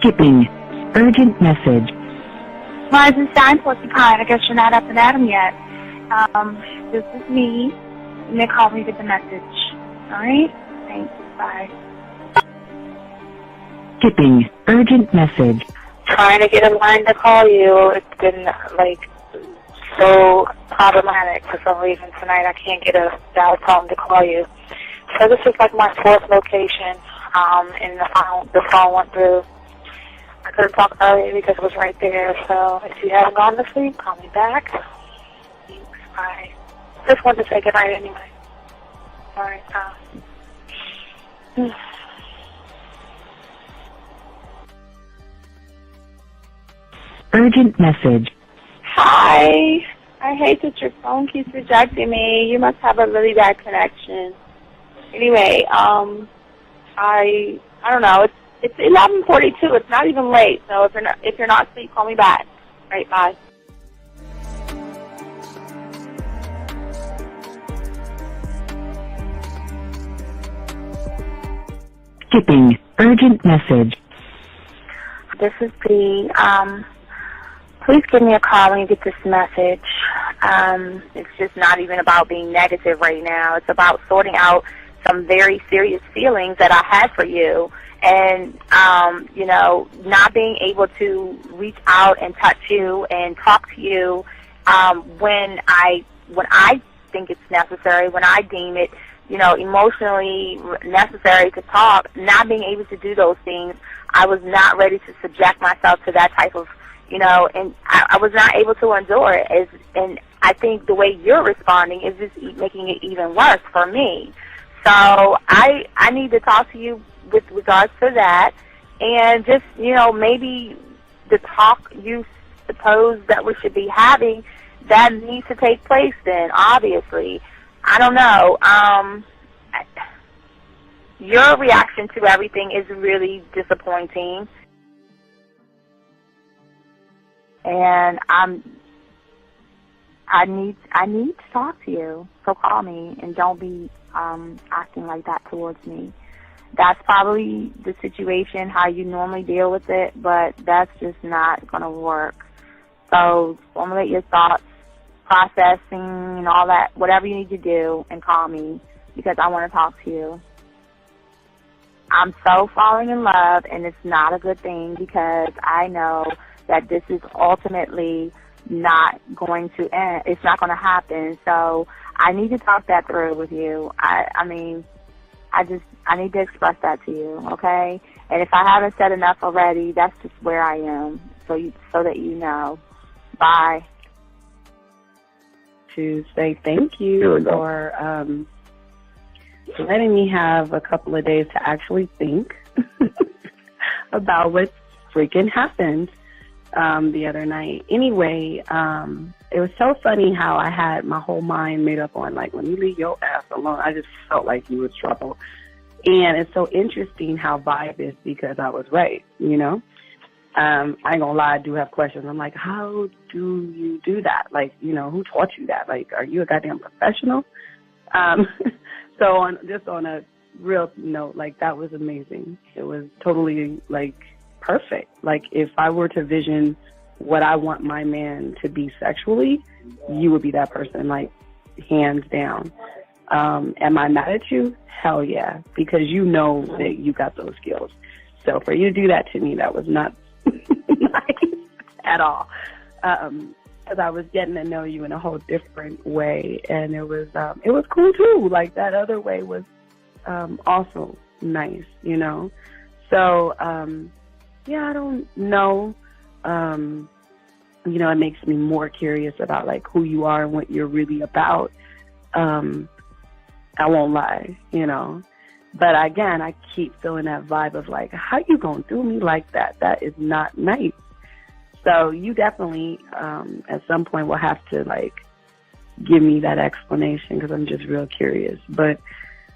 Skipping. Urgent message. Rise and shine, porcupine. I guess you're not up and at 'em yet. This is me. And they call me with the message. Alright? Thanks. Bye. Skipping. Urgent message. Trying to get a line to call you. It's been, so problematic for some reason tonight. I can't get a dial tone to call you. So this is my fourth location, and the phone went through. I couldn't talk earlier because it was right there, so if you haven't gone to sleep, call me back. Thanks, bye. Just wanted to say goodnight anyway. All right, Urgent message. Hi. I hate that your phone keeps rejecting me. You must have a really bad connection. Anyway, I don't know. It's 11:42. It's not even late. So if you're not asleep, call me back. All right, bye. Skipping. Urgent message. This is B. Please give me a call when you get this message. It's just not even about being negative right now. It's about sorting out some very serious feelings that I had for you, and not being able to reach out and touch you and talk to you when I think it's necessary, when I deem it emotionally necessary to talk. Not being able to do those things, I was not ready to subject myself to that type of and I was not able to endure it. And I think the way you're responding is just making it even worse for me. So I need to talk to you with regards to that, and just, maybe the talk you suppose that we should be having, that needs to take place then, obviously. I don't know. Your reaction to everything is really disappointing. And I need to talk to you. So call me, and don't be acting like that towards me. That's probably the situation, how you normally deal with it, but that's just not going to work. So formulate your thoughts, processing, and all that, whatever you need to do, and call me, because I want to talk to you. I'm so falling in love, and it's not a good thing, because I know that this is ultimately not going to end. It's not going to happen. So I need to talk that through with you. I need to express that to you, okay? And if I haven't said enough already, that's just where I am, so that you know. Bye. To say thank you for letting me have a couple of days to actually think about what freaking happened the other night. Anyway, it was so funny how I had my whole mind made up on, when you leave your ass alone, I just felt like you was trouble. And it's so interesting how vibe is, because I was right, I ain't gonna lie, I do have questions. I'm like, how do you do that? Who taught you that? Are you a goddamn professional? So on a real note, that was amazing. It was totally, perfect. If I were to vision what I want my man to be sexually, you would be that person, hands down. Am I mad at you? Hell yeah, because you know that you got those skills. So for you to do that to me, that was not nice at all. Because I was getting to know you in a whole different way, and it was cool too. That other way was also nice, So yeah, I don't know. It makes me more curious about who you are and what you're really about. I won't lie, But again, I keep feeling that vibe of how you gonna do me like that? That is not nice. So you definitely, at some point, will have to give me that explanation, because I'm just real curious. But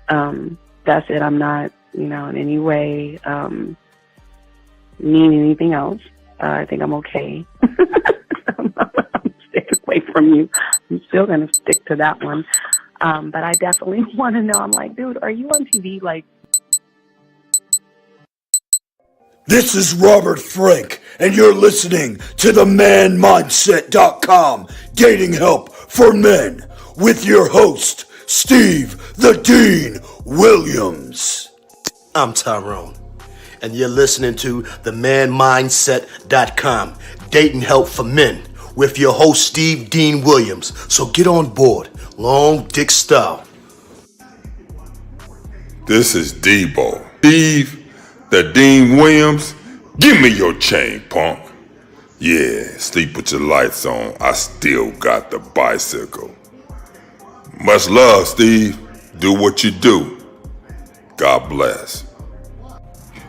that's it. I'm not, in any way mean anything else. I think I'm okay. I'm staying away from you. I'm still gonna stick to that one. But I definitely want to know. I'm dude, are you on TV? This is Robert Frank, and you're listening to the ManMindset.com Dating Help for Men with your host, Steve the Dean Williams. I'm Tyrone, and you're listening to the ManMindset.com Dating Help for Men with your host, Steve Dean Williams. So get on board, long dick style. This is Debo. Steve the Dean Williams, give me your chain, punk. Yeah, sleep with your lights on. I still got the bicycle. Much love, Steve. Do what you do. God bless.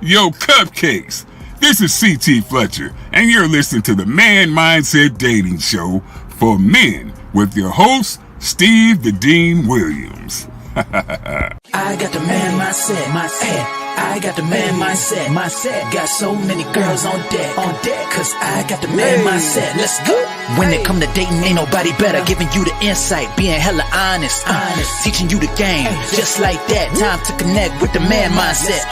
Yo, cupcakes. This is C.T. Fletcher, and you're listening to the Man Mindset Dating Show for Men with your host, Steve the Dean Williams. I got the man mindset. I got the man mindset. Got so many girls on deck. Cause I got the man mindset. Let's go. When it come to dating, ain't nobody better. Giving you the insight, being hella honest. Teaching you the game, just like that. Time to connect with the man mindset.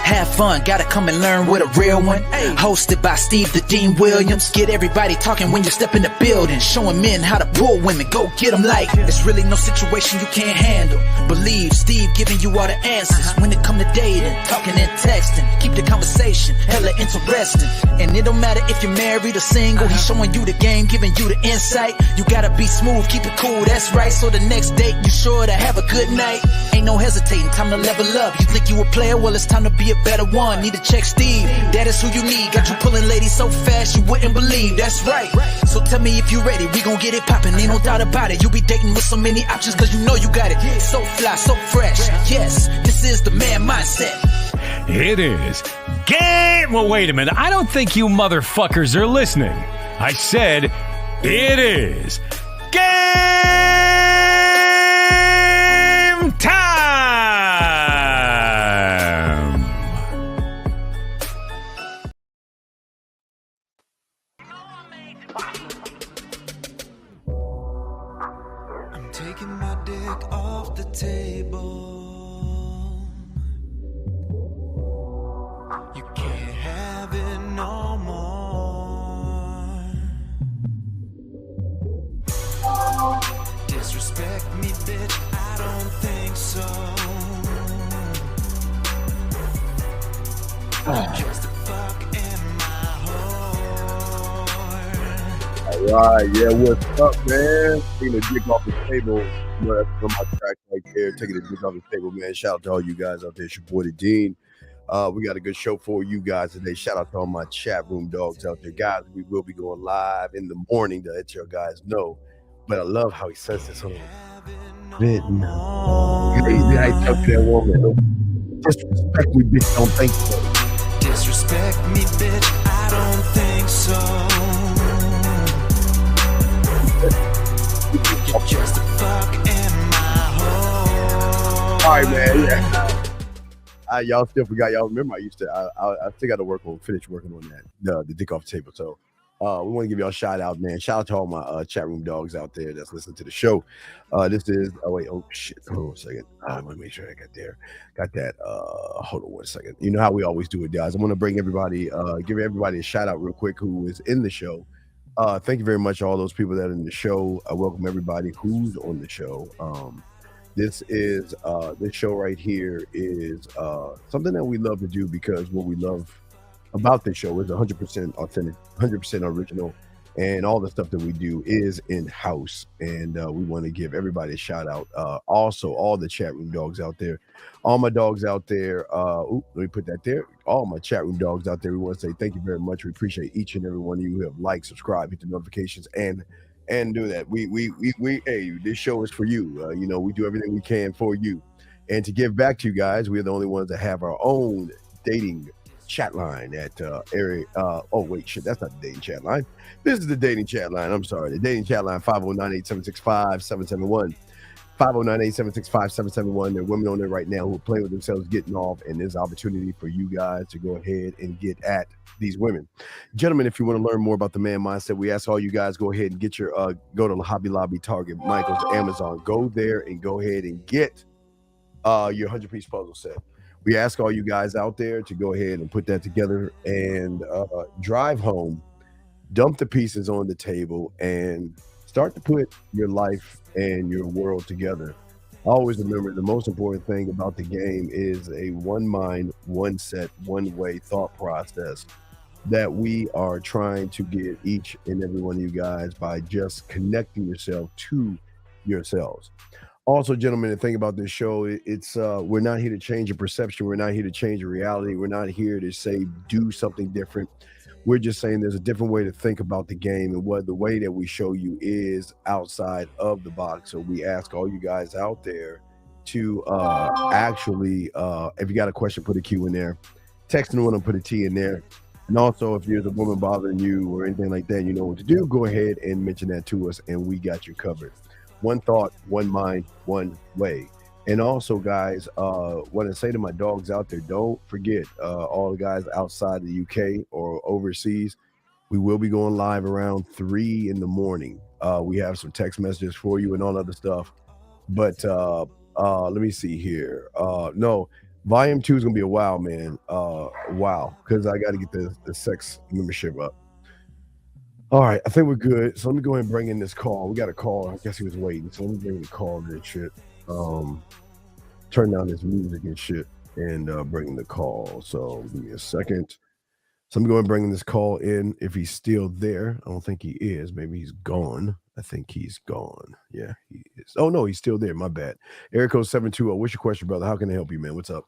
Have fun, gotta come and learn with a real one. Hosted by Steve the Dean Williams. Get everybody talking when you step in the building. Showing men how to pull women, go get them like it's really no situation you can't handle. Believe Steve giving you all the answers. When it come to dating, talking and texting, keep the conversation hella interesting. And it don't matter if you're married or single. He's showing you the game, giving you the insight. You gotta be smooth, keep it cool, that's right. So the next date, you sure to have a good night. Ain't no hesitating, time to level up. You think you a player? Well, it's time to be a better one. Need to check Steve, that is who you need. Got you pulling ladies so fast you wouldn't believe. That's right. So tell me if you ready, we gon' get it poppin'. Ain't no doubt about it. You be dating with so many options cause you know you got it. So fly, so fresh. Yes, this is the man mindset. It is. Well, wait a minute. I don't think you motherfuckers are listening. I said it is game time. I'm taking my dick off the table. You can't have it no more. Disrespect me, bitch, I don't think so. Just a fuck in my heart. Alright, yeah, what's up, man? Taking the dick off the table. You know, that's from my track right there. Taking the dick off the table, man. Shout out to all you guys out there. It's your boy, the Dean. We got a good show for you guys today. Shout out to all my chat room dogs out there. Guys, we will be going live in the morning to let you guys know. But I love how he says this on bit now. I talk to that woman. Disrespect me, bitch, don't think so. Disrespect me, bitch, I don't think so. You're just a fuck in my hole. All right, man, yeah. Y'all still forgot. Y'all remember I still got to finish working on that, the dick off the table. So we want to give y'all a shout out, man. Shout out to all my chat room dogs out there that's listening to the show. This is hold on a second. I want to make sure I got that. Hold on one second. You know how we always do it, guys. I want to bring everybody, give everybody a shout out real quick who is in the show. Thank you very much to all those people that are in the show. I welcome everybody who's on the show. This show right here is something that we love to do because what we love about this show is 100% authentic, 100% original, and all the stuff that we do is in-house. And we want to give everybody a shout out. Also, all the chat room dogs out there, all my dogs out there. Let me put that there. All my chat room dogs out there. We want to say thank you very much. We appreciate each and every one of you who have liked, subscribed, hit the notifications, and do that. Hey, this show is for you. We do everything we can for you. And to give back to you guys, we're the only ones that have our own dating chat line at area. Oh, wait, shit, that's not the dating chat line. This is the dating chat line. I'm sorry. The dating chat line, 509-876-5771. 509-876-5771. There are women on there right now who are playing with themselves, getting off, and there's an opportunity for you guys to go ahead and get at these women. Gentlemen, if you want to learn more about the man mindset, we ask all you guys go ahead and get your go to Hobby Lobby, Target, Michael's, Amazon. Go there and go ahead and get your 100-piece puzzle set. We ask all you guys out there to go ahead and put that together and drive home, dump the pieces on the table, and start to put your life and your world together. Always remember the most important thing about the game is a one mind, one set, one way thought process that we are trying to get each and every one of you guys by just connecting yourself to yourselves. Also, gentlemen, the thing about this show, it's we're not here to change your perception. We're not here to change your reality. We're not here to say do something different. We're just saying there's a different way to think about the game, and what the way that we show you is outside of the box. So we ask all you guys out there to actually, if you got a question, put a Q in there. Texting one, put a T in there. And also, if there's a woman bothering you or anything like that, you know what to do. Go ahead and mention that to us, and we got you covered. One thought, one mind, one way. And also, guys, want to say to my dogs out there, don't forget all the guys outside the UK or overseas. We will be going live around 3 in the morning. We have some text messages for you and all other stuff. But let me see here. No, volume 2 is gonna be a while, man. Wow, because I got to get the sex membership up. All right, I think we're good. So let me go ahead and bring in this call. We got a call. I guess he was waiting. So let me bring the call in and shit. Turn down this music and shit and bring the call. So give me a second. So I'm going to bring this call in if he's still there. I don't think he is. Maybe he's gone. I think he's gone. Yeah, he is. Oh, no, he's still there. My bad. Area code 720. What's your question, brother? How can I help you, man? What's up?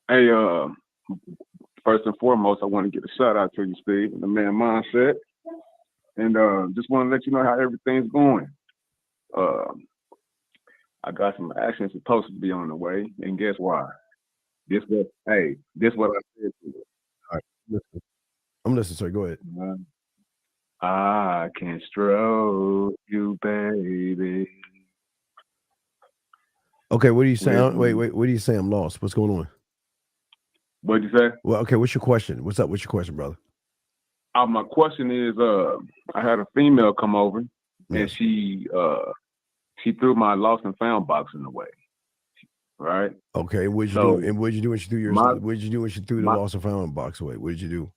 Hey, first and foremost, I want to get a shout out to you, Steve, the man mindset. And just want to let you know how everything's going. I got some action supposed to be on the way, and guess why? This what I said to you. All right, listen. I'm listening, sir. Go ahead. I can stroke you, baby. Okay, what are you saying? Wait, what are you saying? I'm lost. What's going on? What'd you say? Well, okay, what's your question? What's up? What's your question, brother? My question is, I had a female come over, and she threw my lost and found box in the way. Right. Okay. What'd you do? And what'd you do when she threw what'd you do when she threw the lost and found box away? What did you do?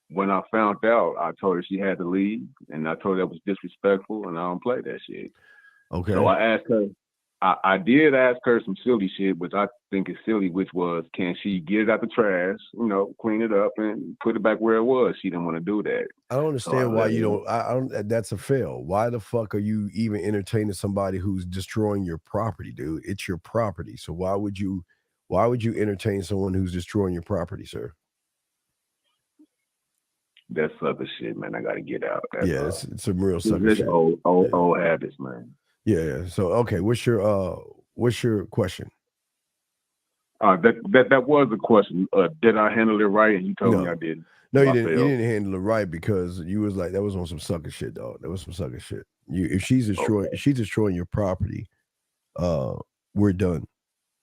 When I found out, I told her she had to leave, and I told her that was disrespectful, and I don't play that shit. Okay. So I asked her. I did ask her some silly shit, which I think is silly, which was, can she get it out the trash, clean it up and put it back where it was? She didn't want to do that. I don't understand why you don't. I don't. That's a fail. Why the fuck are you even entertaining somebody who's destroying your property, dude? It's your property. So why would you entertain someone who's destroying your property, sir? That's other shit, man. I got to get out. That's, it's some real sucker shit. Old habits, man. Yeah. So okay, what's your question? That was the question. Did I handle it right? And you told me I didn't. No, you didn't. You didn't handle it right because you was like, that was on some sucker shit, dog. That was some sucker shit. If she's destroying your property, we're done.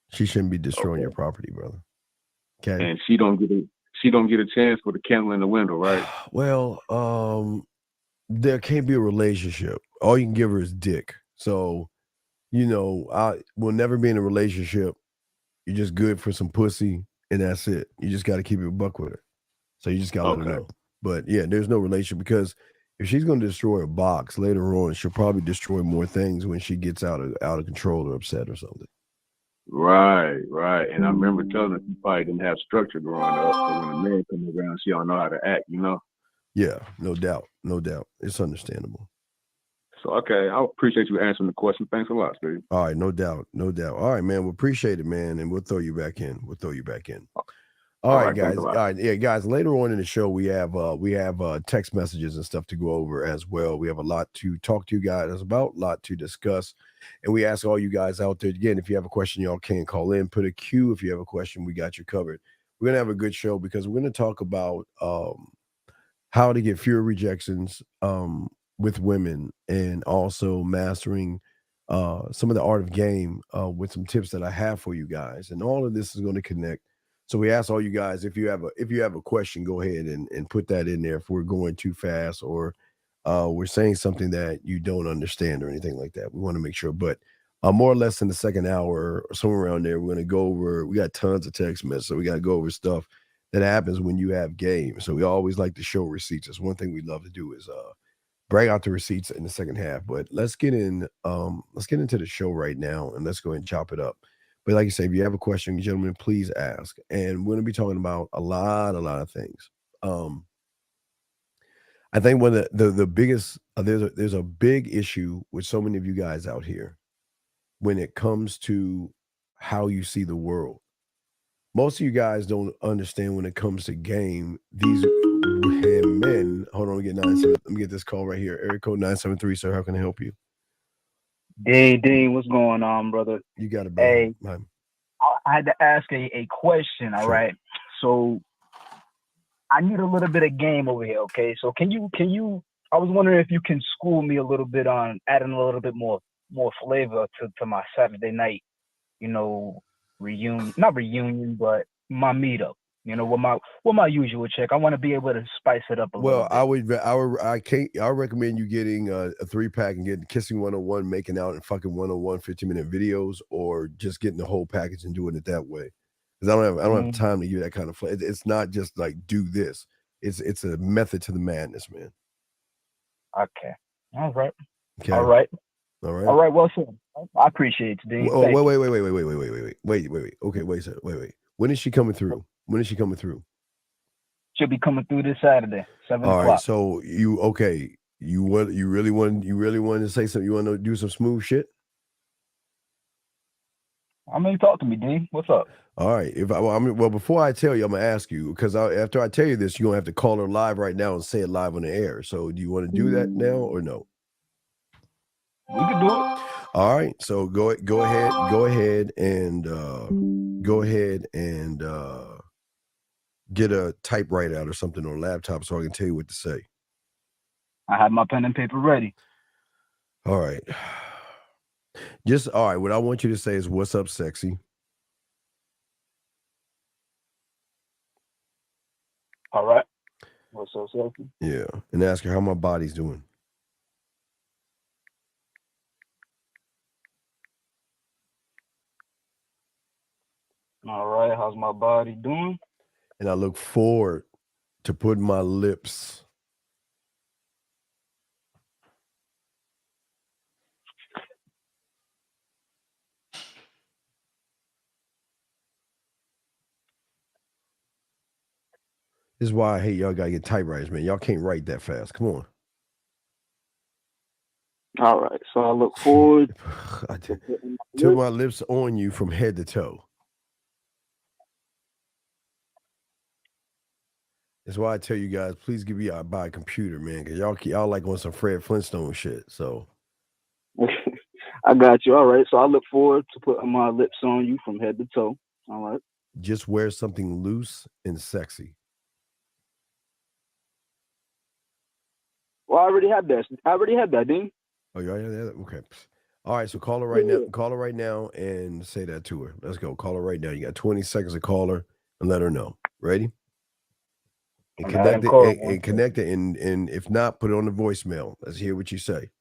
She shouldn't be destroying your property, brother. Okay. And she don't get a chance for the candle in the window, right? Well, there can't be a relationship. All you can give her is dick. So, I will never be in a relationship. You're just good for some pussy, and that's it. You just got to keep it a buck with her. So you just got to let her know. But yeah, there's no relation because if she's going to destroy a box later on, she'll probably destroy more things when she gets out of control or upset or something. Right. And I remember telling her she probably didn't have structure growing up. So when a man comes around, she don't know how to act, Yeah, no doubt. It's understandable. So, okay, I appreciate you answering the question. Thanks a lot, Steve. All right, no doubt. All right, man, we appreciate it, man, and we'll throw you back in. All right, guys. All right, yeah, guys. Later on in the show, we have text messages and stuff to go over as well. We have a lot to talk to you guys about, a lot to discuss, and we ask all you guys out there again. If you have a question, y'all can call in. Put a Q if you have a question. We got you covered. We're gonna have a good show because we're gonna talk about how to get fewer rejections with women, and also mastering some of the art of game with some tips that I have for you guys. And all of this is going to connect. So we ask all you guys, if you have a question, go ahead and put that in there if we're going too fast or we're saying something that you don't understand or anything like that. We want to make sure. But More or less in the second hour or somewhere around there, we're going to go over. We got tons of text messages, so we got to go over stuff that happens when you have games. So we always like to show receipts. That's one thing we love to do is brag out the receipts in the second half. But let's get into the show right now and let's go ahead and chop it up. But like I say, if you have a question, gentlemen, please ask. And we're going to be talking about a lot of things. I think one of the biggest there's a big issue with so many of you guys out here when it comes to how you see the world. Most of you guys don't understand when it comes to game. These men, hold on, let me get this call right here. Area code 973, sir. How can I help you? Hey, Dean, what's going on, brother? You got it, bro. Hey, I had to ask a question, all right? So I need a little bit of game over here, okay? So can you I was wondering if you can school me a little bit on adding a little bit more flavor to my Saturday night, reunion, not reunion, but my meetup. With my usual check. I want to be able to spice it up a little bit. I recommend you getting a 3-pack and getting Kissing 101, making out, and fucking 101 15-minute videos, or just getting the whole package and doing it that way. Because I don't have time to give that kind of flavor. It's not just like do this. It's a method to the madness, man. Okay. All right. Okay. All right. All right. All right. Well, sir, I appreciate it, Dean. Wait. Okay, wait, sir. Wait. When is she coming through? She'll be coming through this Saturday, 7 o'clock. All right. So you really want to say something? You want to do some smooth shit? I mean, talk to me, Dean. What's up? All right. Before I tell you, I'm gonna ask you because after I tell you this, you're gonna have to call her live right now and say it live on the air. So do you want to do that now or no? We can do it. All right. So go ahead and get a typewriter out or something on a laptop so I can tell you what to say. I have my pen and paper ready. All right. All right. What I want you to say is, "What's up, sexy?" All right. What's up, sexy? Yeah, and ask her how my body's doing. All right. How's my body doing? And I look forward to putting my lips This is why I hate y'all gotta get typewriters, man. Y'all can't write that fast. Come on. All right. So I look forward to my lips on you from head to toe. That's why I tell you guys, please give me buy a computer, man, because y'all like on some Fred Flintstone shit. So I got you. All right. So I look forward to putting my lips on you from head to toe. All right. Just wear something loose and sexy. Well, I already had that, Dean. Oh, you already had that? Okay. All right. So call her right now. Call her right now and say that to her. Let's go. Call her right now. You got 20 seconds to call her and let her know. Ready? And connect it, and if not, put it on the voicemail. Let's hear what you say.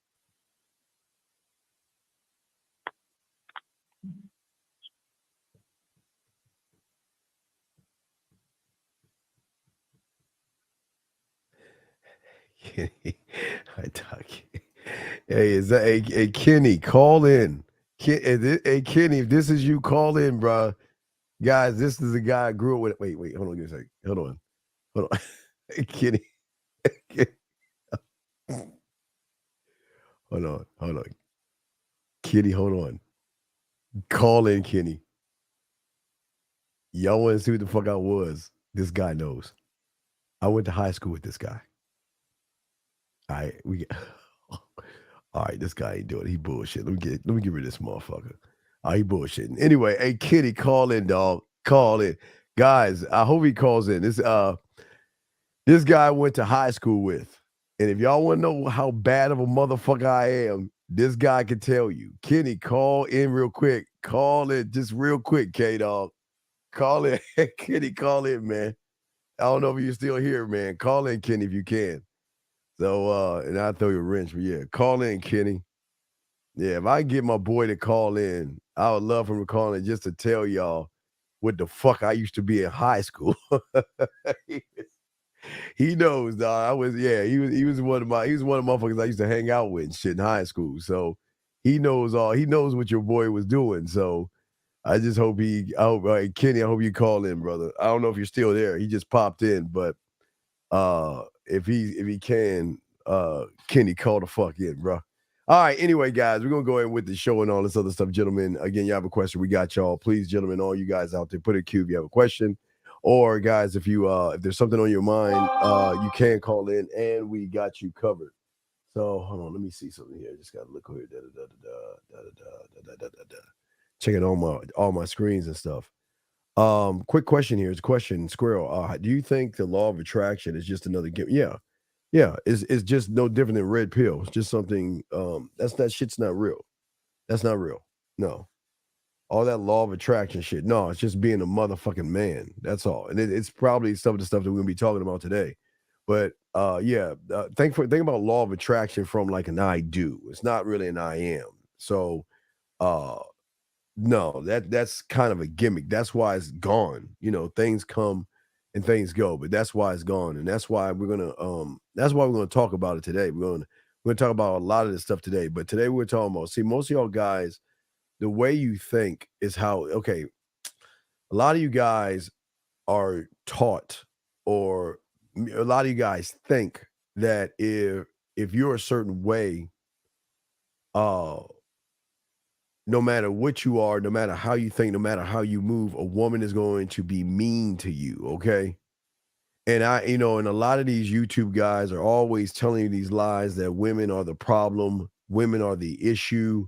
Hey, Kenny, call in. Hey, Kenny, if this is you, call in, bro. Guys, this is a guy I grew up with. Wait, hold on a second. Hold on. Hey, Kenny. Hold on. Kenny, hold on. Call in, Kenny. Y'all want to see what the fuck I was? This guy knows. I went to high school with this guy. All right, this guy ain't doing it. He bullshit. Let me get rid of this motherfucker. He bullshitting. Anyway, hey, Kitty, call in, dog. Call in. Guys, I hope he calls in. This guy I went to high school with. And if y'all want to know how bad of a motherfucker I am, this guy can tell you. Kenny, call in real quick. Call in just real quick, K-Dog. Call in. Kenny, call in, man. I don't know if you're still here, man. Call in, Kenny, if you can. So, and I'll throw you a wrench, but yeah, call in, Kenny. Yeah, if I get my boy to call in, I would love him to call in just to tell y'all what the fuck I used to be in high school. He knows, dog. He was one of motherfuckers I used to hang out with and shit in high school. So he knows what your boy was doing. So I just hope Kenny, I hope you call in, brother. I don't know if you're still there. He just popped in, but if he can, Kenny, call the fuck in, bro. All right, anyway, guys, we're gonna go ahead with the show and all this other stuff. Gentlemen, again, you have a question, we got y'all. Please, gentlemen, all you guys out there, put a Q if you have a question. Or guys, if there's something on your mind, you can call in and we got you covered. So hold on, let me see something here. Just gotta look here. Checking all my screens and stuff. Quick question here. It's a question, Squirrel. Do you think the law of attraction is just another game? Yeah. It's just no different than red pill. It's just something that shit's not real. That's not real. No. All that law of attraction shit. No, it's just being a motherfucking man. That's all. And it's probably some of the stuff that we're gonna be talking about today. But think about law of attraction from like an I do. It's not really an I am. So no, that's kind of a gimmick. That's why it's gone. You know, things come and things go, but that's why it's gone. And that's why we're gonna talk about it today. We're gonna talk about a lot of this stuff today. But today we're talking about, see, most of y'all guys, the way you think is how, okay, a lot of you guys are taught, or a lot of you guys think that if you're a certain way, no matter what you are, no matter how you think, no matter how you move, a woman is going to be mean to you, okay? And and a lot of these YouTube guys are always telling you these lies that women are the problem, women are the issue,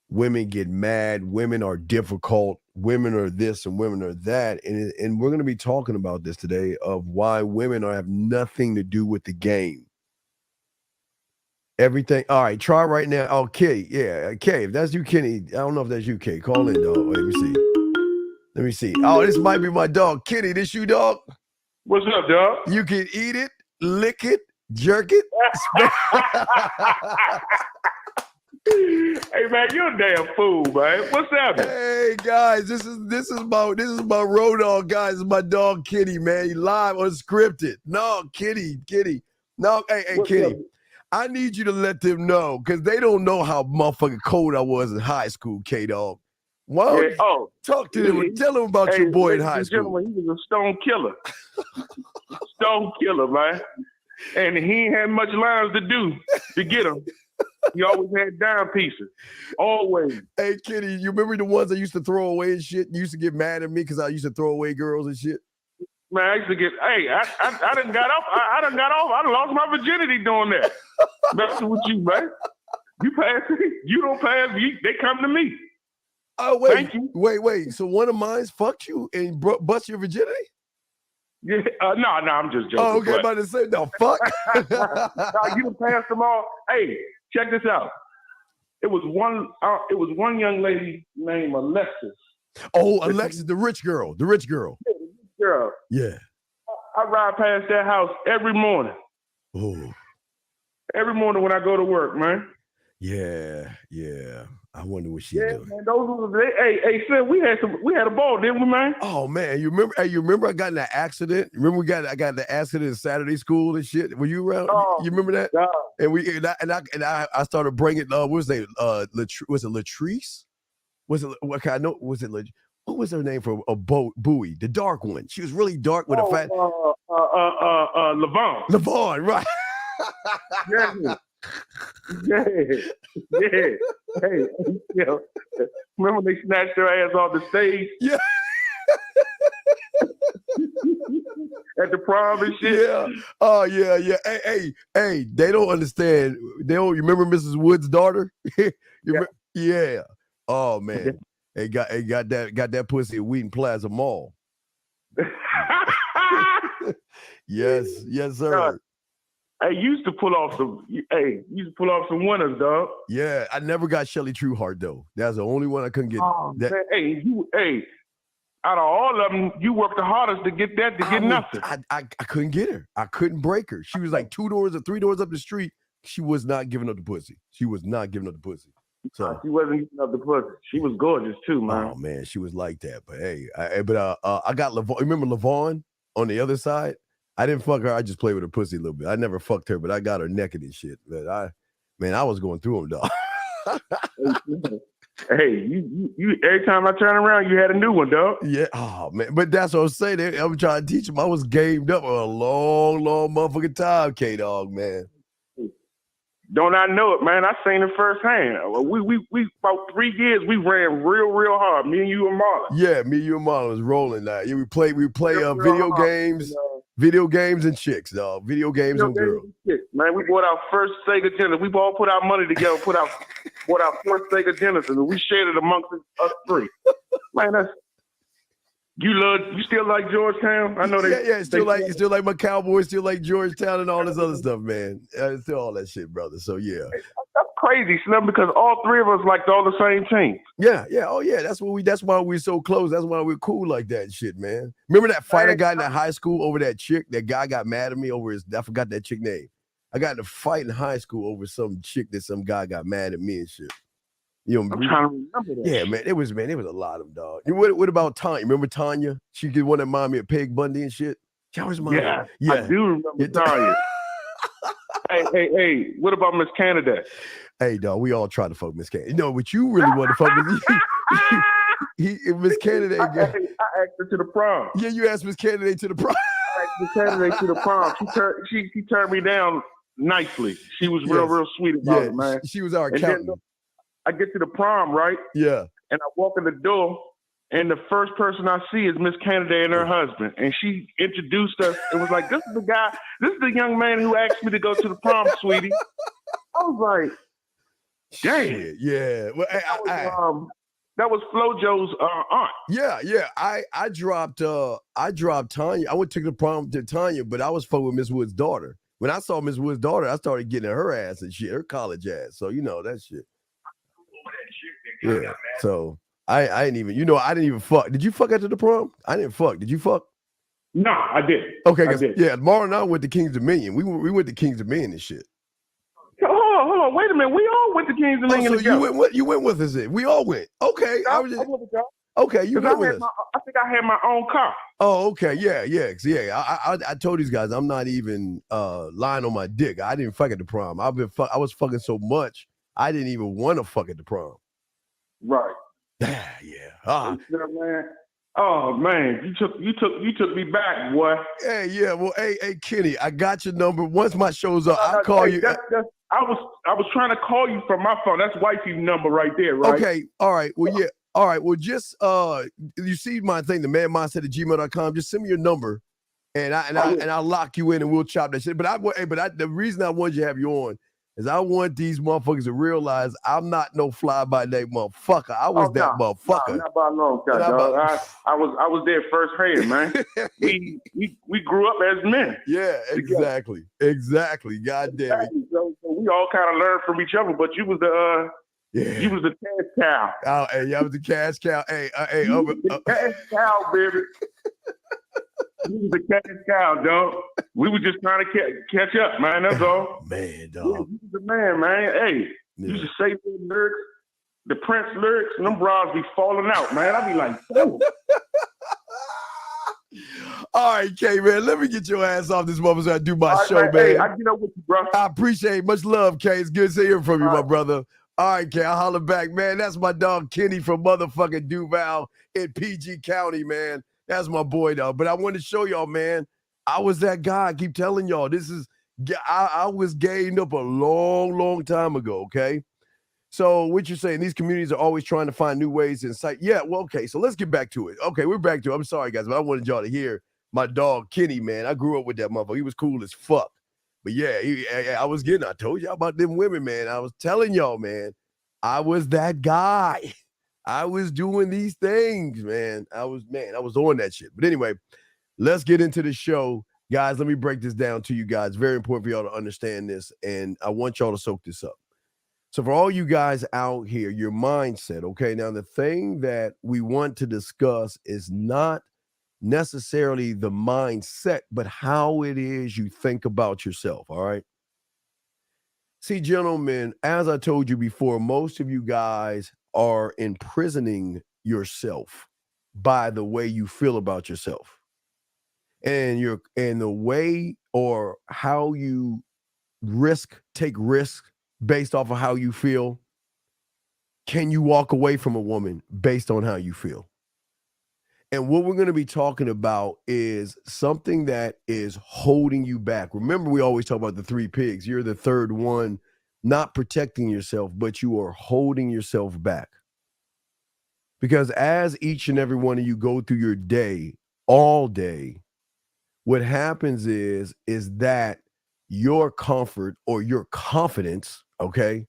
women get mad, women are difficult, women are this and women are that. And we're going to be talking about this today, of why women have nothing to do with the game. Everything. All right, try right now. Oh, Kay. Yeah, Kay. If that's you, Kenny, I don't know if that's you, Kay. Call in, dog. Wait, let me see. Oh, this might be my dog. Kenny, this you, dog? What's up, dog? You can eat it, lick it, jerk it. Hey man, you're a damn fool, man. What's happening? Hey guys, this is my road dog, guys. This is my dog Kitty, man. He live unscripted. No, Kitty. No, hey, What's Kitty. up? I need you to let them know, because they don't know how motherfucking cold I was in high school, K-Dog. Why don't you talk to them and tell them about your boy in high school? He was a stone killer. Stone killer, man. And he ain't had much lines to do to get him. He always had down pieces. Always. Hey, Kitty, you remember the ones I used to throw away and shit? You used to get mad at me because I used to throw away girls and shit? Man, I used to get, I done got off. I done lost my virginity doing that. Messing with you, man. You pass it. You don't pass, they come to me. Oh, wait. Thank you. Wait. So one of mine fucked you and bust your virginity? Yeah, no, I'm just joking. Oh, okay, about to say, no, fuck. No, you done passed them all. Hey, check this out. It was one young lady named Alexis. Oh, Alexis, the rich girl. Yeah, the rich girl. Yeah. I ride past that house every morning. Oh. Every morning when I go to work, man. Yeah. I wonder what she's doing. Man, those were hey, Sid, we had a ball, didn't we, man? Oh man, you remember I got in that accident? Remember I got in the accident in Saturday school and shit? Were you around? You remember that? God. And I started bringing what was it Latrice? Was it okay? I know, was it what was her name for a Bowie? The dark one. She was really dark with a fat Levon, right? Yeah. Hey, remember they snatched her ass off the stage? Yeah. At the prom and shit. Yeah. Oh yeah. Hey. They don't understand. They don't. You remember Mrs. Wood's daughter? Yeah. Oh man. They got that pussy at Wheaton Plaza Mall. Yes, sir. God. Hey, you used to pull off some winners, dog. Yeah, I never got Shelley Trueheart though. That's the only one I couldn't get. Oh, man, out of all of them, you worked the hardest to get that to get nothing. I couldn't get her. I couldn't break her. She was like 2 doors or 3 doors up the street. She was not giving up the pussy. So she wasn't eating up the pussy. She was gorgeous too, man. Oh man, she was like that. But hey, I got Lavon. Remember Lavon on the other side? I didn't fuck her. I just played with her pussy a little bit. I never fucked her, but I got her naked and shit. But I was going through them, dog. Hey, you every time I turn around, you had a new one, dog. Yeah. Oh man, but that's what I'm saying. I'm trying to teach him. I was gamed up for a long motherfucking time, K-Dog, man. Don't I know it, man? I seen it firsthand. We about 3 years we ran real hard. Me and you and Marlon. Yeah, me, you, and Marlon was rolling that. Yeah, we play video games and chicks, dog. Video games and girls. Man, we bought our first Sega Genesis. We all put our money together, bought our first Sega Genesis, and we shared it amongst us three. Man, that's you still like Georgetown? I know they. Yeah, still like my Cowboys, still like Georgetown and all this other stuff, man. Still all that shit, brother. So yeah. That's crazy, Slim, because all three of us liked all the same team. Yeah. Oh yeah. That's why we're so close. That's why we're cool like that shit, man. Remember that fight I got in that high school over that chick? That guy got mad at me over I forgot that chick name. I got in a fight in high school over some chick that some guy got mad at me and shit. You know, I'm trying to remember that. Yeah, man. It was a lot of them, dog. What about Tanya? Remember Tanya? She did one that reminded me of Peg Bundy and shit. Yeah, I do remember Tanya. Hey, what about Miss Canada? Hey, dog, we all try to fuck Miss Canada. You know what you really want to fuck with? Miss Canada. I asked her to the prom. Yeah, you asked Miss Canada to the prom. I asked Miss Canada to the prom. She turned me down nicely. She was real sweet about it, man. She was our accountant. Then I get to the prom, right? Yeah. And I walk in the door, and the first person I see is Miss Canada and her husband. And she introduced us. It was like, this is the young man who asked me to go to the prom, sweetie. I was like, dang. Yeah. Well, that was FloJo's aunt. Yeah. I dropped Tanya. I went to the prom to Tanya, but I was fucking with Miss Wood's daughter. When I saw Miss Wood's daughter, I started getting her ass and shit, her college ass. So you know that shit. Yeah. So I didn't even fuck. Did you fuck after the prom? I didn't fuck. Did you fuck? No, I didn't. Okay, I did. Yeah, Mara and I went to King's Dominion. We went to King's Dominion and shit. Hold on, wait a minute. We all went to King's Dominion together. You went with us. We all went. Okay. I went with y'all. Okay, you went with us. I think I had my own car. Oh, okay. Yeah. I told these guys I'm not even lying on my dick. I didn't fuck at the prom. I was fucking so much I didn't even want to fuck at the prom. Right. Yeah. Man. Oh man, you took me back, boy. Hey, yeah. Well, hey, Kenny, I got your number. Once my show's up, I'll call you. I was trying to call you from my phone. That's wifey's number right there, right? Okay. All right. Well, yeah. All right. Well, just you see my thing, the manmindset@gmail.com. Just send me your number, and I'll lock you in, and we'll chop that shit. But the reason I wanted you to have you on is I want these motherfuckers to realize I'm not no fly by night motherfucker. I was that motherfucker. Not by a long time, dog. I was there firsthand, man. we grew up as men. Yeah, exactly. God damn it. So we all kind of learned from each other, but you was the you was the cash cow. Oh, hey, I was the cash cow. Hey, the cash cow, baby. You was the cash cow, dog. We were just trying to catch up, man. That's all. Man, dog. Yeah, you was the man, man. Hey, you used to say the lyrics, the Prince lyrics, and them bras be falling out, man. I be like, oh. All right, K, man, let me get your ass off this motherfucker so I do my show, man. Hey, I get up with you, bro. I appreciate it. Much love, K. It's good to hear from you, my brother. All right, K, I'll holler back, man. That's my dog Kenny from motherfucking Duval in PG County, man. That's my boy, though. But I want to show y'all, man, I was that guy. I keep telling y'all, I was gained up a long time ago, okay? So what you're saying, these communities are always trying to find new ways to incite. Yeah, well, okay, so let's get back to it. Okay, we're back to it. I'm sorry, guys, but I wanted y'all to hear my dog Kenny, man. I grew up with that motherfucker. He was cool as fuck. But yeah, I told y'all about them women, man. I was telling y'all, man, I was that guy. I was doing these things, man. I was on that shit. But anyway, let's get into the show. Guys, let me break this down to you guys. Very important for y'all to understand this, and I want y'all to soak this up. So for all you guys out here, your mindset, okay? Now, the thing that we want to discuss is not necessarily the mindset, but how it is you think about yourself, all right? See, gentlemen, as I told you before, most of you guys are imprisoning yourself by the way you feel about yourself. And the way or how you take risk based off of how you feel. Can you walk away from a woman based on how you feel? And what we're going to be talking about is something that is holding you back. Remember, we always talk about the three pigs. You're the third one, not protecting yourself, but you are holding yourself back. Because as each and every one of you go through your day, all day, what happens is that your comfort or your confidence, okay,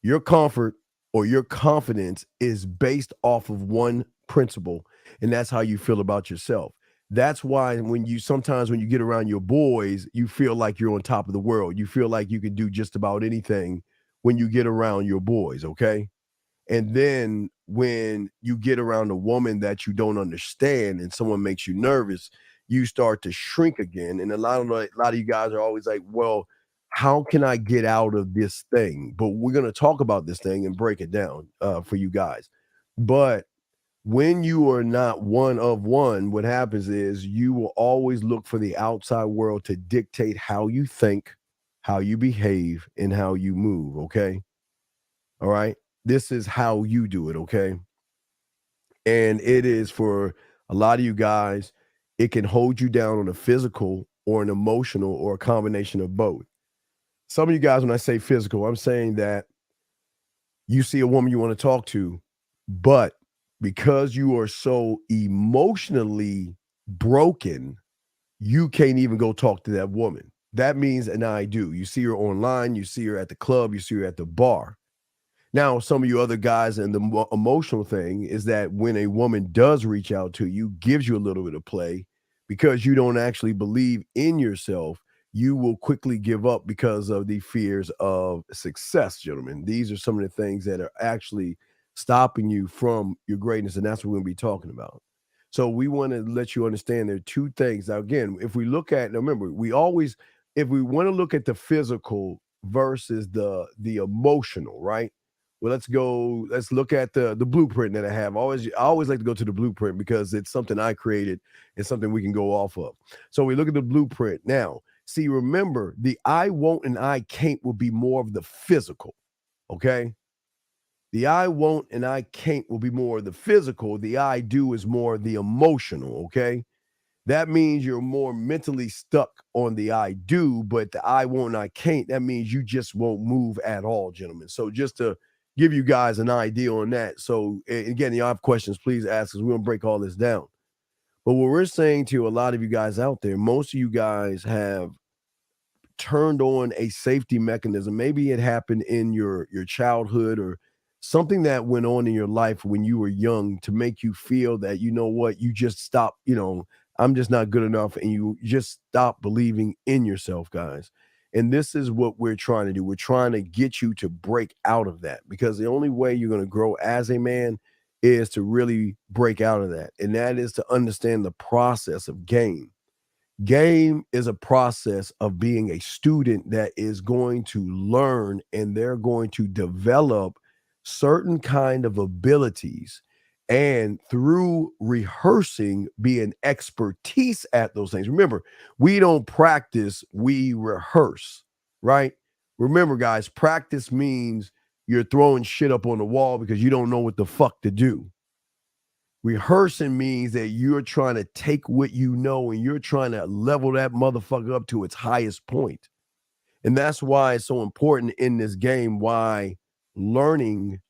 your comfort or your confidence is based off of one principle, and that's how you feel about yourself. That's why sometimes when you get around your boys, you feel like you're on top of the world. You feel like you can do just about anything when you get around your boys, okay? And then when you get around a woman that you don't understand and someone makes you nervous, you start to shrink again. And a lot of you guys are always like, well, how can I get out of this thing? But we're going to talk about this thing and break it down for you guys. But when you are not one of one, what happens is you will always look for the outside world to dictate how you think, how you behave, and how you move. Okay. All right. This is how you do it. Okay. And it is for a lot of you guys, it can hold you down on a physical or an emotional or a combination of both. Some of you guys, when I say physical, I'm saying that you see a woman you want to talk to, but because you are so emotionally broken, you can't even go talk to that woman. That means an I do. You see her online, you see her at the club, you see her at the bar. Now, some of you other guys, and the emotional thing is that when a woman does reach out to you, gives you a little bit of play, because you don't actually believe in yourself, you will quickly give up because of the fears of success, gentlemen. These are some of the things that are actually stopping you from your greatness, and that's what we're going to be talking about. So we want to let you understand there are two things. Now, again, if we look at, now remember, if we want to look at the physical versus the emotional, right? Well, let's look at the blueprint that I have. I always like to go to the blueprint because it's something I created and something we can go off of. So we look at the blueprint. Now, see, remember, the I won't and I can't will be more of the physical, okay? The I won't and I can't will be more of the physical. The I do is more the emotional, okay? That means you're more mentally stuck on the I do, but the I won't and I can't, that means you just won't move at all, gentlemen. So just to give you guys an idea on that. So again, y'all have questions, please ask us. We're going to break all this down. But what we're saying to a lot of you guys out there, most of you guys have turned on a safety mechanism. Maybe it happened in your childhood or something that went on in your life when you were young to make you feel that, you know what, you just stop, I'm just not good enough, and you just stop believing in yourself, guys. And this is what we're trying to do. We're trying to get you to break out of that, because the only way you're going to grow as a man is to really break out of that. And that is to understand the process of game. Game is a process of being a student that is going to learn, and they're going to develop certain kind of abilities, and through rehearsing be an expertise at those things. Remember, we don't practice, we rehearse, right? Remember, guys, practice means you're throwing shit up on the wall because you don't know what the fuck to do. Rehearsing means that you're trying to take what you know and you're trying to level that motherfucker up to its highest point. And that's why it's so important in this game, why learning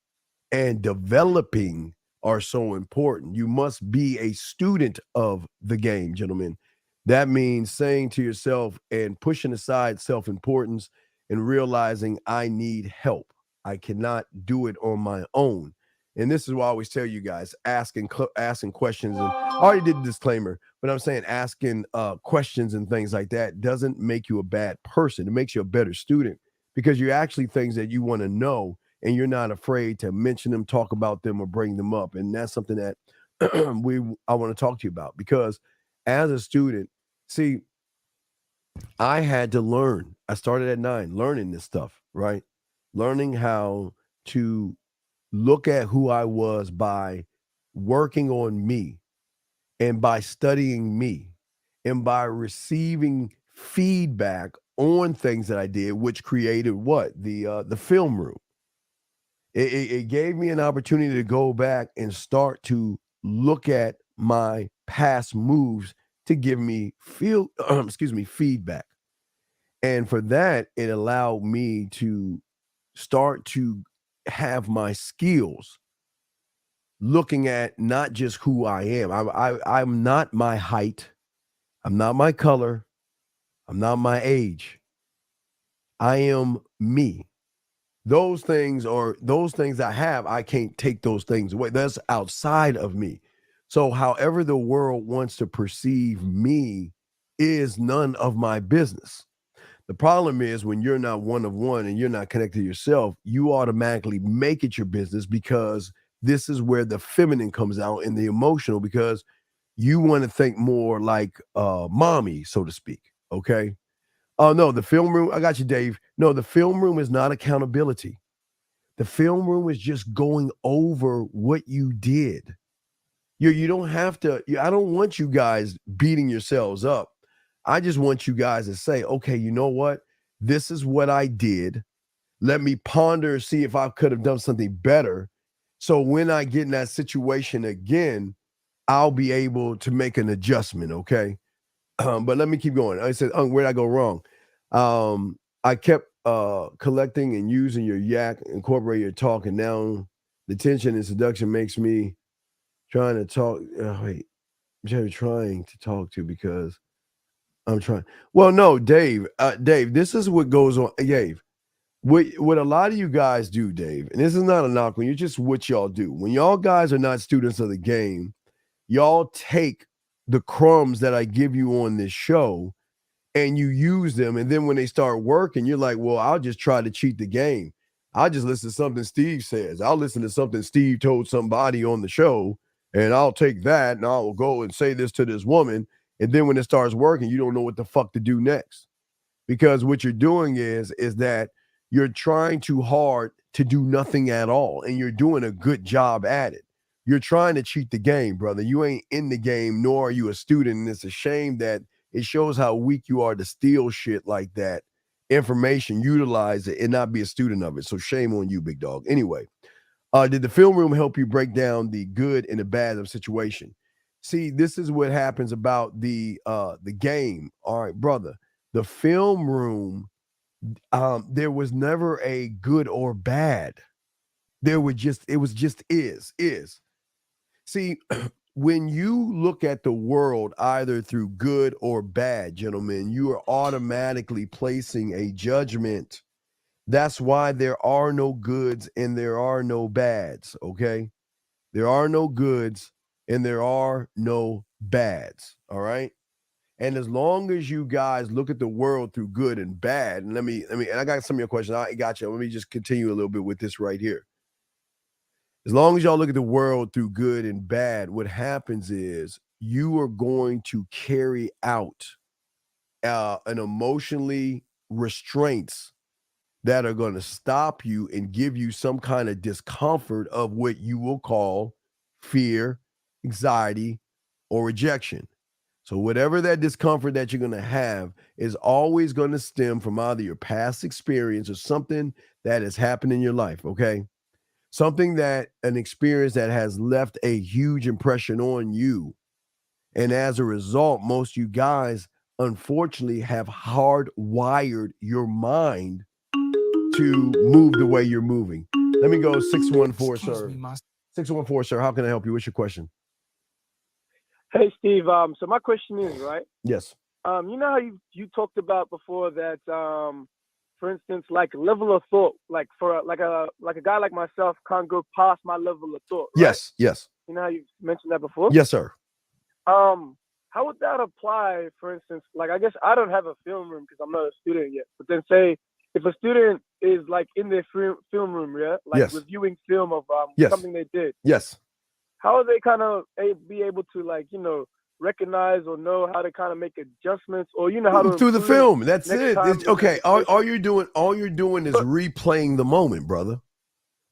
and developing are so important. You must be a student of the game, gentlemen. That means saying to yourself and pushing aside self-importance and realizing I need help. I cannot do it on my own. And this is why I always tell you guys, asking questions. And I already did the disclaimer, but I'm saying asking questions and things like that doesn't make you a bad person. It makes you a better student, because you're actually things that you want to know, and you're not afraid to mention them, talk about them, or bring them up. And that's something that I want to talk to you about, because as a student, see, I had to learn. I started at 9 learning this stuff, right? Learning how to look at who I was by working on me and by studying me and by receiving feedback on things that I did, which created what? The film room. It gave me an opportunity to go back and start to look at my past moves to give me feedback. And for that, it allowed me to start to have my skills looking at not just who I am. I'm not my height. I'm not my color. I'm not my age. I am me. Those things I have, I can't take those things away. That's outside of me. So however the world wants to perceive me is none of my business. The problem is when you're not one of one and you're not connected to yourself, you automatically make it your business because this is where the feminine comes out and the emotional, because you want to think more like mommy, so to speak. Okay. Oh, no, the film room. I got you, Dave. No, the film room is not accountability. The film room is just going over what you did. You don't have to. I don't want you guys beating yourselves up. I just want you guys to say, okay, you know what? This is what I did. Let me ponder, see if I could have done something better. So when I get in that situation again, I'll be able to make an adjustment. Okay. But let me keep going. I said, where'd I go wrong? I kept collecting and using your yak, incorporate your talk, and now the tension and seduction makes me trying to talk. Trying to talk to because I'm trying. Well, no, Dave. Dave, this is what goes on. Dave, what a lot of you guys do, Dave, and this is not a knock on you, just what y'all do. When y'all guys are not students of the game, y'all take the crumbs that I give you on this show and you use them. And then when they start working, you're like, well, I'll just try to cheat the game. I'll just listen to something Steve says. I'll listen to something Steve told somebody on the show, and I'll take that and I'll go and say this to this woman. And then when it starts working, you don't know what the fuck to do next. Because what you're doing is that you're trying too hard to do nothing at all, and you're doing a good job at it. You're trying to cheat the game, brother. You ain't in the game, nor are you a student, and it's a shame that it shows how weak you are to steal shit like that, information, utilize it, and not be a student of it. So shame on you, big dog. Anyway, did the film room help you break down the good and the bad of a situation? See, this is what happens about the game. All right, brother. The film room, there was never a good or bad. It was just is. See, when you look at the world either through good or bad, gentlemen, you are automatically placing a judgment. That's why there are no goods and there are no bads, okay? There are no goods and there are no bads, all right? And as long as you guys look at the world through good and bad, and and I got some of your questions. I got you. Let me just continue a little bit with this right here. As long as y'all look at the world through good and bad, what happens is you are going to carry out an emotionally restraints that are going to stop you and give you some kind of discomfort of what you will call fear, anxiety, or rejection. So whatever that discomfort that you're going to have is always going to stem from either your past experience or something that has happened in your life, okay? Something an experience that has left a huge impression on you. And as a result, most of you guys, unfortunately, have hardwired your mind to move the way you're moving. Let me go 614, sir. 614, sir. How can I help you? What's your question? Hey, Steve. So my question is, right? Yes. You know how you talked about before that, for instance, like level of thought, like for like a guy like myself can't go past my level of thought. Right? Yes. You know how you mentioned that before? Yes, sir. How would that apply, for instance? Like, I guess I don't have a film room because I'm not a student yet. But then say if a student is like in their film room, yeah, like reviewing film of something they did. Yes. How are they kind of be able to, like, recognize or know how to kind of make adjustments, or how to through the improve film. That's next it. time It's, in that okay, all situation? you're doing is replaying the moment, brother.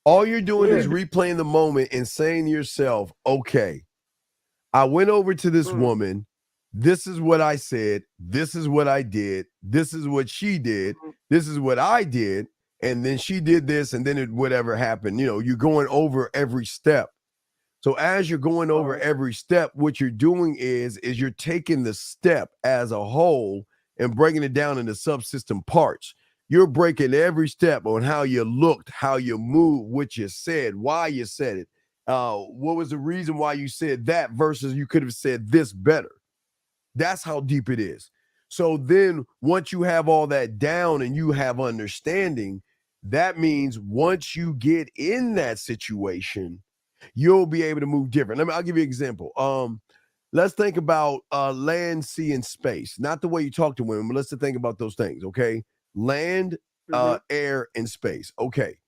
All you're doing is Yeah. replaying the moment and saying to yourself, okay, I went over to this woman. This is what I said. This is what I did. This is what she did. This is what I did. And then she did this, and then whatever happened. You're going over every step. So as you're going over every step, what you're doing is you're taking the step as a whole and breaking it down into subsystem parts. You're breaking every step on how you looked, how you moved, what you said, why you said it. What was the reason why you said that versus you could have said this better? That's how deep it is. So then once you have all that down and you have understanding, that means once you get in that situation, you'll be able to move different. I'll give you an example. Let's think about land, sea, and space. Not the way you talk to women, but let's think about those things, okay? Land, air, and space. Okay.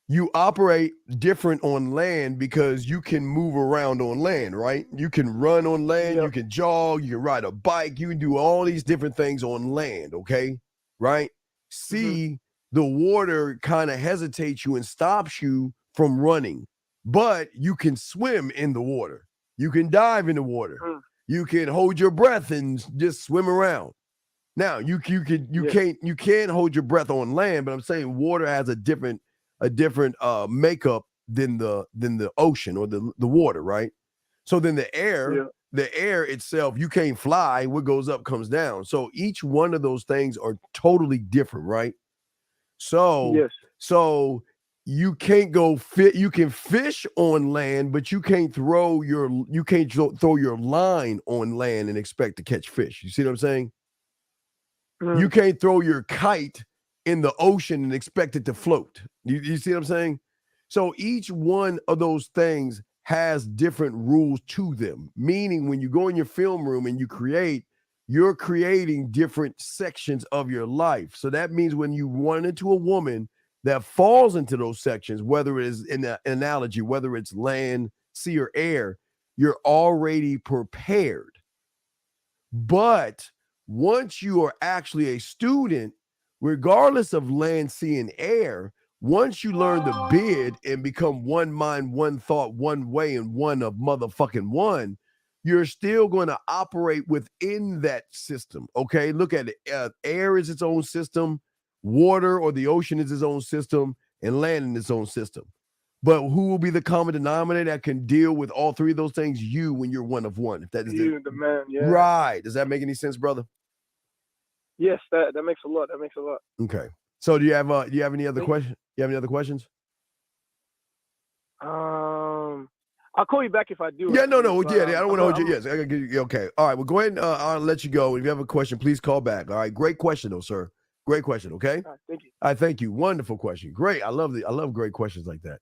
You operate different on land because you can move around on land, right? You can run on land, you can jog, you can ride a bike, you can do all these different things on land, okay? Right? Sea, the water kind of hesitates you and stops you from running, but you can swim in the water. You can dive in the water. You can hold your breath and just swim around. Now, you can't hold your breath on land, but I'm saying water has a different makeup than the ocean or the water, right? So then the air itself, you can't fly. What goes up comes down. So each one of those things are totally different, right? So so you can't go fit. You can fish on land, but you can't throw your line on land and expect to catch fish. You see what I'm saying? You can't throw your kite in the ocean and expect it to float. You see what I'm saying? So each one of those things has different rules to them, meaning when you go in your film room and you're creating different sections of your life. So that means when you run into a woman that falls into those sections, whether it is in an analogy, whether it's land, sea, or air, you're already prepared. But once you are actually a student, regardless of land, sea, and air, once you learn to bid and become one mind, one thought, one way, and one of motherfucking one, you're still going to operate within that system. Okay, look at it. Air is its own system, water or the ocean is its own system, and land is its own system. But who will be the common denominator that can deal with all three of those things? You, when you're one of one. If that is You, the man, yeah. right. Does that make any sense, brother? Yes, that makes a lot. That makes a lot. Okay. So do you have any other questions? You have any other questions? I'll call you back if I do. Yeah, no. But, I don't want to hold you. Yes, I gotta give you. Okay. All right. Well, go ahead. I'll let you go. If you have a question, please call back. All right. Great question, though, sir. Great question. Okay. All right, thank you. All right. Thank you. Wonderful question. Great. I love great questions like that.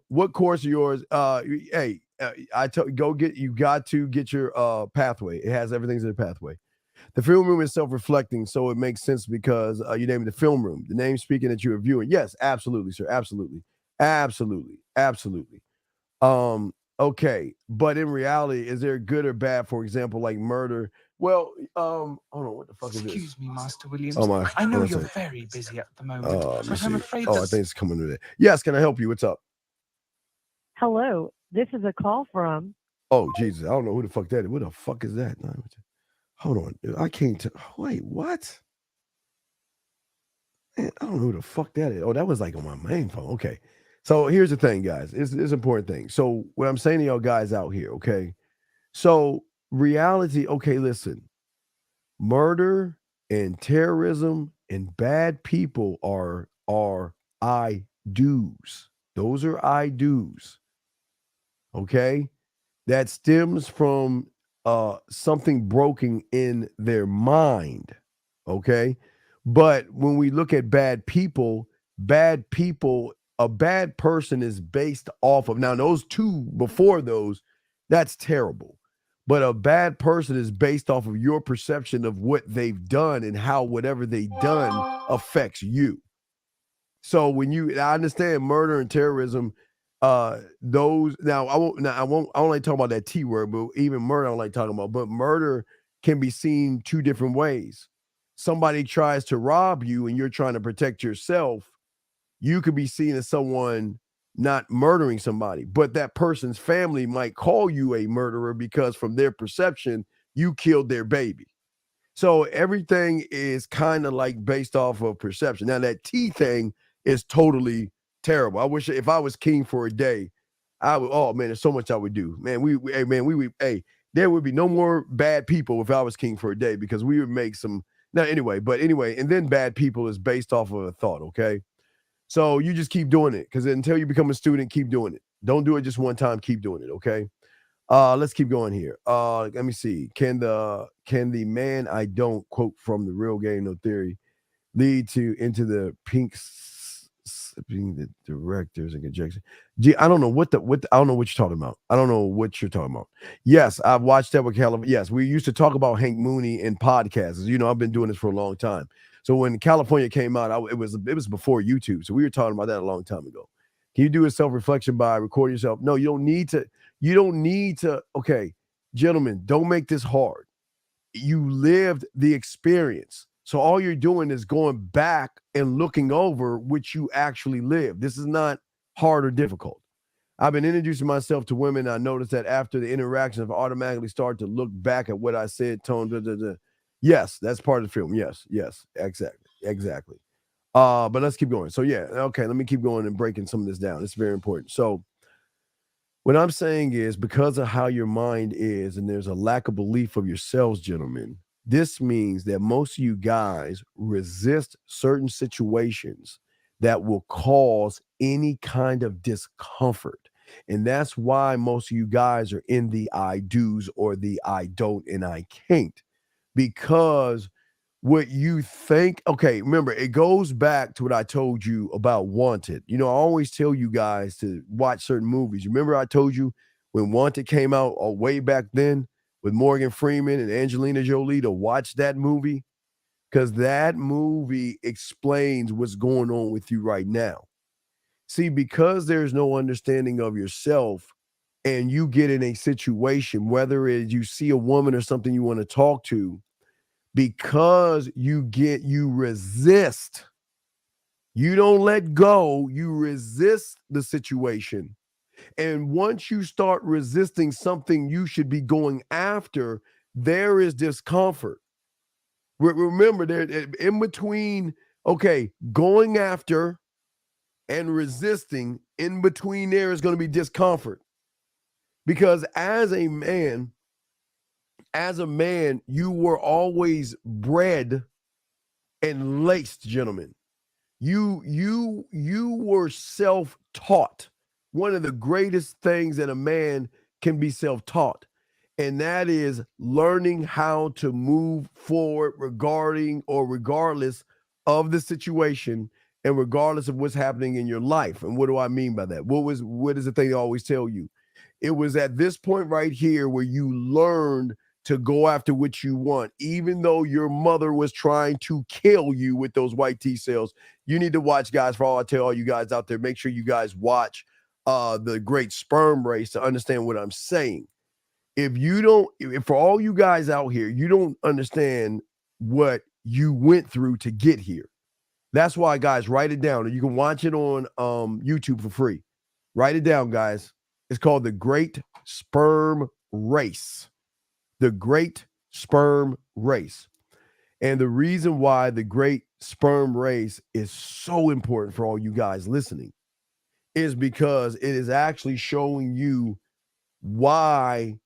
What course of yours? You got to get your pathway. It has everything's in the pathway. The film room is self-reflecting, so it makes sense because you named it the film room. The name speaking that you are viewing. Yes, absolutely, sir. Absolutely. Okay. But in reality, is there good or bad, for example, like murder? Well, hold on, what the fuck is this? Excuse me, Master Williams. Oh my, I know hold on a you're second. very busy at the moment, Let me but I'm see. afraid I that think it's coming to that. Yes, can I help you? What's up? Hello, this is a call from. Oh, Jesus. I don't know who the fuck that is. What the fuck is that? Hold on. I can't wait, what? Man, I don't know who the fuck that is. Oh, that was like on my main phone. Okay. So here's the thing, guys. It's an important thing. So what I'm saying to y'all guys out here, okay? So reality, okay, listen. Murder and terrorism and bad people are I do's. Those are I do's. Okay? That stems from something broken in their mind. Okay? But when we look at bad people, a bad person is based off of, now those two before those, that's terrible. But a bad person is based off of your perception of what they've done and how whatever they've done affects you. So I understand murder and terrorism, Those now I won't like talk about that T word, but even murder I don't like talking about. But murder can be seen two different ways. Somebody tries to rob you and you're trying to protect yourself, you could be seen as someone not murdering somebody, but that person's family might call you a murderer because from their perception, you killed their baby. So everything is kind of like based off of perception. Now that T thing is totally terrible. I wish if I was king for a day, I would. Oh man, there's so much I would do. Man, hey, man, we would. Hey, there would be no more bad people if I was king for a day because we would make some. Now anyway, and then bad people is based off of a thought. Okay, so you just keep doing it because until you become a student, keep doing it. Don't do it just one time. Keep doing it. Okay. Let's keep going here. Let me see. Can the man I don't quote from the Real Game No Theory lead to into the being the directors and conjecture? Gee, I don't know I don't know what you're talking about. I don't know what you're talking about. Yes, I've watched that with California. Yes, we used to talk about Hank Mooney in podcasts. You know, I've been doing this for a long time. So when California came out, it was before YouTube. So we were talking about that a long time ago. Can you do a self-reflection by recording yourself? No, you don't need to. You don't need to. Okay, gentlemen, don't make this hard. You lived the experience. So all you're doing is going back and looking over what you actually lived. This is not hard or difficult. I've been introducing myself to women. I noticed that after the interaction, I've automatically started to look back at what I said, tone. Yes, that's part of the film. Yes, exactly. But let's keep going. So yeah, okay, let me keep going and breaking some of this down. It's very important. So what I'm saying is because of how your mind is, and there's a lack of belief of yourselves, gentlemen, this means that most of you guys resist certain situations that will cause any kind of discomfort. And that's why most of you guys are in the I do's or the I don't and I can't. Because what you think, okay, remember, it goes back to what I told you about Wanted. You know, I always tell you guys to watch certain movies. Remember, I told you when Wanted came out way back then with Morgan Freeman and Angelina Jolie to watch that movie? Because that movie explains what's going on with you right now. See, because there's no understanding of yourself and you get in a situation, whether it's you see a woman or something you want to talk to, because you resist, you don't let go, you resist the situation. And once you start resisting something you should be going after, there is discomfort. Remember, there in between, okay, going after and resisting, in between there is going to be discomfort. Because as a man, you were always bred and laced, gentlemen. You were self-taught. One of the greatest things that a man can be self-taught, and that is learning how to move forward regardless of the situation and regardless of what's happening in your life. And what do I mean by that? What is the thing I always tell you? It was at this point right here where you learned to go after what you want, even though your mother was trying to kill you with those white T cells. You need to watch, guys. For all I tell all you guys out there, make sure you guys watch the Great Sperm Race to understand what I'm saying. If for all you guys out here, you don't understand what you went through to get here. That's why, guys, write it down. You can watch it on YouTube for free. Write it down, guys. It's called The Great Sperm Race. The Great Sperm Race. And the reason why the Great Sperm Race is so important for all you guys listening is because it is actually showing you why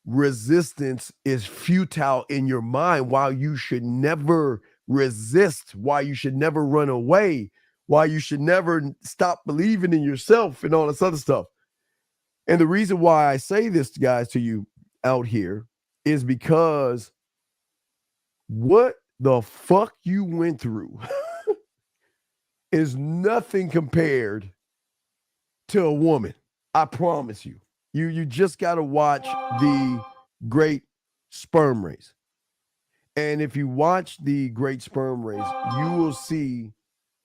resistance is futile in your mind, why you should never resist, why you should never run away, why you should never stop believing in yourself and all this other stuff. And the reason why I say this, guys, to you out here is because what the fuck you went through is nothing compared to a woman. I promise you. You just got to watch the Great Sperm Race. And if you watch the Great Sperm Race, you will see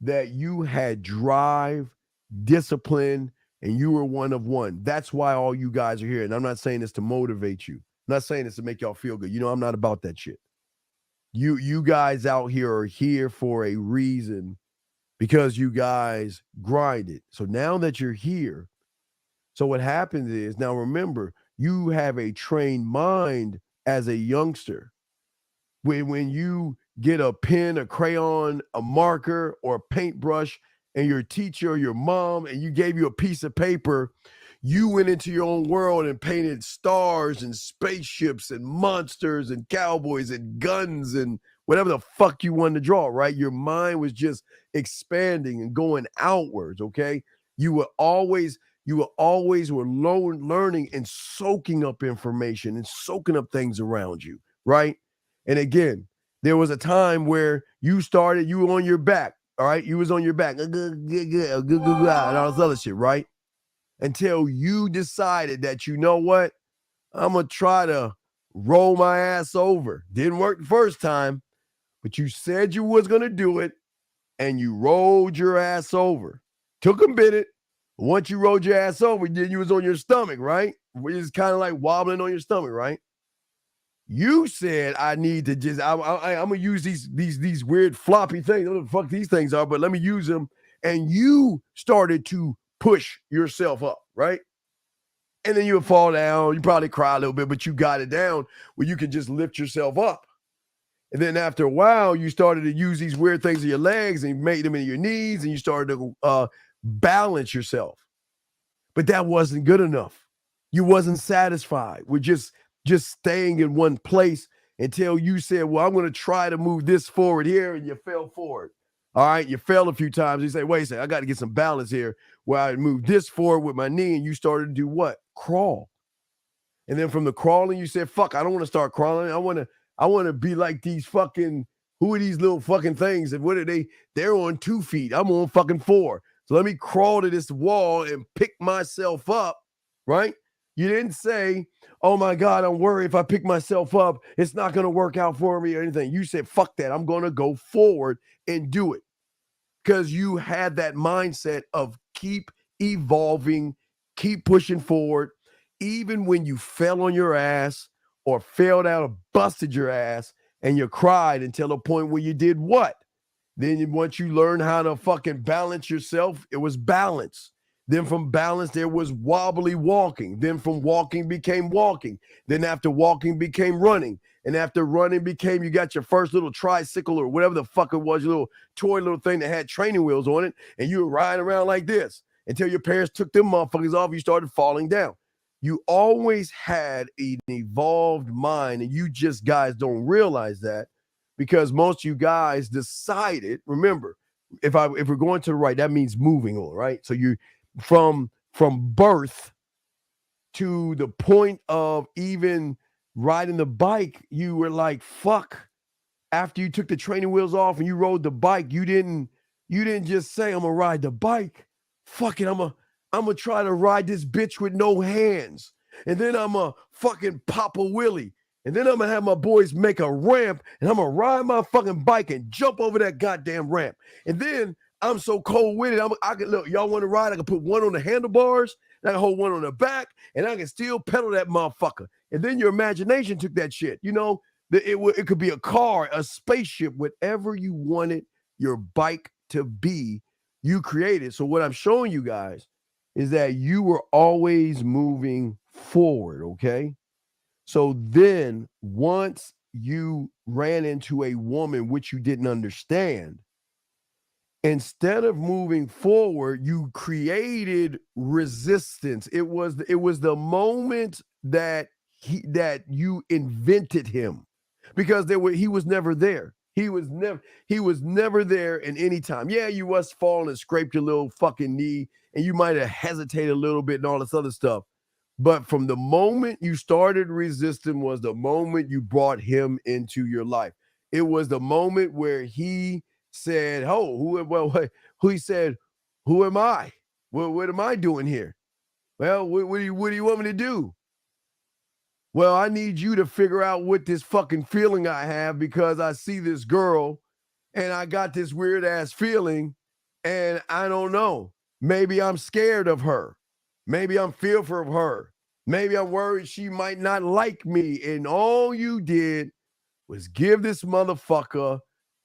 that you had drive, discipline, and you were one of one. That's why all you guys are here. And I'm not saying this to motivate you. I'm not saying this to make y'all feel good. You know, I'm not about that shit. You guys out here are here for a reason because you guys grinded. So now that you're here, so what happens is, now remember, you have a trained mind as a youngster. When you get a pen, a crayon, a marker, or a paintbrush, and your teacher or your mom, and you gave you a piece of paper, you went into your own world and painted stars and spaceships and monsters and cowboys and guns and whatever the fuck you wanted to draw, right? Your mind was just expanding and going outwards, okay? You were always learning and soaking up information and soaking up things around you, right? And again, there was a time where you were on your back, all right? You was on your back, and all this other shit, right? Until you decided that, you know what? I'm going to try to roll my ass over. Didn't work the first time, but you said you was going to do it, and you rolled your ass over. Took a minute. Once you rolled your ass over, then you was on your stomach, right? Which is kind of like wobbling on your stomach, right? You said, I need to just, I'm going to use these weird floppy things. I don't know what the fuck these things are, but let me use them. And you started to push yourself up, right? And then you would fall down. You probably cry a little bit, but you got it down where you can just lift yourself up. And then after a while, you started to use these weird things in your legs and you made them in your knees, and you started to balance yourself. But that wasn't good enough. You wasn't satisfied with just staying in one place until you said, well, I'm going to try to move this forward here, and you fell forward. All right, you fell a few times. You say, wait a second, I got to get some balance here where I move this forward with my knee, and you started to do what? Crawl. And then from the crawling, you said, fuck, I don't want to start crawling. I want to be like these fucking, who are these little fucking things? And what are they? They're on 2 feet. I'm on fucking 4. So let me crawl to this wall and pick myself up, right? You didn't say, oh my God, I'm worried if I pick myself up, it's not going to work out for me or anything. You said, fuck that. I'm going to go forward and do it. Because you had that mindset of keep evolving, keep pushing forward. Even when you fell on your ass or fell down or busted your ass and you cried until the point where you did what? Then once you learn how to fucking balance yourself, it was balance. Then from balance, there was wobbly walking. Then from walking became walking. Then after walking became running. And after running became, you got your first little tricycle or whatever the fuck it was, your little toy little thing that had training wheels on it. And you were riding around like this until your parents took them motherfuckers off. You started falling down. You always had an evolved mind, and you just guys don't realize that because most of you guys decided, remember, if we're going to the right, that means moving on, right? So you from birth to the point of even riding the bike, you were like, fuck. After you took the training wheels off and you rode the bike, you didn't just say, I'm gonna ride the bike. Fuck it, I'm gonna try to ride this bitch with no hands. And then I'm gonna fucking pop a wheelie. And then I'm gonna have my boys make a ramp, and I'm gonna ride my fucking bike and jump over that goddamn ramp. And then I'm so cold with it, I can look, y'all want to ride? I can put one on the handlebars, and I can hold one on the back, and I can still pedal that motherfucker. And then your imagination took that shit. You know, it could be a car, a spaceship, whatever you wanted your bike to be, you created. So what I'm showing you guys is that you were always moving forward, okay? So then once you ran into a woman which you didn't understand, instead of moving forward, you created resistance. It was the moment that you invented him, because he was never there. He was never there in any time. Yeah, you was falling and scraped your little fucking knee, and you might have hesitated a little bit and all this other stuff. But from the moment you started resisting was the moment you brought him into your life. It was the moment where he said, "Oh, who he said, who am I? What am I doing here? Well, what do you want me to do? Well, I need you to figure out what this fucking feeling I have, because I see this girl and I got this weird ass feeling and I don't know. Maybe I'm scared of her. Maybe I'm fearful of her. Maybe I'm worried she might not like me. And all you did was give this motherfucker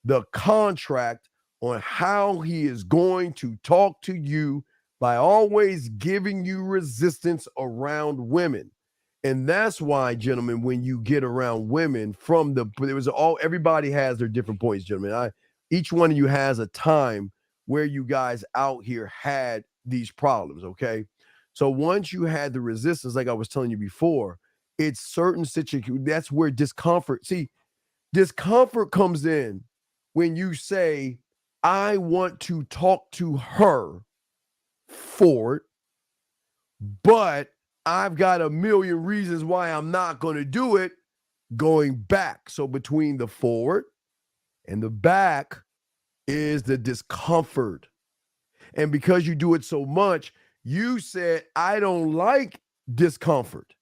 the contract on how he is going to talk to you by always giving you resistance around women. And that's why, gentlemen, when you get around women everybody has their different points, gentlemen. Each one of you has a time where you guys out here had these problems, okay? So once you had the resistance, like I was telling you before, it's certain situations. That's where discomfort. See, discomfort comes in when you say, I want to talk to her forward, but I've got a million reasons why I'm not going to do it going back. So between the forward and the back is the discomfort. And because you do it so much, you said, I don't like discomfort.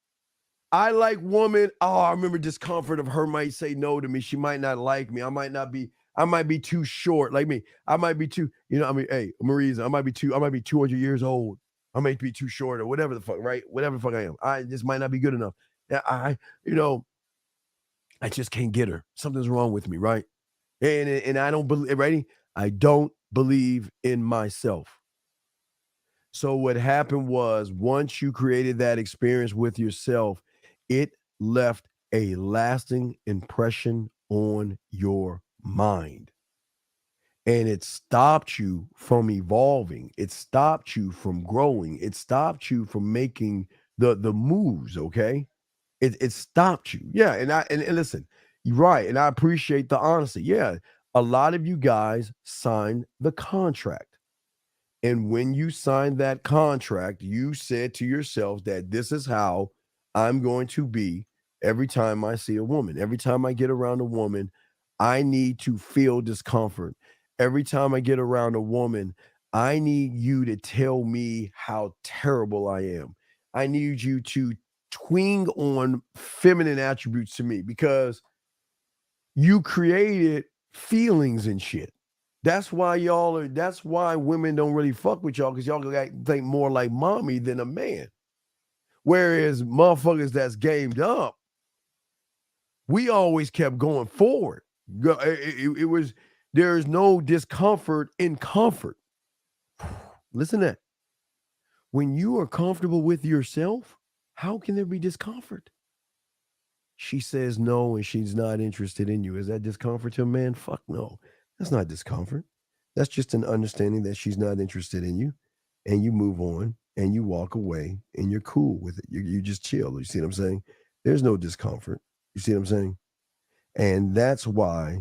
I like woman. Oh, I remember discomfort of her might say no to me. She might not like me. I might be too short. Like me. I might be too, hey, Marisa, I might be 200 years old. I might be too short or whatever the fuck, right? Whatever the fuck I am. I just might not be good enough. Yeah, I just can't get her. Something's wrong with me, right? And I don't believe, ready? I don't believe in myself. So what happened was once you created that experience with yourself, it left a lasting impression on your mind. And it stopped you from evolving. It stopped you from growing. It stopped you from making the moves, okay? It stopped you. Yeah, and listen, you're right. And I appreciate the honesty. Yeah, a lot of you guys signed the contract. And when you signed that contract, you said to yourself that this is how I'm going to be every time I see a woman. Every time I get around a woman, I need to feel discomfort. Every time I get around a woman, I need you to tell me how terrible I am. I need you to twing on feminine attributes to me because you created feelings and shit. That's why women don't really fuck with y'all, because y'all think more like mommy than a man. Whereas motherfuckers that's gamed up, we always kept going forward. It was, there is no discomfort in comfort. Listen to that. When you are comfortable with yourself, how can there be discomfort? She says no and she's not interested in you. Is that discomfort to a man? Fuck no. That's not discomfort. That's just an understanding that she's not interested in you. And you move on and you walk away and you're cool with it. You just chill. You see what I'm saying? There's no discomfort. You see what I'm saying? And that's why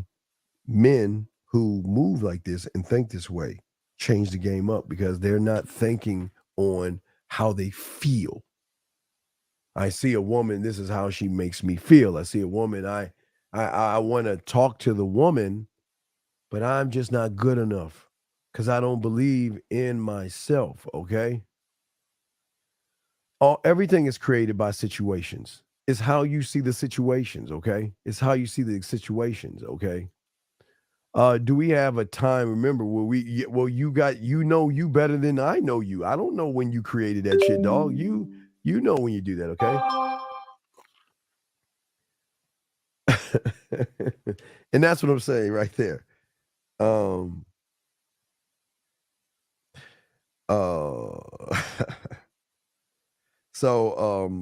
men who move like this and think this way change the game up, because they're not thinking on how they feel. I see a woman, this is how she makes me feel. I see a woman, I want to talk to the woman, but I'm just not good enough because I don't believe in myself, okay? Everything is created by situations. It's how you see the situations, okay? It's how you see the situations, okay? Do we have a time, remember, where you better than I know you. I don't know when you created that shit, dog. You know when you do that, okay? And that's what I'm saying right there. So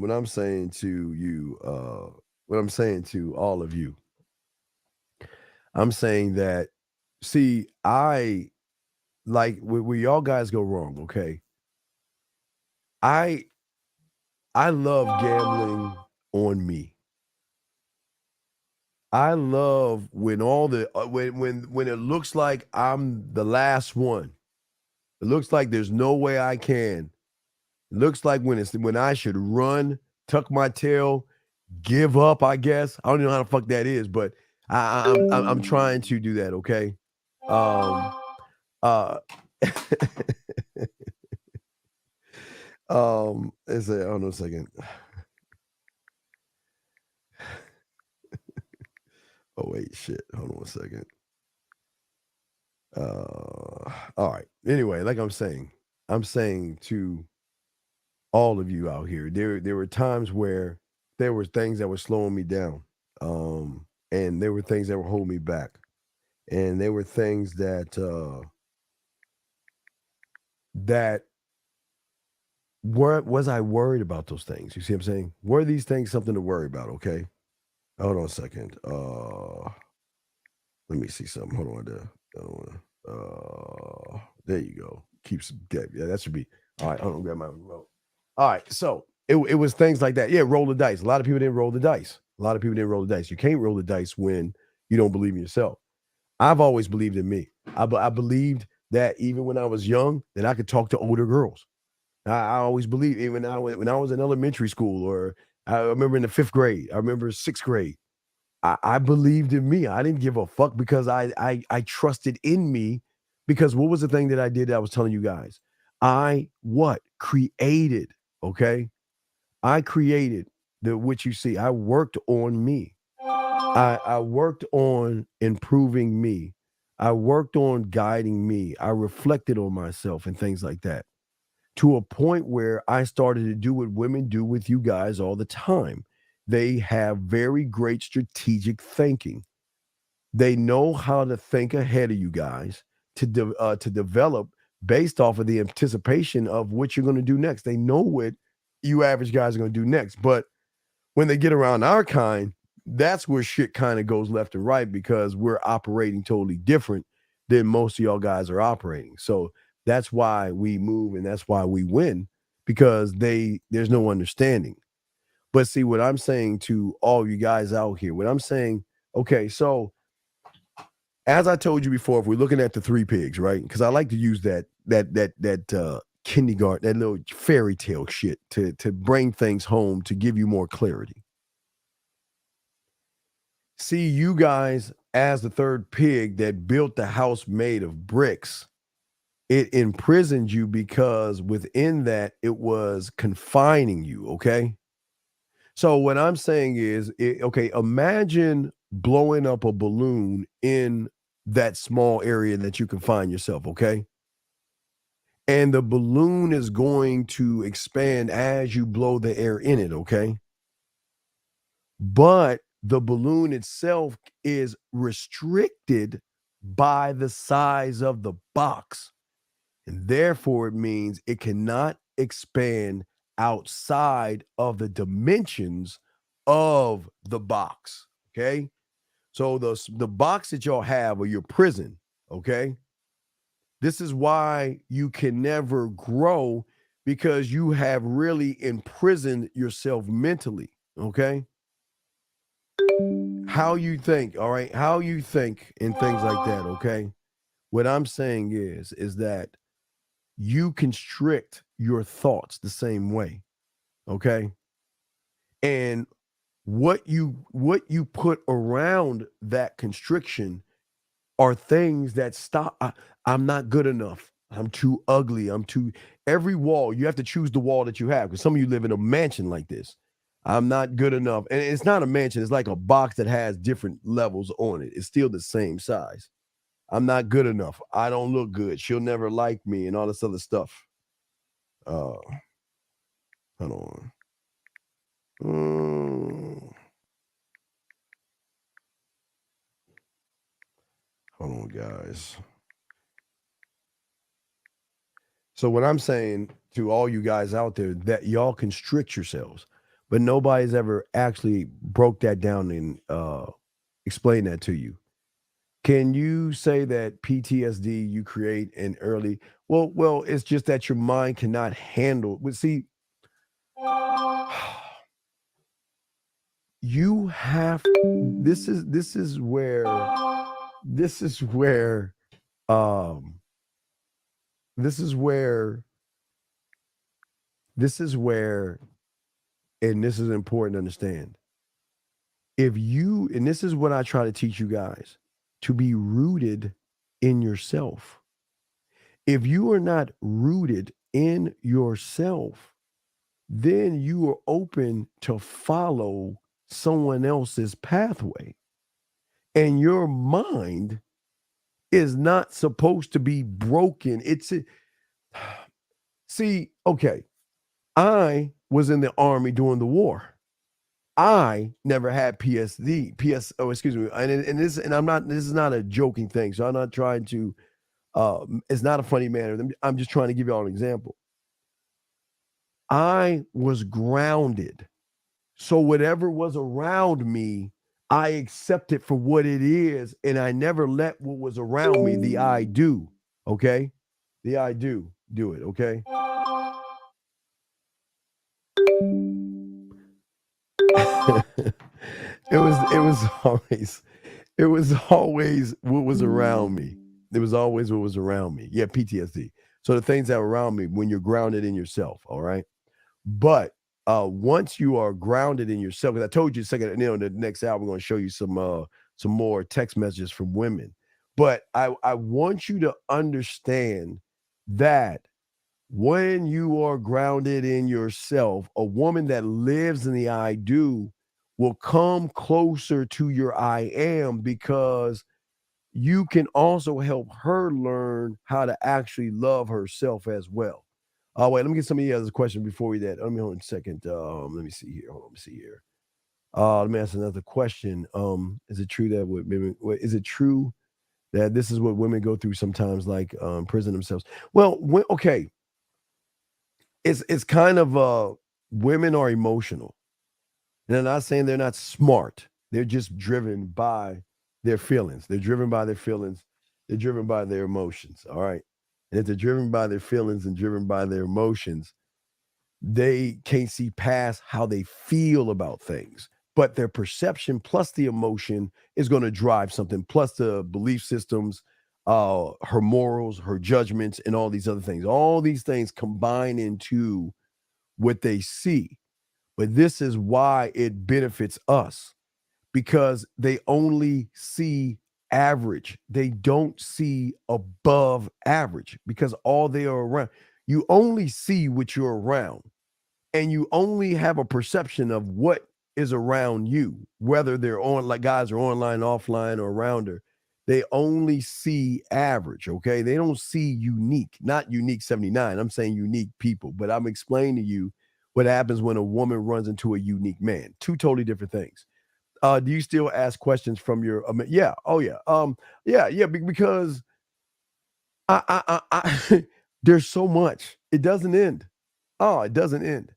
what I'm saying to you, what I'm saying to all of you, I'm saying that, see, I like where y'all guys go wrong, okay? I love gambling on me. I love when all the when it looks like I'm the last one. It looks like there's no way I can. It looks like when I should run, tuck my tail, give up, I guess. I don't even know how the fuck that is, but I'm trying to do that, okay? Uh let's say, hold on a second. Oh wait, shit. Hold on a second. All right. Anyway, like I'm saying to all of you out here. There were times where there were things that were slowing me down, and there were things that were holding me back, and there were things that was I worried about those things? You see what I'm saying? Were these things something to worry about? Okay, hold on a second. Let me see something. Hold on. There you go. Keeps dead. Yeah, that should be all right. Hold on, grab my remote. All right, so it was things like that. Yeah, roll the dice. A lot of people didn't roll the dice. You can't roll the dice when you don't believe in yourself. I've always believed in me. I believed that even when I was young, that I could talk to older girls. I always believed, even when I was in elementary school, or I remember in the 5th grade, I remember 6th grade. I believed in me. I didn't give a fuck because I trusted in me. Because what was the thing that I did that I was telling you guys? I created, okay? I created what you see. I worked on me. I worked on improving me. I worked on guiding me. I reflected on myself and things like that, to a point where I started to do what women do with you guys all the time. They have very great strategic thinking. They know how to think ahead of you guys to develop based off of the anticipation of what you're going to do next. They know what you average guys are going to do next. But when they get around our kind, that's where shit kind of goes left and right, because we're operating totally different than most of y'all guys are operating. So that's why we move and that's why we win, because there's no understanding. But see, what I'm saying to all you guys out here, what I'm saying, okay, so as I told you before, if we're looking at the 3 pigs, right? Because I like to use that kindergarten, that little fairy tale shit to bring things home, to give you more clarity. See, you guys as the 3rd pig that built the house made of bricks, it imprisoned you because within that it was confining you, okay? So what I'm saying is, okay, imagine blowing up a balloon in that small area that you can find yourself, okay? And the balloon is going to expand as you blow the air in it, okay? But the balloon itself is restricted by the size of the box. And therefore, it means it cannot expand outside of the dimensions of the box. Okay. So the box that y'all have, or your prison, okay? This is why you can never grow, because you have really imprisoned yourself mentally. Okay. How you think, all right? How you think and things like that, okay? What I'm saying is that you constrict your thoughts the same way, okay? And what you put around that constriction are things that stop. I'm not good enough. I'm too ugly. Every wall, you have to choose the wall that you have, because some of you live in a mansion like this. I'm not good enough. And it's not a mansion. It's like a box that has different levels on it. It's still the same size. I'm not good enough. I don't look good. She'll never like me, and all this other stuff. Hold on. Hold on, guys. So what I'm saying to all you guys out there, that y'all constrict yourselves, but nobody's ever actually broke that down and explained that to you. Can you say that PTSD you create in early? Well, it's just that your mind cannot handle. But see, you have. This is where. This is where. This is where. This is where, and this is important to understand. If you, and this is what I try to teach you guys, to be rooted in yourself. If you are not rooted in yourself, then you are open to follow someone else's pathway. And your mind is not supposed to be broken. See, okay. I was in the Army during the war. I never had PSD, oh, excuse me. And I'm not, this is not a joking thing. So I'm not trying to, it's not a funny manner. I'm just trying to give you all an example. I was grounded. So whatever was around me, I accept it for what it is. And I never let what was around me, the I do. Okay. The I do it. Okay. It was always what was around me. It was always what was around me. Yeah, PTSD. So the things that were around me when you're grounded in yourself, all right? But once you are grounded in yourself, because I told you a second, the next hour we're going to show you some more text messages from women. But I want you to understand that when you are grounded in yourself, a woman that lives in the I do will come closer to your I am, because you can also help her learn how to actually love herself as well. Oh, wait, let me get some of you guys a question before we that. Let me hold on a second. Let me see here. Hold on, let me see here. Let me ask another question. Is it true that is it true that this is what women go through sometimes, like prison themselves? Well, okay, it's kind of women are emotional. And I'm not saying they're not smart. They're just driven by their feelings. They're driven by their feelings. They're driven by their emotions. All right. And if they're driven by their feelings and driven by their emotions, they can't see past how they feel about things. But their perception plus the emotion is going to drive something, plus the belief systems, her morals, her judgments, and all these other things. All these things combine into what they see. But this is why it benefits us, because they only see average. They don't see above average, because all they are around. You only see what you're around, and you only have a perception of what is around you, whether they're on, like guys are online, offline, or around her. They only see average. Okay. They don't see unique, not unique 79. I'm saying unique people, but I'm explaining to you what happens when a woman runs into a unique man. Two totally different things. Do you still ask questions from your? Yeah. Oh yeah. Yeah. Because I there's so much. It doesn't end. Oh, it doesn't end.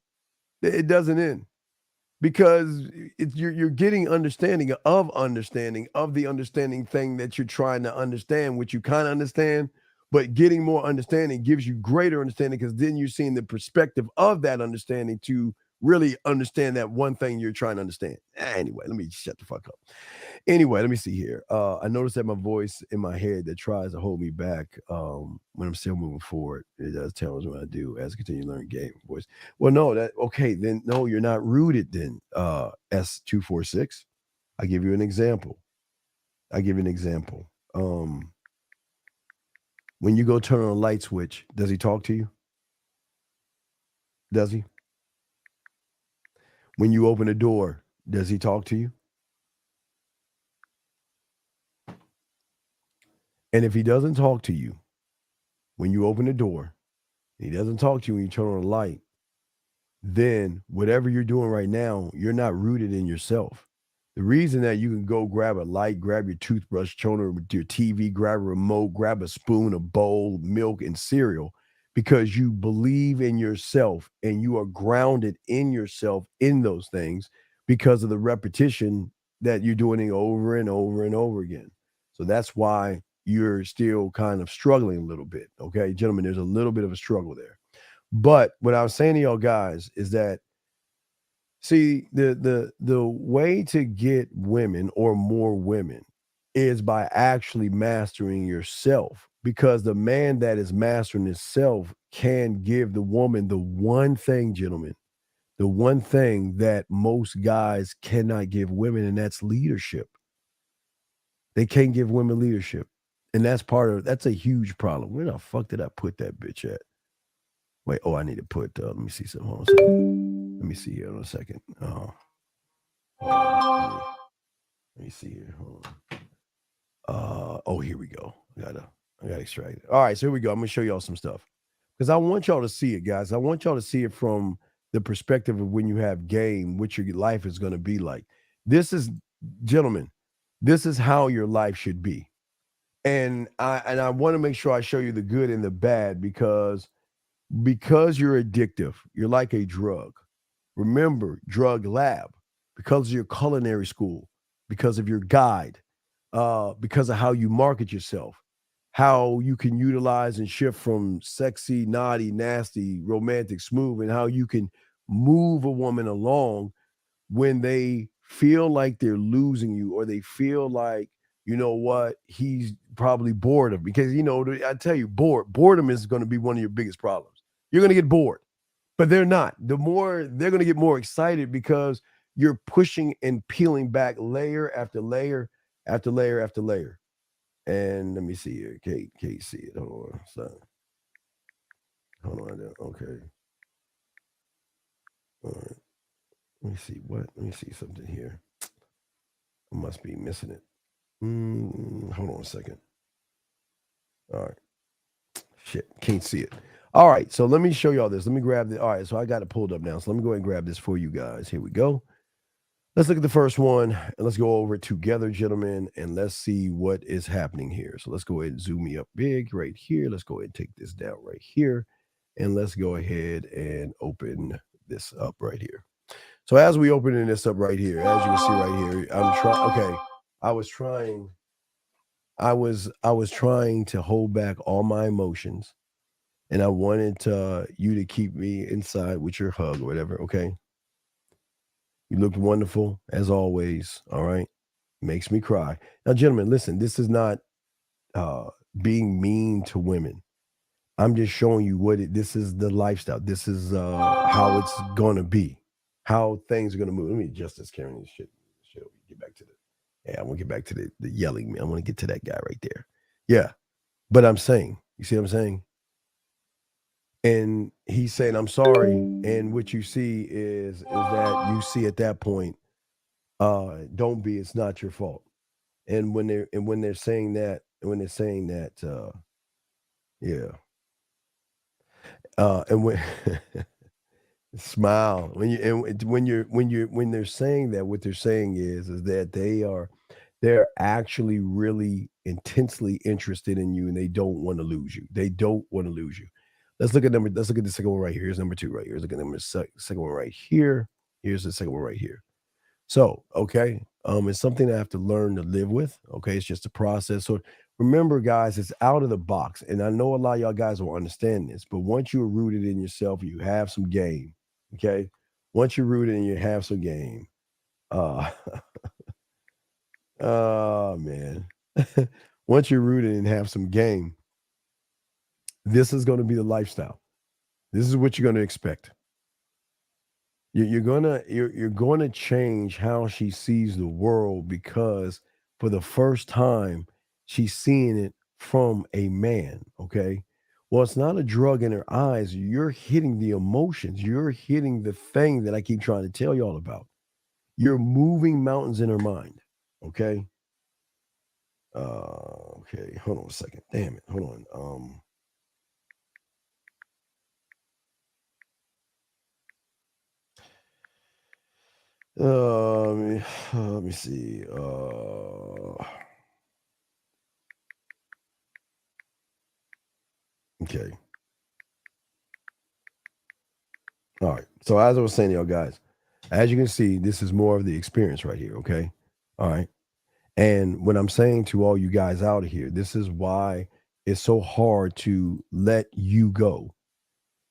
It doesn't end, because you're getting understanding of the understanding thing that you're trying to understand, which you kind of understand, but getting more understanding gives you greater understanding, because then you're seeing the perspective of that understanding to really understand that one thing you're trying to understand. Anyway, let me shut the fuck up. Anyway, let me see here. I noticed that my voice in my head that tries to hold me back when I'm still moving forward. It does tell us what I do as I continue to learn game voice. Well, no, then no, you're not rooted then. S246. I give you an example. When you go turn on a light switch, does he talk to you? Does he? When you open a door, does he talk to you? And if he doesn't talk to you when you open the door, he doesn't talk to you when you turn on a light, then whatever you're doing right now, you're not rooted in yourself. The reason that you can go grab a light, grab your toothbrush, turn on your TV, grab a remote, grab a spoon, a bowl, milk, and cereal, because you believe in yourself and you are grounded in yourself in those things, because of the repetition that you're doing it over and over and over again. So that's why you're still kind of struggling a little bit. Okay, gentlemen, there's a little bit of a struggle there. But what I was saying to y'all guys is that, see, the way to get women or more women is by actually mastering yourself, because the man that is mastering himself can give the woman the one thing, gentlemen, the one thing that most guys cannot give women, and that's leadership. They can't give women leadership. And that's a huge problem. Where the fuck did I put that bitch at? Wait, I need to put, let me see something. Hold on a second. Let me see here in a second. Let me see here. Hold on. Here we go. I gotta extract it. All right, so here we go. I'm gonna show y'all some stuff, because I want y'all to see it, guys. I want y'all to see it from the perspective of when you have game, what your life is going to be like. This is, gentlemen, this is how your life should be. And I want to make sure I show you the good and the bad because you're addictive. You're like a drug. Remember, drug lab, because of your culinary school, because of your guide, because of how you market yourself, how you can utilize and shift from sexy, naughty, nasty, romantic, smooth, and how you can move a woman along when they feel like they're losing you or they feel like, you know what, he's probably bored of, because I tell you, boredom is going to be one of your biggest problems. You're going to get bored, but they're not. The more they're going to get more excited because you're pushing and peeling back layer after layer after layer after layer. And let me see here. Can't see it. Hold on. So, hold on. Okay. All right. Let me see what. Let me see something here. I must be missing it. Hold on a second. All right. Shit. Can't see it. All right. So let me show y'all this. Let me grab the. All right. So I got it pulled up now. So let me go ahead and grab this for you guys. Here we go. Let's look at the first one and let's go over it together, gentlemen, and let's see what is happening here. So let's go ahead and zoom me up big right here. Let's go ahead and take this down right here. And let's go ahead and open this up right here. So as we opening this up right here, as you can see right here, I'm trying. Okay, I was trying to hold back all my emotions, and I wanted you to keep me inside with your hug or whatever. Okay, you looked wonderful as always. All right, makes me cry. Now, gentlemen, listen. This is not uh, being mean to women. I'm just showing you this is the lifestyle. This is how it's gonna be, how things are gonna move. Let me adjust this camera and shit. Get back to I want to get back to the yelling. I want to get to that guy right there. Yeah, but I'm saying, you see what I'm saying? And he's saying, I'm sorry. And what you see is that you see at that point, don't be. It's not your fault. And when they're saying that, yeah. And when smile when they're saying that, what they're saying is that they're actually really intensely interested in you and they don't want to lose you. They don't want to lose you. Let's look at the second one right here. Here's number two right here. Let's look at second one right here. Here's the second one right here. So, okay, it's something I have to learn to live with. Okay, it's just a process. So remember, guys, it's out of the box. And I know a lot of y'all guys will understand this, but once you're rooted in yourself, you have some game. Okay. Once you're rooted and you have some game, uh oh man. Once you're rooted and have some game, this is going to be the lifestyle. This is what you're going to expect. You're gonna change how she sees the world because for the first time she's seeing it from a man. Okay, well, it's not a drug in her eyes. You're hitting the emotions. You're hitting the thing that I keep trying to tell y'all about. You're moving mountains in her mind. Okay. Okay. Hold on a second. Damn it. Hold on. Let me see. Okay. All right. So as I was saying to y'all guys, as you can see, this is more of the experience right here. Okay. All right. And what I'm saying to all you guys out here, this is why it's so hard to let you go.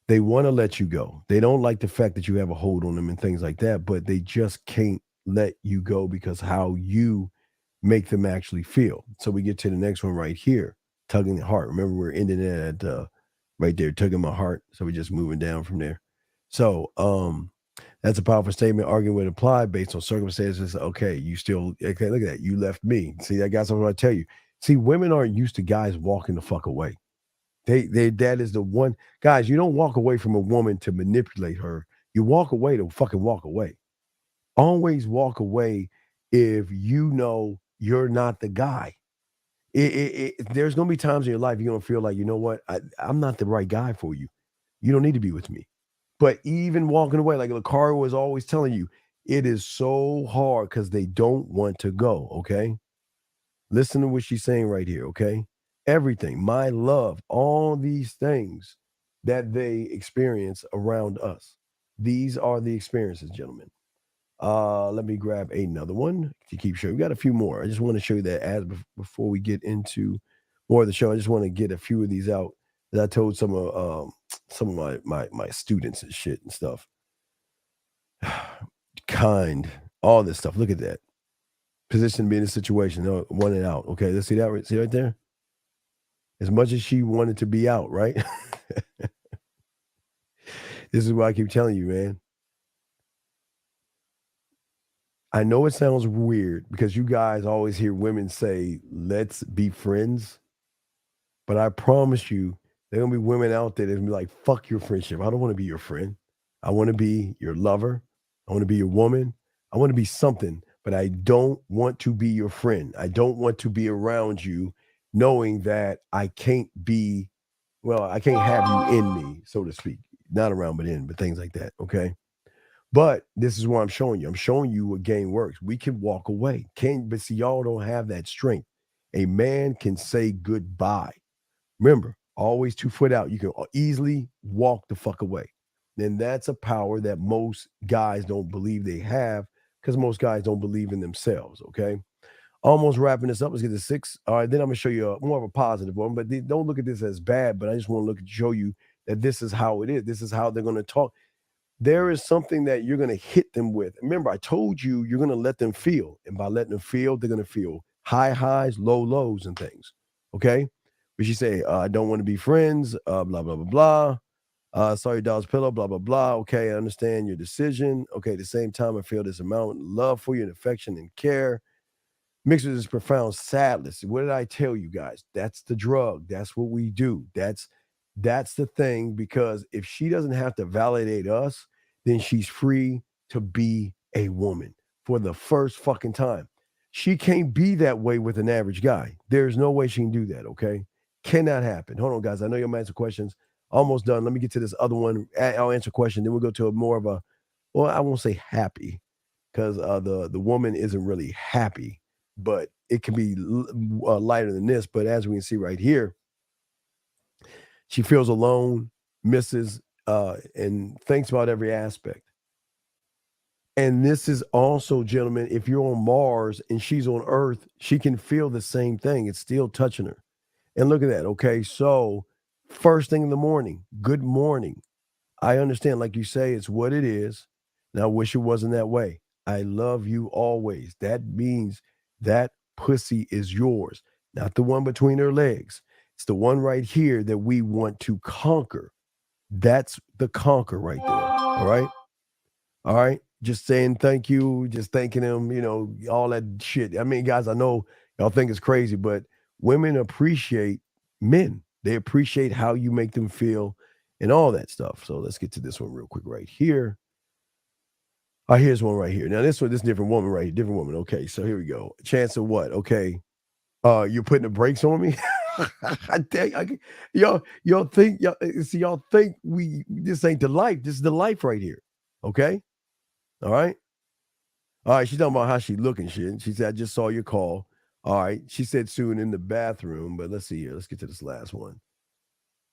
They want to let you go. They don't like the fact that you have a hold on them and things like that, but they just can't let you go because how you make them actually feel. So we get to the next one right here, tugging the heart. Remember, we're ending it at right there, tugging my heart. So we're just moving down from there. So that's a powerful statement. Arguing would apply based on circumstances. Okay, you still okay, look at that. You left me. See, that guy's what I tell you. See, women aren't used to guys walking the fuck away. They that is the one guys, you don't walk away from a woman to manipulate her. You walk away to fucking walk away. Always walk away if you know you're not the guy. There's gonna be times in your life you're gonna feel like, you know what, I'm not the right guy for you. You don't need to be with me. But even walking away, like Lakari was always telling you, it is so hard because they don't want to go. Okay. Listen to what she's saying right here. Okay. Everything, my love, all these things that they experience around us. These are the experiences, gentlemen. Let me grab another one to keep showing. We got a few more. I just want to show you that as before we get into more of the show. I just want to get a few of these out that I told some of my students and shit and stuff. Kind, all this stuff. Look at that. Position to be in a situation, one and out. Okay, let's see that. See right there. As much as she wanted to be out, right? This is what I keep telling you, man. I know it sounds weird because you guys always hear women say, let's be friends. But I promise you, there are going to be women out there that be like, fuck your friendship. I don't want to be your friend. I want to be your lover. I want to be your woman. I want to be something, but I don't want to be your friend. I don't want to be around you knowing that I can't be, well, I can't have you in me, so to speak. Not around, but in, but things like that. Okay. But this is what I'm showing you. I'm showing you what game works. We can walk away. But see, y'all don't have that strength. A man can say goodbye. Remember, always 2 foot out. You can easily walk the fuck away. And that's a power that most guys don't believe they have because most guys don't believe in themselves. Okay. Almost wrapping this up. Let's get to 6. All right. Then I'm going to show you more of a positive one, but don't look at this as bad. But I just want to show you that this is how it is. This is how they're going to talk. There is something that you're going to hit them with. Remember, I told you you're going to let them feel. And by letting them feel, they're going to feel high highs, low lows, and things. Okay. But you say, I don't want to be friends, blah, blah, blah, blah. Sorry, dog's pillow, blah, blah, blah. Okay, I understand your decision. Okay, at the same time, I feel this amount of love for you and affection and care. Mixed with this profound sadness. What did I tell you guys? That's the drug. That's what we do. That's the thing, because if she doesn't have to validate us, then she's free to be a woman for the first fucking time. She can't be that way with an average guy. There's no way she can do that, okay? Cannot happen. Hold on, guys. I know you'll answer questions. Almost done. Let me get to this other one. I'll answer a question. Then we'll go to a more of a, well, I won't say happy, because the woman isn't really happy, but it can be lighter than this. But as we can see right here, she feels alone, misses, and thinks about every aspect. And this is also, gentlemen, if you're on Mars and she's on Earth, she can feel the same thing. It's still touching her. And look at that. Okay. So, first thing in the morning, good morning. I understand, like you say, it's what it is. And I wish it wasn't that way. I love you always. That means that pussy is yours, not the one between her legs. It's the one right here that we want to conquer. That's the conquer right there. All right. All right. Just saying thank you, just thanking him, all that shit. I mean, guys, I know y'all think it's crazy, but women appreciate men. They appreciate how you make them feel and all that stuff. So let's get to this one real quick right here. Here's one right here. Now, this different woman right here. Different woman. Okay, so here we go. Chance of what? Okay. You're putting the brakes on me? I tell you, y'all think this ain't the life. This is the life right here. Okay? All right. All right. She's talking about how she looking shit. She said, I just saw your call. All right. She said soon in the bathroom, but let's see here. Let's get to this last one.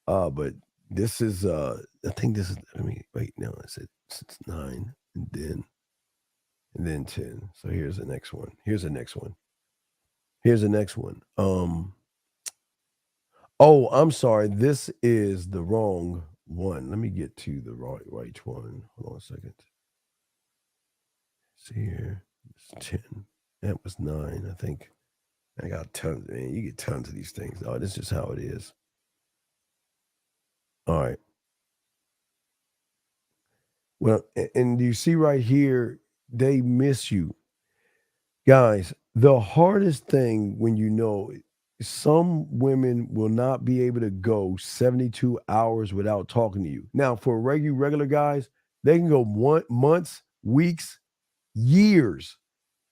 But this is I think this is, wait, no, I said 9 and then 10. So here's the next one. Here's the next one. Oh, I'm sorry. This is the wrong one. Let me get to the right one. Hold on a second. See here, it's 10. That was 9, I think. I got tons, man. You get tons of these things. Oh, this is how it is. All right. Well, and you see right here, they miss you. Guys, the hardest thing when some women will not be able to go 72 hours without talking to you. Now, for regular guys, they can go months, weeks, years,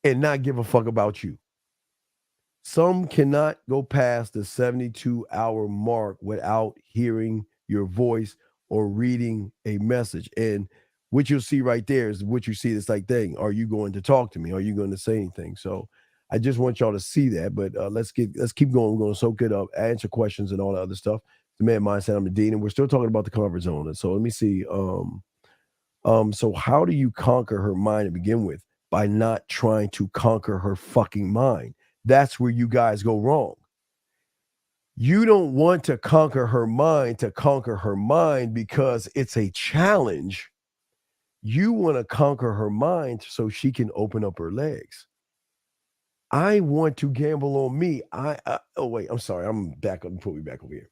and not give a fuck about you. Some cannot go past the 72-hour mark without hearing your voice or reading a message. And what you'll see right there is what you see this like thing. Are you going to talk to me? Are you going to say anything? So I just want y'all to see that. But let's keep going. We're going to soak it up, answer questions and all that other stuff. The man mindset, I'm the dean, and we're still talking about the comfort zone. And so let me see. So how do you conquer her mind to begin with? By not trying to conquer her fucking mind. That's where you guys go wrong. You don't want to conquer her mind because it's a challenge. You want to conquer her mind so she can open up her legs. I want to gamble on me. Oh wait, I'm sorry. I'm back up. Put me back over here.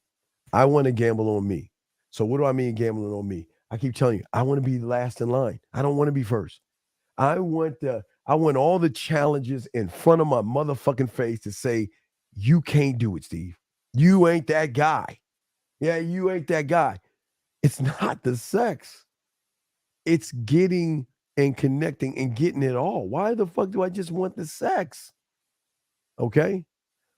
I want to gamble on me. So what do I mean gambling on me? I keep telling you, I want to be last in line. I don't want to be first. I want all the challenges in front of my motherfucking face to say, you can't do it, Steve. You ain't that guy. Yeah, you ain't that guy. It's not the sex. It's getting and connecting and getting it all. Why the fuck do I just want the sex? Okay.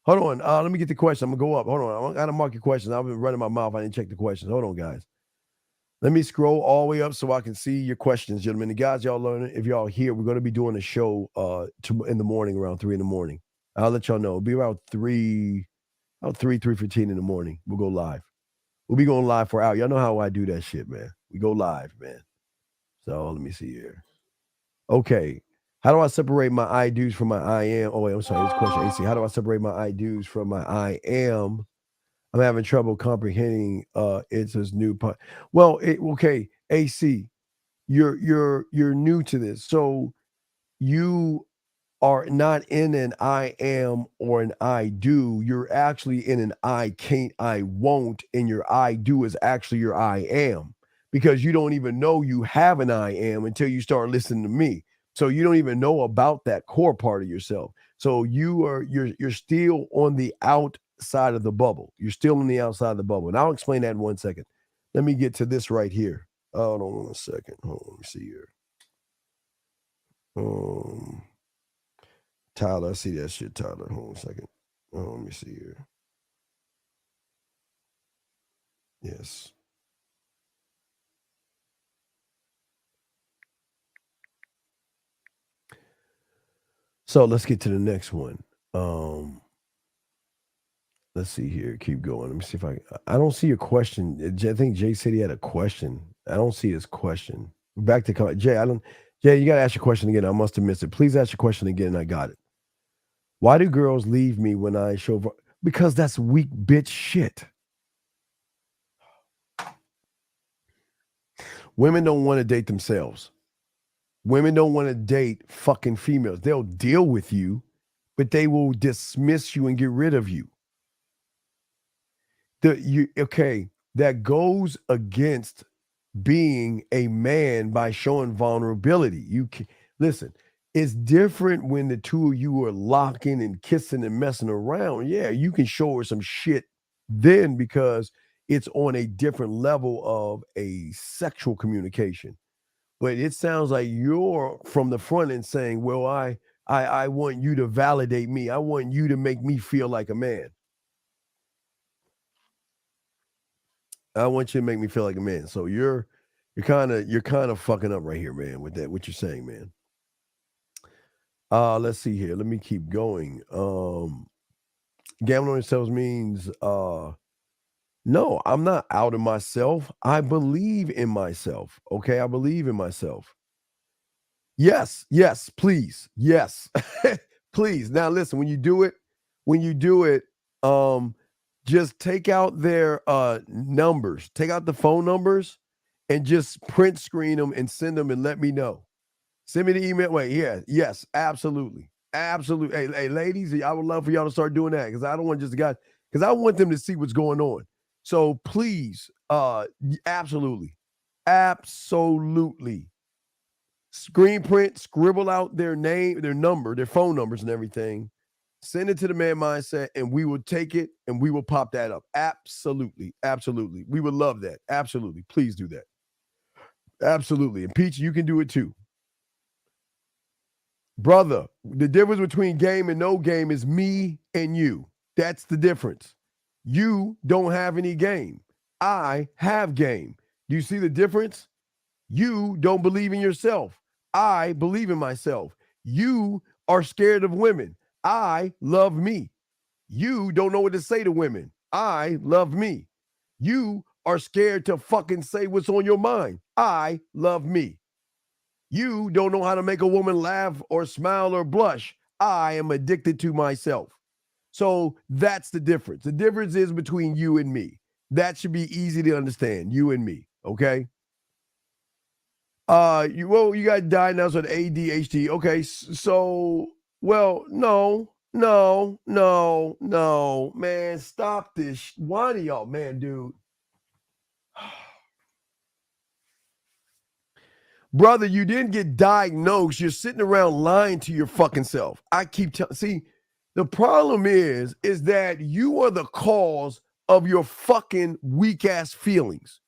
Hold on. Let me get the question. I'm going to go up. Hold on. I got to mark your questions. I've been running my mouth. I didn't check the questions. Hold on, guys. Let me scroll all the way up so I can see your questions, gentlemen. The guys, y'all learning. If y'all here, we're going to be doing a show in the morning, around 3 in the morning. I'll let y'all know. It'll be around 3:15 in the morning. We'll go live. We'll be going live for an hour. Y'all know how I do that shit, man. We go live, man. So let me see here. Okay. How do I separate my I do's from my I am? Oh, wait, I'm sorry. This question, AC. How do I separate my I do's from my I am? I'm having trouble comprehending it's this new part. Well, okay, AC, you're new to this. So you are not in an I am or an I do. You're actually in an I can't, I won't, and your I do is actually your I am, because you don't even know you have an I am until you start listening to me. So you don't even know about that core part of yourself. So you're still on the outside of the bubble. You're still on the outside of the bubble. And I'll explain that in 1 second. Let me get to this right here. Hold on 1 second. Hold on, let me see here. Tyler, I see that shit, Tyler. Hold on a second. Let me see here. Yes. So let's get to the next one. Let's see here. Keep going. Let me see if I don't see a question. I think Jay said he had a question. I don't see his question. Back to Jay. Jay, you gotta ask your question again. I must have missed it. Please ask your question again. I got it. Why do girls leave me when I show? Because that's weak bitch shit. Women don't want to date themselves. Women don't want to date fucking females. They'll deal with you, but they will dismiss you and get rid of you. That goes against being a man by showing vulnerability. Listen, it's different when the two of you are locking and kissing and messing around. Yeah, you can show her some shit then because it's on a different level of a sexual communication. But it sounds like you're from the front end saying, well, I want you to validate me. I want you to make me feel like a man. I want you to make me feel like a man. So you're kind of fucking up right here, man, with that, what you're saying, man. Let's see here. Let me keep going. Gambling on yourselves means no, I'm not out of myself. I believe in myself. Okay, I believe in myself. Yes, please. Yes. Please. Now listen, when you do it, just take out their numbers, take out the phone numbers and just print screen them and send them and let me know. Send me the email. Wait, yeah, yes, absolutely. Absolutely. Hey, ladies, I would love for y'all to start doing that because I don't want just the guys, because I want them to see what's going on. So please, absolutely. Absolutely. Screen print, scribble out their name, their number, their phone numbers and everything. Send it to the Man Mindset and we will take it and we will pop that up. Absolutely. Absolutely. We would love that. Absolutely. Please do that. Absolutely. And Peach, you can do it too. Brother, the difference between game and no game is me and you. That's the difference. You don't have any game. I have game. Do you see the difference? You don't believe in yourself. I believe in myself. You are scared of women. I love me. You don't know what to say to women. I love me. You are scared to fucking say what's on your mind. I love me. You don't know how to make a woman laugh or smile or blush. I am addicted to myself. So that's the difference. The difference is between you and me. That should be easy to understand. You and me, okay? You got diagnosed with ADHD. Okay, so no, man, stop this. Why do y'all, man, dude? Brother, you didn't get diagnosed. You're sitting around lying to your fucking self. I keep telling. See, the problem is that you are the cause of your fucking weak ass feelings.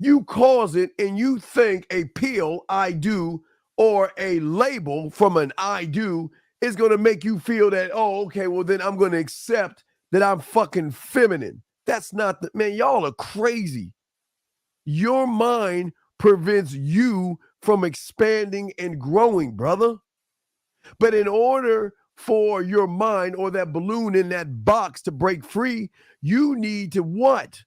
You cause it and you think a pill, I do, or a label from an I do is going to make you feel that, oh, okay, well, then I'm going to accept that I'm fucking feminine. That's not the, man, y'all are crazy. Your mind prevents you from expanding and growing, brother. But in order for your mind or that balloon in that box to break free, you need to what?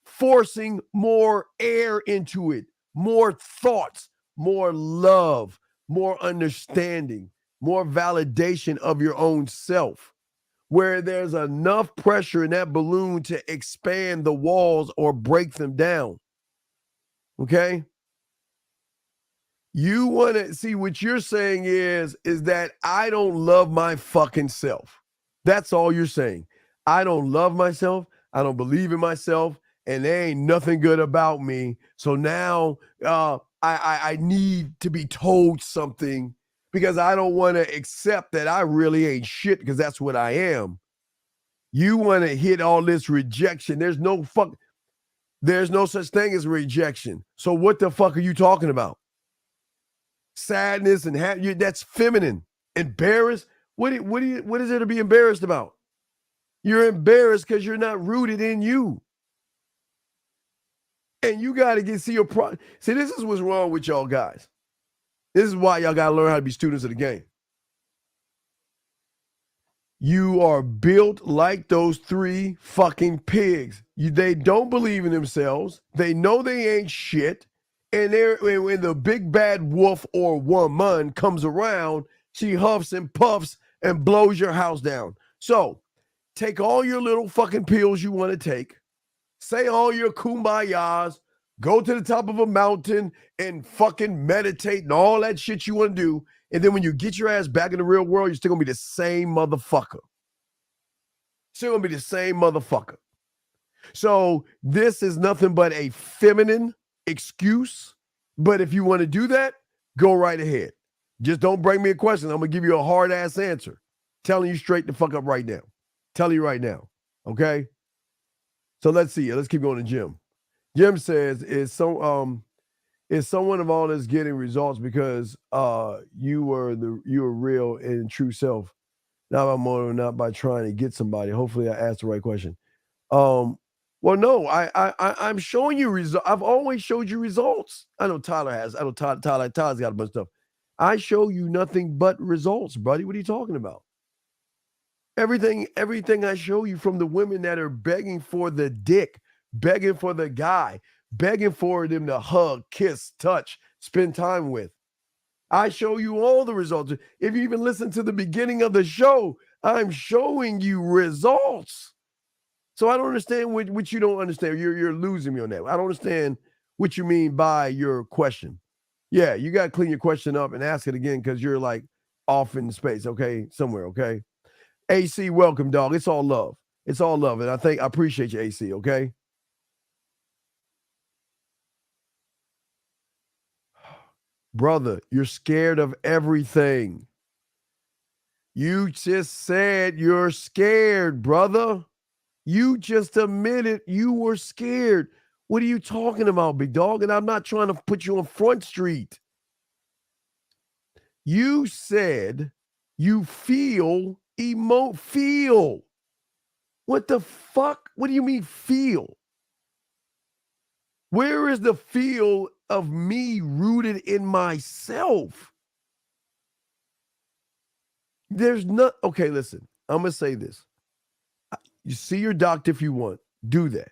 Forcing more air into it, more thoughts, more love, more understanding, more validation of your own self, where there's enough pressure in that balloon to expand the walls or break them down. Okay? You want to see what you're saying is that I don't love my fucking self. That's all you're saying. I don't love myself. I don't believe in myself, and there ain't nothing good about me. So now I need to be told something because I don't want to accept that I really ain't shit because that's what I am. You want to hit all this rejection. There's no such thing as rejection. So what the fuck are you talking about? Sadness and that's feminine. Embarrassed? What is there to be embarrassed about? You're embarrassed because you're not rooted in you. And you got to see your see, this is what's wrong with y'all guys. This is why y'all got to learn how to be students of the game. You are built like those three fucking pigs. They don't believe in themselves. They know they ain't shit. And when the big bad wolf or woman comes around, she huffs and puffs and blows your house down. So take all your little fucking pills you want to take, say all your kumbayas, go to the top of a mountain and fucking meditate and all that shit you want to do. And then when you get your ass back in the real world, you're still going to be the same motherfucker. Still going to be the same motherfucker. So this is nothing but a feminine excuse. But if you want to do that, go right ahead. Just don't bring me a question. I'm going to give you a hard ass answer. Telling you straight the fuck up right now. Telling you right now. Okay? So let's see. Let's keep going to Jim. Jim says, is someone of all this getting results because you were real and true self, not by motive, not by trying to get somebody. Hopefully I asked the right question. Well, no, I'm showing you results. I've always showed you results. I know Tyler has. I know Tyler's got a bunch of stuff. I show you nothing but results, buddy. What are you talking about? Everything I show you, from the women that are begging for the dick, begging for the guy, begging for them to hug, kiss, touch, spend time with. I show you all the results. If you even listen to the beginning of the show, I'm showing you results. So I don't understand what you don't understand. You're losing me on that. I don't understand what you mean by your question. Yeah, you got to clean your question up and ask it again because you're like off in space, okay? Somewhere, okay? AC, welcome, dog. It's all love. It's all love. And I appreciate you, AC, okay? Brother, you're scared of everything. You just said you're scared, brother. You just admitted you were scared. What are you talking about, big dog? And I'm not trying to put you on Front Street. You said you feel. What the fuck? What do you mean feel? Where is the feel of me rooted in myself? There's not. Okay, listen. I'm going to say this. You see your doctor if you want. Do that.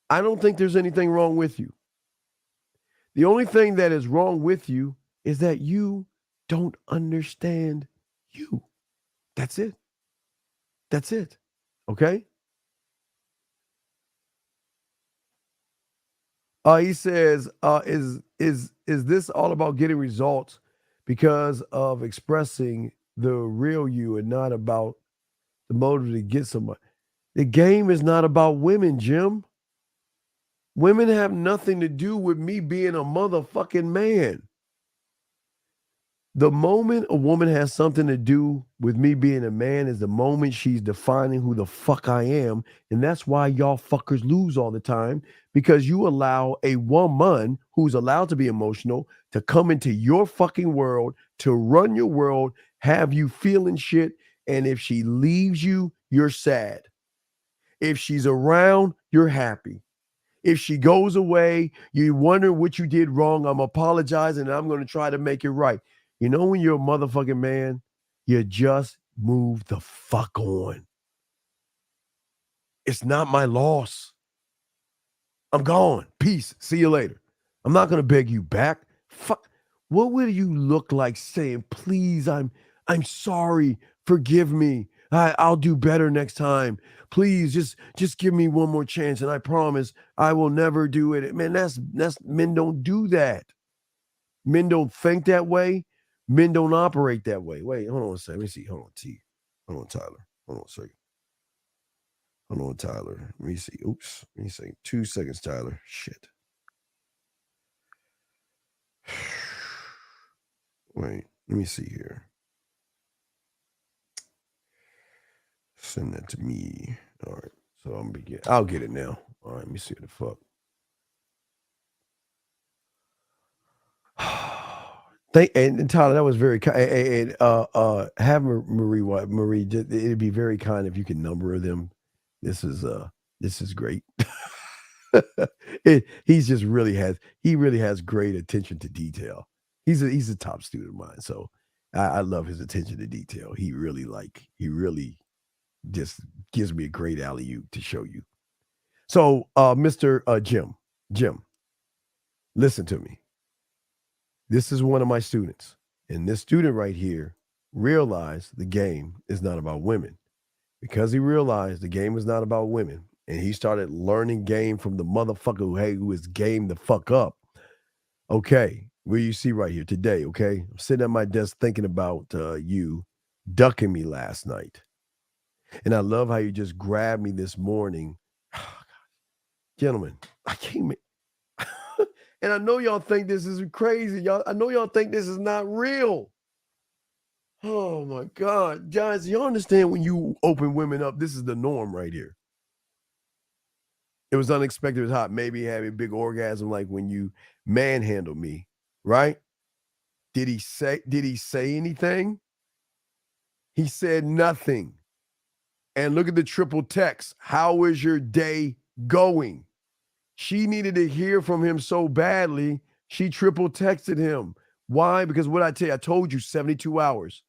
I don't think there's anything wrong with you. The only thing that is wrong with you is that you don't understand you. That's it. That's it. Okay? He says, is this all about getting results because of expressing the real you and not about the motive to get somebody? The game is not about women, Jim. Women have nothing to do with me being a motherfucking man. The moment a woman has something to do with me being a man is the moment she's defining who the fuck I am. And that's why y'all fuckers lose all the time, because you allow a woman who's allowed to be emotional to come into your fucking world, to run your world, have you feeling shit. And if she leaves you, you're sad. If she's around, you're happy. If she goes away, you wonder what you did wrong. I'm apologizing and I'm going to try to make it right. You know, when you're a motherfucking man, you just move the fuck on. It's not my loss. I'm gone. Peace. See you later. I'm not going to beg you back. Fuck. What would you look like saying, please, I'm sorry. Forgive me. I'll do better next time. Please just give me one more chance. And I promise I will never do it. Man, that's men don't do that. Men don't think that way. Men don't operate that way. Wait, hold on a second. Let me see. Hold on, T. Hold on, Tyler. Hold on a second. Hold on, Tyler. Let me see. Oops. Let me see. 2 seconds, Tyler. Shit. Wait, let me see here. Send that to me. All right. So I'm begin. I'll get it now. All right. Let me see what the fuck. And Tyler, that was very kind. And have Marie. It'd be very kind if you can number them. This is great. He's just really has great attention to detail. He's a top student of mine, so I love his attention to detail. He really just gives me a great alley-oop to show you. So, Mr. Jim, listen to me. This is one of my students, and this student right here realized the game is not about women. Because he realized the game is not about women, and he started learning game from the motherfucker who is game the fuck up. Okay, where you see right here today, okay? I'm sitting at my desk thinking about you ducking me last night. And I love how you just grabbed me this morning. Gentlemen, I came in. And I know y'all think this is crazy. I know y'all think this is not real. Oh my God. Guys, you understand when you open women up, this is the norm right here. It was unexpected, it was hot. Maybe having a big orgasm like when you manhandled me, right? Did he say anything? He said nothing. And look at the triple text. How is your day going? She needed to hear from him so badly, she triple texted him. Why? Because what I tell you, I told you 72 hours.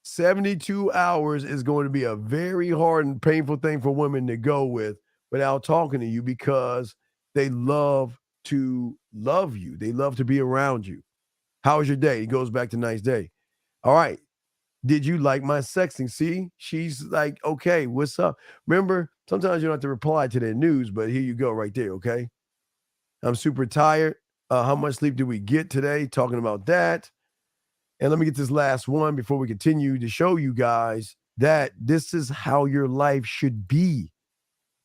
72 hours is going to be a very hard and painful thing for women to go with without talking to you, because they love to love you. They love to be around you. How was your day? He goes back to nice day. All right. Did you like my sexting? See, she's like, okay, what's up? Remember, sometimes you don't have to reply to their news, but here you go right there, okay? I'm super tired. How much sleep did we get today? Talking about that. And let me get this last one before we continue to show you guys that this is how your life should be.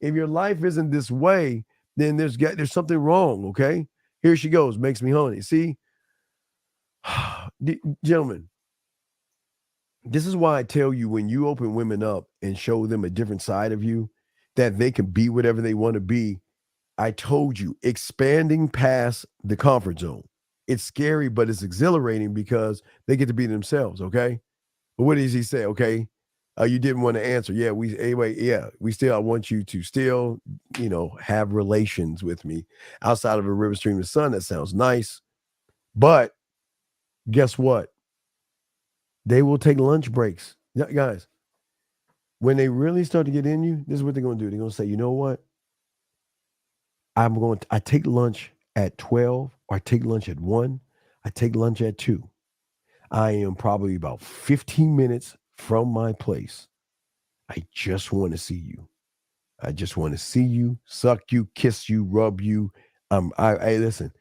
If your life isn't this way, then there's something wrong, okay? Here she goes, makes me horny. See? Gentlemen, this is why I tell you, when you open women up and show them a different side of you, that they can be whatever they want to be. I told you, expanding past the comfort zone. It's scary, but it's exhilarating because they get to be themselves, okay? But what does he say, okay? You didn't want to answer. Yeah, we still, I want you to still, have relations with me outside of a river, stream, and sun. That sounds nice. But guess what? They will take lunch breaks. Yeah, guys, when they really start to get in you, this is what they're going to do. They're going to say, you know what? I take lunch at 12, or I take lunch at 1, I take lunch at 2. I am probably about 15 minutes from my place. I just want to see you. I just want to see you, suck you, kiss you, rub you. Listen.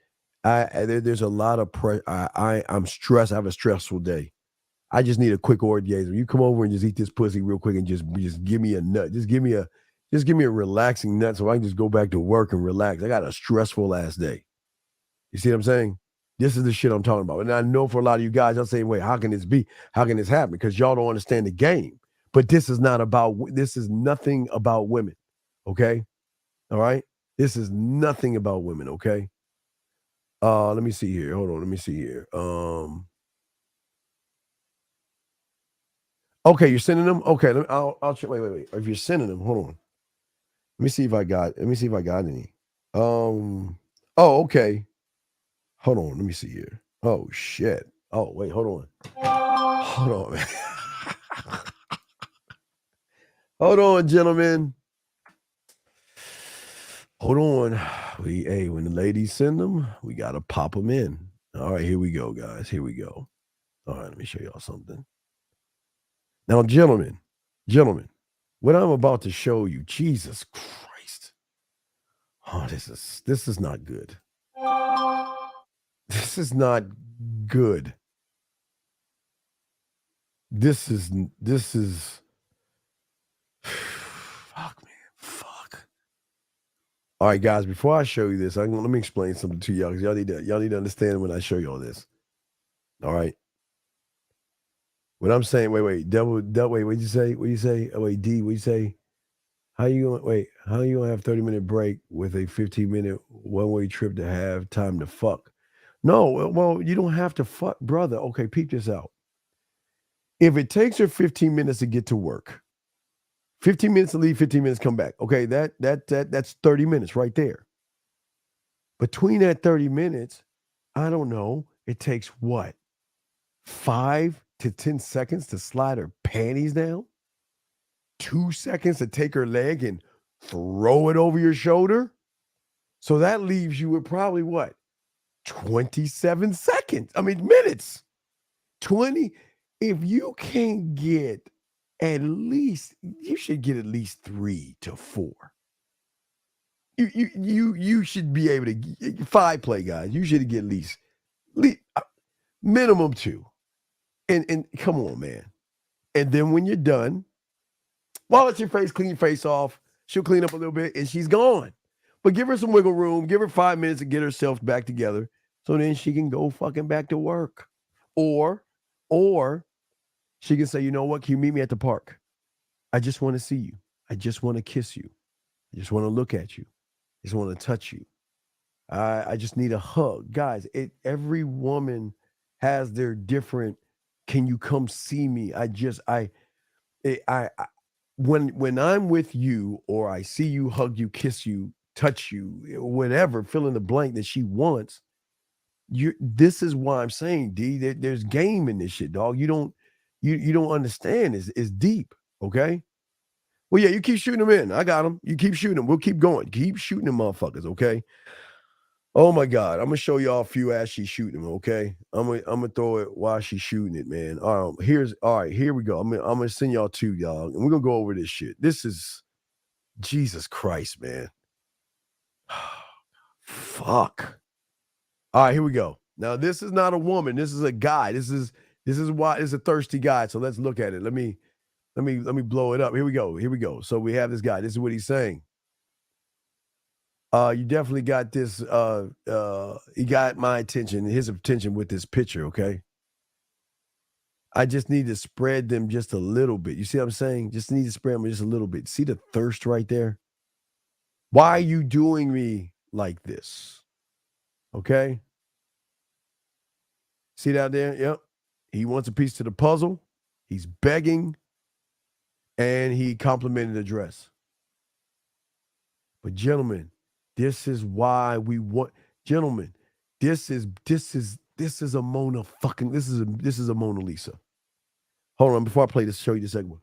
There's a lot of I'm stressed. I have a stressful day. I just need a quick orgasm. You come over and just eat this pussy real quick and just give me a nut. Just give me a relaxing nut so I can just go back to work and relax. I got a stressful ass day. You see what I'm saying? This is the shit I'm talking about. And I know for a lot of you guys, y'all saying, wait, how can this be? How can this happen? Because y'all don't understand the game. But this is nothing about women. Okay? All right? This is nothing about women, okay? Let me see here. Hold on. Let me see here. Okay, you're sending them? Okay, I'll check. Wait. If you're sending them, hold on. Let me see if I got any. Okay. Hold on. Let me see here. Oh shit. Oh, wait, hold on. Hold on, man. Hold on, gentlemen. Hold on. When the ladies send them, we gotta pop them in. All right, here we go, guys. Here we go. All right, let me show y'all something. Now, gentlemen, what I'm about to show you, Jesus Christ. Oh, this is not good. This is not good. This is fuck, man. Fuck. All right, guys, before I show you this, let me explain something to y'all, because y'all need to understand when I show y'all this. All right. What I'm saying, wait, what'd you say? What'd you say? Oh, wait, D, what'd you say? How you gonna have 30-minute break with a 15-minute one-way trip to have time to fuck? No, well, you don't have to fuck, brother. Okay, peep this out. If it takes her 15 minutes to get to work, 15 minutes to leave, 15 minutes come back. Okay, that's 30 minutes right there. Between that 30 minutes, I don't know, it takes what? 5 to 10 seconds to slide her panties down? 2 seconds to take her leg and throw it over your shoulder? So that leaves you with probably what? 27 seconds. I mean, minutes. 20. If you can't get you should get at least 3 to 4. You should be able to 5 play, guys. You should get at least minimum 2. And come on, man. And then when you're done, wash your face, clean your face off. She'll clean up a little bit and she's gone. But give her some wiggle room. Give her 5 minutes to get herself back together so then she can go fucking back to work. Or she can say, you know what? Can you meet me at the park? I just want to see you. I just want to kiss you. I just want to look at you. I just want to touch you. I just need a hug. Guys, every woman has their different, can you come see me? When I'm with you or I see you, hug you, kiss you, touch you, whatever, fill in the blank that she wants, this is why I'm saying, D, there's game in this shit, dog. You don't understand. It's deep, okay? Well, yeah, you keep shooting them in. I got them. You keep shooting them. We'll keep going. Keep shooting them motherfuckers, okay? Oh my God, I'm gonna show y'all a few as she's shooting them, okay? I'm gonna throw it while she's shooting it, man. All right, here we go. I'm gonna send y'all 2, y'all, and we're gonna go over this shit. This is Jesus Christ, man. Fuck. All right, here we go. Now, this is not a woman. This is a guy. This is why it's a thirsty guy. So let's look at it. Let me blow it up. Here we go. So we have this guy. This is what he's saying. You definitely got this. He got my attention, his attention with this picture, okay? I just need to spread them just a little bit. You see what I'm saying? Just need to spread them just a little bit. See the thirst right there? Why are you doing me like this? Okay? See that there? Yep. He wants a piece to the puzzle. He's begging. And he complimented the dress. But gentlemen, this is why we want gentlemen, this is a Mona fucking this is a Mona Lisa. Hold on, before I play this, show you the segment.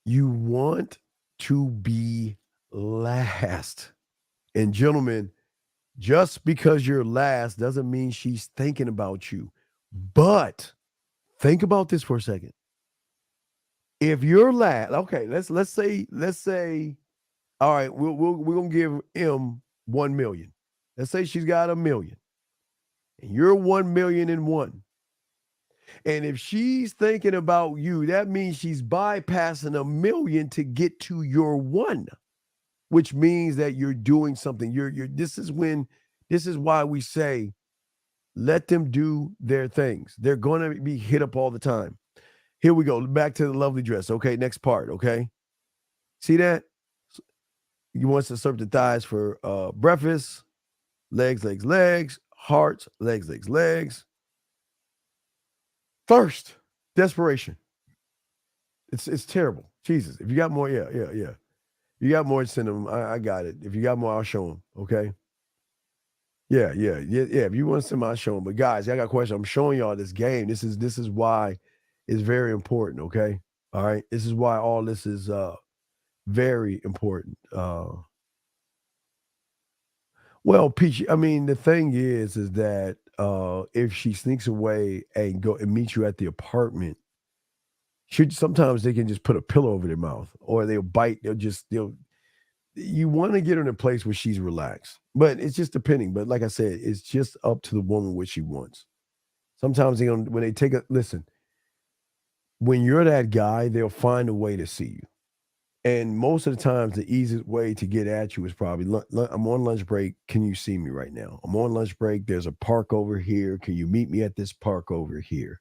You want to be last. And gentlemen, just because you're last doesn't mean she's thinking about you. But think about this for a second. If you're last, okay, let's say, all right, we're gonna give M 1 million. Let's say she's got $1 million, and you're 1,000,001. And if she's thinking about you, that means she's bypassing $1 million to get to your one, which means that you're doing something. This is why we say, let them do their things. They're going to be hit up all the time. Here we go. Back to the lovely dress. Okay, next part. Okay, see that? He wants to serve the thighs for breakfast. Legs, legs, legs. Hearts, legs, legs, legs. Thirst, desperation. It's terrible. Jesus, if you got more, yeah. You got more, send them. I got it. If you got more, I'll show them. Okay. Yeah. If you want to send them, I'll show them. But guys, I got a question. I'm showing y'all this game. This is why it's very important. Okay. All right. This is why all this is very important. Well, Peach, I mean, the thing is that if she sneaks away and go and meet you at the apartment, sometimes they can just put a pillow over their mouth, or they'll bite. You want to get her in a place where she's relaxed, but it's just depending. But like I said, it's just up to the woman what she wants. Sometimes when they take listen, when you're that guy, they'll find a way to see you. And most of the times, the easiest way to get at you is probably, I'm on lunch break. Can you see me right now? I'm on lunch break. There's a park over here. Can you meet me at this park over here?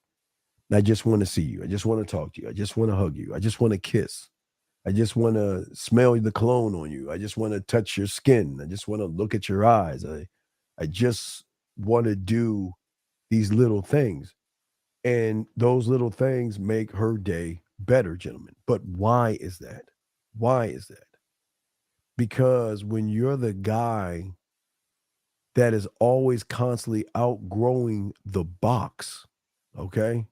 I just want to see you. I just want to talk to you. I just want to hug you. I just want to kiss. I just want to smell the cologne on you. I just want to touch your skin. I just want to look at your eyes. I just want to do these little things. And those little things make her day better, gentlemen. But why is that? Why is that? Because when you're the guy that is always constantly outgrowing the box, okay?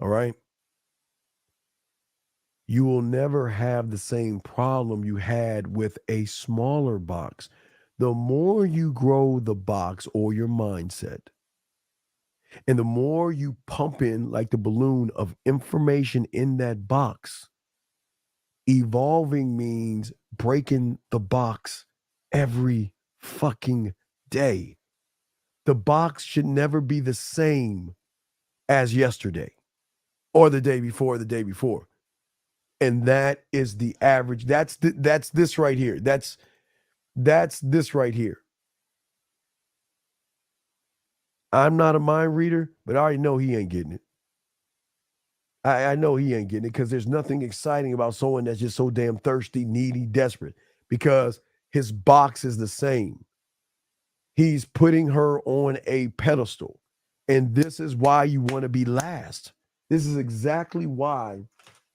All right? You will never have the same problem you had with a smaller box. The more you grow the box or your mindset, and the more you pump in like the balloon of information in that box, evolving means breaking the box every fucking day. The box should never be the same as yesterday or the day before or the day before. And that is the average. That's this right here. That's this right here. I'm not a mind reader, but I already know he ain't getting it. I know he ain't getting it because there's nothing exciting about someone that's just so damn thirsty, needy, desperate, because his box is the same. He's putting her on a pedestal. And this is why you want to be last. This is exactly why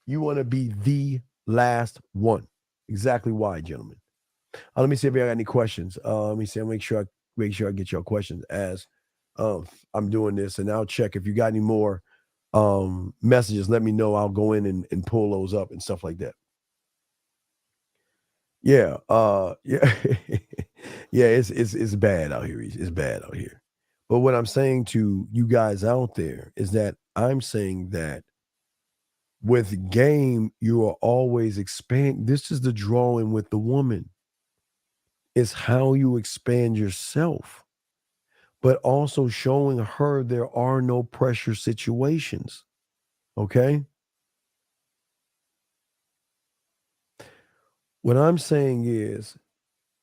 you want to be the last one. Exactly why, gentlemen. Let me see if I got any questions. Let me see. I'll make sure I get your questions as I'm doing this, and I'll check if you got any more messages. Let me know. I'll go in and pull those up and stuff like that. Yeah, yeah, yeah. It's bad out here. It's bad out here. But what I'm saying to you guys out there is that I'm saying that with game, you are always expand. This is the drawing with the woman. It's how you expand yourself, but also showing her there are no pressure situations. Okay. What I'm saying is,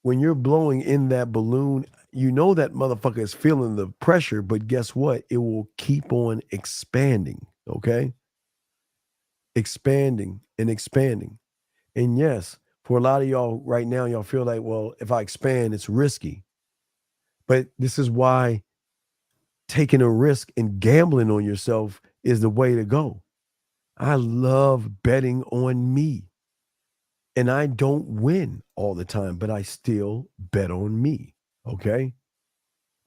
when you're blowing in that balloon, you know that motherfucker is feeling the pressure, but guess what? It will keep on expanding. Okay. Expanding and expanding. And yes, for a lot of y'all right now, y'all feel like, well, if I expand, it's risky. But this is why taking a risk and gambling on yourself is the way to go. I love betting on me. And I don't win all the time, but I still bet on me. Okay?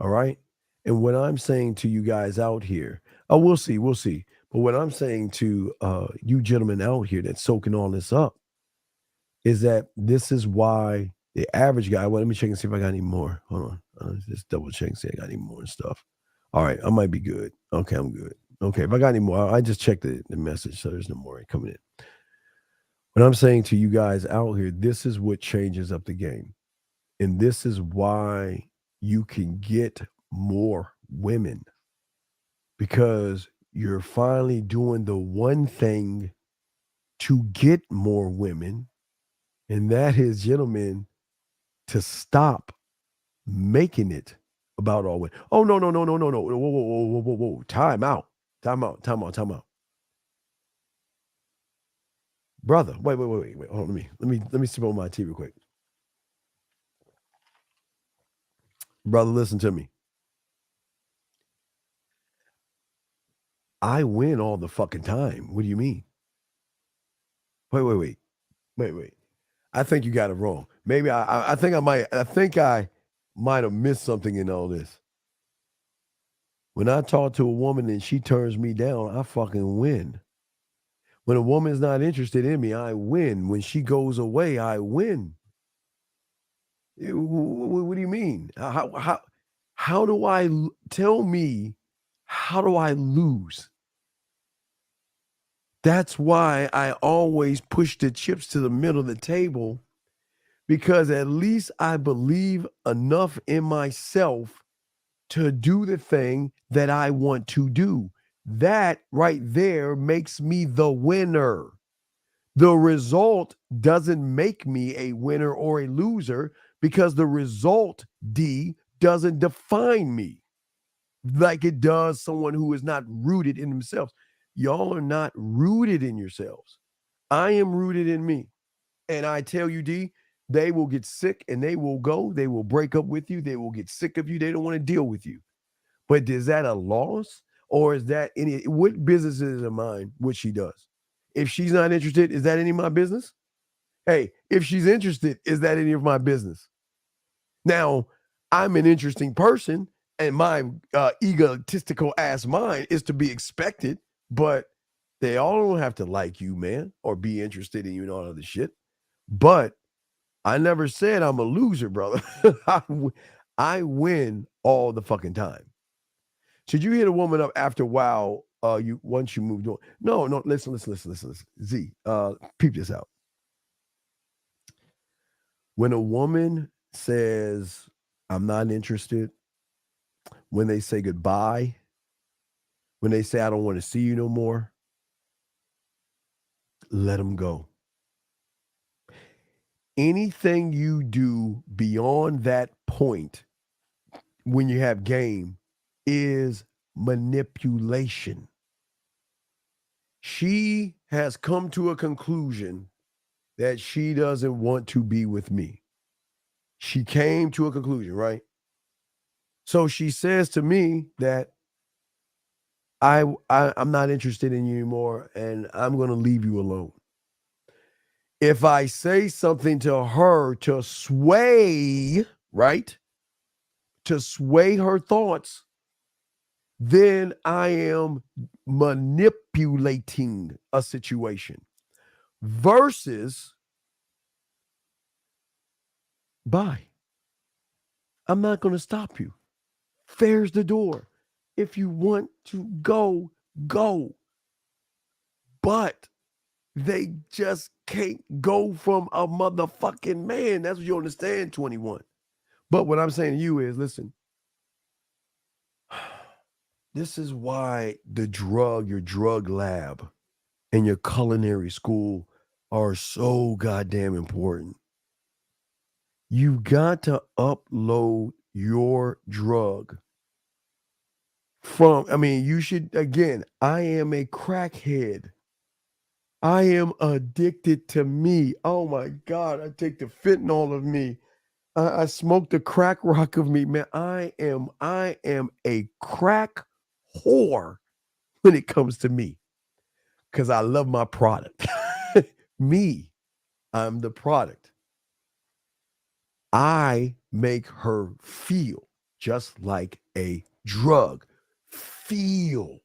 All right? And what I'm saying to you guys out here, oh, we'll see, we'll see. But what I'm saying to you gentlemen out here that's soaking all this up is that this is why the average guy, well, let me check and see if I got any more. Hold on. Just double check and see if I got any more stuff. All right, I might be good. Okay, I'm good. Okay, if I got any more, I just checked the message, so there's no more coming in. What I'm saying to you guys out here, this is what changes up the game. And this is why you can get more women, because you're finally doing the one thing to get more women, and that is, gentlemen, to stop making it about all women. Oh, no, no, no, no, no, no. Whoa, whoa, whoa, whoa, whoa, whoa. Time out. Time out. Time out. Time out. Brother, wait. Hold on, let me sip on my tea real quick. Brother, listen to me. I win all the fucking time. What do you mean? Wait. I think you got it wrong. Maybe I think I might have missed something in all this. When I talk to a woman and she turns me down, I fucking win. When a woman's not interested in me, I win. When she goes away, I win. What do you mean? How do I tell me? How do I lose? That's why I always push the chips to the middle of the table, because at least I believe enough in myself to do the thing that I want to do. That right there makes me the winner. The result doesn't make me a winner or a loser, because the result, D, doesn't define me like it does someone who is not rooted in themselves. Y'all are not rooted in yourselves. I am rooted in me. And I tell you, D, they will get sick and they will go. They will break up with you. They will get sick of you. They don't want to deal with you. But is that a loss? Or is that what business is of mine what she does? If she's not interested, is that any of my business? Hey, if she's interested, is that any of my business? Now, I'm an interesting person, and my egotistical ass mind is to be expected, but they all don't have to like you, man, or be interested in you and all of this shit. But I never said I'm a loser, brother. I win all the fucking time. Should you hit a woman up after a while? Once you moved on? No. Listen. Z, peep this out. When a woman says, I'm not interested, when they say goodbye, when they say, I don't want to see you no more, let them go. Anything you do beyond that point when you have game is manipulation. She has come to a conclusion that she doesn't want to be with me. She came to a conclusion, right? So she says to me that I'm not interested in you anymore, and I'm going to leave you alone. If I say something to her to sway, right? To sway her thoughts, then I am manipulating a situation versus bye. I'm not going to stop you. There's the door. If you want to go, go. But they just can't go from a motherfucking man. That's what you understand, 21. But what I'm saying to you is, listen, this is why your drug lab and your culinary school are so goddamn important. You've got to upload your drug you should, again, I am a crackhead. I am addicted to me. Oh my God, I take the fentanyl of me. I smoke the crack rock of me, man. I am a crack whore. when it comes to me because I love my product. Me, I'm the product. I make her feel just like a drug. Feel.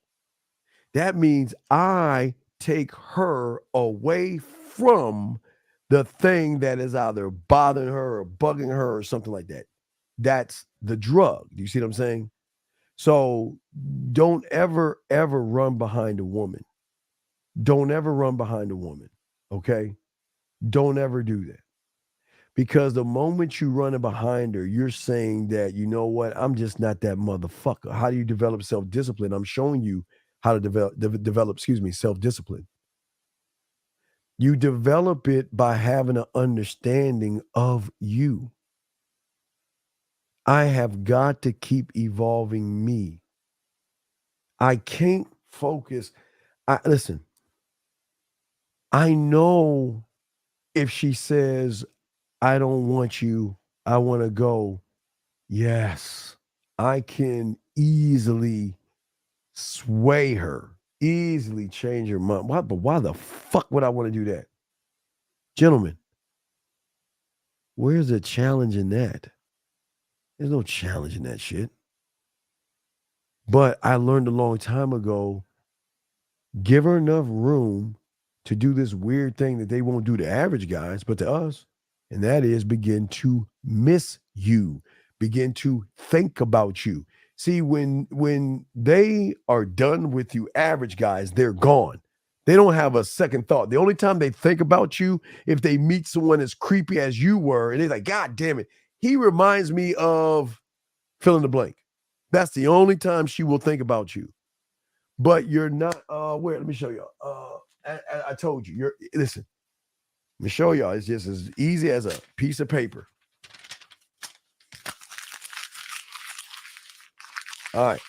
That means I take her away from the thing that is either bothering her or bugging her or something like that. That's the drug. Do you see what I'm saying? So don't ever, ever run behind a woman. Don't ever run behind a woman. Okay? Don't ever do that. Because the moment you run behind her, you're saying that, you know what, I'm just not that motherfucker. How do you develop self-discipline? I'm showing you how to develop, self-discipline. You develop it by having an understanding of you. I have got to keep evolving me. I can't focus. Listen, I know if she says, I don't want you, I want to go, yes, I can easily sway her, easily change her mind. But why the fuck would I want to do that? Gentlemen, where's the challenge in that? There's no challenge in that shit. But I learned a long time ago, give her enough room to do this weird thing that they won't do to average guys, but to us. And that is begin to miss you, begin to think about you. See, when they are done with you, average guys, they're gone. They don't have a second thought. The only time they think about you, if they meet someone as creepy as you were, and they're like, God damn it, he reminds me of fill in the blank. That's the only time she will think about you. But you're not, where? Let me show y'all. I told you, listen, let me show y'all. It's just as easy as a piece of paper. All right.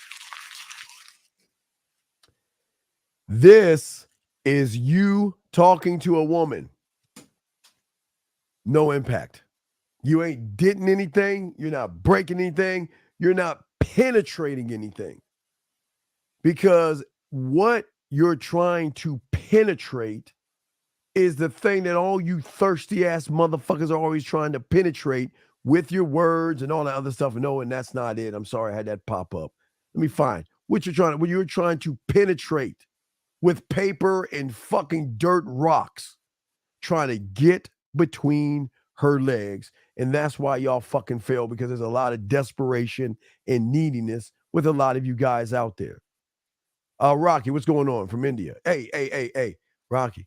This is you talking to a woman. No impact. You ain't did anything. You're not breaking anything. You're not penetrating anything. Because what you're trying to penetrate is the thing that all you thirsty ass motherfuckers are always trying to penetrate with your words and all that other stuff. No, and that's not it. I'm sorry I had that pop up. Let me find what you're trying to penetrate with paper and fucking dirt rocks, trying to get between her legs. And that's why y'all fucking fail, because there's a lot of desperation and neediness with a lot of you guys out there. Rocky, what's going on from India? Hey, Rocky.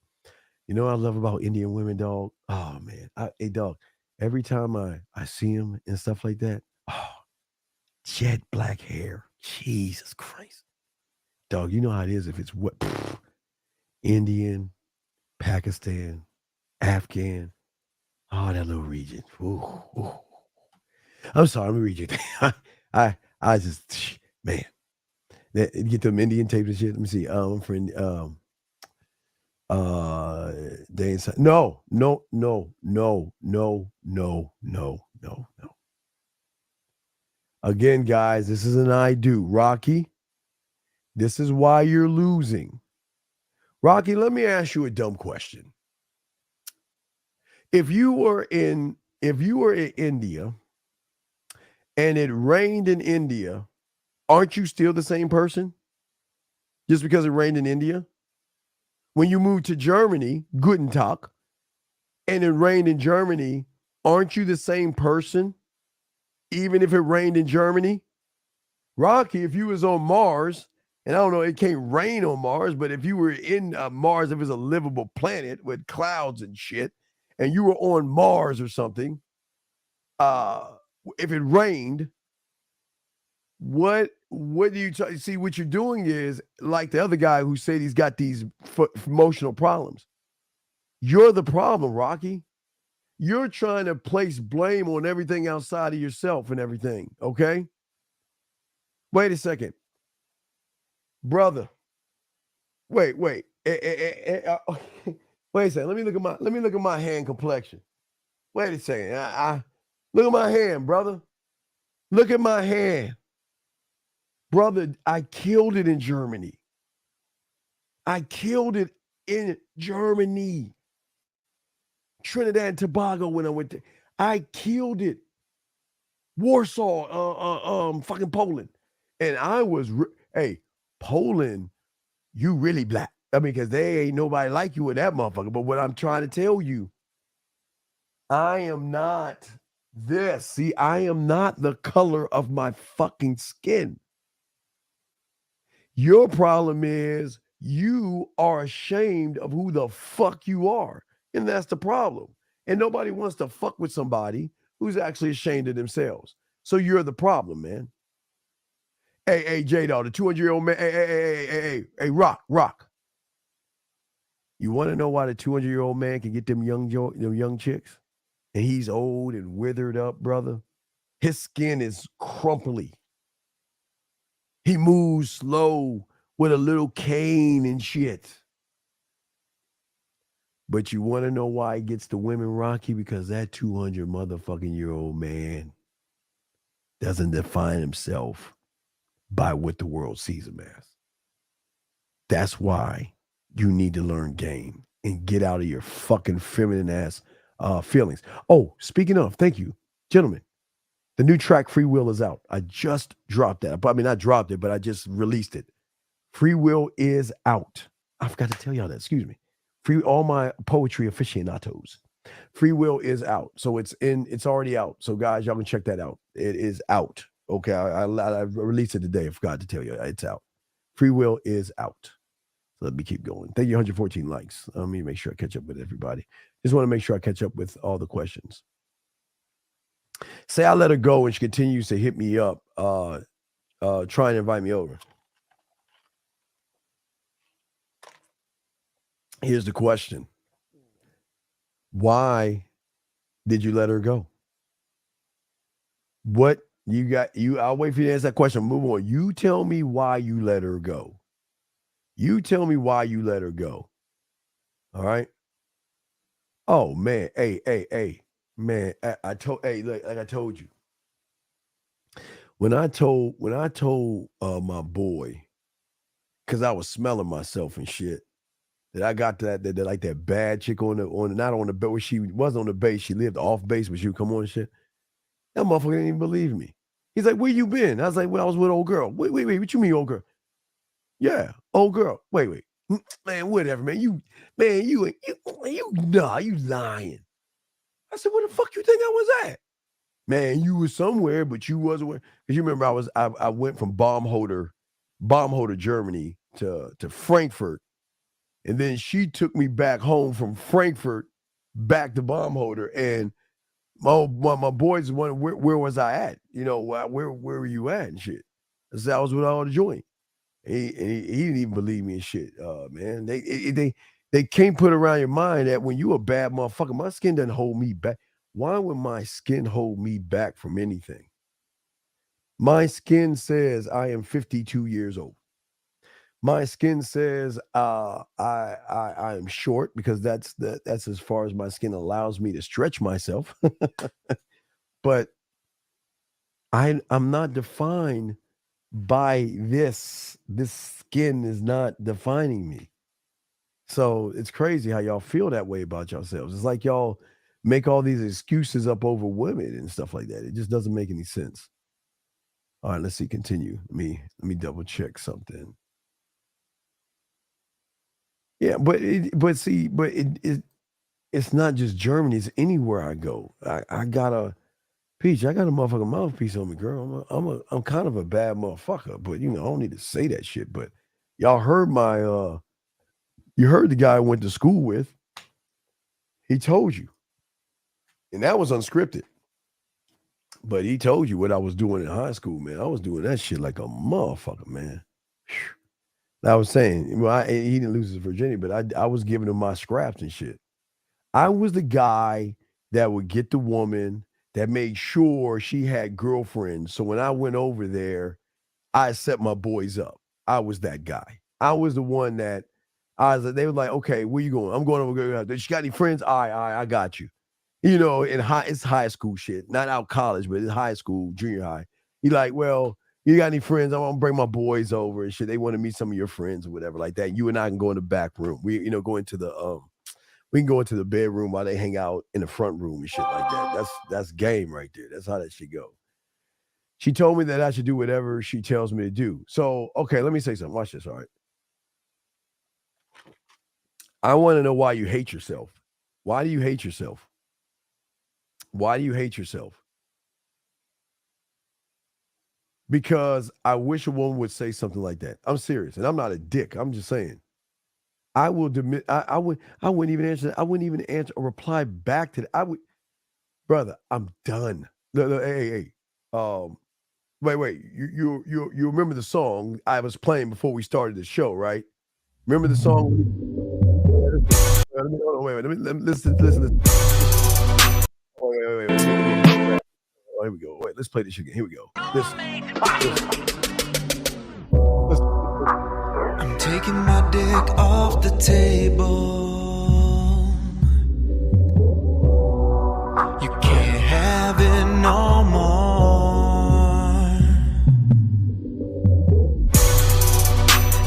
You know what I love about Indian women, dog? Oh, man. Hey, dog, every time I see them and stuff like that, jet black hair. Jesus Christ. Dog, you know how it is if it's what? Indian, Pakistan, Afghan. Oh, that little region. Ooh. I'm sorry, let me read you. I just, man. Get them Indian tapes and shit. Let me see. I'm friend. They inside. No. Again, guys, this is an I do. Rocky, this is why you're losing. Rocky, let me ask you a dumb question. If you were in India and it rained in India, aren't you still the same person? Just because it rained in India? When you move to Germany, Guten Tag, and it rained in Germany, aren't you the same person, even if it rained in Germany? Rocky, if you was on Mars, and I don't know, it can't rain on Mars, but if you were in Mars, if it's a livable planet with clouds and shit, and you were on Mars or something, if it rained, what do you see? What you're doing is like the other guy who said he's got these emotional problems. You're the problem, Rocky. You're trying to place blame on everything outside of yourself and everything, okay? Wait a second. Brother. Wait. Wait a second. Let me look at my hand complexion. Wait a second. Look at my hand, brother. Look at my hand. Brother, I killed it in Germany. I killed it in Germany. Trinidad and Tobago when I went there. I killed it. Warsaw, fucking Poland. And I was, hey, Poland, you really black. I mean, because they ain't nobody like you with that motherfucker. But what I'm trying to tell you, I am not this. See, I am not the color of my fucking skin. Your problem is you are ashamed of who the fuck you are. And that's the problem. And nobody wants to fuck with somebody who's actually ashamed of themselves. So you're the problem, man. Hey, J-Dog, the 200-year-old man. Hey, Rock. You want to know why the 200-year-old man can get them young chicks? And he's old and withered up, brother. His skin is crumply. He moves slow with a little cane and shit. But you want to know why he gets the women, Rocky? Because that 200 motherfucking year old man doesn't define himself by what the world sees him as. That's why you need to learn game and get out of your fucking feminine ass feelings. Oh, speaking of, thank you, gentlemen. The new track Free Will is out. I just dropped that. I mean, I dropped it, but I just released it. Free Will is out. I forgot to tell y'all that. Excuse me. All my poetry aficionados. Free Will is out. So it's already out. So guys, y'all can check that out. It is out. Okay. I released it today. I forgot to tell you. It's out. Free Will is out. So let me keep going. Thank you, 114 likes. Let me make sure I catch up with everybody. Just want to make sure I catch up with all the questions. Say I let her go and she continues to hit me up, trying to invite me over. Here's the question. Why did you let her go? What you got? I'll wait for you to answer that question. Move on. You tell me why you let her go. You tell me why you let her go. All right. Oh man. Hey. Man, like I told you. When I told my boy, because I was smelling myself and shit, that I got that like that bad chick on not on the base, where she was on the base, she lived off base, but she would come on and shit. That motherfucker didn't even believe me. He's like, "Where you been?" I was like, "Well, I was with old girl." Wait, what you mean, old girl? Yeah, old girl. Wait. Man, whatever, man. You lying. I said, "Where the fuck you think I was at?" Man, you was somewhere, but you wasn't where. Because you remember I went from Baumholder, Germany to Frankfurt. And then she took me back home from Frankfurt back to Baumholder. And my boys wondered where was I at? You know, where were you at and shit? I said I was with all the joint. He didn't even believe me and shit. Man, they can't put around your mind that when you a bad motherfucker, my skin doesn't hold me back. Why would my skin hold me back from anything? My skin says I am 52 years old. My skin says I am short because that's as far as my skin allows me to stretch myself. But I'm not defined by this. This skin is not defining me. So it's crazy how y'all feel that way about yourselves. It's like y'all make all these excuses up over women and stuff like that. It just doesn't make any sense. All right, let's see. Continue. Let me double check something. Yeah, but it's not just Germany. It's anywhere I go. I got a motherfucking mouthpiece on me, girl. I'm kind of a bad motherfucker, but I don't need to say that shit. But y'all heard you heard the guy I went to school with. He told you, and that was unscripted. But he told you what I was doing in high school, man. I was doing that shit like a motherfucker, man. I was saying, well, he didn't lose his virginity, but I was giving him my scraps and shit. I was the guy that would get the woman that made sure she had girlfriends. So when I went over there, I set my boys up. I was that guy. I was the one that they were like, okay, where you going? I'm going over. She got any friends? All right, I got you. It's high school shit, not out college, but it's high school, junior high. He like, well, You got any friends? I want to bring my boys over and shit. They want to meet some of your friends or whatever like that. You and I can go in the back room. We go into the we can go into the bedroom while they hang out in the front room and shit like that. That's game right there. That's how that should go. She told me that I should do whatever she tells me to do. So, okay, let me say something. Watch this, all right? I want to know why you hate yourself. Why do you hate yourself? Why do you hate yourself? Because I wish a woman would say something like that. I'm serious, and I'm not a dick. I'm just saying. I will demit. I wouldn't even answer that. I wouldn't even answer or reply back to that. I would, brother. I'm done. No, hey. Wait. You remember the song I was playing before we started the show, right? Remember the song? Wait. Let me listen. Wait. Oh, here we go. Wait, let's play this again. Here we go. Listen. I'm taking my dick off the table. You can't have it no more.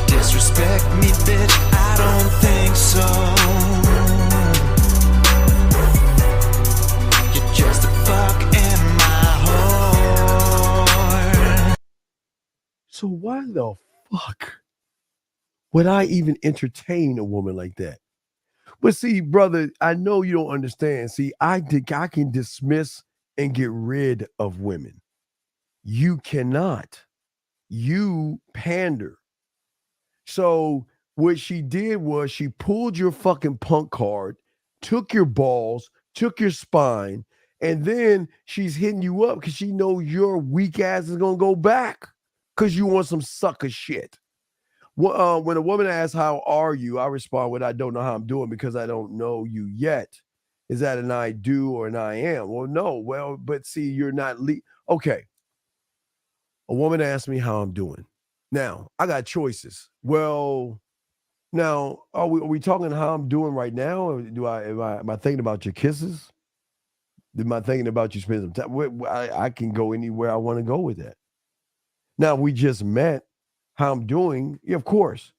Disrespect me, bitch, I don't think so. You're just a fuck in my heart. So why the fuck would I even entertain a woman like that? But see, brother, I know you don't understand. See, I can dismiss and get rid of women. You cannot. You pander. So what she did was she pulled your fucking punk card, took your balls, took your spine, and then she's hitting you up because she knows your weak ass is gonna go back because you want some sucker shit. Well, when a woman asks, how are you? I respond with, I don't know how I'm doing because I don't know you yet. Is that an I do or an I am? Well, no. Well, but see, you're not okay. A woman asked me how I'm doing. Now, I got choices. Well, now, are we talking how I'm doing right now? Or am I thinking about your kisses? Am I thinking about you spending some time? I can go anywhere I want to go with that. Now, we just met. How I'm doing, yeah, of course.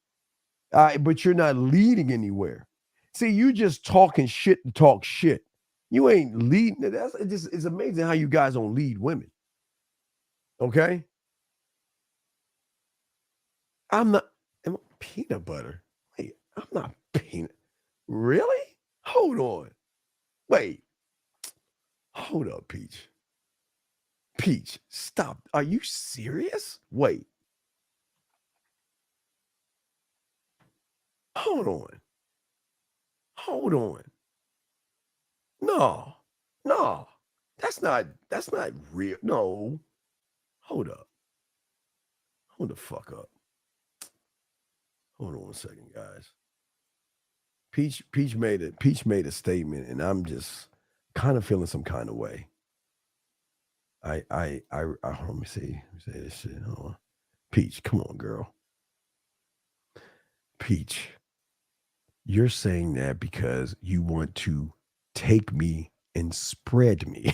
But you're not leading anywhere. See, you just talking shit to talk shit. You ain't leading. It's amazing how you guys don't lead women. Okay? I'm not peanut butter. Wait, I'm not peanut. Really? Hold on. Wait. Hold up, Peach. Peach, stop. Are you serious? Wait. Hold on. No. That's not real. No. Hold up. Hold the fuck up. Hold on a second, guys. Peach made a statement, and I'm just kind of feeling some kind of way. Let me see. Let me say this shit. Hold on. Peach, come on, girl. Peach, you're saying that because you want to take me and spread me.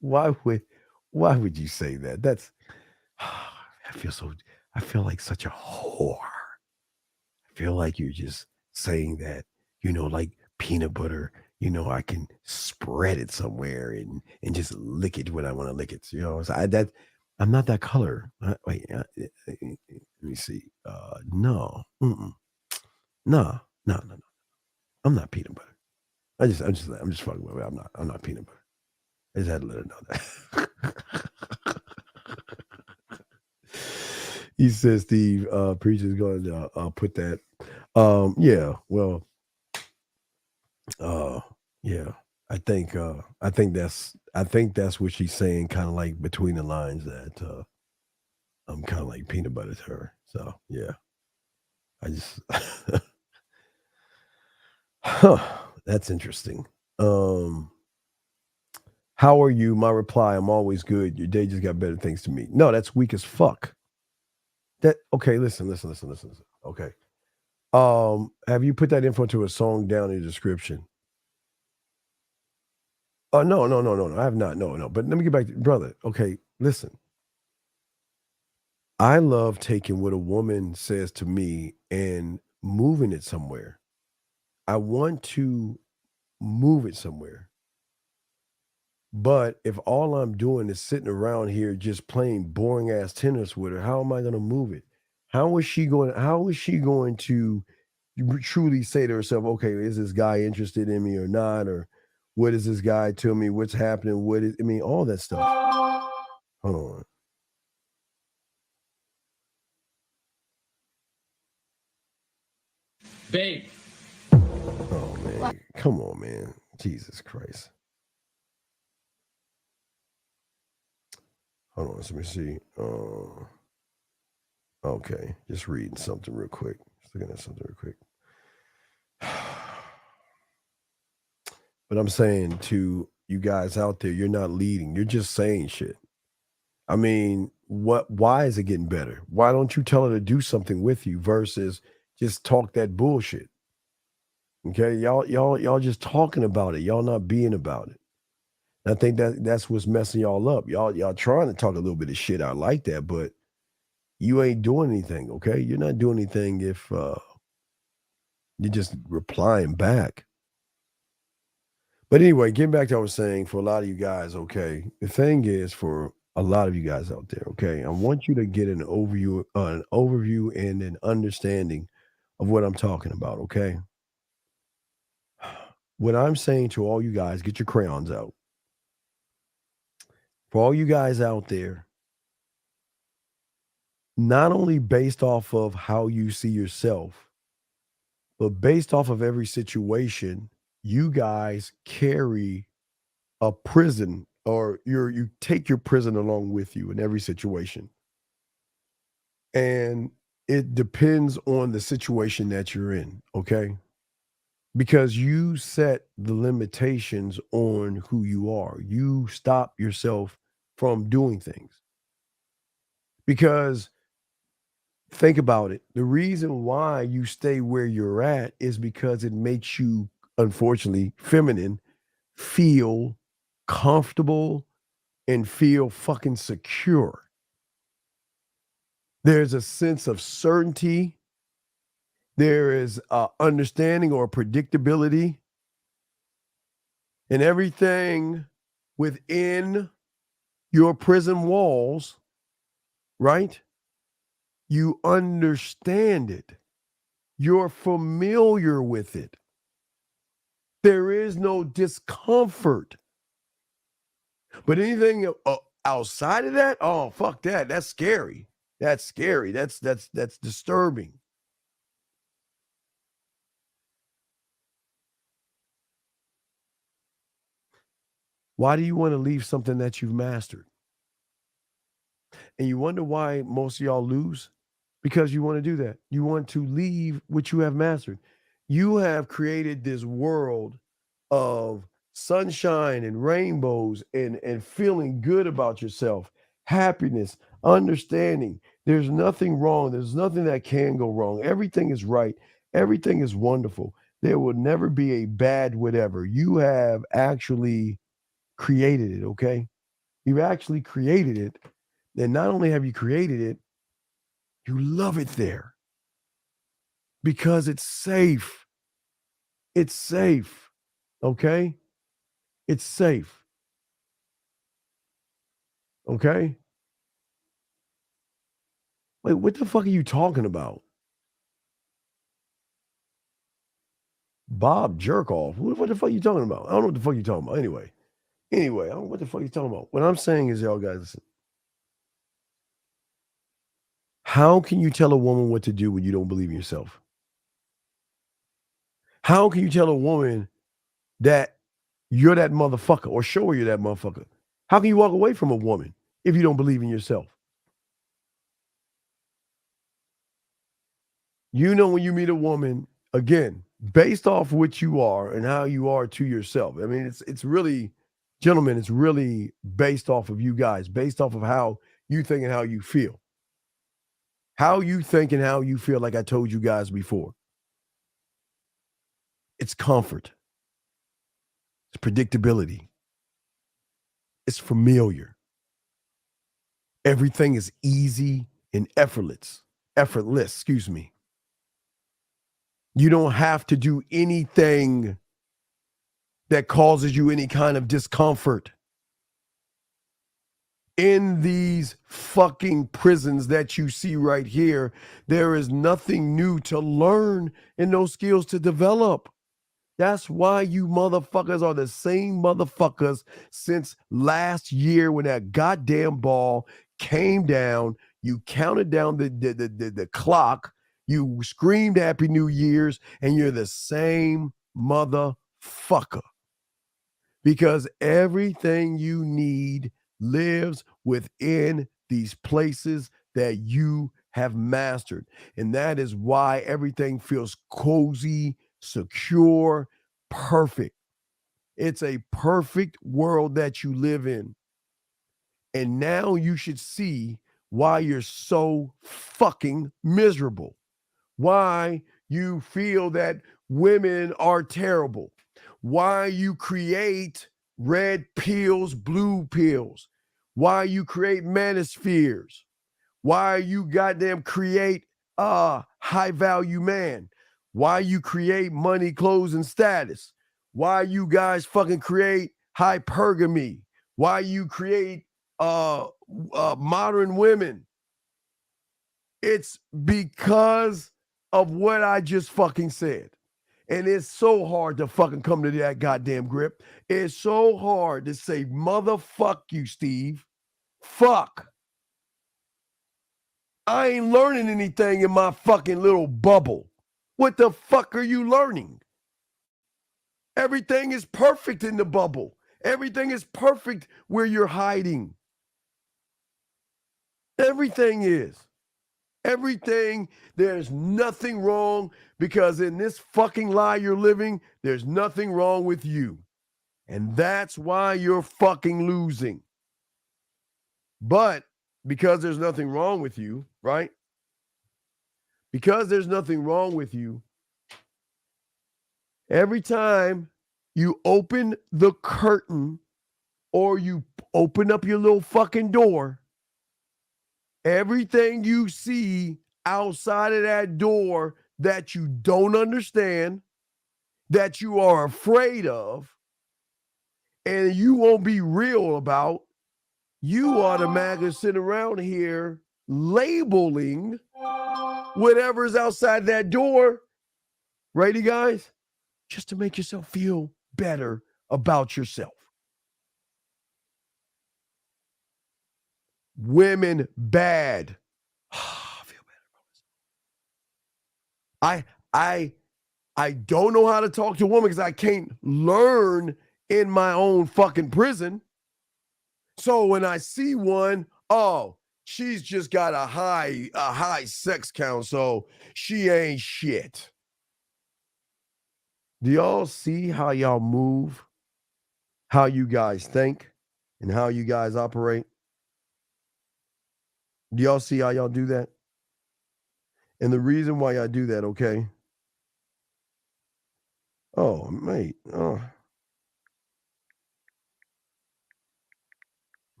Why would you say that? That's I feel like such a whore. I feel like you're just saying that, like peanut butter, I can spread it somewhere and just lick it when I want to lick it. So I'm not that color. Wait, let me see. No. No. I'm not peanut butter. I'm just fucking with it. I'm not peanut butter. I just had to let her know that. He says Steve Preacher's going to put that. Yeah, well, yeah. I think that's what she's saying, kind of like between the lines, that I'm kind of like peanut butter to her. So yeah, I just that's interesting. How are you? My reply, I'm always good. Your day just got better thanks to me. No, that's weak as fuck. Okay, listen. Okay. Have you put that info to a song down in the description? Oh, no. I have not. No. But let me get back to brother. Okay. Listen, I love taking what a woman says to me and moving it somewhere. I want to move it somewhere. But if all I'm doing is sitting around here just playing boring ass tennis with her, how am I going to move it? How is she going to truly say to herself, okay, is this guy interested in me or not? Or what is this guy to me? What's happening? All that stuff. Hold on. Babe. Oh man. Come on, man. Jesus Christ. Hold on, let me see. Okay, just reading something real quick. Just looking at something real quick. But I'm saying to you guys out there, you're not leading. You're just saying shit. I mean, why is it getting better? Why don't you tell her to do something with you versus just talk that bullshit? Okay, y'all just talking about it. Y'all not being about it. And I think that's what's messing y'all up. Y'all trying to talk a little bit of shit out like that, but you ain't doing anything, okay? You're not doing anything if you're just replying back. But anyway, getting back to what I was saying, for a lot of you guys, okay, the thing is for a lot of you guys out there, okay, I want you to get an overview and an understanding of what I'm talking about, okay? What I'm saying to all you guys, get your crayons out. For all you guys out there, not only based off of how you see yourself, but based off of every situation, you guys carry a prison, or you take your prison along with you in every situation. And it depends on the situation that you're in, okay? Because you set the limitations on who you are. You stop yourself from doing things. Because think about it. The reason why you stay where you're at is because it makes you, unfortunately, feminine, feel comfortable and feel fucking secure. There's a sense of certainty. There is understanding or predictability. And everything within your prison walls, right? You understand it. You're familiar with it. There is no discomfort. But anything outside of that, oh fuck that. That's scary. That's scary. That's disturbing. Why do you want to leave something that you've mastered? And you wonder why most of y'all lose? Because you want to do that. You want to leave what you have mastered. You have created this world of sunshine and rainbows and feeling good about yourself, happiness, understanding. There's nothing wrong. There's nothing that can go wrong. Everything is right. Everything is wonderful. There will never be a bad whatever. You have actually created it, okay? You've actually created it. And not only have you created it, you love it there because it's safe. It's safe. Okay? It's safe. Okay? Wait, what the fuck are you talking about? Bob Jerkoff. What the fuck are you talking about? I don't know what the fuck you're talking about. Anyway, I don't know what the fuck you're talking about. What I'm saying is, y'all guys, listen. How can you tell a woman what to do when you don't believe in yourself? How can you tell a woman that you're that motherfucker or show her you're that motherfucker? How can you walk away from a woman if you don't believe in yourself? You know, when you meet a woman, again, based off what you are and how you are to yourself. I mean, it's really, gentlemen, it's really based off of you guys, based off of how you think and how you feel. How you think and how you feel, like I told you guys before. It's comfort. It's predictability. It's familiar. Everything is easy and effortless, excuse me. You don't have to do anything that causes you any kind of discomfort. In these fucking prisons that you see right here, there is nothing new to learn and no skills to develop. That's why you motherfuckers are the same motherfuckers since last year when that goddamn ball came down. You counted down the clock. You screamed Happy New Year's, and you're the same motherfucker. Because everything you need lives within these places that you have mastered. And that is why everything feels cozy, secure, perfect. It's a perfect world that you live in. And now you should see why you're so fucking miserable. Why you feel that women are terrible. Why you create red pills, blue pills. Why you create manospheres. Why you goddamn create a high value man. Why you create money, clothes, and status. Why you guys fucking create hypergamy. Why you create modern women. It's because of what I just fucking said. And it's so hard to fucking come to that goddamn grip. It's so hard to say, motherfuck you, Steve. Fuck. I ain't learning anything in my fucking little bubble. What the fuck are you learning? Everything is perfect in the bubble. Everything is perfect where you're hiding. Everything is. Everything, there's nothing wrong because in this fucking lie you're living, there's nothing wrong with you. And that's why you're fucking losing. But because there's nothing wrong with you, right? Because there's nothing wrong with you, every time you open the curtain or you open up your little fucking door, everything you see outside of that door that you don't understand, that you are afraid of, and you won't be real about, you automatically sit around here labeling whatever's outside that door. Ready, guys? Just to make yourself feel better about yourself. Women bad. I feel better about I don't know how to talk to a woman because I can't learn in my own fucking prison. So when I see one, oh, she's just got a high sex count, so she ain't shit. Do y'all see how y'all move, how you guys think, and how you guys operate? Do y'all see how y'all do that? And the reason why I do that, okay? Oh, mate. Oh.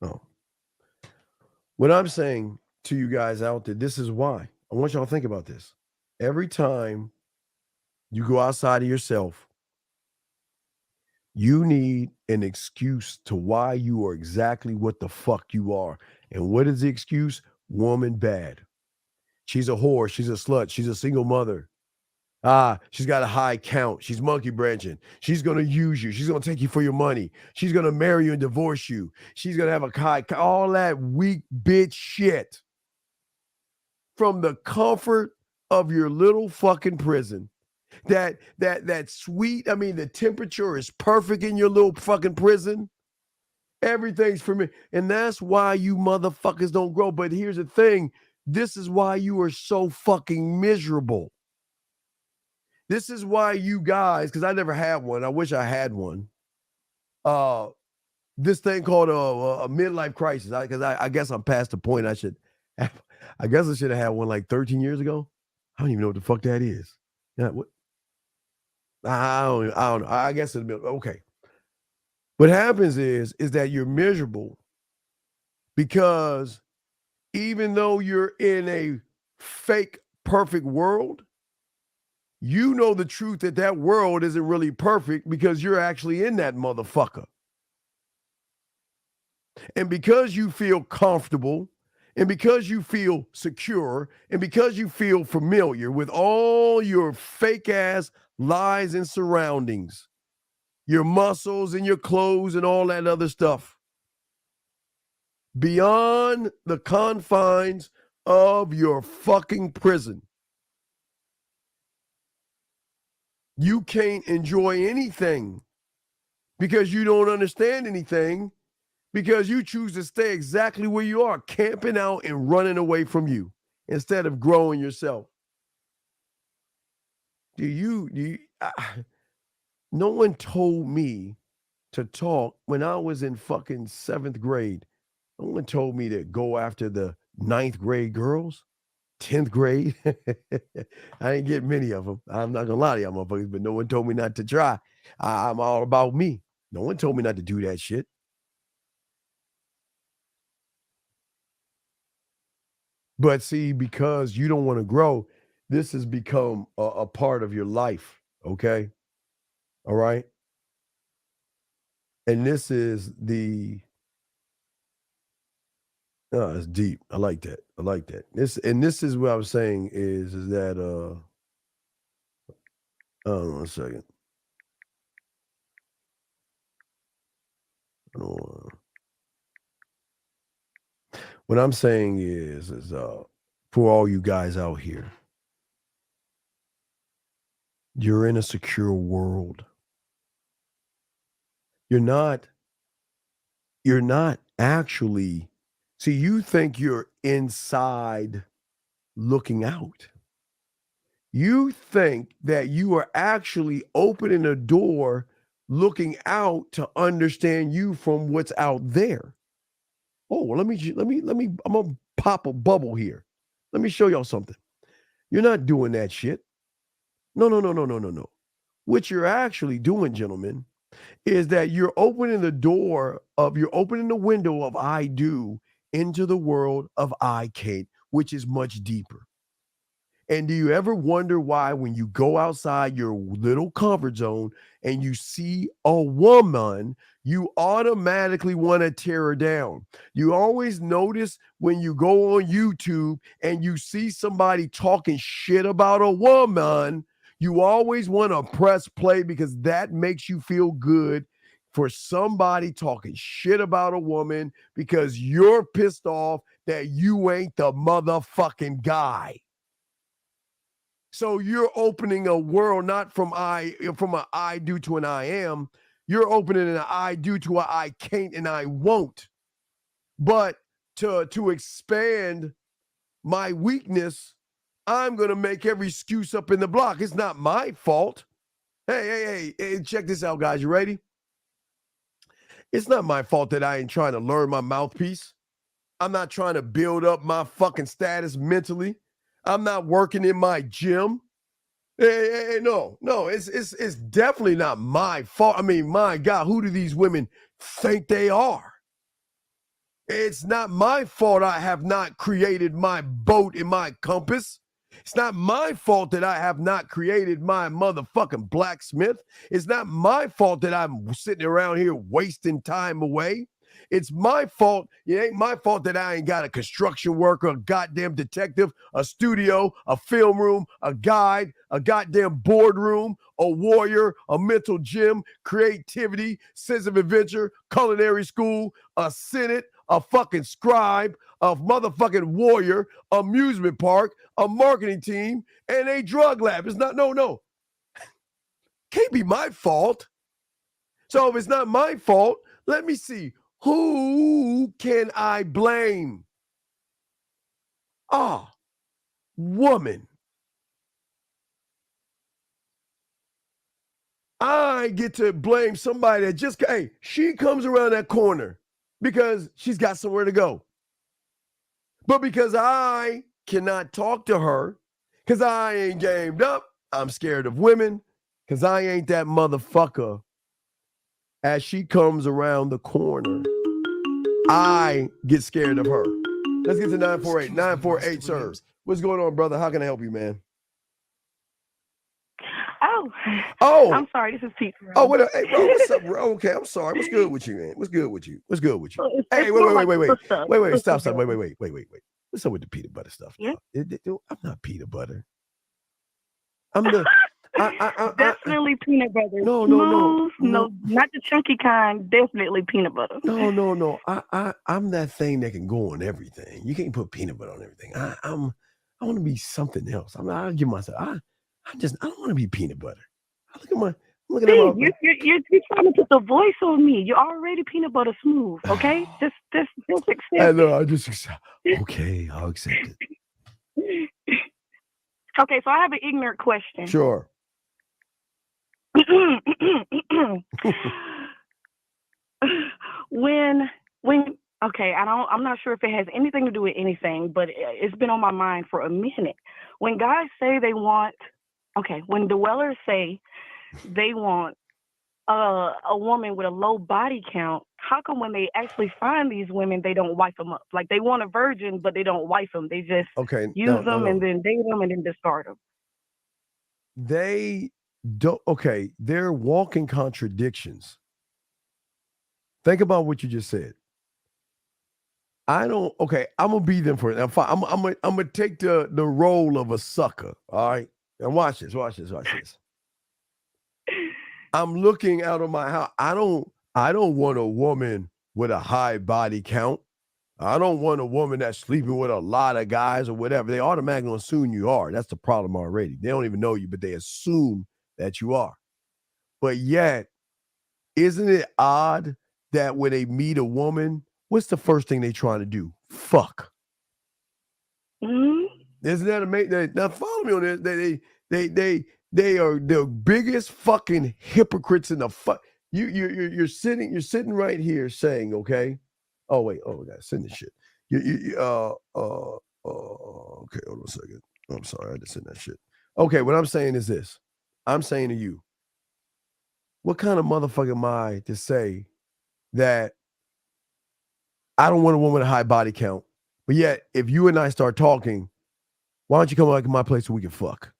Oh. What I'm saying to you guys out there, this is why. I want y'all to think about this. Every time you go outside of yourself, you need an excuse to why you are exactly what the fuck you are. And what is the excuse? Woman bad. She's a whore. She's a slut. She's a single mother. She's got a high count. She's monkey branching. She's going to use you. She's going to take you for your money. She's going to marry you and divorce you. She's going to have a high, all that weak bitch shit. From the comfort of your little fucking prison. That sweet, I mean, the temperature is perfect in your little fucking prison. Everything's for me. And that's why you motherfuckers don't grow. But here's the thing. This is why you are so fucking miserable. This is why you guys, because I never had one. I wish I had one. This thing called a midlife crisis. Because I guess I'm past the point I should have. I guess I should have had one like 13 years ago. I don't even know what the fuck that is. Yeah, what? I don't know. I guess it'll be okay. What happens is that you're miserable because even though you're in a fake perfect world, you know the truth that world isn't really perfect because you're actually in that motherfucker. And because you feel comfortable, and because you feel secure, and because you feel familiar with all your fake ass lies and surroundings, your muscles and your clothes and all that other stuff, beyond the confines of your fucking prison, you can't enjoy anything because you don't understand anything, because you choose to stay exactly where you are, camping out and running away from you instead of growing yourself. No one told me to talk when I was in fucking 7th grade. No one told me to go after the 9th grade girls, 10th grade. I didn't get many of them. I'm not gonna lie to y'all motherfuckers, but no one told me not to try. I'm all about me. No one told me not to do that shit. But see, because you don't want to grow, this has become a part of your life. Okay. All right. And this is it's deep. I like that. I like that. This is what I was saying is that hold on a second. What I'm saying is for all you guys out here, you're in a secure world. You're not actually, see, you think you're inside looking out. You think that you are actually opening a door looking out to understand you from what's out there. Oh, well, let me, I'm gonna pop a bubble here. Let me show y'all something. You're not doing that shit. No. What you're actually doing, gentlemen, is that you're opening the window of I do into the world of I Kate, which is much deeper. And do you ever wonder why, when you go outside your little comfort zone and you see a woman, you automatically want to tear her down? You always notice when you go on YouTube and you see somebody talking shit about a woman, you always want to press play because that makes you feel good for somebody talking shit about a woman because you're pissed off that you ain't the motherfucking guy. So you're opening a world not from an I do to an I am. You're opening an I do to a I can't and I won't. But to expand my weakness, I'm gonna make every excuse up in the block. It's not my fault. Hey, check this out, guys. You ready? It's not my fault that I ain't trying to learn my mouthpiece. I'm not trying to build up my fucking status mentally. I'm not working in my gym. Hey, no, it's definitely not my fault. I mean, my God, who do these women think they are? It's not my fault I have not created my boat in my compass. It's not my fault that I have not created my motherfucking blacksmith. It's not my fault that I'm sitting around here wasting time away. It's my fault. It ain't my fault that I ain't got a construction worker, a goddamn detective, a studio, a film room, a guide, a goddamn boardroom, a warrior, a mental gym, creativity, sense of adventure, culinary school, a senate, a fucking scribe, a motherfucking warrior, amusement park, a marketing team, and a drug lab. It's not, no. Can't be my fault. So if it's not my fault, let me see. Who can I blame? Woman. I get to blame somebody that just, hey, she comes around that corner because she's got somewhere to go. But because I cannot talk to her, because I ain't gamed up, I'm scared of women, Because I ain't that motherfucker. As she comes around the corner, I get scared of her. Let's get to 948. 948, sir. What's going on, brother? How can I help you, man? Oh, I'm sorry. This is Pete. Oh, hey, bro, what's up, bro? Okay, I'm sorry. What's good with you, man? What's good with you? What's good with you? Hey, wait. Stop. Wait. What's up with the peanut butter stuff? Yeah. I'm not peanut butter. I'm the definitely peanut butter. No, not the chunky kind. Definitely peanut butter. No. I'm that thing that can go on everything. You can't put peanut butter on everything. I want to be something else. I'll give myself. I don't want to be peanut butter. You're trying to put the voice on me. You're already peanut butter smooth. Okay, just accept it. No, I just okay. I'll accept it. Okay, so I have an ignorant question. Sure. when I'm not sure if it has anything to do with anything, but it's been on my mind for a minute. When guys say they want, when dwellers say they want a woman with a low body count, how come when they actually find these women, they don't wife them up? Like they want a virgin, but they don't wife them. They just use them and then date them and then discard them. They don't. Okay, they're walking contradictions. Think about what you just said. I don't. Okay, I'm gonna be them for it. I'm fine. I'm gonna take the role of a sucker. All right, and watch this. I'm looking out of my house. I don't want a woman with a high body count. I don't want a woman that's sleeping with a lot of guys or whatever. They automatically assume you are. That's the problem already. They don't even know you, but they assume that you are. But yet, isn't it odd that when they meet a woman, what's the first thing they trying to do? Fuck. Mm-hmm. Isn't that amazing? Now follow me on this. They are the biggest fucking hypocrites in the fuck. You're sitting right here saying, okay. Oh wait, we gotta send this shit. Okay, hold on a second. I'm sorry, I had to send that shit. Okay, what I'm saying is this. I'm saying to you, what kind of motherfucker am I to say that I don't want a woman with a high body count, but yet if you and I start talking, why don't you come back to my place so we can fuck?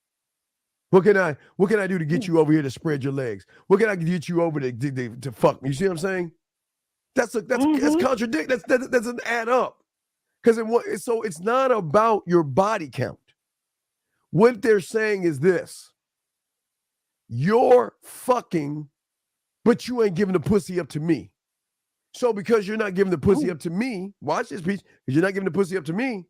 What can I do to get you over here to spread your legs? What can I get you over to fuck me? You see what I'm saying? That's contradict. That doesn't add up. Because it's not about your body count. What they're saying is this: you're fucking, but you ain't giving the pussy up to me. So because you're not giving the pussy up to me, watch this piece. Because you're not giving the pussy up to me,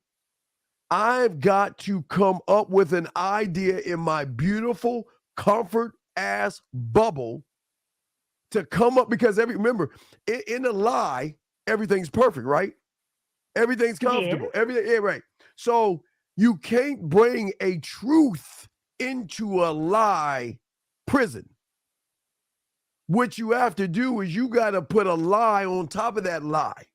I've got to come up with an idea in my beautiful comfort ass bubble to come up, because remember, in a lie, everything's perfect, right? Everything's comfortable. Yeah. Everything, yeah, right. So you can't bring a truth into a lie prison. What you have to do is you got to put a lie on top of that lie.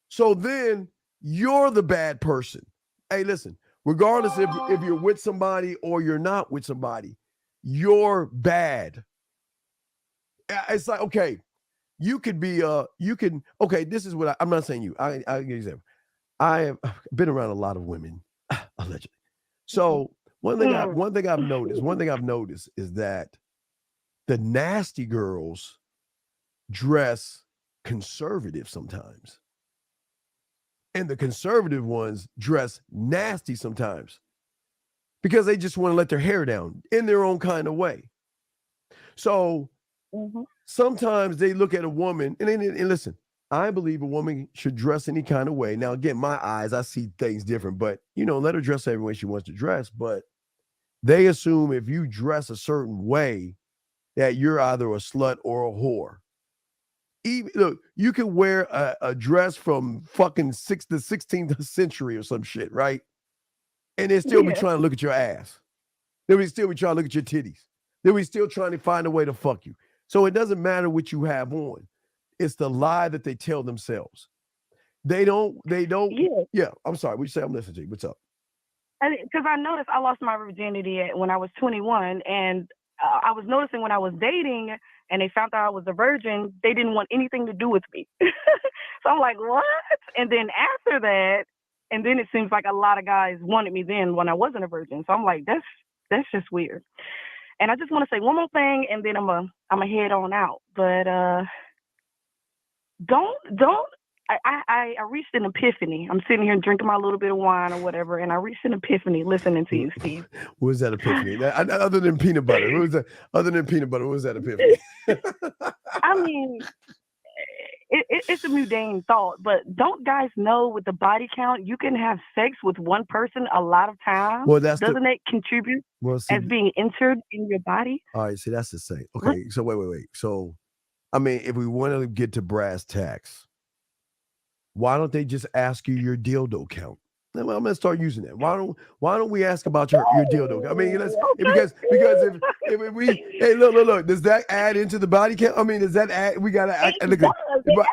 So then you're the bad person. Hey, listen, regardless if you're with somebody or you're not with somebody, you're bad. It's like, okay, you could be, this is what I'm not saying you. I'll give you an example. I have been around a lot of women, allegedly. So one thing I've noticed is that the nasty girls dress conservative sometimes. And the conservative ones dress nasty sometimes because they just want to let their hair down in their own kind of way. So sometimes they look at a woman and listen, I believe a woman should dress any kind of way. Now, again, my eyes, I see things different, but let her dress every way she wants to dress. But they assume if you dress a certain way that you're either a slut or a whore. Even look, you can wear a dress from fucking the 16th century or some shit, right? And they still be trying to look at your ass. They would still be trying to look at your titties. They would still trying to find a way to fuck you. So it doesn't matter what you have on. It's the lie that they tell themselves. They don't. Yeah, I'm sorry. What you say? I'm listening to you. What's up? Because I noticed I lost my virginity when I was 21, and I was noticing when I was dating and they found out I was a virgin, they didn't want anything to do with me. So I'm like, what? And then after that, and then it seems like a lot of guys wanted me then when I wasn't a virgin. So I'm like, that's just weird. And I just want to say one more thing, and then I'm a head on out. But don't. I reached an epiphany. I'm sitting here drinking my little bit of wine or whatever, and I reached an epiphany listening to you, Steve. What was that epiphany? Other than peanut butter, what was that? Other than peanut butter, what was that epiphany? I mean, it's a mundane thought, but don't guys know with the body count, you can have sex with one person a lot of times? Well, doesn't it contribute see, as being entered in your body? all right, see, that's the thing. Okay, so wait. So, I mean, if we want to get to brass tacks, why don't they just ask you your dildo count? I'm gonna start using that. Why don't we ask about your dildo? I mean, because if we look, does that add into the body count? I mean, does that add? We gotta act. Look, do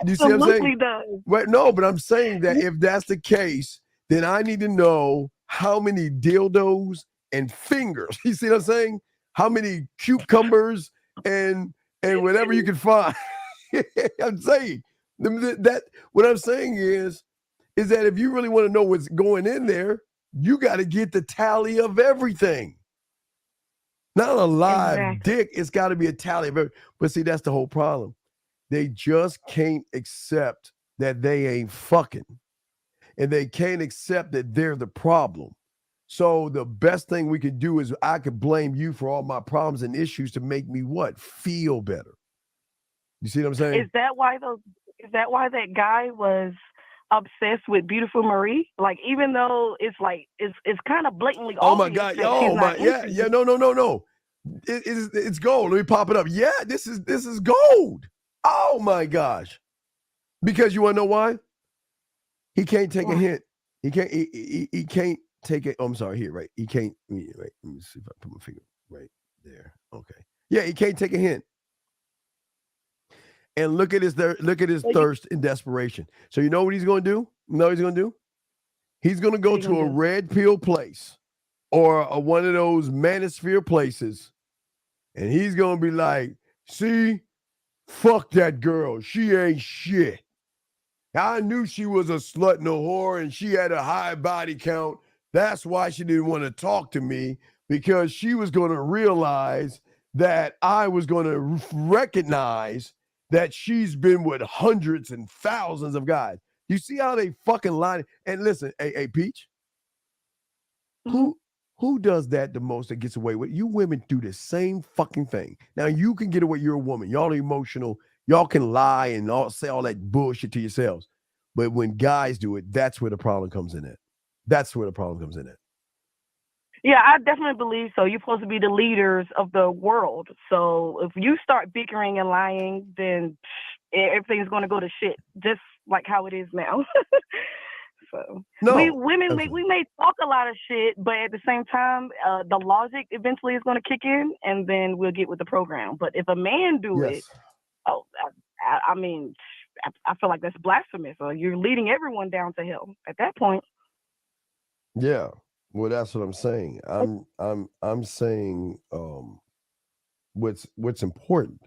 you see what I'm saying? Does. Wait, no, but I'm saying that if that's the case, then I need to know how many dildos and fingers. You see what I'm saying? How many cucumbers and whatever you can find. I'm saying that what I'm saying is that if you really want to know what's going in there, you got to get the tally of everything. Not a live dick. It's got to be a tally of everything. But see, that's the whole problem. They just can't accept that they ain't fucking. And they can't accept that they're the problem. So the best thing we could do is I could blame you for all my problems and issues to make me what? Feel better. You see what I'm saying? Is that why that guy was obsessed with Beautiful Marie? Like, even though it's kind of blatantly oh my obvious God. that Oh she's my, not yeah. No. It's gold. Let me pop it up. Yeah, this is gold. Oh my gosh. Because you want to know why? He can't take a hint. He can't take it. Oh, I'm sorry. Here, right? He can't. Right. Let me see if I put my finger right there. Okay. Yeah, he can't take a hint. And look at his thirst and desperation. So you know what he's going to do? You know what he's going to do? He's going to go to a red pill place or one of those manosphere places, and he's going to be like, see, fuck that girl. She ain't shit. I knew she was a slut and a whore, and she had a high body count. That's why she didn't want to talk to me, because she was going to realize that I was going to recognize that she's been with hundreds and thousands of guys. You see how they fucking lie? And listen, hey, Peach, who does that the most that gets away with? You women do the same fucking thing. Now you can get away. You're a woman. Y'all are emotional. Y'all can lie and say all that bullshit to yourselves. But when guys do it, that's where the problem comes in at. That's where the problem comes in at. Yeah, I definitely believe so. You're supposed to be the leaders of the world. So if you start bickering and lying, then everything's going to go to shit, just like how it is now. So we may talk a lot of shit, but at the same time, the logic eventually is going to kick in, and then we'll get with the program. But if a man do it, I mean, I feel like that's blasphemous. Or you're leading everyone down to hell at that point. Yeah. Well, that's what I'm saying. I'm saying what's important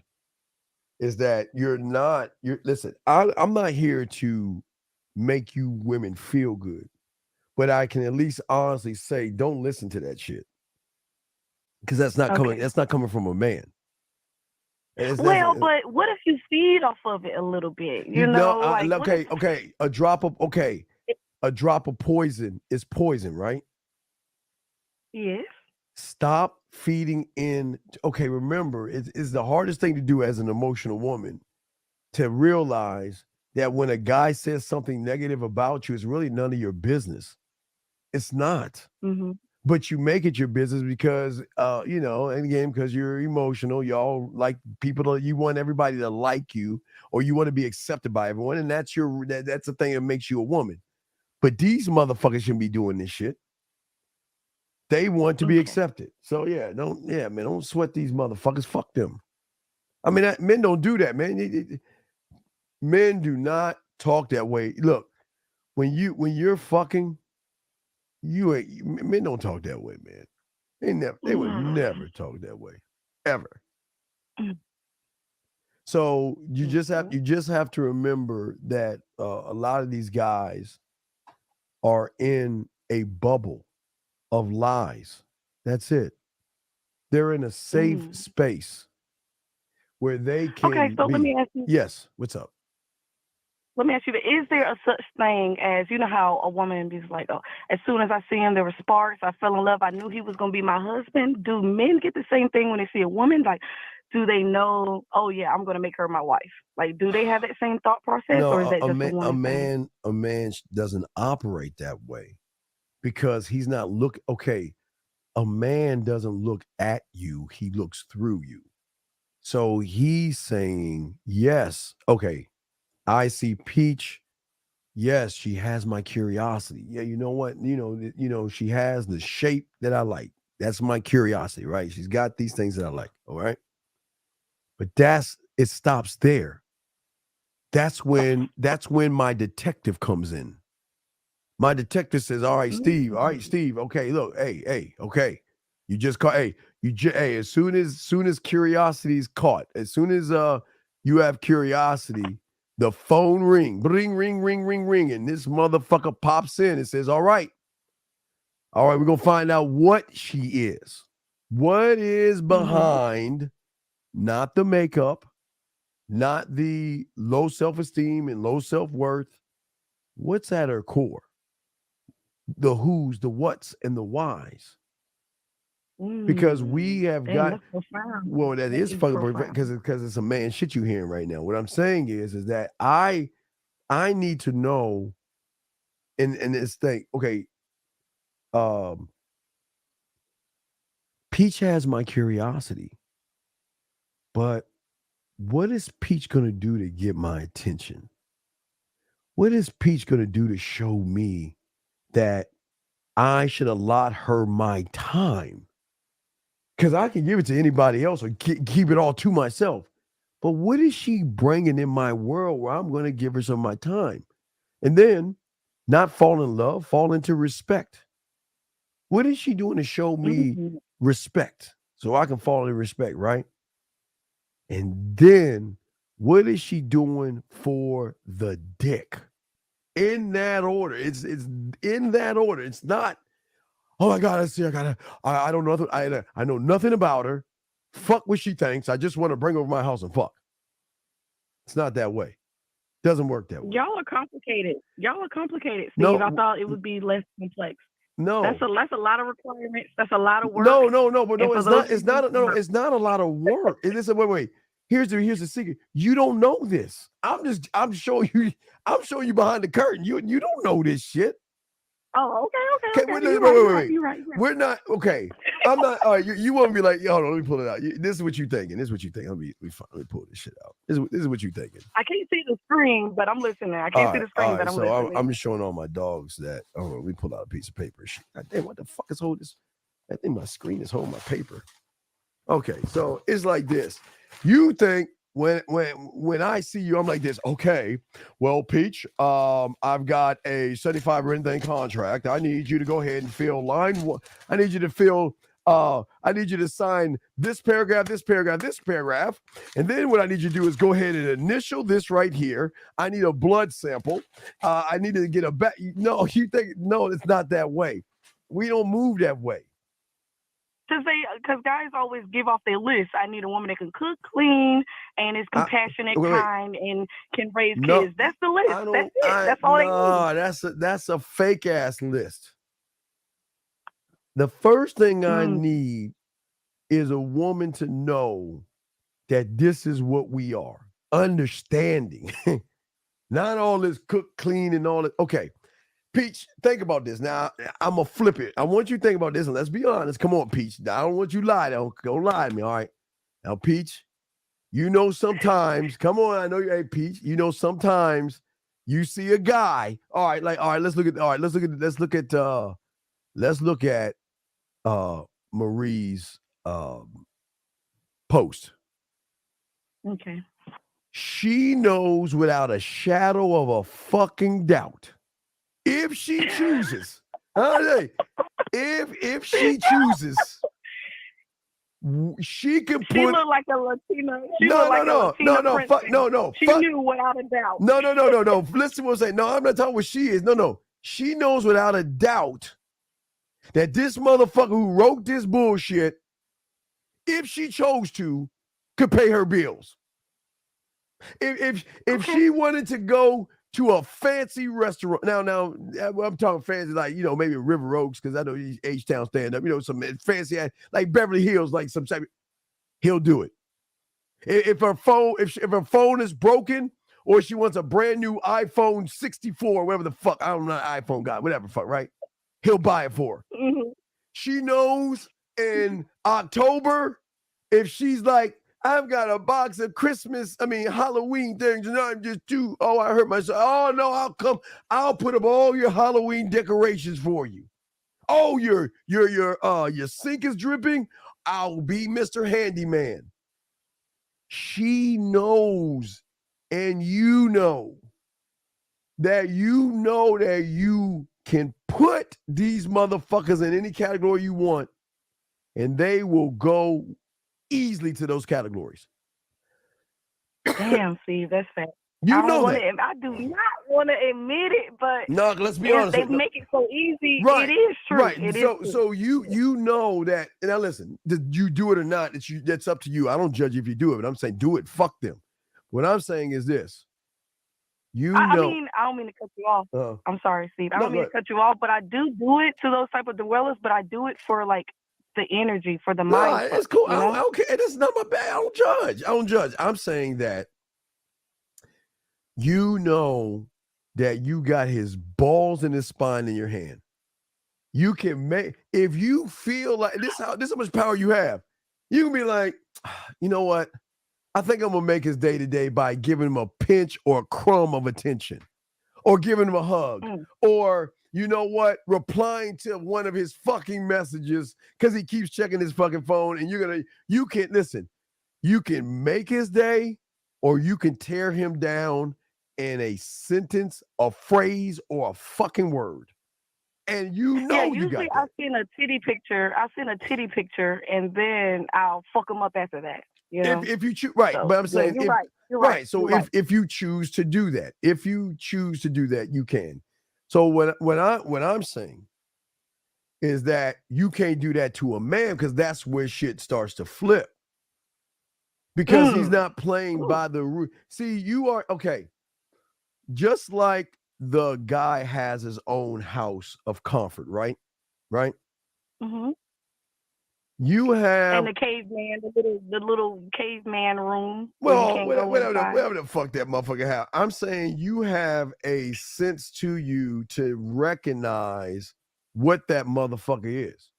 is that listen, I'm not here to make you women feel good, but I can at least honestly say, don't listen to that shit. Because that's not coming from a man. But what if you feed off of it a little bit? Okay. A drop of poison is poison, right? Yes. Stop feeding in. Okay, remember, it's the hardest thing to do as an emotional woman, to realize that when a guy says something negative about you, it's really none of your business. It's not. Mm-hmm. But you make it your business because, and again, because you're emotional, y'all like people, you want everybody to like you, or you want to be accepted by everyone. And that's the thing that makes you a woman. But these motherfuckers shouldn't be doing this shit. They want to be accepted. So don't sweat these motherfuckers. Fuck them. I mean, men don't do that, man. Men do not talk that way. Look, when you're fucking, men don't talk that way, man. They would never talk that way. ever. So you just have to remember that a lot of these guys are in a bubble of lies. That's it. They're in a safe space where they can Okay, so be. let me ask you. Yes, what's up? Let me ask you, is there a such thing as, you know how a woman is like, oh, as soon as I see him, there were sparks, I fell in love, I knew he was going to be my husband? Do men get the same thing when they see a woman? Like, do they know, oh, yeah, I'm going to make her my wife? Like, do they have that same thought process, or is that just a woman thing? A man doesn't operate that way because he's not okay, a man doesn't look at you, he looks through you. So he's saying, yes, okay, I see Peach. Yes, she has my curiosity. Yeah, you know what? She has the shape that I like. That's my curiosity, right? She's got these things that I like. All right. But it stops there. That's when my detective comes in. My detective says, all right, Steve, okay, look, hey, okay. You just caught, as soon as curiosity is caught, as soon as you have curiosity, the phone ring, ring, and this motherfucker pops in and says, all right, we're gonna find out what she is. What is behind, not the makeup, not the low self-esteem and low self-worth. What's at her core? The who's, the what's, and the whys. Because we have got, well, that is fucking because it's a man shit you hearing right now. What I'm saying is that I need to know in this thing. Okay, Peach has my curiosity, but what is Peach gonna do to get my attention? What is Peach gonna do to show me that I should allot her my time? Because I can give it to anybody else or keep it all to myself. But what is she bringing in my world where I'm going to give her some of my time? And then not fall in love, fall into respect. What is she doing to show me respect so I can fall in respect, right? And then what is she doing for the dick? In that order. It's in that order. It's not, oh my God, I don't know. I know nothing about her. Fuck what she thinks. I just want to bring her over my house and fuck. It's not that way. Doesn't work that way. Y'all are complicated, Steve. No, I thought it would be less complex. No. That's a lot of requirements. That's a lot of work. No, but no, it's not a lot of work. Wait. Here's the secret. You don't know this. I'm showing you behind the curtain. You don't know this shit. Oh, okay. Wait. You're right. We're not okay. I'm not. All right, you want to be like, hold on, let me pull it out. This is what you're thinking. Let me pull this shit out. This is what you're thinking. I can't see the screen, but I'm listening. I can't see the screen, but I'm listening. I'm just showing all my dogs that. Oh, let me pull out a piece of paper. God damn, what the fuck is holding this? I think my screen is holding my paper. Okay, so it's like this. You think when I see you, I'm like this. Okay, well, Peach, I've got a 75 written thing contract. I need you to go ahead and fill line one. I need you to fill. I need you to sign this paragraph, this paragraph, this paragraph, and then what I need you to do is go ahead and initial this right here. I need a blood sample. I need to get a back. No, you think no? It's not that way. We don't move that way. Because guys always give off their list. I need a woman that can cook, clean, and is compassionate, kind, and can raise kids. That's the list. That's it. That's all they need. That's a fake ass list. The first thing I need is a woman to know that this is what we are. Understanding. Not all this cook, clean, and all that. Okay. Peach, think about this. Now, I'm going to flip it. I want you to think about this, and let's be honest. Come on, Peach. I don't want you to lie. Don't lie to me, all right? Now, Peach, you know sometimes, come on, I know you, hey, Peach, you know sometimes you see a guy, let's look at Marie's post. Okay. She knows without a shadow of a fucking doubt, if she chooses, if she chooses, She can put. She looked like a Latina. She No, looked like a Latina princess. no. She knew without a doubt. No. Listen to what I'm saying. No, I'm not talking what she is. No. She knows without a doubt that this motherfucker who wrote this bullshit, if she chose to, could pay her bills. If she wanted to go to a fancy restaurant, now I'm talking fancy like maybe River Oaks because I know he's H-Town stand up, some fancy like Beverly Hills, like some type. He'll do it. If her phone is broken or she wants a brand new iPhone 64, whatever the fuck, I don't know, iPhone guy, whatever fuck, right? He'll buy it for her. Mm-hmm. She knows in October, if she's like, I've got a box of Halloween things, and I'm just I hurt myself. Oh no, I'll put up all your Halloween decorations for you. Oh, your sink is dripping. I'll be Mr. Handyman. She knows, and that you can put these motherfuckers in any category you want, and they will go easily to those categories. Damn, Steve, that's fat. You know that. I do not want to admit it, but no, let's be honest. They make it so easy. Right, it is true. Right. It so is true. you know that. And now listen, did you do it or not? That's up to you. I don't judge if you do it, but I'm saying do it. Fuck them. What I'm saying is this. I don't mean to cut you off. I'm sorry, Steve. I don't mean to cut you off, but I do it to those type of dwellers, but I do it for like the energy, for the mind. It's cool. I don't care. It's not my bad. I don't judge. I'm saying that you know that you got his balls and his spine in your hand. You can make, if you feel like this how much power you have. You can be like, you know what? I think I'm gonna make his day to day by giving him a pinch or a crumb of attention, or giving him a hug, or you know what, replying to one of his fucking messages because he keeps checking his fucking phone. And you can make his day, or you can tear him down in a sentence, a phrase, or a fucking word. And you got usually that. I've seen a titty picture, and then I'll fuck them up after that. You know? If you choose, right? So, but I'm saying, you're right. So if you choose to do that, you can. So what I'm saying is that you can't do that to a man, because that's where shit starts to flip. Because he's not playing by the rule. See, you are okay. Just like the guy has his own house of comfort, right? Right. Mm-hmm. You have and the caveman, the little caveman room. Well, whatever the fuck that motherfucker have. I'm saying you have a sense to you to recognize what that motherfucker is.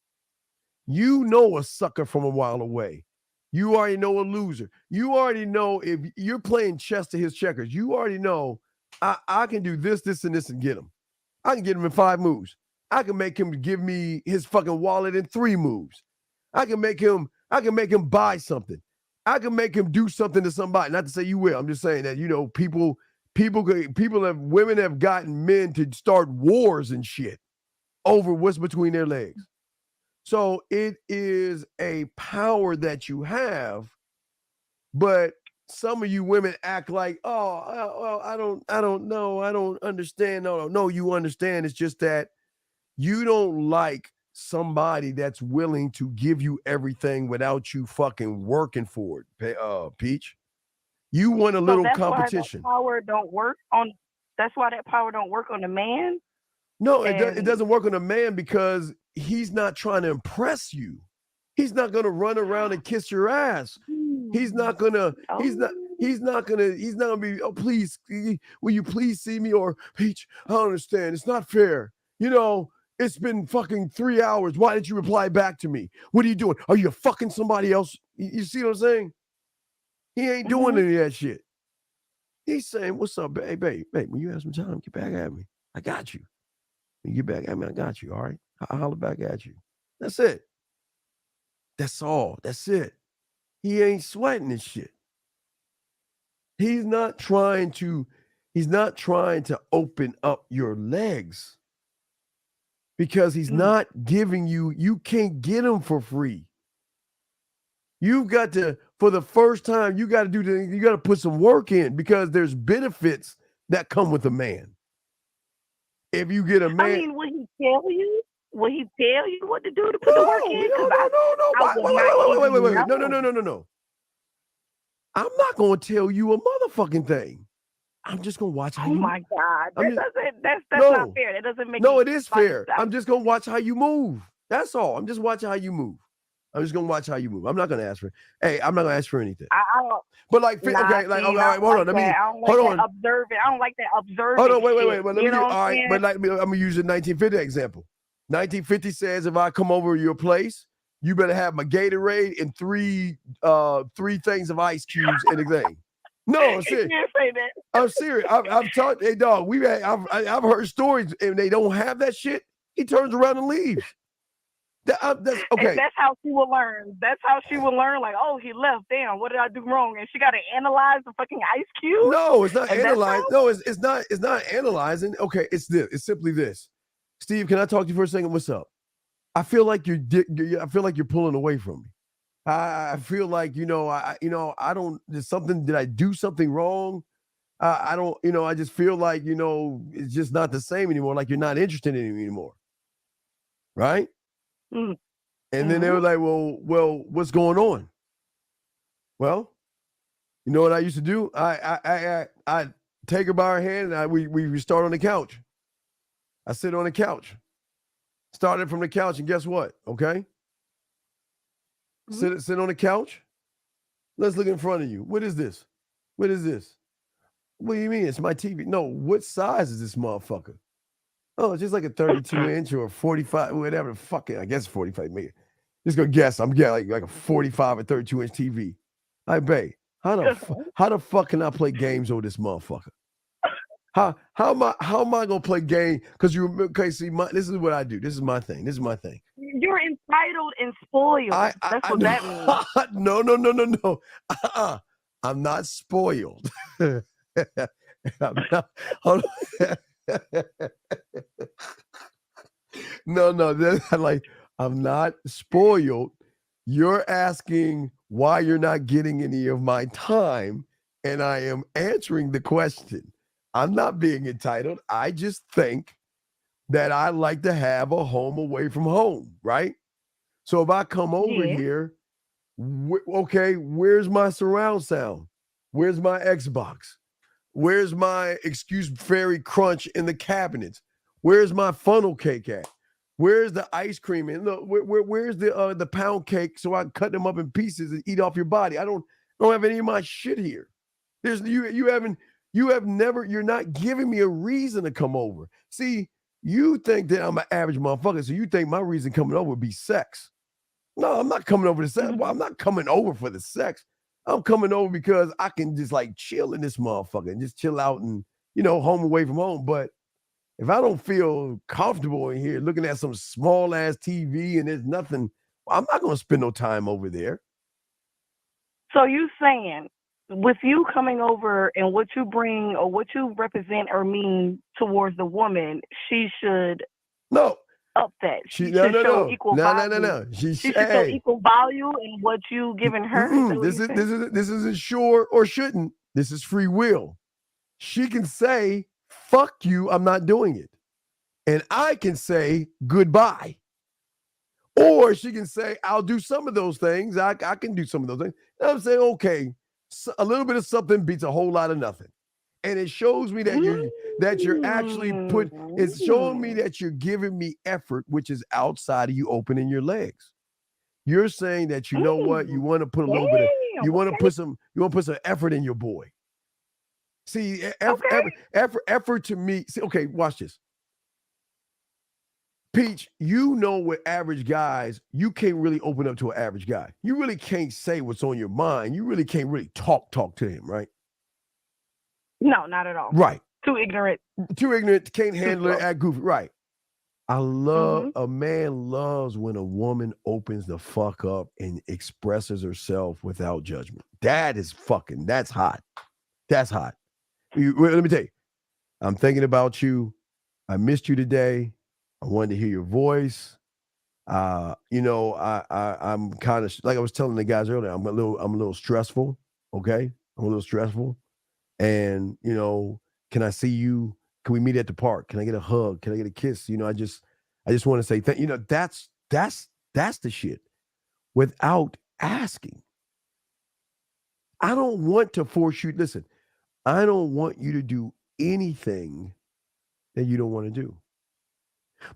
You know a sucker from a while away. You already know a loser. You already know if you're playing chess to his checkers. You already know I can do this, and this, and get him. I can get him in 5 moves. I can make him give me his fucking wallet in 3 moves. I can make him buy something. I can make him do something to somebody. Not to say you will. I'm just saying that, women have gotten men to start wars and shit over what's between their legs. So it is a power that you have, but some of you women act like, I don't know. I don't understand. No, you understand. It's just that you don't like somebody that's willing to give you everything without you fucking working for it, Peach. You want a little competition. That's why that power don't work on the man. No, it doesn't work on a man because he's not trying to impress you. He's not gonna run around and kiss your ass. He's not gonna be, oh, please, will you please see me? Or, Peach, I don't understand. It's not fair. It's been fucking 3 hours. Why didn't you reply back to me? What are you doing? Are you fucking somebody else? You see what I'm saying? He ain't doing any of that shit. He's saying, what's up, babe, when you have some time, get back at me. I got you. When you get back at me, I got you, all right? I'll holler back at you. That's it. That's all. That's it. He ain't sweating this shit. He's not trying to open up your legs. Because he's not giving you can't get him for free. You've got to, for the first time, you got to put some work in because there's benefits that come with a man. If you get a man, I mean, will he tell you? Will he tell you what to do to put the work in? No. No. I'm not going to tell you a motherfucking thing. I'm just going to watch how you. Oh my God, that's No. not fair. That doesn't make. No, it is fair. I'm just going to watch how you move. That's all. I'm just watching how you move. I'm just gonna watch how you move. I'm not gonna ask for. Hey, I'm not gonna ask for anything. I don't. But like, Nah, okay, like, see, all right, hold on. Let me hold hold on. Observing. I don't like that observing. Hold on, wait. shit, But let me. all All right, but like, I'm gonna use the 1950 example. 1950 says if I come over to your place, you better have my Gatorade and three things of ice cubes and a thing. No, I'm serious. You can't say that. I'm serious. I've talked. Hey, dog, I've heard stories and they don't have that shit. He turns around and leaves. That's okay. And that's how she will learn. That's how she will learn. Like, oh, he left. Damn, what did I do wrong? And she got to analyze the fucking ice cube. No, it's not analyzing. No, it's not. It's not analyzing. Okay, it's this. It's simply this. Steve, can I talk to you for a second? What's up? I feel like I feel like you're pulling away from me. I feel like I don't. There's something. Did I do something wrong? I don't. I just feel like it's just not the same anymore. Like you're not interested in me anymore. Right? Mm. And then they were like, well, what's going on? Well, you know what I used to do? I take her by her hand and we start on the couch. I sit on the couch. Started from the couch, and guess what? Okay. Sit on the couch. Let's look in front of you. What is this? What is this? What do you mean? It's my TV. No, what size is this motherfucker? Oh, it's just like a 32-inch or 45, whatever. Fuck it. I guess 45. Maybe. Just gonna guess. I'm getting like a 45 or 32-inch TV. I bet. How the fuck can I play games over this motherfucker? How am I gonna play game? Because you remember, okay, see, this is what I do. This is my thing. You're entitled and spoiled. That's what that means. No. I'm not spoiled. I'm not. Hold on. No, that's like I'm not spoiled. You're asking why you're not getting any of my time, and I am answering the question. I'm not being entitled. I just think that I like to have a home away from home, right? So if I come over here, okay, where's my surround sound? Where's my Xbox? Where's my excuse fairy crunch in the cabinets? Where's my funnel cake at? Where's the ice cream? And look, where's the pound cake so I can cut them up in pieces and eat off your body? I don't have any of my shit here. There's you're not giving me a reason to come over. See, you think that I'm an average motherfucker, so you think my reason coming over would be sex. No, I'm not coming over to sex. Well, I'm not coming over for the sex. I'm coming over because I can just like chill in this motherfucker and just chill out and, home away from home. But if I don't feel comfortable in here looking at some small ass TV and there's nothing, I'm not going to spend no time over there. So you saying with you coming over and what you bring or what you represent or mean towards the woman, she should up that. She should show equal value. No. She should show equal value in what you giving her. This isn't sure or shouldn't. This is free will. She can say, fuck you, I'm not doing it. And I can say goodbye. Or she can say, I'll do some of those things. I can do some of those things. And I'm saying, okay, so a little bit of something beats a whole lot of nothing. And it shows me that you're actually it's showing me that you're giving me effort, which is outside of you opening your legs. You're saying that you know what, you want to put a little bit of, you want to put some effort in your boy. See, effort to me. See, okay, watch this. Peach, with average guys, you can't really open up to an average guy. You really can't say what's on your mind. You really can't really talk to him, right? No, not at all. Right. Too ignorant, can't handle it, act goofy. Right. I love, a man loves when a woman opens the fuck up and expresses herself without judgment. That's hot. That's hot. Let me tell you, I'm thinking about you. I missed you today. I wanted to hear your voice. I'm kind of like I was telling the guys earlier. I'm a little stressful. Okay, I'm a little stressful, and can I see you? Can we meet at the park? Can I get a hug? Can I get a kiss? I just want to say thank. That's the shit. Without asking, I don't want to force you. Listen, I don't want you to do anything that you don't want to do.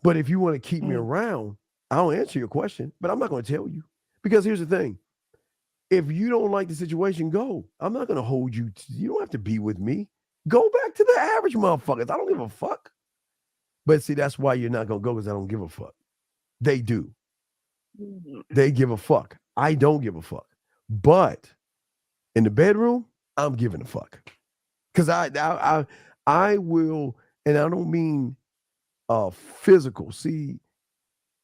But if you want to keep me around, I'll answer your question, but I'm not going to tell you. Because here's the thing. If you don't like the situation, go. I'm not going to hold you. You don't have to be with me. Go back to the average motherfuckers. I don't give a fuck. But see, that's why you're not going to go, because I don't give a fuck. They do. They give a fuck. I don't give a fuck. But in the bedroom, I'm giving a fuck. Because I will, and I don't mean physical. See,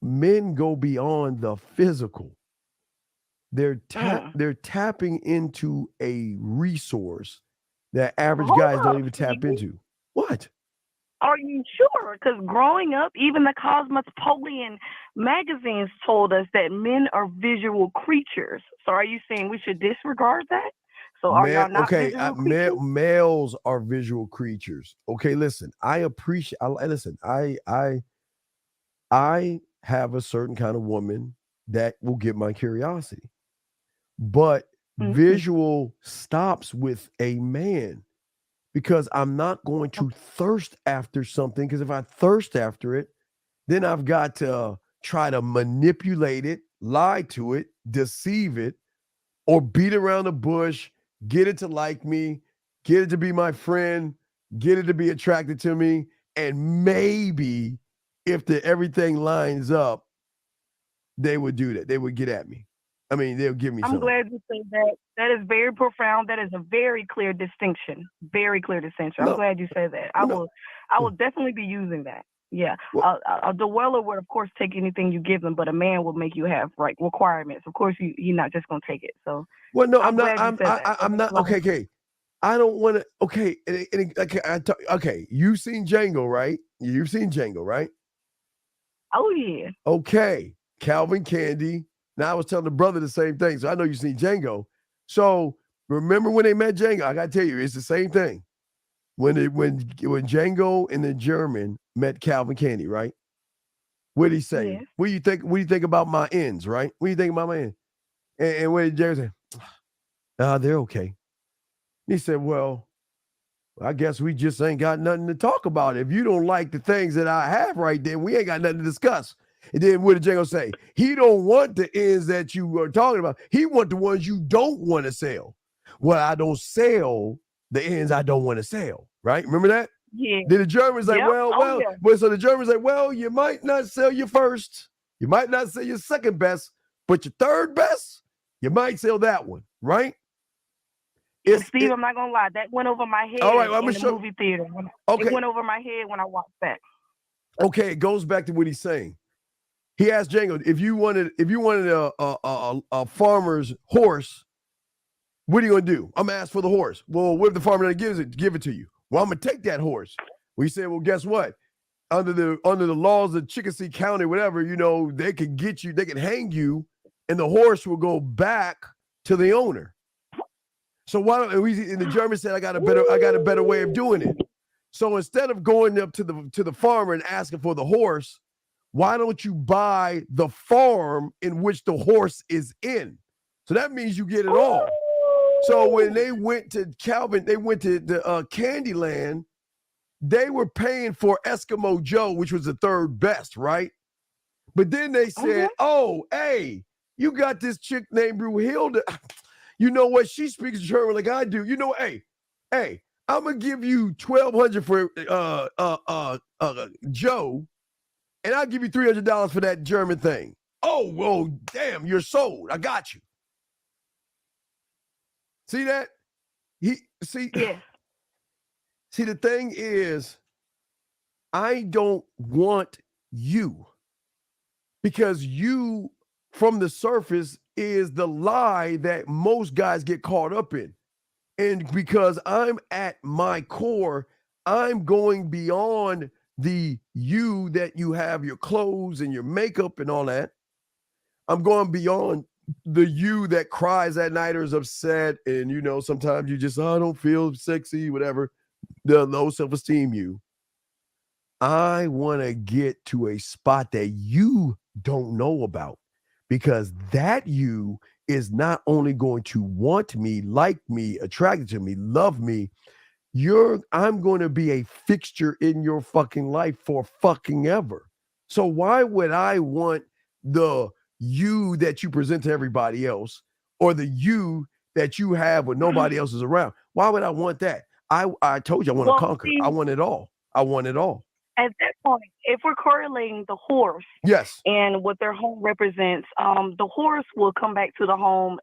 men go beyond the physical. They're tapping into a resource that average guys don't even tap into. What? Are you sure? Because growing up, even the Cosmopolitan magazines told us that men are visual creatures. So are you saying we should disregard that? So are y'all not visual creatures? Males are visual creatures. Okay, listen. I appreciate. Listen. I have a certain kind of woman that will get my curiosity, but visual stops with a man, because I'm not going to thirst after something. Because if I thirst after it, then I've got to try to manipulate it, lie to it, deceive it, or beat around the bush, get it to like me, get it to be my friend, get it to be attracted to me. And maybe if everything lines up, they would do that. They would get at me. I mean, they'll give me I'm something. glad you said that. That is very profound. That is a very clear distinction. Very clear distinction. I'm glad you said that. I will definitely be using that. Yeah. A dweller would, of course, take anything you give them, but a man will make you have requirements. Of course, you're not just going to take it. So, well, no, I'm not. Okay. I don't want to. Okay. Okay. You've seen Django, right? You've seen Django, right? Oh, yeah. Okay. Calvin Candy. Now I was telling the brother the same thing. So I know you've seen Django. So remember when they met Django? I got to tell you, it's the same thing. When Django and the German met Calvin Candy, right? What did he say? Yes. What do you think about my ends, right? What do you think about my ends? And what did Django say? They're okay. He said, well, I guess we just ain't got nothing to talk about. If you don't like the things that I have right then, we ain't got nothing to discuss. And then what did Django say? He don't want the ends that you were talking about. He want the ones you don't want to sell. Well, I don't sell the ends I don't want to sell, right? Remember that? Yeah. Then the German's like, so the German's like, well, you might not sell your first. You might not sell your second best, but your third best, you might sell that one, right? Steve, I'm not going to lie. That went over my head in the movie theater. It went over my head when I watched that. Okay, it goes back to what he's saying. He asked Django, if you wanted a farmer's horse, what are you gonna do? I'm gonna ask for the horse. Well, what if the farmer doesn't give it to you? Well, I'm gonna take that horse. We said, well, guess what? Under the laws of Chickasee County, whatever, they can get you, they can hang you, and the horse will go back to the owner. So why don't we? And the German said, I got a better way of doing it. So instead of going up to the farmer and asking for the horse, why don't you buy the farm in which the horse is in? So that means you get it all. So when they went to the Candyland, they were paying for Eskimo Joe, which was the third best, right? But then they said, oh, hey, you got this chick named Brunhilde. You know what? She speaks German like I do. You know, hey, I'm gonna give you $1,200 for Joe. And I'll give you $300 for that German thing. Oh, well, damn, you're sold. I got you. See that? See, the thing is, I don't want you, because you, from the surface, is the lie that most guys get caught up in. And because I'm at my core, I'm going beyond the you that you have your clothes and your makeup and all that. I'm going beyond the you that cries at night or is upset. And, you know, sometimes you just, I don't feel sexy, whatever. The low self-esteem you. I want to get to a spot that you don't know about, because that you is not only going to want me, like me, attracted to me, love me. I'm going to be a fixture in your fucking life for fucking ever. So why would I want the you that you present to everybody else, or the you that you have when nobody else is around? Why would I want that? I told you I want to Well, conquer. see, I want it all. I want it all. at that point, if we're correlating the horse Yes. and what their home represents, the horse will come back to the home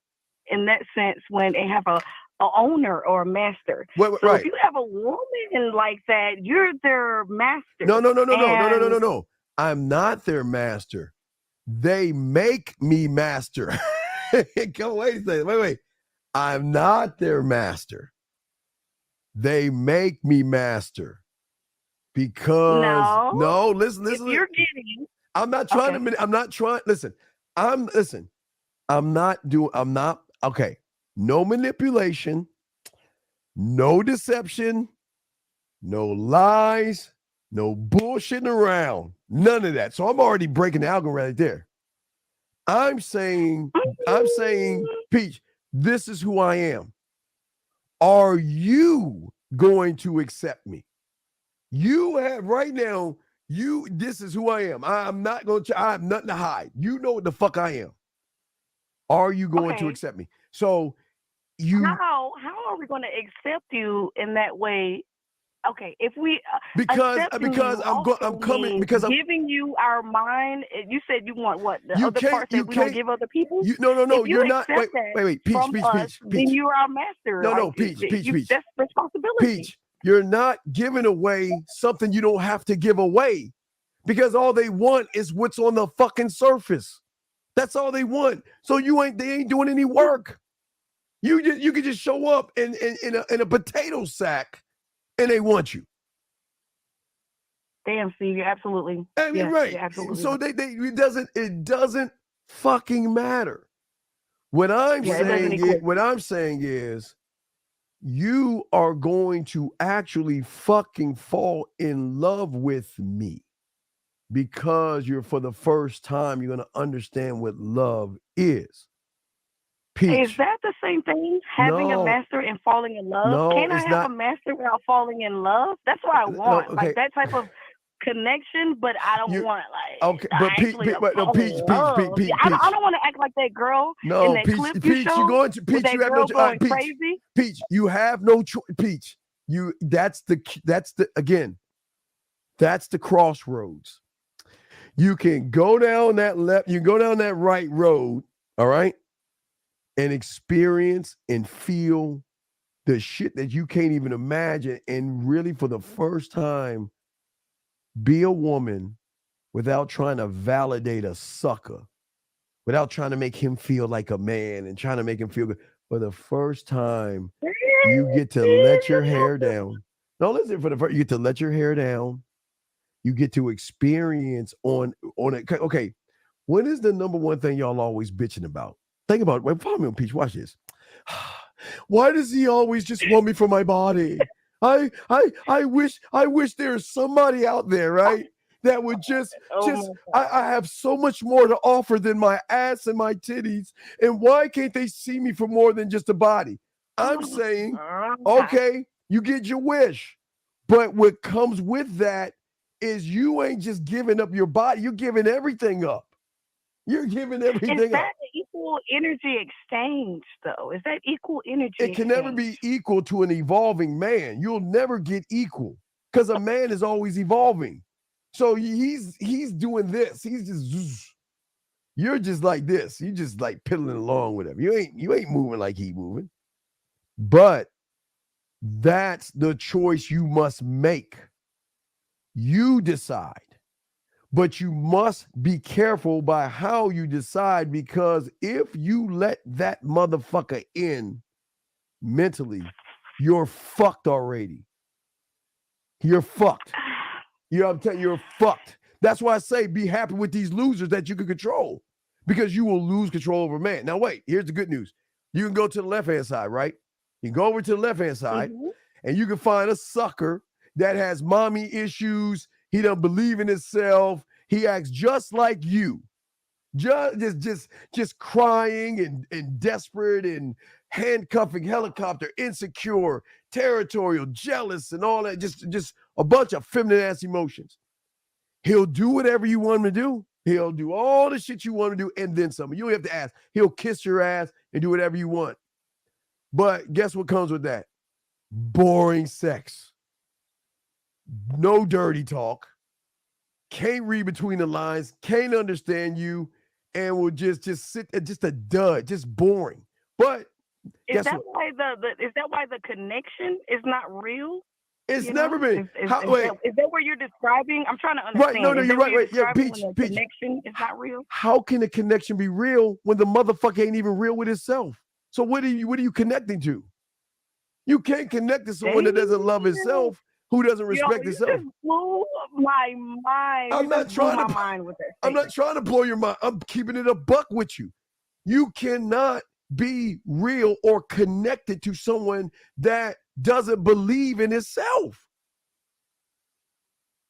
in that sense when they have a owner or a master. So Right. if you have a woman like that, you're their master. No. I'm not their master. They make me master. Go wait a second. Wait. I'm not their master. They make me master. Because no, listen. If you're getting, I'm not trying to. I'm not trying. Listen. I'm not. Okay. No manipulation. No deception. No lies. No bullshitting around. None of that. So I'm already breaking the algorithm right there. I'm saying, Peach, this is who I am. Are you going to accept me? You have right now, this is who I am. I'm not going to, I have nothing to hide. You know what the fuck I am. Are you going to accept me? So how are we going to accept you in that way? Okay, if we because I'm giving you our mind. You said you want what the other parts that we don't give other people. No. If You're not. Wait, Peach, from us, then you're our master. No, Peach. That's responsibility. Peach, you're not giving away something you don't have to give away, because all they want is what's on the fucking surface. That's all they want. So they ain't doing any work. You could just show up in a potato sack, and they want you. Damn, Steve, you're absolutely. I mean, right. Absolutely so right. It doesn't fucking matter. What I'm saying is you are going to actually fucking fall in love with me, because for the first time, you're going to understand what love is. Peach. Is that the same thing? Having a master and falling in love? No, Can I have a master without falling in love? That's what I want. Okay. Like that type of connection, but I don't want okay. But Peach. I don't want to act like that girl in that clip you showed. You're going to Peach. You have no choice. Crazy. Peach, you have no choice. Peach, that's the crossroads. You can go down that left. You go down that right road. All right. And experience and feel the shit that you can't even imagine. And really, for the first time, be a woman without trying to validate a sucker, without trying to make him feel like a man and trying to make him feel good. For the first time, you get to let your hair down. No, listen, you get to let your hair down. You get to experience on it. Okay, what is the number one thing y'all always bitching about? Think about it. Wait, follow me on Peach. Watch this. Why does he always just want me for my body? I wish there's somebody out there, right? That would I have so much more to offer than my ass and my titties. And why can't they see me for more than just a body? I'm saying, okay, you get your wish. But what comes with that is you ain't just giving up your body. You're giving everything up. You're giving everything up. Is that equal energy exchange, though? Is that equal energy It can never be equal to an evolving man. You'll never get equal, because a man is always evolving. So he's doing this. He's just, you're just like this. You just like piddling along with him. You ain't moving like he moving. But that's the choice you must make. You decide. But you must be careful by how you decide, because if you let that motherfucker in mentally, you're fucked already. You're fucked. You know what I'm telling you? You're fucked. That's why I say be happy with these losers that you can control, because you will lose control over a man. Now, wait, here's the good news. You can go to the left-hand side, right? You can go over to the left-hand side, and you can find a sucker that has mommy issues. He doesn't believe in himself. He acts just like you. Just crying and desperate and handcuffing, helicopter, insecure, territorial, jealous, and all that. Just a bunch of feminine ass emotions. He'll do whatever you want him to do. He'll do all the shit you want to do and then some. You don't have to ask. He'll kiss your ass and do whatever you want. But guess what comes with that? Boring sex. No dirty talk. Can't read between the lines. Can't understand you. And will just sit just a dud, just boring. But is that why the connection is not real? It's never been. Is that what you're describing? I'm trying to understand. Right, no, you're right. Right. Yeah, Peach. Connection is not real. How can a connection be real when the motherfucker ain't even real with himself? So what are you connecting to? You can't connect to someone that doesn't love himself, who doesn't respect himself. You just blew my mind. I'm not trying to blow your mind. I'm keeping it a buck with you. You cannot be real or connected to someone that doesn't believe in himself.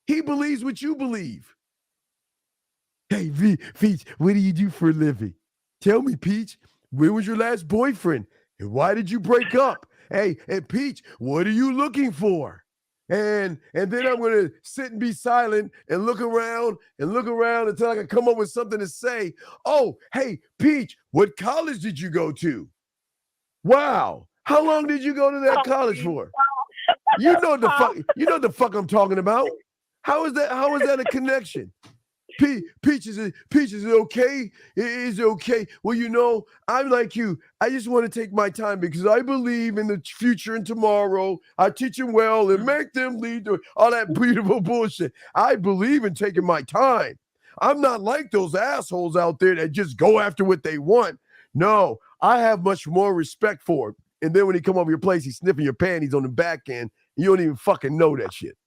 He believes what you believe. Hey, Peach, what do you do for a living? Tell me, Peach, when was your last boyfriend? And why did you break up? Hey, and Peach, what are you looking for? And then I'm going to sit and be silent and look around until I can come up with something to say. Oh, hey, Peach, what college did you go to? Wow. How long did you go to that college for? You know the fuck I'm talking about. How is that a connection? Peach is okay. It is okay. Well, I'm like you. I just want to take my time because I believe in the future and tomorrow. I teach them well and make them lead to all that beautiful bullshit. I believe in taking my time. I'm not like those assholes out there that just go after what they want. No, I have much more respect for him. And then when he come over your place, he's sniffing your panties on the back end. And you don't even fucking know that shit.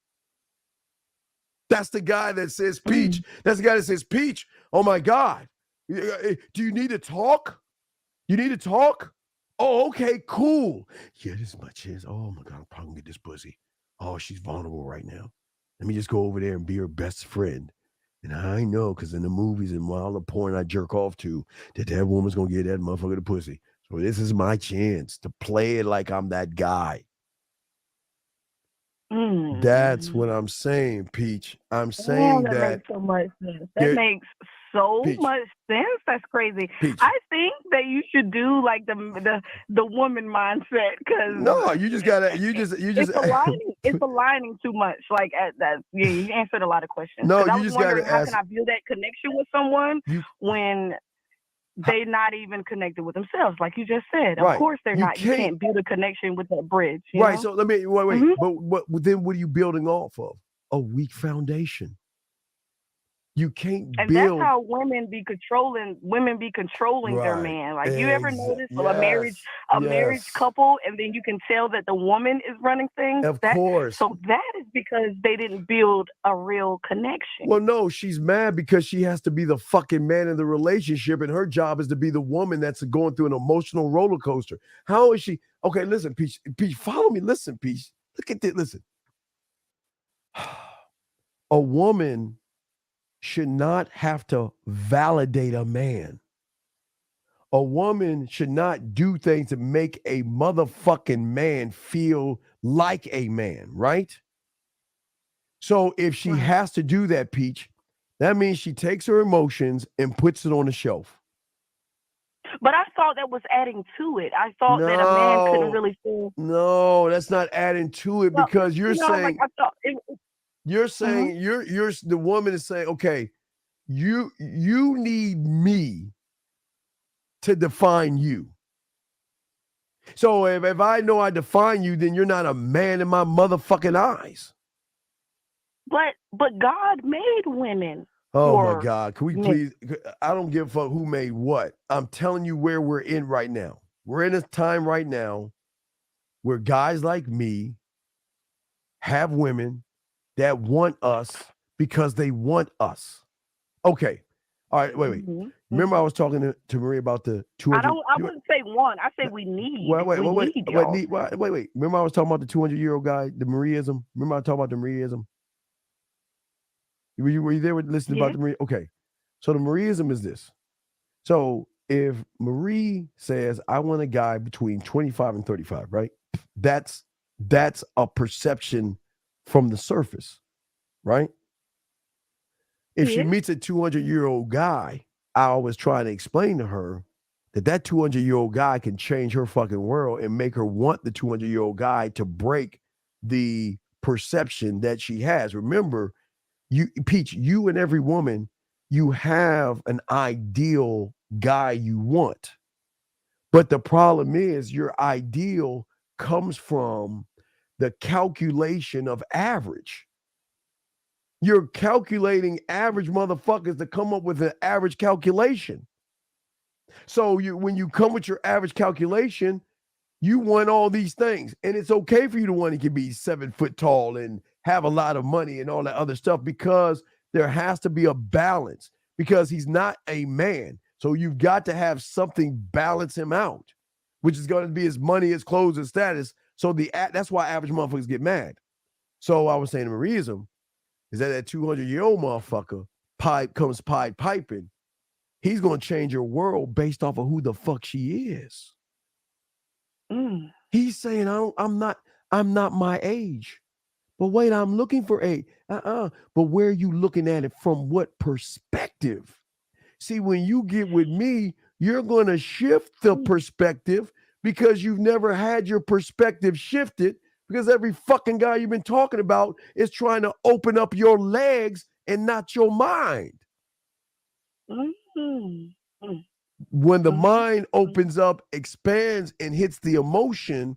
That's the guy that says Peach. That's the guy that says Peach. Oh my God. Do you need to talk? You need to talk? Oh, okay, cool. Yeah, this is my chance. Oh my God, I'm probably gonna get this pussy. Oh, she's vulnerable right now. Let me just go over there and be her best friend. And I know, because in the movies and all the porn I jerk off to, that woman's gonna get that motherfucker the pussy. So this is my chance to play it like I'm that guy. That's what I'm saying, Peach. I'm saying that makes so much sense. That makes so much sense. That's crazy. Peach. I think that you should do like the woman mindset because no, you just it's aligning too much. Like you answered a lot of questions. No, I you was just gotta wondering how ask. can I build that connection with someone when they're not even connected with themselves, like you just said. Of course, they're not. You can't build a connection with that bridge. You know? So let me wait. But then what are you building off of? A weak foundation. You can't and build. That's how women be controlling their man. Like you ever notice a marriage couple, and then you can tell that the woman is running things. Of course. So that is because they didn't build a real connection. Well, no, she's mad because she has to be the fucking man in the relationship, and her job is to be the woman that's going through an emotional roller coaster. How is she? Okay, listen, Peach, follow me. Listen, Peach, look at this. Listen, a woman should not have to validate a man. A woman should not do things to make a motherfucking man feel like a man, right? So if she has to do that, Peach, that means she takes her emotions and puts it on the shelf. But I thought that was adding to it. I thought that a man couldn't really feel. No, that's not adding to it because you're saying. You're saying you're the woman is saying, okay, you need me to define you. So if I know I define you, then you're not a man in my motherfucking eyes. But God made women. Oh my God. Can we please? I don't give a fuck who made what. I'm telling you where we're in right now. We're in a time right now where guys like me have women that want us because they want us. Okay, All right, wait. Mhm. Remember I was talking to Marie about the 200. I wouldn't say want. I say we need. Wait, we need y'all. wait. Remember I was talking about the 200-year-old guy, the Marieism? Remember I talked about the Marieism? Were you there with listening about the Marie? Okay. So the Marieism is this. So if Marie says, I want a guy between 25 and 35, right? That's a perception from the surface, right? If she meets a 200-year-old guy, I was trying to explain to her that 200-year-old guy can change her fucking world and make her want the 200-year-old guy to break the perception that she has. Remember, Peach, you and every woman, you have an ideal guy you want. But the problem is your ideal comes from the calculation of average. You're calculating average motherfuckers to come up with an average calculation. So when you come with your average calculation, you want all these things. And it's okay for you to want to be 7 foot tall and have a lot of money and all that other stuff, because there has to be a balance, because he's not a man. So you've got to have something balance him out, which is going to be his money, his clothes, his status. So that's why average motherfuckers get mad. So I was saying the reason is that 200-year-old motherfucker comes Pied Piping. He's going to change your world based off of who the fuck she is. He's saying, I'm not my age. But wait, I'm looking for a But where are you looking at it from? What perspective? See, when you get with me, you're going to shift the perspective, because you've never had your perspective shifted, because every fucking guy you've been talking about is trying to open up your legs and not your mind. When the mind opens up, expands, and hits the emotion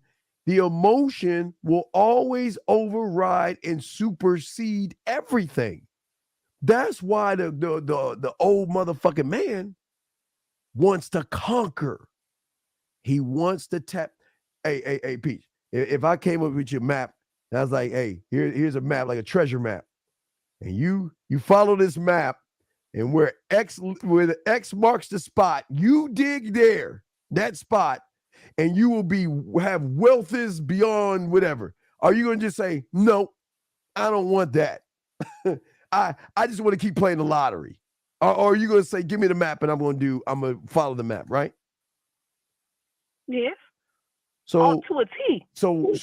will always override and supersede everything. That's why the old motherfucking man wants to conquer. He wants to tap. Hey, Peach, if I came up with your map, and I was like, hey, here's a map, like a treasure map, and you follow this map, and where the X marks the spot, you dig there, that spot, and you will have wealth is beyond whatever. Are you going to just say, no, I don't want that? I just want to keep playing the lottery. Or are you going to say, give me the map and I'm going to follow the map, right? Yes. So to a T. So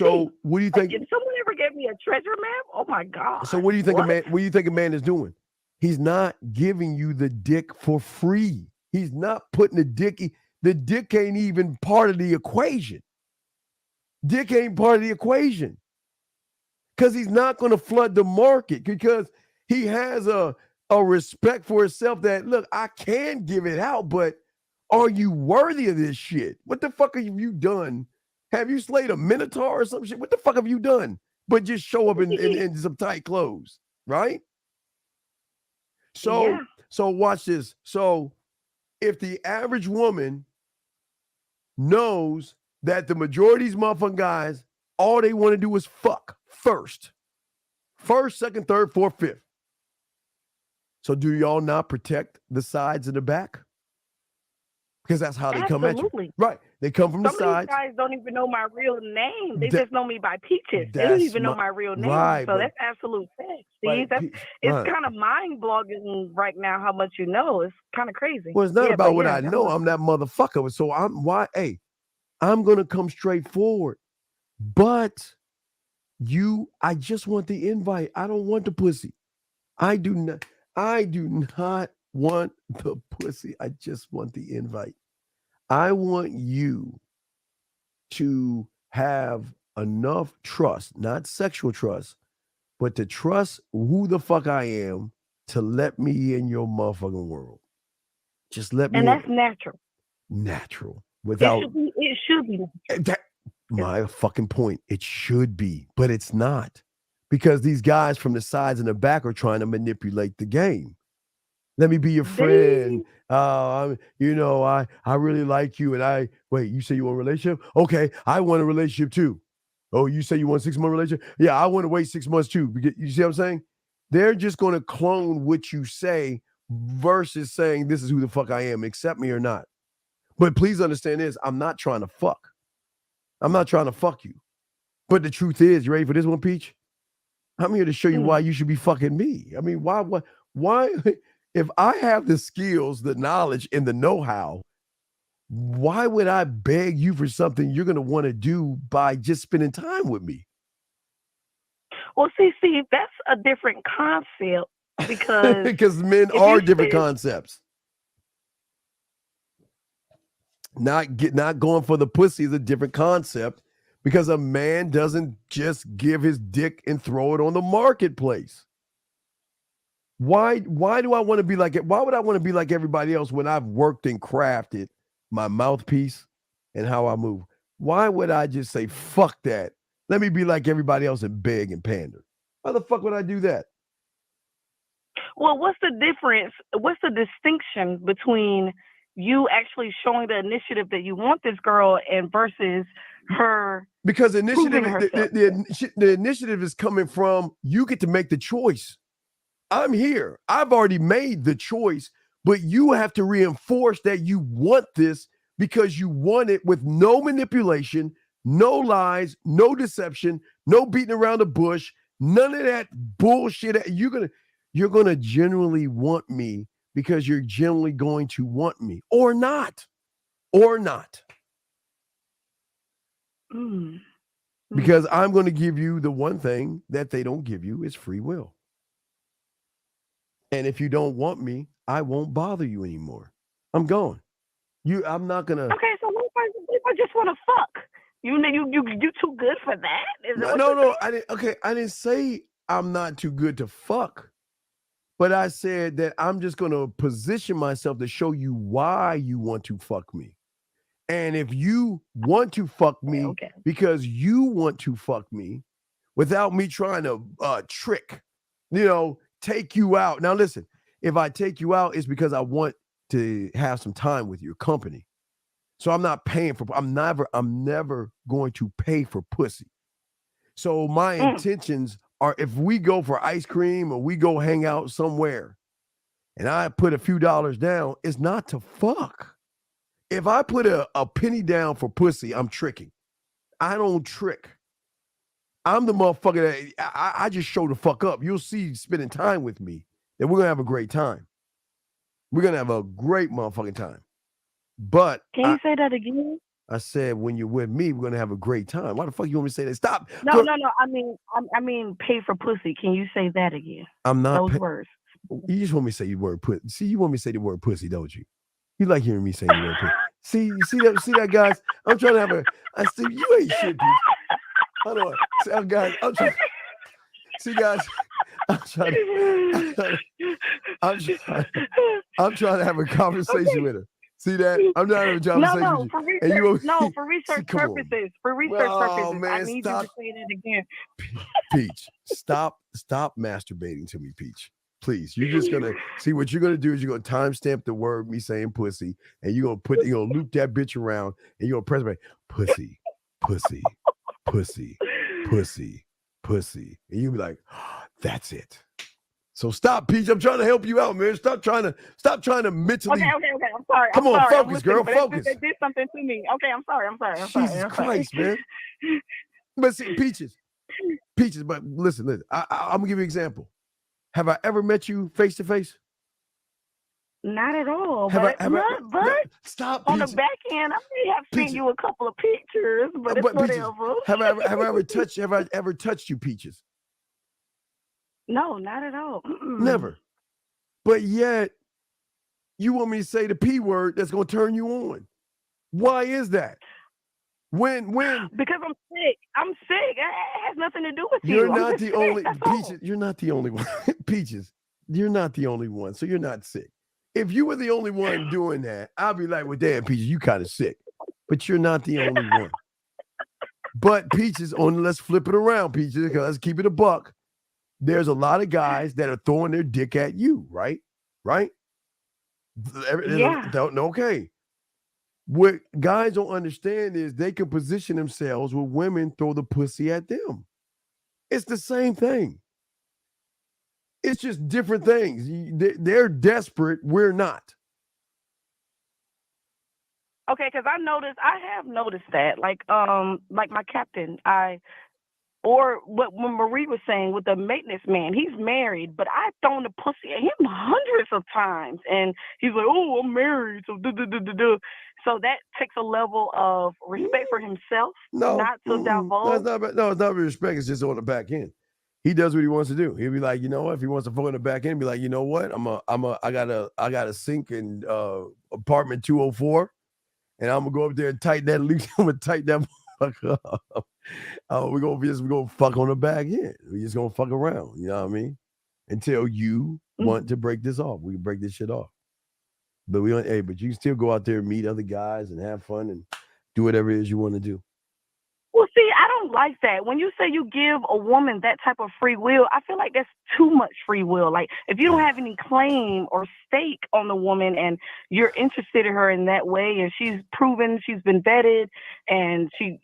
what do you think? If someone ever gave me a treasure map, oh my God. So what do you think a man is doing? He's not giving you the dick for free. He's not putting the dick ain't even part of the equation. Dick ain't part of the equation. Because he's not going to flood the market, because he has a respect for himself that, look, I can give it out, but are you worthy of this shit? What the fuck have you done? Have you slayed a minotaur or some shit? What the fuck have you done? But just show up in some tight clothes, right? So watch this. So if the average woman knows that the majority of these motherfucking guys, all they want to do is fuck first, second, third, fourth, fifth. So do y'all not protect the sides and the back? Because that's how they come at you. Right. They come from the sides. Some of these guys don't even know my real name. They just know me by Peaches. They don't even know my real name. Right, so that's absolute facts. See, it's kind of mind-blogging right now how much you know. It's kind of crazy. Well, it's not about what I know. I'm that motherfucker. So I'm going to come straight forward. But I just want the invite. I don't want the pussy. I do not want the pussy. I just want the invite. I want you to have enough trust, not sexual trust, but to trust who the fuck I am to let me in your motherfucking world. Just let me in. And that's natural. Natural. Without it should be natural. My fucking point. It should be, but it's not. Because these guys from the sides and the back are trying to manipulate the game. Let me be your friend. I really like you. And you say you want a relationship? Okay, I want a relationship too. Oh, you say you want a 6-month relationship? Yeah, I want to wait 6 months too. You see what I'm saying? They're just going to clone what you say, versus saying this is who the fuck I am, accept me or not. But please understand this, I'm not trying to fuck. I'm not trying to fuck you. But the truth is, you ready for this one, Peach? I'm here to show you why you should be fucking me. I mean, why if I have the skills, the knowledge, and the know-how, why would I beg you for something you're gonna want to do by just spending time with me? Well, see, that's a different concept because Because men are different concepts. Not going for the pussy is a different concept because a man doesn't just give his dick and throw it on the marketplace. Why do I want to be like it? Why would I want to be like everybody else when I've worked and crafted my mouthpiece and how I move? Why would I just say, fuck that? Let me be like everybody else and beg and pander. Why the fuck would I do that? Well, what's the difference? What's the distinction between you actually showing the initiative that you want this girl and versus her? Because the initiative is coming from you get to make the choice. I'm here. I've already made the choice, but you have to reinforce that you want this because you want it with no manipulation, no lies, no deception, no beating around the bush, none of that bullshit. You're gonna genuinely want me because you're generally going to want me or not. Because I'm going to give you the one thing that they don't give you is free will. And if you don't want me, I won't bother you anymore. I'm gone. I'm not gonna. Okay, so what if I just want to fuck? You too good for that? No. I didn't say I'm not too good to fuck. But I said that I'm just going to position myself to show you why you want to fuck me. And if you want to fuck me because you want to fuck me without me trying to trick, take you out. Now, listen, if I take you out, it's because I want to have some time with your company. So I'm not paying for, I'm never going to pay for pussy. So my intentions are if we go for ice cream or we go hang out somewhere and I put a few dollars down, it's not to fuck. If I put a penny down for pussy, I'm tricking. I don't trick. I'm the motherfucker that I just show the fuck up. You'll see spending time with me that we're going to have a great time. We're going to have a great motherfucking time. But can you say that again? I said, when you're with me, we're going to have a great time. Why the fuck you want me to say that? Stop. No. I mean, pay for pussy. Can you say that again? I'm not. Those words. You just want me to say the word pussy. See, you want me to say the word pussy, don't you? You like hearing me say the word pussy. See that, guys? I'm trying to have you ain't shit, dude. Hold on. See, guys, I'm trying to have a conversation with her. See that? I'm not having a conversation with you. For research purposes. For research purposes. Man, I need you to say that again. Peach, stop masturbating to me, Peach. Please. You're just gonna see what you're gonna do is you're gonna timestamp the word me saying pussy, and you're gonna loop that bitch around and you're gonna press me pussy, pussy, pussy, pussy, pussy. And you'll be like, oh, that's it. So stop, Peach. I'm trying to help you out, man. Stop trying to mentally. Okay. I'm sorry. Come on, focus, girl. Focus. They did something to me. Okay, I'm sorry. Jesus Christ, man. But see, Peaches. But listen. I'm gonna give you an example. Have I ever met you face to face? Not at all. Stop. On the back end, I may have seen you a couple of pictures, but it's whatever. Have I ever touched you, Peaches? No, not at all. Never. But yet, you want me to say the P word that's going to turn you on. Why is that? When? Because I'm sick. It has nothing to do with you. You're not the only Peaches. You're not the only one. Peaches, you're not the only one. So you're not sick. If you were the only one doing that, I'll be like, well, damn, Peaches, you kind of sick. But you're not the only one. But Peaches, let's flip it around, Peaches, because let's keep it a buck. There's a lot of guys that are throwing their dick at you, right? Yeah. Okay. What guys don't understand is they can position themselves where women throw the pussy at them. It's the same thing. It's just different things. They're desperate. We're not. Okay, because I have noticed that, like my captain, or when Marie was saying with the maintenance man, he's married, but I've thrown the pussy at him hundreds of times, and he's like, "Oh, I'm married," so So that takes a level of respect for himself, not to divulge. It's not respect. It's just on the back end. He does what he wants to do. He'll be like, you know what? If he wants to fuck on the back end, be like, you know what? I got a sink in apartment 204, and I'm gonna go up there and tighten that loose. I'm gonna tighten that motherfucker up. We're gonna fuck on the back end. We're just gonna fuck around. You know what I mean? Until you want to break this off, we can break this shit off. But but you can still go out there and meet other guys and have fun and do whatever it is you want to do. Well, see, I don't like that. When you say you give a woman that type of free will, I feel like that's too much free will. Like, if you don't have any claim or stake on the woman and you're interested in her in that way, and she's proven, she's been vetted, and she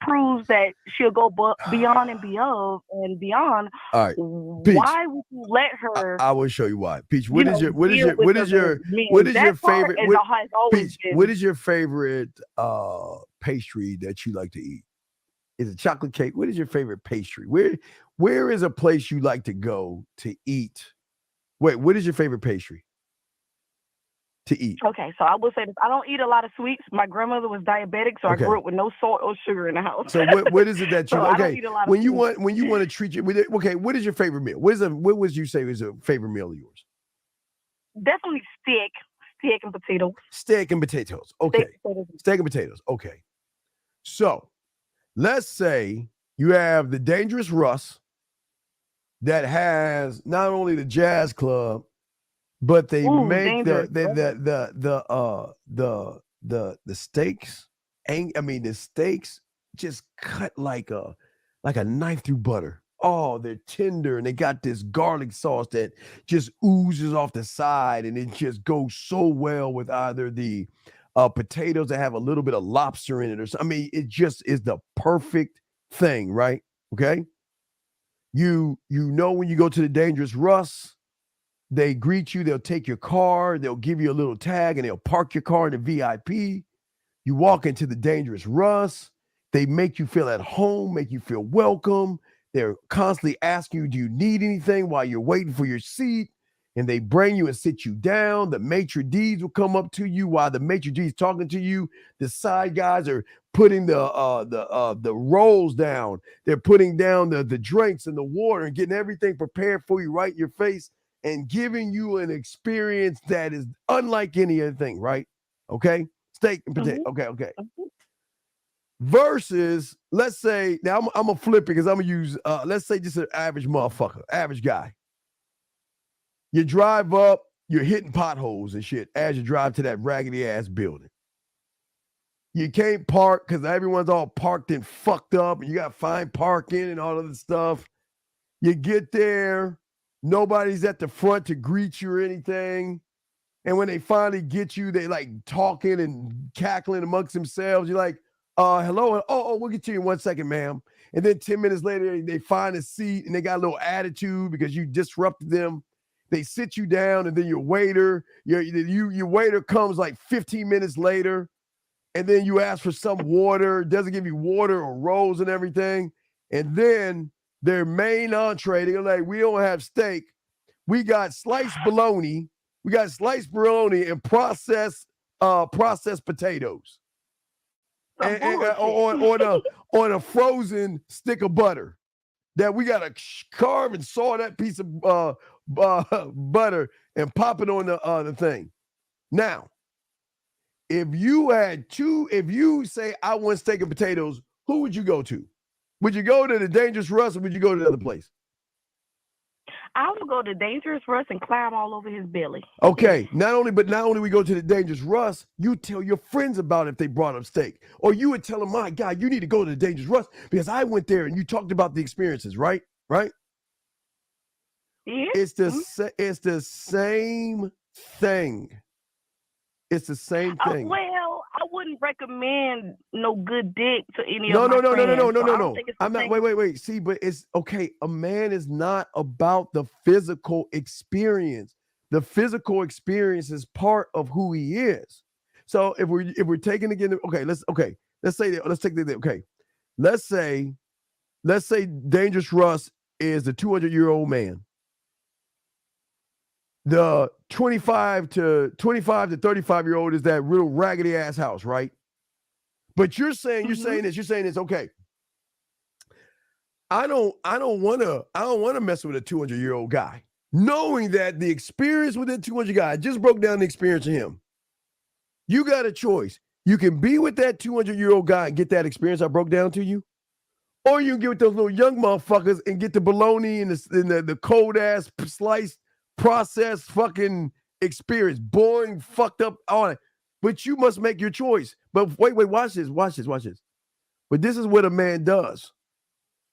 proves that she'll go beyond and beyond. All right, Peach, why would you let her? I will show you why. Peach, what is your favorite? Peach, what is your favorite pastry that you like to eat? Is it chocolate cake? What is your favorite pastry? Where is a place you like to go to eat? Wait, what is your favorite pastry to eat? Okay, so I will say this. I don't eat a lot of sweets. My grandmother was diabetic, so Okay. I grew up with no salt or sugar in the house. So what is it that you I don't eat a lot of when you sweets. want to treat you with it? Okay, what is your favorite meal? What would you say is a favorite meal of yours? Definitely steak and potatoes. Steak and potatoes. Okay. Steak and potatoes. Okay. So let's say you have the Dangerous Russ that has not only the jazz club, but they make the steaks. The steaks just cut like a knife through butter. Oh, they're tender, and they got this garlic sauce that just oozes off the side, and it just goes so well with either the potatoes that have a little bit of lobster in it or something. I mean, it just is the perfect thing, right? Okay. You know, when you go to the Dangerous Russ, they greet you, they'll take your car, they'll give you a little tag, and they'll park your car in the VIP. You walk into the Dangerous Russ, they make you feel at home, make you feel welcome. They're constantly asking you, do you need anything while you're waiting for your seat? And they bring you and sit you down. The maitre d's will come up to you while the maitre d's talking to you. The side guys are putting the rolls down. They're putting down the drinks and the water and getting everything prepared for you right in your face and giving you an experience that is unlike any other thing, right? Okay? Steak and potato. Okay. Versus, let's say, now I'm going to flip it because I'm going to use, let's say just an average motherfucker, average guy. You drive up, you're hitting potholes and shit as you drive to that raggedy ass building. You can't park because everyone's all parked and fucked up, and you got to find parking and all of this stuff. You get there, nobody's at the front to greet you or anything. And when they finally get you, they like talking and cackling amongst themselves. You're like, hello. Oh, we'll get to you in 1 second, ma'am. And then 10 minutes later, they find a seat and they got a little attitude because you disrupted them. They sit you down, and then your waiter comes like 15 minutes later, and then you ask for some water, doesn't give you water or rolls and everything. And then their main entree, they're like, we don't have steak. We got sliced bologna. We got sliced bologna and processed potatoes. And on a frozen stick of butter that we got to carve and saw that piece of butter and pop it on the thing. Now, if you say I want steak and potatoes, who would you go to? Would you go to the Dangerous Russ or would you go to the other place? I would go to Dangerous Russ and climb all over his belly. Okay, not only we go to the Dangerous Russ, you tell your friends about it if they brought up steak. Or you would tell them, my God, you need to go to the Dangerous Russ because I went there and you talked about the experiences, right? Right? Yeah. It's the same thing. It's the same thing. Well, wouldn't recommend no good dick to any No, of my no, no, no, no, friends. no, no, so no, I don't no. think it's I'm the not. same. Wait. See, but it's okay. A man is not about the physical experience. The physical experience is part of who he is. So if we're taking again, let's say that, let's take that. Okay, let's say Dangerous Russ is the 200-year-old man. The 25 to 35-year-old is that real raggedy ass house, right? But you're saying this. Okay, I don't want to mess with a 200-year-old guy, knowing that the experience with that 200 guy, I just broke down the experience of him. You got a choice. You can be with that 200-year-old guy and get that experience I broke down to you, or you can get with those little young motherfuckers and get the bologna and the cold ass sliced processed fucking experience, boring, fucked up, all that. But you must make your choice. But wait, watch this. But this is what a man does.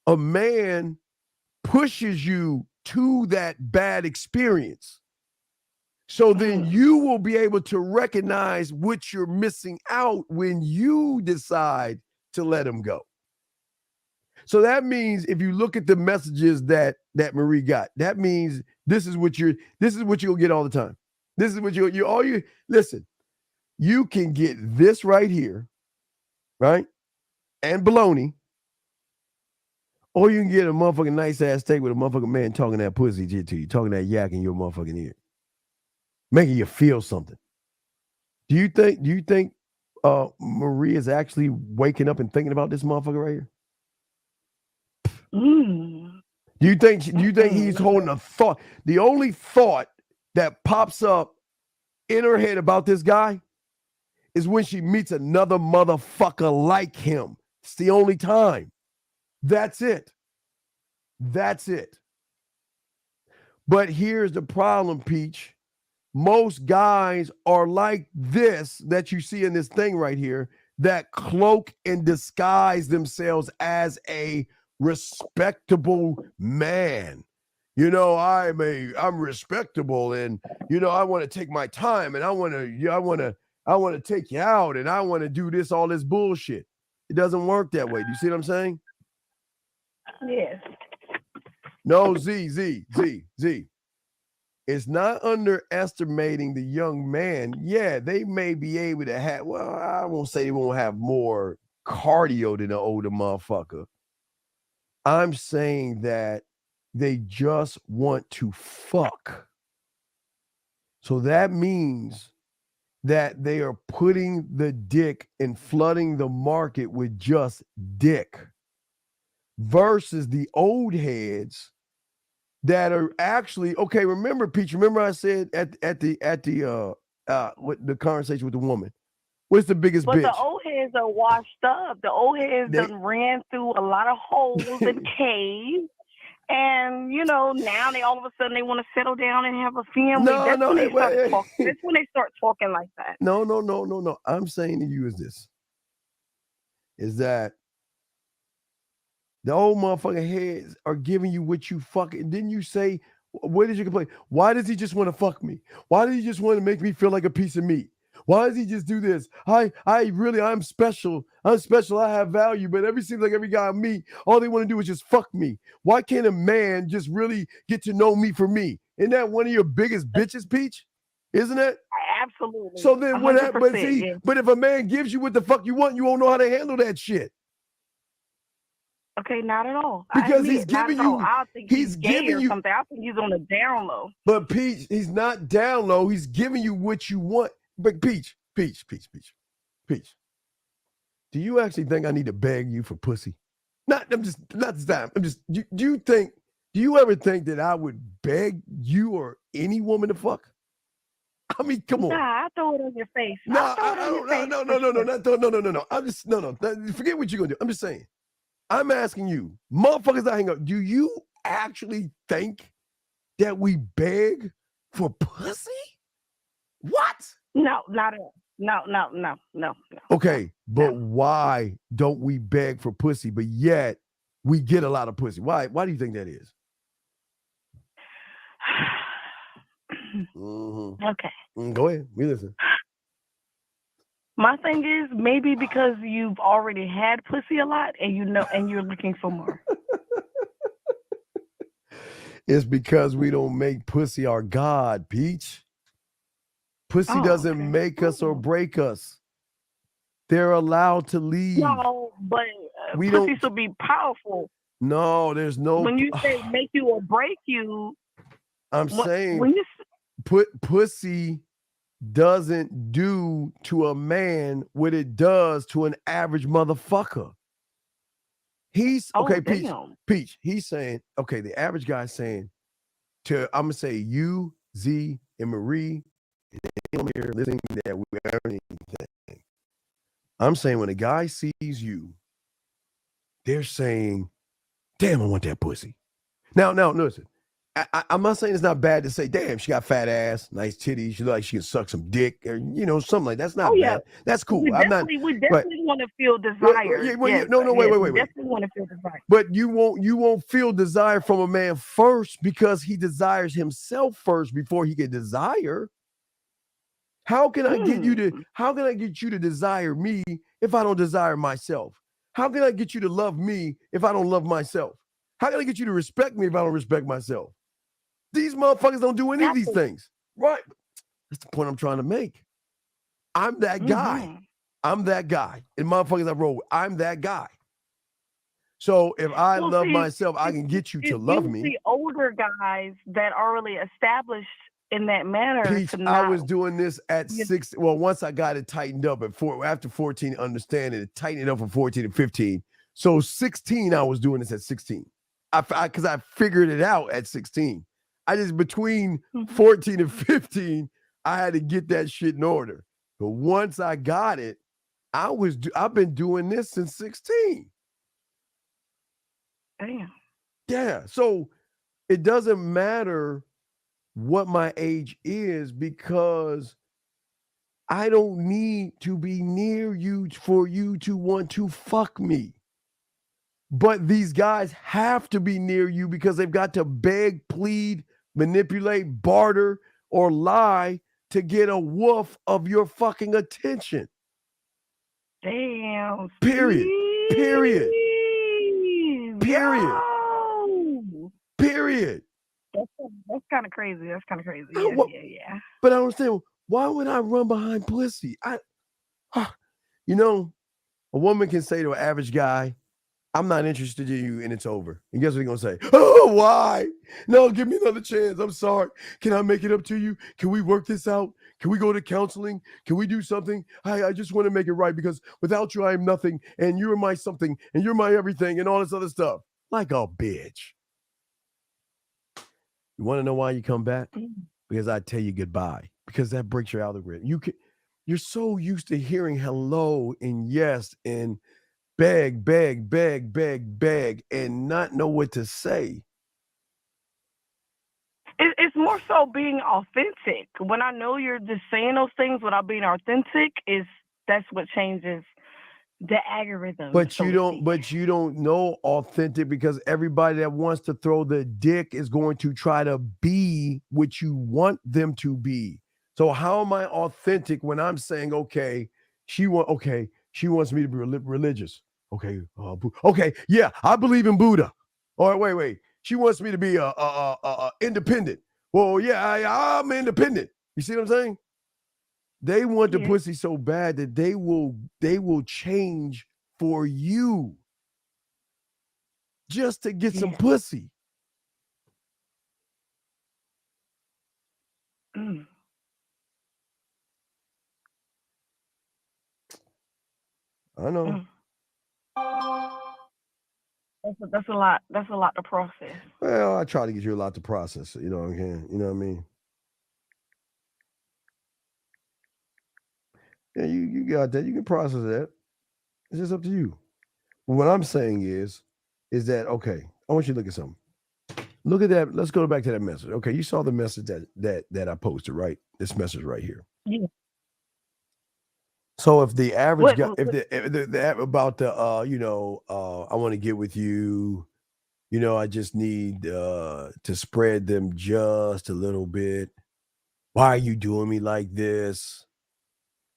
A man pushes you to that bad experience. So then you will be able to recognize what you're missing out when you decide to let him go. So that means if you look at the messages that Marie got, that means this is what you'll get all the time. This is what listen, you can get this right here, right? And baloney. Or you can get a motherfucking nice ass steak with a motherfucking man talking that pussy shit to you, talking that yak in your motherfucking ear, making you feel something. Do you think Marie is actually waking up and thinking about this motherfucker right here? Do you think he's holding a thought? The only thought that pops up in her head about this guy is when she meets another motherfucker like him. It's the only time. That's it. But here's the problem, Peach. Most guys are like this that you see in this thing right here, that cloak and disguise themselves as a respectable man. I'm respectable, and I want to take my time, and I want to take you out, and I want to do all this bullshit. It doesn't work that way. Do you see what I'm saying? Yes. No, Z. It's not underestimating the young man. Yeah, they may be able to have, well, I won't say they won't have more cardio than an older motherfucker. I'm saying that they just want to fuck. So that means that they are putting the dick and flooding the market with just dick versus the old heads that are actually okay. Remember, Peach. Remember, I said at the with the conversation with the woman, what's the biggest bitch? The old heads are washed up. The old heads done ran through a lot of holes and caves, and now they all of a sudden they want to settle down and have a family. That's when they start talking like that. No. I'm saying to you is that the old motherfucking heads are giving you what you fucking. Didn't you say, what did you complain? Why does he just want to fuck me? Why does he just want to make me feel like a piece of meat? Why does he just do this? I'm special. I'm special. I have value. But seems like every guy I meet, all they want to do is just fuck me. Why can't a man just really get to know me for me? Isn't that one of your biggest bitches, Peach? Isn't it? Absolutely. So then what happens? Yeah. But if a man gives you what the fuck you want, you won't know how to handle that shit. Okay, not at all. Because he's giving you, I think he's giving you something. I think he's on the down low. But Peach, he's not down low. He's giving you what you want. But Peach. Do you actually think I need to beg you for pussy? Not this time. Do you ever think that I would beg you or any woman to fuck? I mean, come on. Nah, I throw it on your face. No. Forget what you're gonna do. I'm just saying. I'm asking you, motherfuckers I hang up, do you actually think that we beg for pussy? What? No, not at all. No. Okay, but why don't we beg for pussy, but yet we get a lot of pussy? Why do you think that is? Okay. Go ahead. We listen. My thing is maybe because you've already had pussy a lot and and you're looking for more. It's because we don't make pussy our God, Peach. Pussy doesn't make us or break us. They're allowed to leave. No, but We pussy don't- should be powerful. No, there's no. When you say make you or break you, I'm saying when you pussy doesn't do to a man what it does to an average motherfucker. He's okay, Peach. damn. Peach. He's saying, okay, the average guy's saying to I'm gonna say you, Z, and Marie, and here listening that we are anything. I'm saying when a guy sees you, they're saying, damn, I want that pussy. Now, listen. I'm not saying it's not bad to say, damn, she got fat ass, nice titties, she look like she can suck some dick, or something like that. That's not bad. That's cool. We definitely want to feel desire. Wait. We definitely want to feel desire. But you won't feel desire from a man first because he desires himself first before he can desire. How can I get you to desire me if I don't desire myself? How can I get you to love me if I don't love myself? How can I get you to respect me if I don't respect myself? These motherfuckers don't do any of these things. Right. That's the point I'm trying to make. I'm that guy. I'm that guy. And motherfuckers I roll with, I'm that guy. So if I love myself, I can get you to love me. You see older guys that are already established in that manner. Peach, I was doing this at 6. Well, once I got it tightened up after 14, understanding it, tightened it up from 14 to 15. So 16, I was doing this at 16. Because I figured it out at 16. I just between 14 and 15, I had to get that shit in order. But once I got it, I've been doing this since 16. Damn. Yeah. So it doesn't matter what my age is because I don't need to be near you for you to want to fuck me. But these guys have to be near you because they've got to beg, plead, manipulate, barter, or lie to get a woof of your fucking attention. Damn. Period. Period. Period. Yo. Period. That's kind of crazy. That's kind of crazy. Yeah. But I don't understand. Why would I run behind pussy? A woman can say to an average guy, I'm not interested in you, and it's over. And guess what he's going to say? Oh, why? No, give me another chance. I'm sorry. Can I make it up to you? Can we work this out? Can we go to counseling? Can we do something? I just want to make it right because without you, I am nothing, and you're my something, and you're my everything, and all this other stuff. Like a bitch. You want to know why you come back? Because I tell you goodbye. Because that breaks your algorithm. You're so used to hearing hello and yes and beg, and not know what to say. It's more so being authentic. When I know you're just saying those things without being authentic, that's what changes the algorithm. But you don't know authentic because everybody that wants to throw the dick is going to try to be what you want them to be. So how am I authentic when I'm saying, she wants me to be religious. Okay, yeah, I believe in Buddha. All right, wait. She wants me to be independent. Well, yeah, I'm independent. You see what I'm saying? They want the pussy so bad that they will change for you just to get some pussy. I know. That's a lot. That's a lot to process. Well, I try to get you a lot to process. You know what I mean? You know what I mean? Yeah, you got that. You can process that. It's just up to you. What I'm saying is that I want you to look at something. Look at that. Let's go back to that message. Okay, you saw the message that I posted, right? This message right here. Yeah. So if the average guy, about the I want to get with you, I just need to spread them just a little bit. Why are you doing me like this?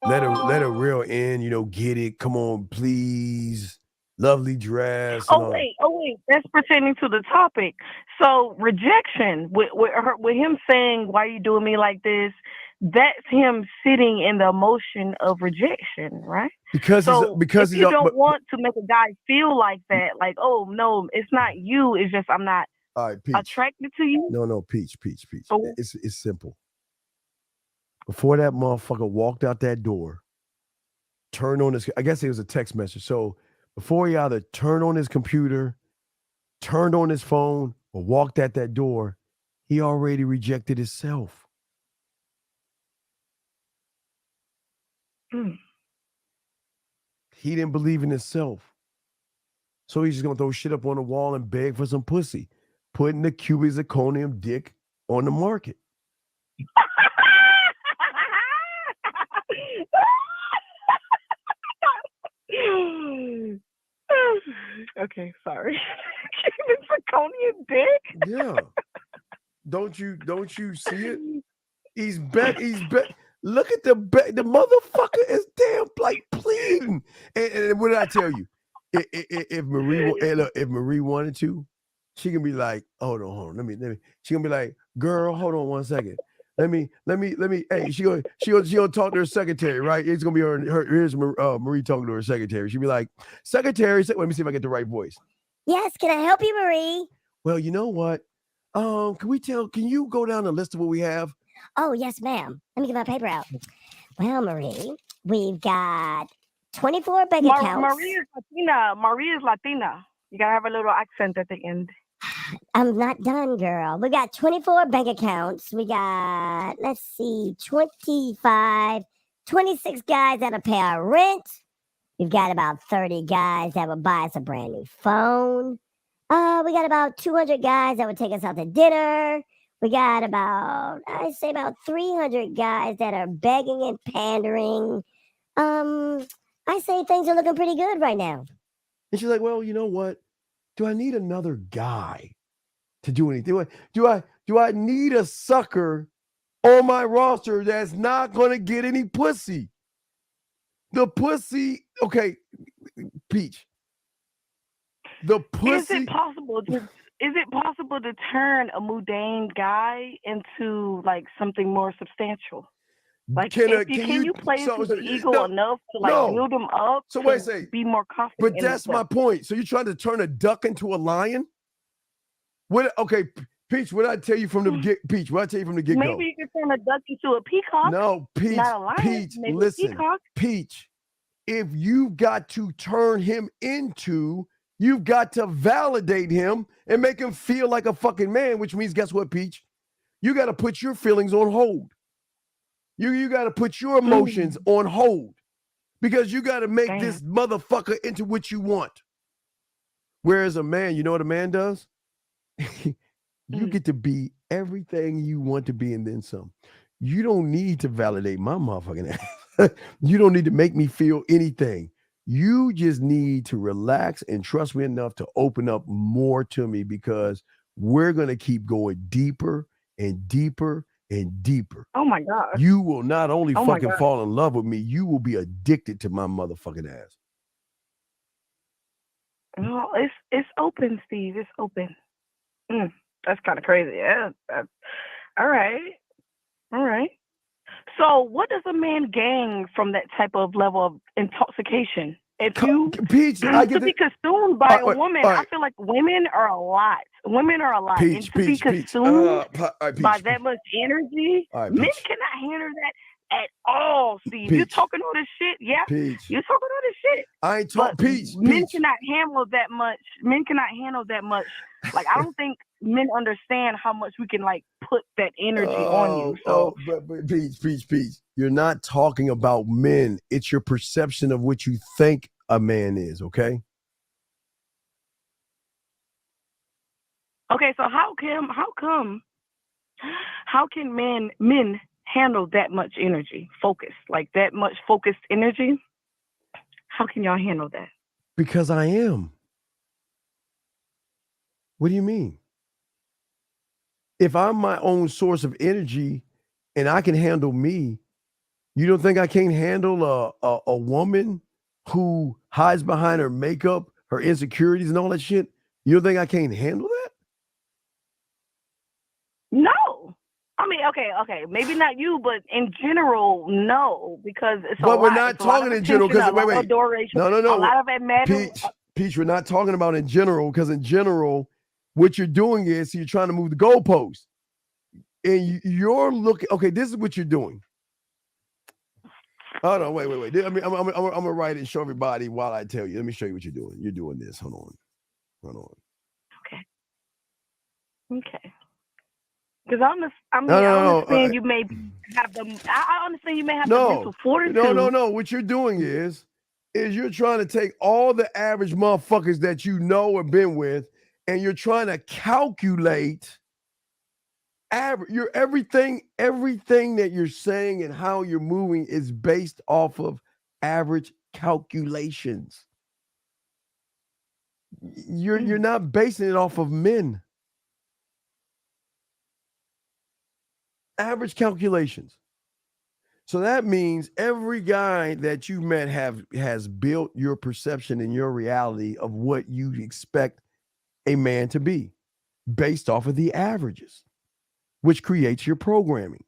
let her real in, get it. Come on, please. Lovely dress and Oh all. wait, that's pertaining to the topic. So rejection with him saying, "Why you doing me like this?" That's him sitting in the emotion of rejection, right? Because So if you don't but, want to make a guy feel like that, like, oh no, it's not you, it's just I'm not all right, Peach. attracted to you. No, Peach. Oh. It's simple. Before that motherfucker walked out that door, turned on his, I guess it was a text message. So before he either turned on his computer, turned on his phone, or walked at that door, he already rejected himself. Hmm. He didn't believe in himself. So he's just gonna throw shit up on the wall and beg for some pussy, putting the cubic zirconium dick on the market. Okay, sorry. Cuban zirconium dick. Yeah. Don't you see it? He's back. Look at the motherfucker is damn like pleading. And what did I tell you? If Marie wanted to, she can be like, hold on. Let me. She gonna be like, girl, hold on 1 second. Let me. Hey, she gonna talk to her secretary, right? It's gonna be here's Marie talking to her secretary. She'll be like, secretary, let me see if I get the right voice. Yes, can I help you, Marie? Well, you know what? Can you go down the list of what we have? Oh, yes, ma'am. Let me get my paper out. Well, Marie, we've got 24 bank accounts. Maria is Latina. You gotta have a little accent at the end. I'm not done, girl. We got 24 bank accounts. We got, 26 guys that'll pay our rent. We've got about 30 guys that would buy us a brand new phone. We got about 200 guys that would take us out to dinner. We got about 300 guys that are begging and pandering. I say things are looking pretty good right now. And she's like, well, you know what? Do I need another guy to do anything? Do I need a sucker on my roster that's not going to get any pussy? The pussy, okay, Peach. The pussy. Is it possible to turn a mundane guy into like something more substantial? Like, can you play into the ego enough to build him up? So wait a second. Be more confident. But that's my point. So you're trying to turn a duck into a lion? Okay, Peach, what did I tell you from the get-go? Maybe you could turn a duck into a peacock. No, Peach. Not a lion, Peach, maybe listen. a peacock. Peach, if you've got to turn him into, you've got to validate him and make him feel like a fucking man, which means, guess what, Peach? You got to put your feelings on hold. You got to put your emotions on hold because you got to make this motherfucker into what you want. Whereas a man, you know what a man does? You get to be everything you want to be and then some. You don't need to validate my motherfucking ass. You don't need to make me feel anything. You just need to relax and trust me enough to open up more to me because we're going to keep going deeper and deeper and deeper. Oh my God. You will not only fucking fall in love with me, you will be addicted to my motherfucking ass. No, it's open, Steve. It's open. That's kind of crazy. Yeah. All right. So what does a man gain from that type of level of intoxication? If you Peach, to be consumed by a woman, I feel like women are a lot. Peach, and to be consumed by that much energy, men cannot handle that at all, Steve. You talking all this shit? Yeah. You're talking all this shit. I ain't talking Peach. Men cannot handle that much. Men cannot handle that much. Like, I don't think men understand how much we can like put that energy on you. So but Peach. You're not talking about men. It's your perception of what you think a man is, okay? Okay, so how can men handle that much energy, like that much focused energy? How can y'all handle that? Because I am. What do you mean? If I'm my own source of energy and I can handle me, You don't think I can't handle a woman who hides behind her makeup, her insecurities, and all that shit? You don't think I can't handle that? No. I mean, okay, maybe not you, but in general, no, because it's But a we're lot. not It's a lot talking of in general attention, because a lot wait, of adoration, no, a lot of imagination. Peach, we're not talking about in general because in general, what you're doing is you're trying to move the goalpost, and you're looking. Okay, this is what you're doing. Oh no, wait. I mean, I'm gonna write it and show everybody while I tell you. Let me show you what you're doing. You're doing this. Hold on. Okay. Because I understand you may have the. I understand you may have the mental fortitude. No. What you're doing is you're trying to take all the average motherfuckers that you know or been with, and you're trying to calculate average. Everything that you're saying and how you're moving is based off of average calculations. You're not basing it off of men. Average calculations. So that means every guy that you met has built your perception and your reality of what you expect a man to be based off of the averages, which creates your programming.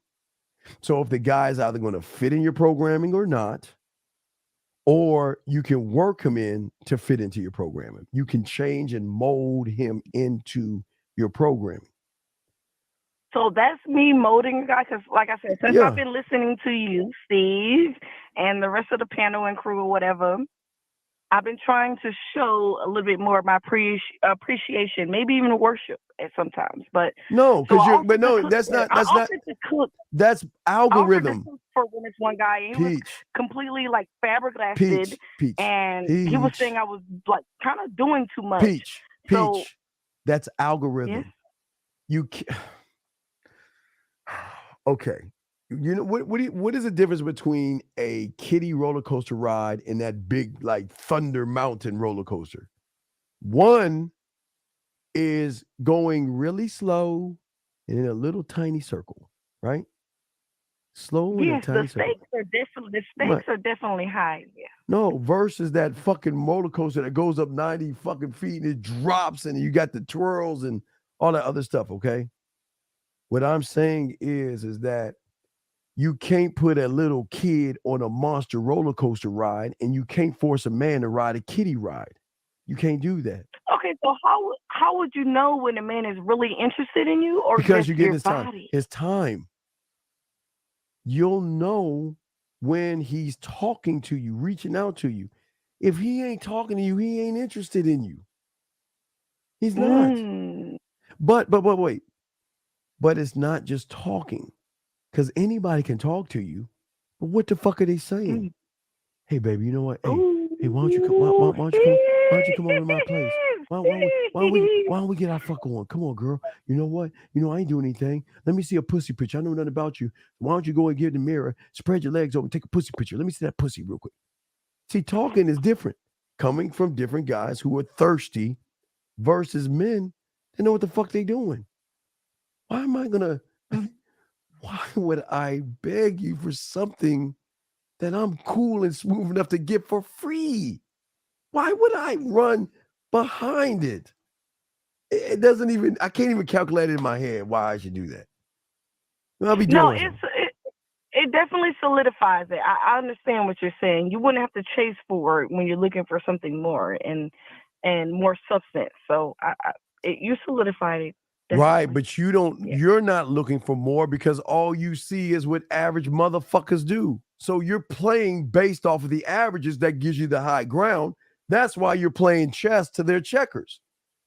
So if the guy is either going to fit in your programming or not, or you can work him in to fit into your programming. You can change and mold him into your programming. So that's me molding a guy, because like I said, since I've been listening to you, Steve, and the rest of the panel and crew or whatever, I've been trying to show a little bit more of my appreciation, maybe even worship at sometimes. But no, because that's algorithm. I for this one guy, and he was completely like flabbergasted, and he was saying I was like kind of doing too much. Peach, that's algorithm. You can't. Okay. You know what is the difference between a kiddie roller coaster ride and that big like Thunder Mountain roller coaster? One is going really slow and in a little tiny circle, right? Slow in a tiny circle. The stakes are definitely high. Yeah. No, versus that fucking roller coaster that goes up 90 fucking feet and it drops and you got the twirls and all that other stuff, okay? What I'm saying is that you can't put a little kid on a monster roller coaster ride, and you can't force a man to ride a kiddie ride. You can't do that. Okay, so how would you know when a man is really interested in you, or because just you get your his body? time. His time. You'll know when he's talking to you, reaching out to you. If he ain't talking to you, he ain't interested in you. He's not. But wait. But it's not just talking, because anybody can talk to you. But what the fuck are they saying? Hey, baby, you know what? Hey, why don't you come? Why don't you come over to my place? Why don't we get our fuck on? Come on, girl. You know what? I ain't doing anything. Let me see a pussy picture. I know nothing about you. Why don't you go and get in the mirror, spread your legs over, take a pussy picture. Let me see that pussy real quick. See, talking is different. Coming from different guys who are thirsty versus men that know what the fuck they doing. Why would I beg you for something that I'm cool and smooth enough to get for free? Why would I run behind it? It doesn't even, I can't even calculate it in my head why I should do that. I'll be doing it definitely solidifies it. I understand what you're saying. You wouldn't have to chase for it when you're looking for something more and more substance. So you solidified it. Definitely. Right, but you're not looking for more because all you see is what average motherfuckers do. So you're playing based off of the averages that gives you the high ground. That's why you're playing chess to their checkers,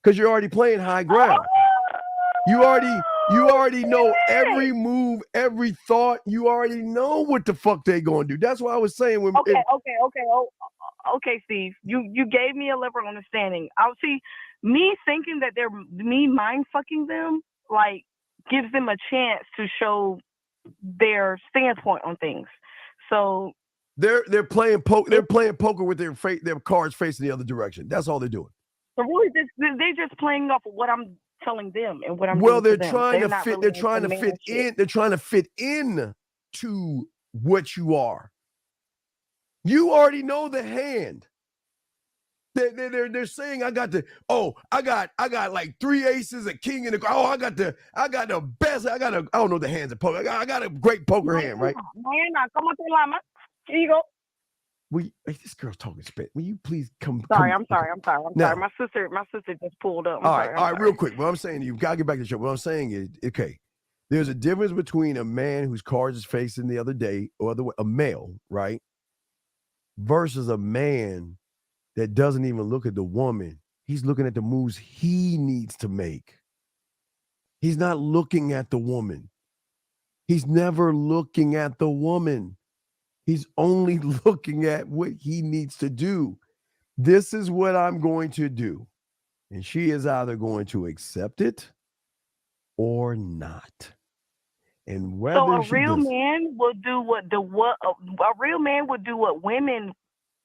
because you're already playing high ground. You already know every move, every thought. You already know what the fuck they gonna do. That's why I was saying when. Okay, Steve. You gave me a level of understanding. I'll see. Me thinking that me mind fucking them like gives them a chance to show their standpoint on things. So they're playing poker. They're playing poker with their cards facing the other direction. That's all they're doing. So really, they're just playing off of what I'm telling them and what I'm. Well, doing they're to them. They're trying to fit in. They're trying to fit in to what you are. You already know the hand. They're saying I got like 3 aces, a king, and I got the best. I don't know the hands of poker. I got a great poker hand, right? Here you go. This girl's talking spit. Will you please come? Sorry, come, I'm sorry. Now, My sister just pulled up. All right, real quick. What I'm saying to you, gotta get back to the show. What I'm saying is, okay, there's a difference between a man whose cards is facing the other day, or a male, right, versus a man that doesn't even look at the woman. He's looking at the moves he needs to make. He's not looking at the woman. He's never looking at the woman. He's only looking at what he needs to do. This is what I'm going to do. And she is either going to accept it or not. And whether so a real man would do what a real man would do what women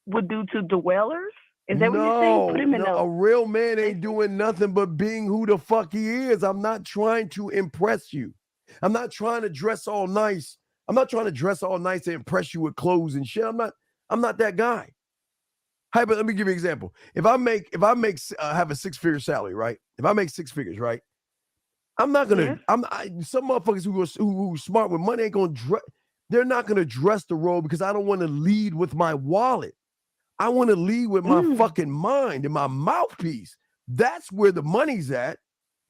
would do to dwellers? Is that what you're saying? Put him in a real man ain't doing nothing but being who the fuck he is. I'm not trying to impress you. I'm not trying to dress all nice. I'm not trying to dress all nice to impress you with clothes and shit. I'm not that guy. Hey, but let me give you an example. If I have a 6-figure salary, right? If I make 6 figures, right? I'm not gonna. Some motherfuckers who are smart with money ain't gonna dress. They're not gonna dress the role because I don't want to lead with my wallet. I want to lead with my fucking mind and my mouthpiece. That's where the money's at.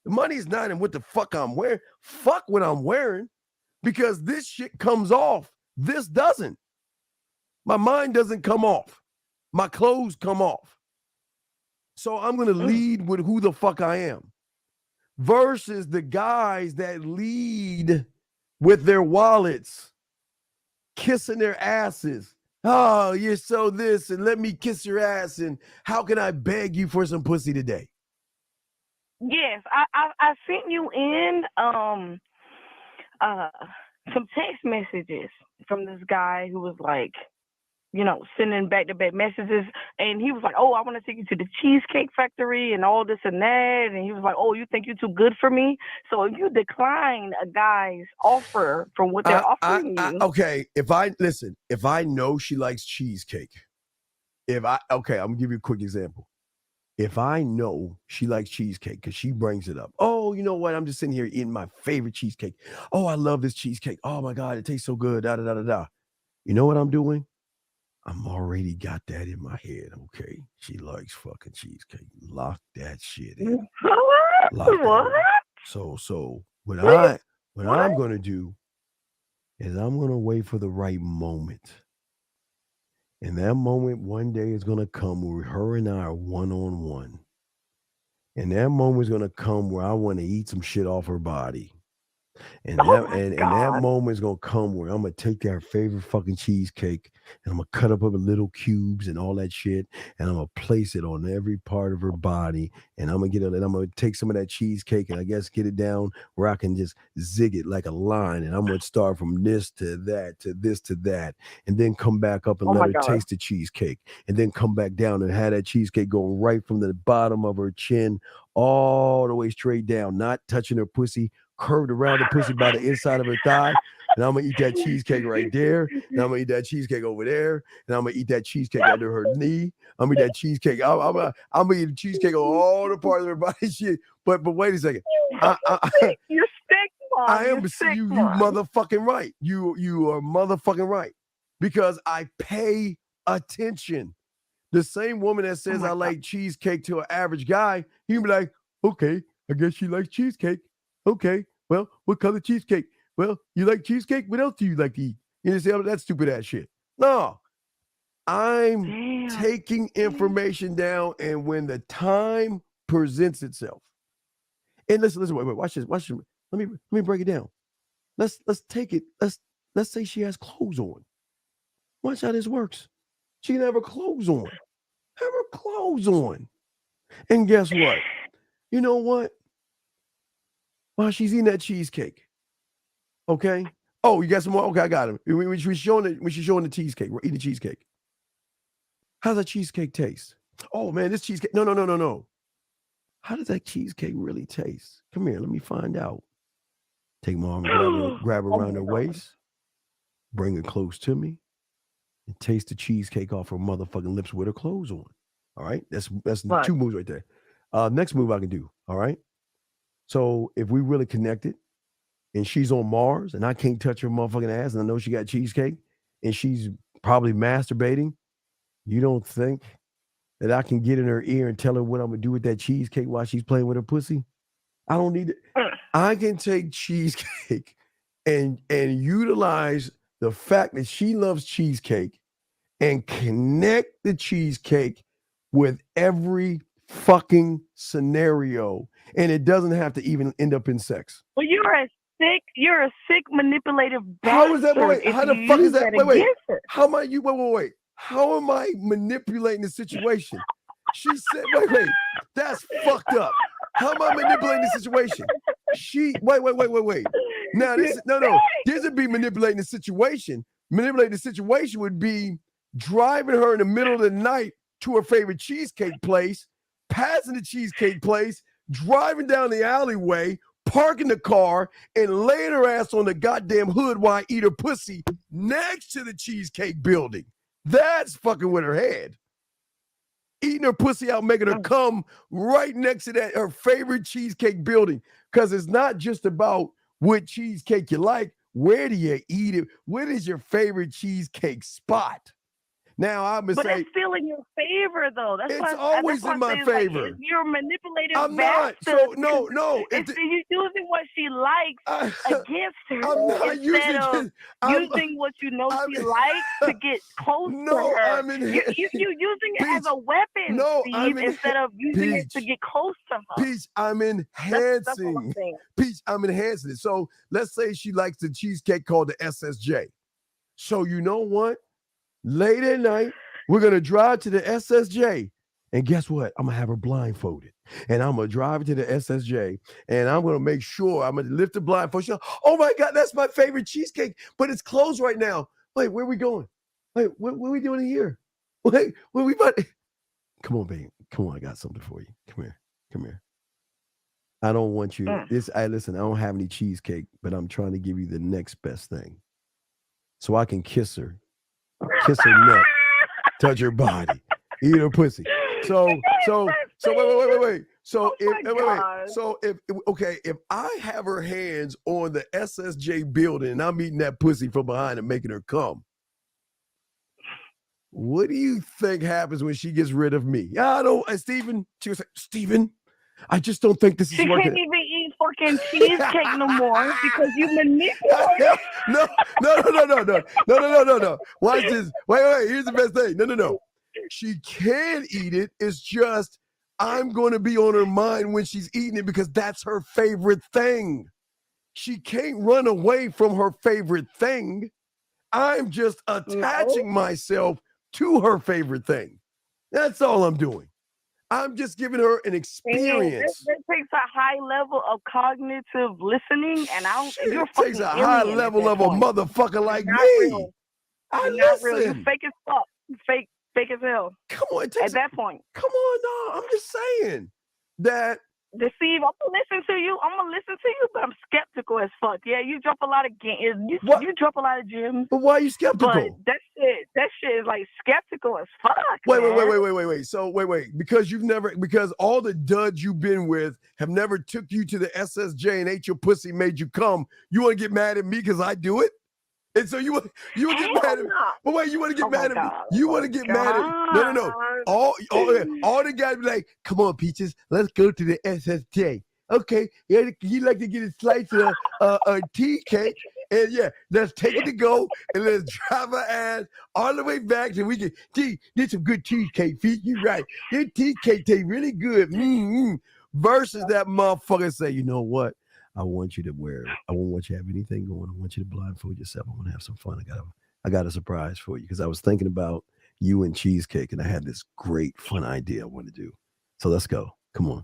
The money's not in what the fuck I'm wearing. Fuck what I'm wearing, because this shit comes off. This doesn't. My mind doesn't come off. My clothes come off. So I'm going to lead with who the fuck I am versus the guys that lead with their wallets, kissing their asses. Oh, you're so this, and let me kiss your ass, and how can I beg you for some pussy today? Yes, I sent you in some text messages from this guy who was like, sending back-to-back messages, and he was like, "Oh, I want to take you to the Cheesecake Factory and all this and that," and he was like, "Oh, you think you're too good for me?" So if you decline a guy's offer from what they're offering you, okay. If I know she likes cheesecake, I'm gonna give you a quick example. If I know she likes cheesecake because she brings it up, oh, you know what? I'm just sitting here eating my favorite cheesecake. Oh, I love this cheesecake. Oh my God, it tastes so good. Da da da da da. You know what I'm doing? I'm already got that in my head. Okay, she likes fucking cheesecake. Lock that shit in. What? So what I'm gonna do is I'm gonna wait for the right moment. And that moment one day is gonna come where her and I are one-on-one. And that moment is gonna come where I want to eat some shit off her body. And that moment is gonna come where I'm gonna take that favorite fucking cheesecake and I'm gonna cut up in little cubes and all that shit, and I'm gonna place it on every part of her body, and I'm gonna take some of that cheesecake and I guess get it down where I can just zig it like a line, and I'm gonna start from this to that to this to that, and then come back up and let her taste the cheesecake, and then come back down and have that cheesecake go right from the bottom of her chin all the way straight down, not touching her pussy, curved around the pussy by the inside of her thigh. And I'm gonna eat that cheesecake right there. And I'm gonna eat that cheesecake over there. And I'm gonna eat that cheesecake under her knee. I'm gonna eat that cheesecake. I'm gonna eat the cheesecake on all the parts of her body. Shit. But wait a second. You're sick, Mom. I am you motherfucking right. You are motherfucking right. Because I pay attention. The same woman that says I like cheesecake to an average guy, he'd be like, okay, I guess she likes cheesecake. Okay, well, what color cheesecake? Well, you like cheesecake? What else do you like to eat? You say, oh, that's stupid ass shit. No, I'm taking information down, and when the time presents itself, and listen, wait, watch this. Let me break it down. Let's take it. Let's say she has clothes on. Watch how this works. She can have her clothes on. Have her clothes on. And guess what? You know what? While she's eating that cheesecake. Okay. Oh, you got some more? Okay, I got him. When she's showing the cheesecake, we're eating cheesecake. How's that cheesecake taste? Oh man, this cheesecake. No. How does that cheesecake really taste? Come here, let me find out. Take my arm and grab her around her waist. bring her close to me, and taste the cheesecake off her motherfucking lips with her clothes on. All right, that's Right. 2 moves right there. Next move I can do. All right. So if we really connected, and she's on Mars, and I can't touch her motherfucking ass, and I know she got cheesecake, and she's probably masturbating, you don't think that I can get in her ear and tell her what I'm gonna do with that cheesecake while she's playing with her pussy? I don't need it. I can take cheesecake and utilize the fact that she loves cheesecake and connect the cheesecake with every fucking scenario, and it doesn't have to even end up in sex. Well, you're a sick manipulative bastard. How is that? Wait, if how the you fuck is use that? that Wait. against her. How am I? Wait. How am I manipulating the situation? She said, wait. That's fucked up. How am I manipulating the situation? Wait. Now this would be manipulating the situation. Manipulating the situation would be driving her in the middle of the night to her favorite cheesecake place, passing the cheesecake place, driving down the alleyway, parking the car, and laying her ass on the goddamn hood while I eat her pussy next to the cheesecake building. That's fucking with her head. Eating her pussy out, making her come right next to that her favorite cheesecake building. Because it's not just about what cheesecake you like. Where do you eat it? What is your favorite cheesecake spot? Now I'm gonna But say that's still in your favor, though. That's it's why, always that's in why I my say, favor. Like, you're manipulative. I'm not. bastard. So no. It's you're using what she likes against her. I'm not instead of using what you know she likes to get close to her. I'm in. You're using it as a weapon, No, Steve, I'm in, instead of using it to Peach. get close to her. Peach, I'm That's what I'm enhancing. saying. Peach, I'm enhancing it. So let's say she likes the cheesecake called the SSJ. So you know what? Late at night, we're gonna drive to the SSJ. And guess what? I'm gonna have her blindfolded. And I'm gonna drive to the SSJ. And I'm gonna make sure I'm gonna lift the blindfold. She'll, oh my God, that's my favorite cheesecake, but it's closed right now. Wait, where are we going? Wait, what are we doing here? Wait, what are we about? Come on, babe. Come on, I got something for you. Come here. I don't want you. Listen, I don't have any cheesecake, but I'm trying to give you the next best thing. So I can kiss her neck, touch her body, eat her pussy. So wait. So if I have her hands on the SSJ building and I'm eating that pussy from behind and making her come, what do you think happens when she gets rid of me? I don't, Stephen. She was like, Stephen, I just don't think this is She working. can't even eat fucking cheesecake no more because you manipulate. No. Watch this. Wait. Here's the best thing. No. She can eat it. It's just I'm going to be on her mind when she's eating it because that's her favorite thing. She can't run away from her favorite thing. I'm just attaching myself to her favorite thing. That's all I'm doing. I'm just giving her an experience. That takes a high level of cognitive listening, and you're It fucking takes a high alien at level that of a point. motherfucker like Not me. real. You're not real. You're fake as fuck. Fake as hell. Come on, at that point. Come on, no. I'm just saying that. Deceive. I'm gonna listen to you, but I'm skeptical as fuck. Yeah, you drop a lot of you drop a lot of gems. But why are you skeptical? But that shit is like skeptical as fuck. Wait. So wait. Because all the duds you've been with have never took you to the SSJ and ate your pussy, made you come. You want to get mad at me because I do it? And so you get mad at me. But wait, you want to get mad at me? You want to get mad at me? No. All the guys be like, come on, Peaches, let's go to the SSJ. Okay, you like to get a slice of a tea cake. And yeah, let's take it to go and let's drive our ass all the way back so we can get some good cheesecake, Pete. You're right. Your tea cake tastes really good. Versus that motherfucker say, you know what? I want you to I won't want you to have anything going. I want you to blindfold yourself. I want to have some fun. I got a surprise for you because I was thinking about you and cheesecake and I had this great fun idea I want to do. So let's go. Come on.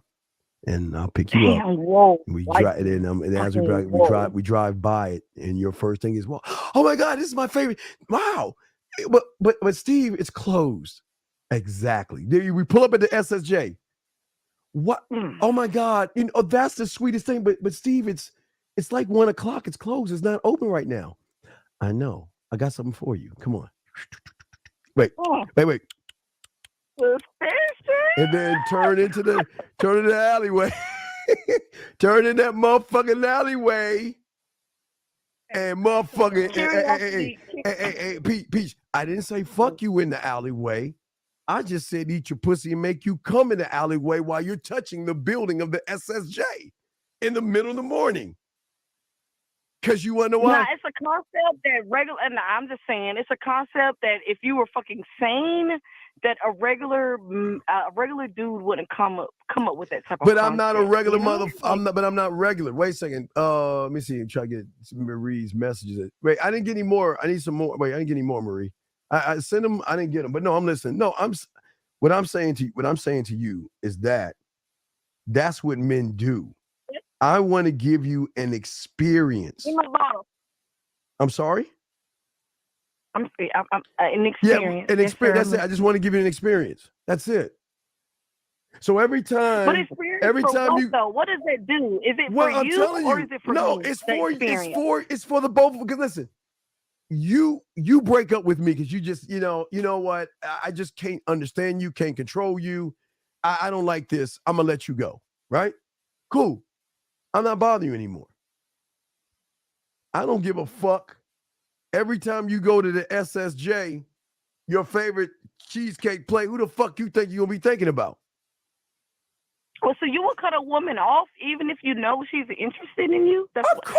And I'll pick you up. Whoa, we drive it in, and as we drive by it, and your first thing is, well, oh my God, this is my favorite. Wow, but Steve, it's closed. Exactly. We pull up at the SSJ. What? Oh my God, that's the sweetest thing. But Steve, it's like 1:00. It's closed. It's not open right now. I know. I got something for you. Come on. Wait. Oh. Wait. And then turn into the alleyway. Turn in that motherfucking alleyway. And motherfucking hey, Peach. I didn't say fuck you in the alleyway. I just said eat your pussy and make you come in the alleyway while you're touching the building of the SSJ in the middle of the morning. Because you want to know why? Nah, it's a concept that regular. And I'm just saying, it's a concept that if you were fucking sane, that a regular dude wouldn't come up with that type of. But I'm not a concept, regular you know? motherfucker. But I'm not regular. Wait a second. Let me see. Try to get some Marie's messages. Wait, I didn't get any more. I need some more. Wait, I didn't get any more, Marie. I sent them. I didn't get them. But no, I'm listening. No, what I'm saying to you is that's what men do. I want to give you an experience. I'm sorry? I'm an experience. Yeah, an experience. That's it. I just want to give you an experience. That's it. So every time, But experience for what, though? What does it do? Is it for you or is it for no? me? It's for the both. Because listen, you break up with me because you just you know what? I just can't understand you. Can't control you. I don't like this. I'm gonna let you go. Right? Cool. I'm not bothering you anymore. I don't give a fuck. Every time you go to the SSJ, your favorite cheesecake plate, who the fuck you think you're going to be thinking about? Well, so you will cut a woman off even if you know she's interested in you? That's what I'm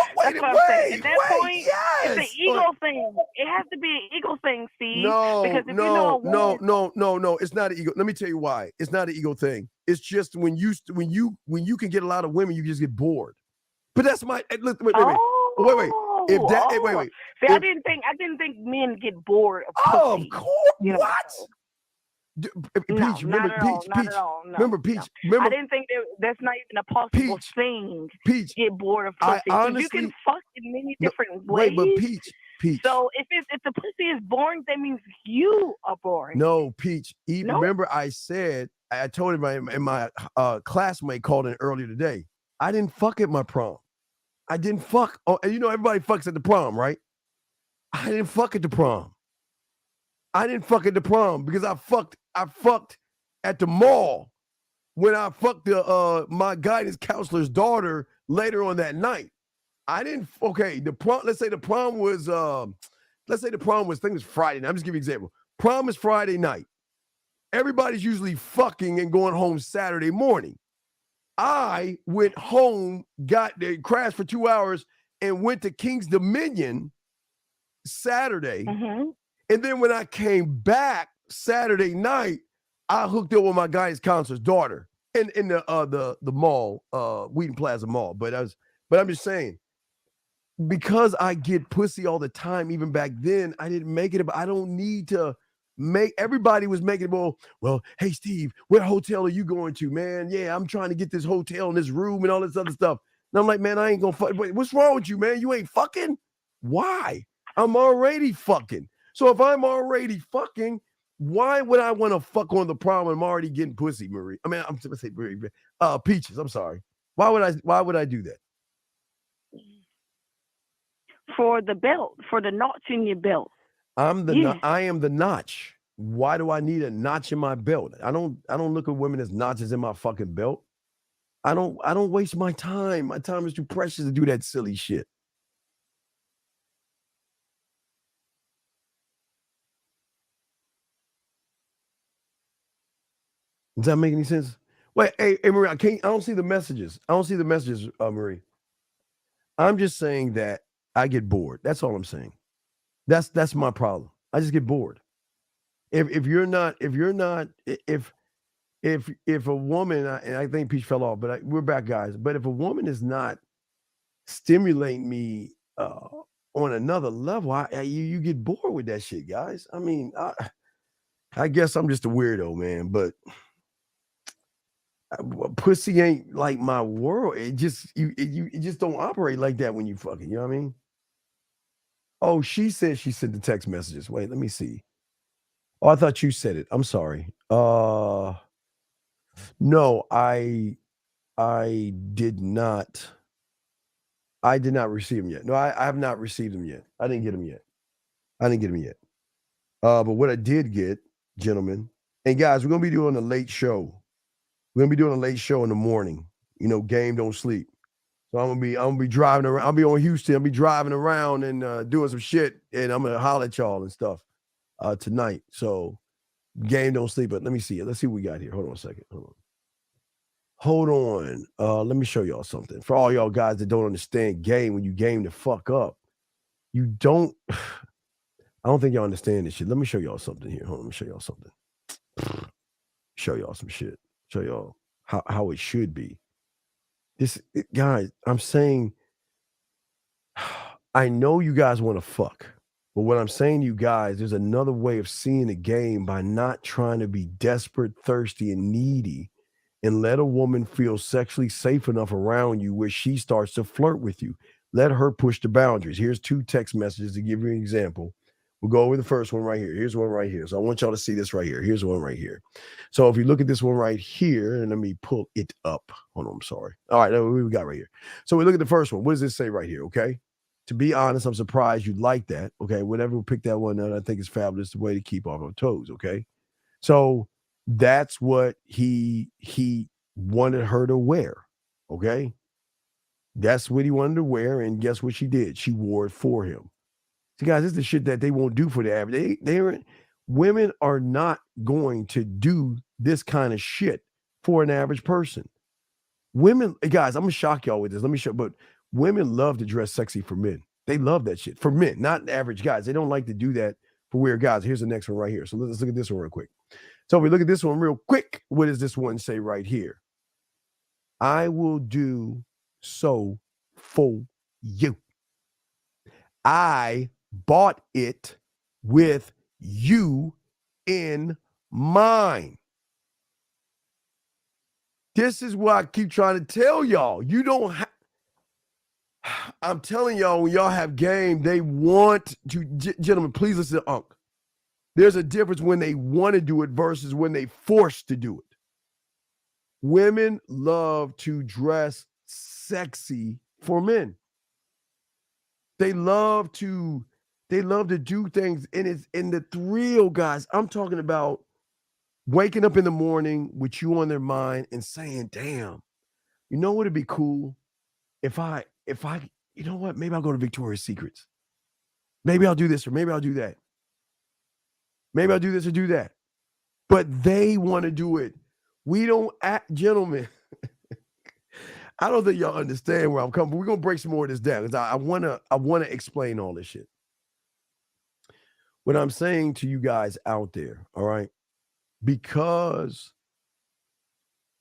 saying. At that point, it's an ego thing. It has to be an ego thing, Steve. Because if you know a woman, No. It's not an ego. Let me tell you why. It's not an ego thing. It's just when you can get a lot of women, you just get bored. But that's my look. Wait. If that wait. See, I didn't think men get bored of pussy. Oh, of course. What? Peach, remember Peach. Remember Peach. Remember, I didn't think that's not even a possible thing. Peach, get bored of pussy. Honestly, you can fuck in many different ways. Wait, but Peach. So if the pussy is boring, that means you are boring. No, Peach. Remember, I told him in my classmate called in earlier today. I didn't fuck at my prom. I didn't fuck. Oh, and everybody fucks at the prom, right? I didn't fuck at the prom. I didn't fuck at the prom because I fucked at the mall when I fucked my guidance counselor's daughter later on that night. I didn't. Okay, the prom. Let's say the prom was. I think it was Friday night. I'm just giving you an example. Prom is Friday night. Everybody's usually fucking and going home Saturday morning. I went home, crashed for 2 hours, and went to King's Dominion Saturday. Mm-hmm. And then when I came back Saturday night, I hooked up with my guidance counselor's daughter in the mall, Wheaton Plaza Mall. But I'm just saying, because I get pussy all the time, even back then, I didn't make it. I don't need to. Everybody was making it well, hey Steve, what hotel are you going to, man? Yeah, I'm trying to get this hotel and this room and all this other stuff. And I'm like, man, I ain't gonna fuck. Wait, what's wrong with you, man? You ain't fucking? Why? I'm already fucking. So if I'm already fucking, why would I want to fuck on the prom when I'm already getting pussy, Marie? I mean, I'm gonna say Marie, Peaches. I'm sorry. Why would I do that? For the belt, for the notch in your belt. I am the notch. Why do I need a notch in my belt? I don't look at women as notches in my fucking belt. I don't waste my time. My time is too precious to do that silly shit. Does that make any sense? Wait, hey Marie, I don't see the messages. Marie. I'm just saying that I get bored. That's all I'm saying. That's my problem. I just get bored. If a woman, and I think Peach fell off, but we're back, guys. But if a woman is not stimulating me on another level, you get bored with that shit, guys. I mean, I guess I'm just a weirdo, man. But pussy ain't like my world. It just you just don't operate like that when you fucking. You know what I mean? Oh, she said she sent the text messages. Wait, let me see. Oh, I thought you said it. I'm sorry. No, I did not. I did not receive them yet. No, I have not received them yet. I didn't get them yet. I didn't get them yet. But what I did get, gentlemen, and guys, we're gonna be doing a late show. We're gonna be doing a late show in the morning. You know, game don't sleep. So I'm gonna be driving around. I'll be on Houston. I'll be driving around and doing some shit, and I'm gonna holler at y'all and stuff tonight. So game don't sleep. But let me see it. Let's see what we got here. Hold on a second. Hold on. Let me show y'all something. For all y'all guys that don't understand game, when you game the fuck up, you don't. I don't think y'all understand this shit. Let me show y'all something here. Hold on, let me show y'all something. Show y'all some shit. Show y'all how it should be. Guys, I'm saying, I know you guys want to fuck, but what I'm saying to you guys, there's another way of seeing the game by not trying to be desperate, thirsty, and needy, and let a woman feel sexually safe enough around you where she starts to flirt with you. Let her push the boundaries. Here's 2 text messages to give you an example. We'll go over the first one right here. Here's one right here. So I want y'all to see this right here. Here's one right here. So if you look at this one right here, and let me pull it up. Hold on, I'm sorry. All right, what we got right here. So we look at the first one. What does this say right here, okay? To be honest, I'm surprised you like that, okay? Whatever, we'll pick that one out. I think it's fabulous, the way to keep off our toes, okay? So that's what he wanted her to wear, okay? That's what he wanted to wear, and guess what she did? She wore it for him. See, guys, this is the shit that they won't do for the average. Women are not going to do this kind of shit for an average person. Women, guys, I'm gonna shock y'all with this. Let me show, but women love to dress sexy for men. They love that shit for men, not average guys. They don't like to do that for weird guys. Here's the next one right here. So let's look at this one real quick. So if we look at this one real quick, what does this one say right here? I will do so for you. I bought it with you in mind. This is what I keep trying to tell y'all. You don't have, I'm telling y'all, when y'all have game, they want to, gentlemen, please listen to Unc. There's a difference when they want to do it versus when they forced to do it. Women love to dress sexy for men. They love to do things, and it's in the thrill, guys. I'm talking about waking up in the morning with you on their mind and saying, damn, you know what would be cool? If I, you know what? Maybe I'll go to Victoria's Secrets. Maybe I'll do this or maybe I'll do that. Maybe I'll do this or do that. But they want to do it. We don't act, gentlemen. I don't think y'all understand where I'm coming from. We're gonna break some more of this down because I wanna explain all this shit. What I'm saying to you guys out there, all right, because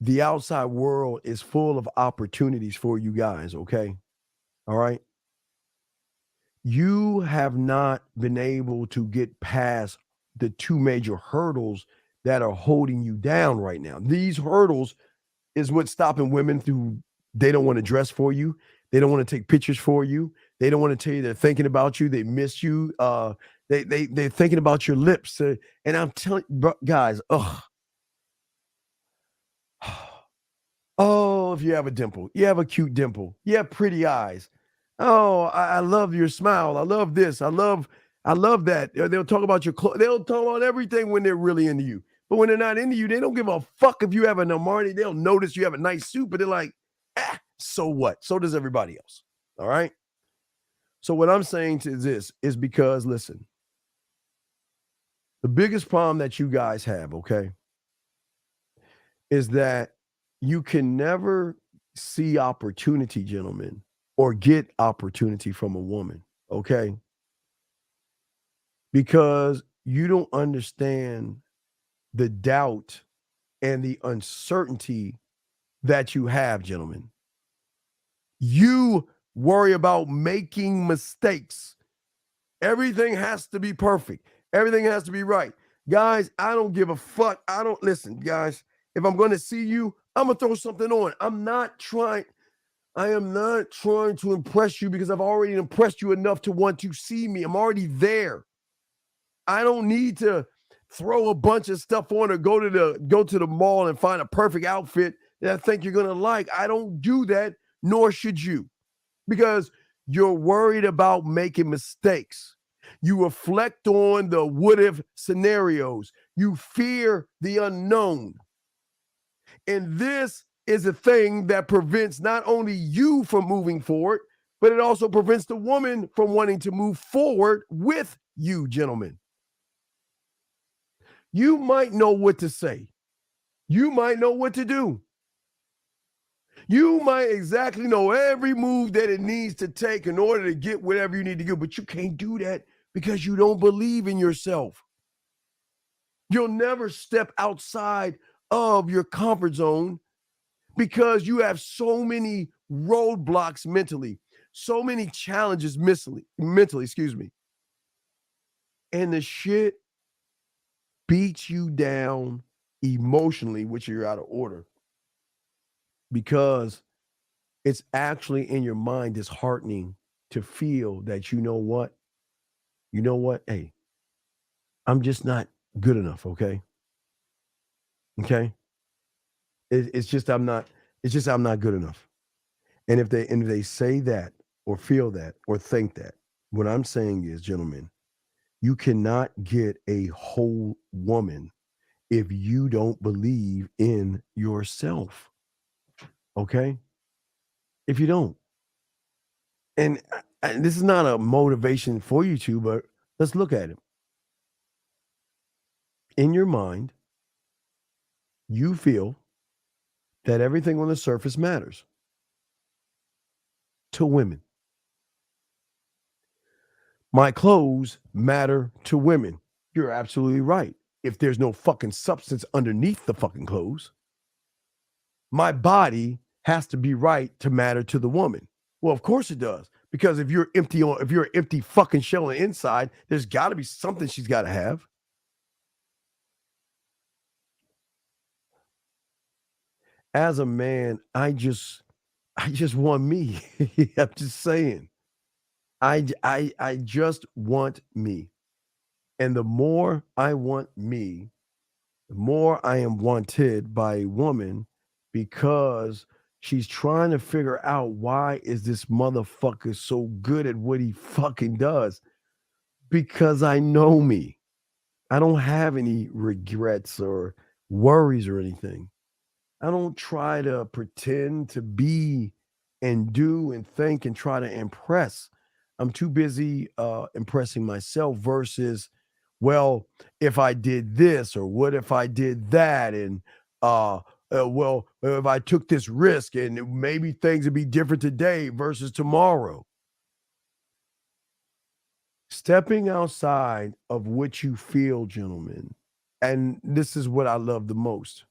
the outside world is full of opportunities for you guys, okay? All right. You have not been able to get past the 2 major hurdles that are holding you down right now. These hurdles is what's stopping women through. They don't want to dress for you. They don't want to take pictures for you. They don't want to tell you they're thinking about you. They miss you. They're thinking about your lips. And I'm telling guys, oh, if you have a dimple, you have a cute dimple, you have pretty eyes. Oh, I love your smile. I love this. I love that. They'll talk about your clothes. They'll talk about everything when they're really into you. But when they're not into you, they don't give a fuck if you have an Armani. They'll notice you have a nice suit, but they're like, so what? So does everybody else. All right. So what I'm saying to this is because, listen, the biggest problem that you guys have, okay, is that you can never see opportunity, gentlemen, or get opportunity from a woman, okay? Because you don't understand the doubt and the uncertainty that you have, gentlemen. You worry about making mistakes. Everything has to be perfect. Everything has to be right. Guys, I don't give a fuck. Listen, guys, if I'm going to see you, I'm going to throw something on. I am not trying to impress you because I've already impressed you enough to want to see me. I'm already there. I don't need to throw a bunch of stuff on or go to the mall and find a perfect outfit that I think you're going to like. I don't do that, nor should you, because you're worried about making mistakes. You reflect on the what if scenarios. You fear the unknown. And this is a thing that prevents not only you from moving forward, but it also prevents the woman from wanting to move forward with you, gentlemen. You might know what to say. You might know what to do. You might exactly know every move that it needs to take in order to get whatever you need to get, but you can't do that because you don't believe in yourself. You'll never step outside of your comfort zone because you have so many roadblocks mentally, so many challenges mentally, excuse me. And the shit beats you down emotionally, which you're out of order, because it's actually in your mind disheartening to feel that you know what, hey, I'm just not good enough, okay? Okay? It's just I'm not good enough. And if they say that or feel that or think that, what I'm saying is, gentlemen, you cannot get a whole woman if you don't believe in yourself. Okay? If you don't. And this is not a motivation for you to, but let's look at it. In your mind, you feel that everything on the surface matters to women. My clothes matter to women. You're absolutely right. If there's no fucking substance underneath the fucking clothes, my body has to be right to matter to the woman. Well, of course it does. Because if you're an empty fucking shell on the inside, there's got to be something she's got to have. As a man, I just want me. I'm just saying. I just want me. And the more I want me, the more I am wanted by a woman because she's trying to figure out why is this motherfucker so good at what he fucking does? Because I know me. I don't have any regrets or worries or anything. I don't try to pretend to be and do and think and try to impress. I'm too busy impressing myself versus, well, if I did this or what if I did that, and well, if I took this risk and maybe things would be different today versus tomorrow. Stepping outside of what you feel, gentlemen, and this is what I love the most.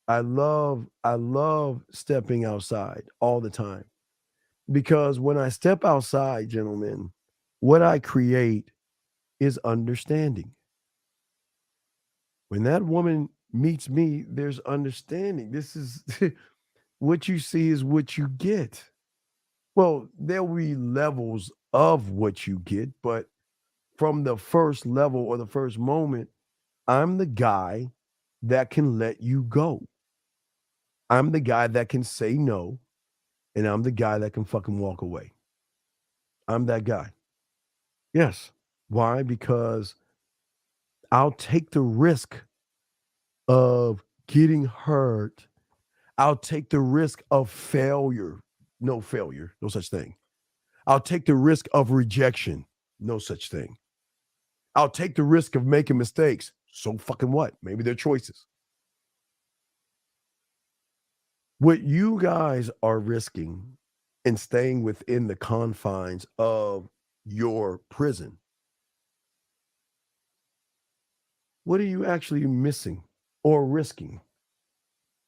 I love stepping outside all the time because when I step outside, gentlemen, what I create is understanding. When that woman meets me, there's understanding. This is what you see is what you get. Well, there will be levels of what you get, but from the first level or the first moment, I'm the guy that can let you go. I'm the guy that can say no, and I'm the guy that can fucking walk away. I'm that guy. Yes. Why? Because I'll take the risk of getting hurt. I'll take the risk of failure. No failure, no such thing. I'll take the risk of rejection. No such thing. I'll take the risk of making mistakes. So fucking what? Maybe they're choices. What you guys are risking and staying within the confines of your prison, what are you actually missing or risking?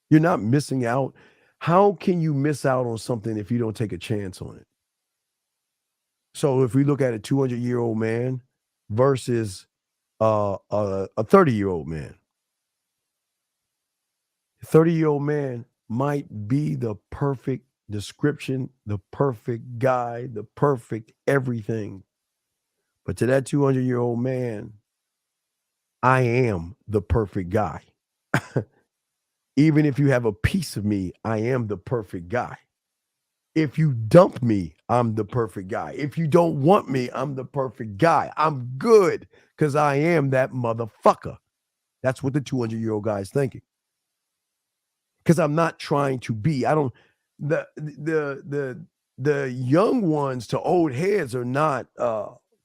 You're not missing out. How can you miss out on something if you don't take a chance on it? So if we look at a 200-year-old man versus a 30-year-old man, 30-year-old man might be the perfect description, the perfect guy, the perfect everything. But to that 200-year-old man, I am the perfect guy. Even if you have a piece of me, I am the perfect guy. If you dump me, I'm the perfect guy. If you don't want me, I'm the perfect guy. I'm good because I am that motherfucker. That's what the 200-year-old guy is thinking. Because I'm not trying to be. I don't. The young ones to old heads are not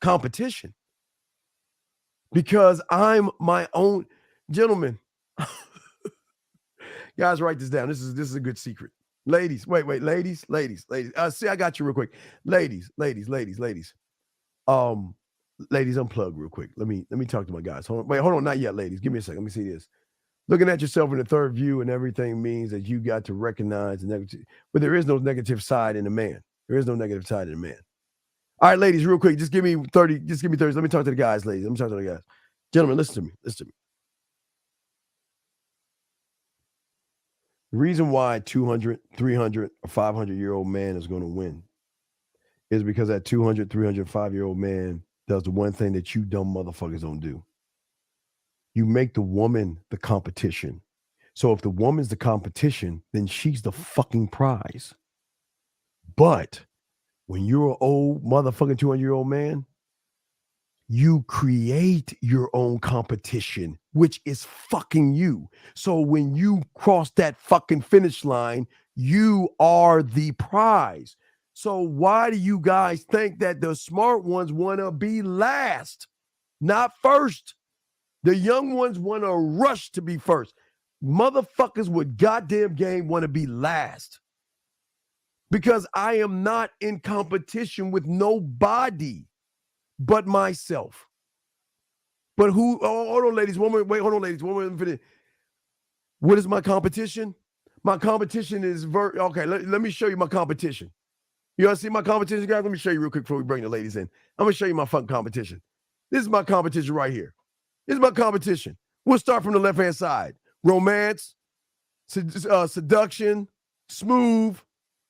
competition. Because I'm my own gentleman. Guys, write this down. This is a good secret. Ladies, wait, ladies. See, I got you real quick. Ladies. Ladies, unplug real quick. Let me talk to my guys. Hold on, not yet, ladies. Give me a second. Let me see this. Looking at yourself in the third view and everything means that you got to recognize the negative, but there is no negative side in a man. There is no negative side in a man. All right, ladies, real quick, just give me 30. Let me talk to the guys, ladies. Let me talk to the guys. Gentlemen, listen to me. The reason why 200, 300, or 500-year-old man is going to win is because that 200, 300, 5-year-old man does the one thing that you dumb motherfuckers don't do. You make the woman the competition. So if the woman's the competition, then she's the fucking prize. But when you're an old motherfucking 200-year-old man, you create your own competition, which is fucking you. So when you cross that fucking finish line, you are the prize. So why do you guys think that the smart ones want to be last, not first? The young ones want to rush to be first. Motherfuckers with goddamn game want to be last. Because I am not in competition with nobody but myself. But who? Oh, hold on, ladies. One minute. Wait, hold on, ladies. 1 minute. What is my competition? My competition is okay. Let me show you my competition. You want to see my competition, guys? Let me show you real quick before we bring the ladies in. I'm gonna show you my fucking competition. This is my competition right here. This is my competition. We'll start from the left-hand side. Romance, seduction, smooth,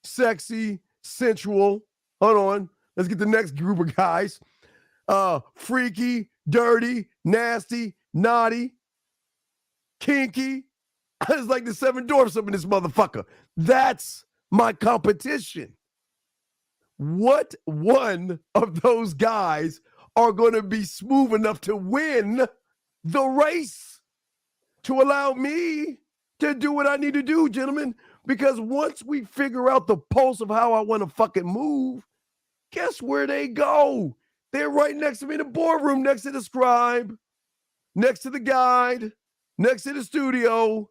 sexy, sensual. Hold on. Let's get the next group of guys. Freaky, dirty, nasty, naughty, kinky. It's like the seven dwarfs up in this motherfucker. That's my competition. What one of those guys are going to be smooth enough to win the race to allow me to do what I need to do, gentlemen? Because once we figure out the pulse of how I want to fucking move, guess where they go? They're right next to me in the boardroom, next to the scribe, next to the guide, next to the studio,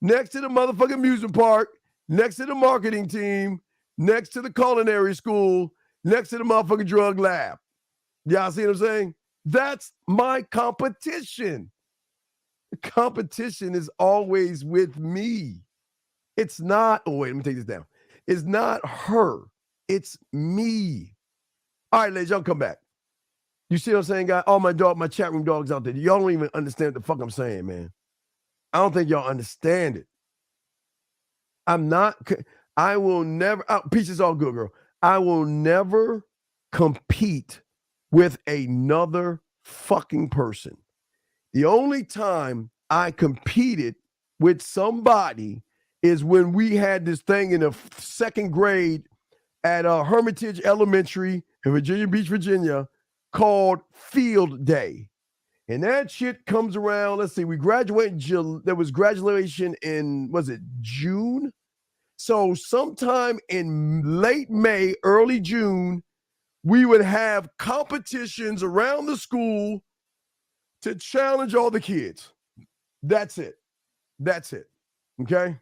next to the motherfucking amusement park, next to the marketing team, next to the culinary school, next to the motherfucking drug lab. Y'all see what I'm saying? That's my competition. The competition is always with me. It's not, oh, wait, let me take this down. It's not her. It's me. All right, ladies, y'all come back. You see what I'm saying, guys? All my chat room dogs out there. Y'all don't even understand what the fuck I'm saying, man. I don't think y'all understand it. I will never, peace is all good, girl. I will never compete with another fucking person. The only time I competed with somebody is when we had this thing in the second grade at Hermitage Elementary in Virginia Beach, Virginia, called Field Day. And that shit comes around, let's see, we graduated, there was graduation in, was it June? So sometime in late May, early June, we would have competitions around the school to challenge all the kids. That's it. Okay?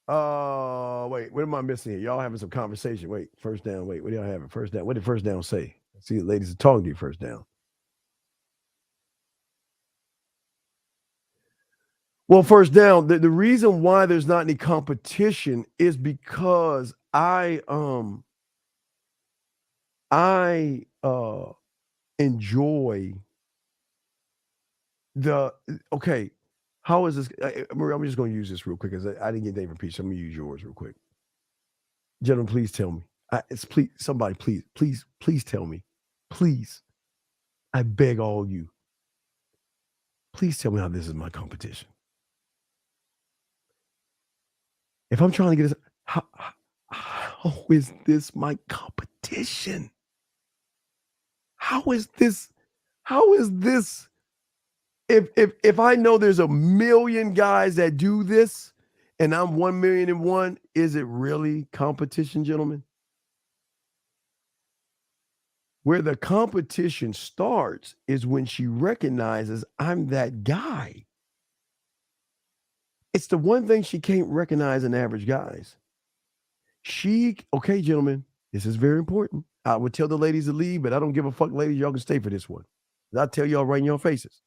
Wait, what am I missing here? Y'all having some conversation. Wait, first down. Wait, what do y'all having? First down. What did first down say? See, the ladies are talking to you first down. Well, first down, the reason why there's not any competition is because I enjoy how is this? I'm just going to use this real quick because I didn't get David Peach. So I'm going to use yours real quick. Gentlemen, please tell me. Somebody, please tell me. Please. I beg all you. Please tell me how this is my competition. If I'm trying to get this, how is this my competition? How is this? How is this? If I know there's a million guys that do this and I'm 1,000,001, is it really competition, gentlemen? Where the competition starts is when she recognizes I'm that guy. It's the one thing she can't recognize in average guys. Okay, gentlemen, this is very important. I would tell the ladies to leave, but I don't give a fuck, ladies. Y'all can stay for this one. I'll tell y'all right in your faces.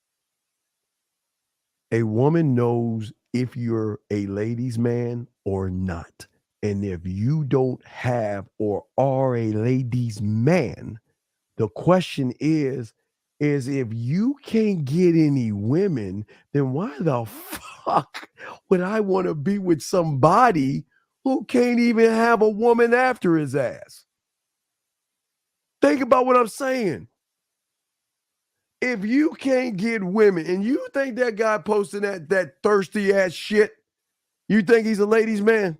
A woman knows if you're a ladies' man or not. And if you don't have or are a ladies' man, the question is if you can't get any women, then why the fuck would I want to be with somebody who can't even have a woman after his ass? Think about what I'm saying. If you can't get women and you think that guy posting that thirsty ass shit, you think he's a ladies' man?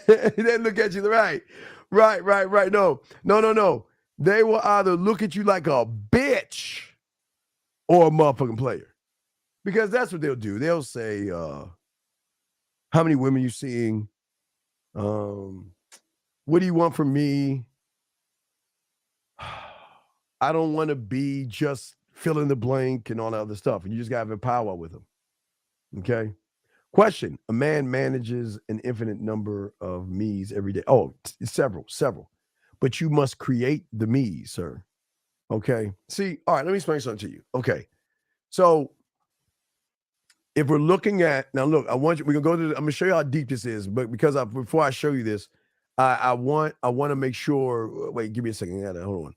They look at you, right. No. They will either look at you like a bitch or a motherfucking player. Because that's what they'll do. They'll say, how many women you seeing? What do you want from me? I don't want to be just fill in the blank and all that other stuff. And you just got to have power with them. Okay. Question. A man manages an infinite number of me's every day. Oh, several. But you must create the me's, sir. Okay. See, all right, let me explain something to you. Okay. So if we're looking at now, look, we're gonna go to I'm gonna show you how deep this is, but before I show you this, I want to make sure. Wait, give me a second. Hold on.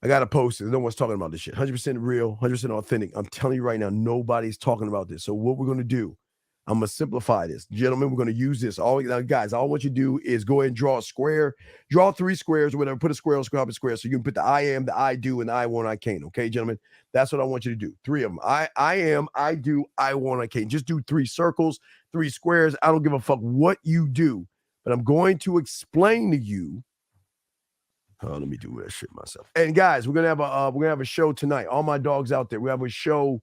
I gotta post it. No one's talking about this shit. 100% real, 100% authentic. I'm telling you right now, nobody's talking about this. So what we're gonna do, I'm gonna simplify this, gentlemen. We're gonna use this. Guys, all I want you to do is go ahead and draw a square, draw 3 squares or whatever. Put a square on square, square. So you can put the I am, the I do, and the I want, I can't. Okay, gentlemen, that's what I want you to do. 3 of them. I am, I do, I want, I can't. Just do 3 circles, 3 squares. I don't give a fuck what you do, but I'm going to explain to you. Let me do that shit myself. And guys, we're gonna have a show tonight. All my dogs out there. We have a show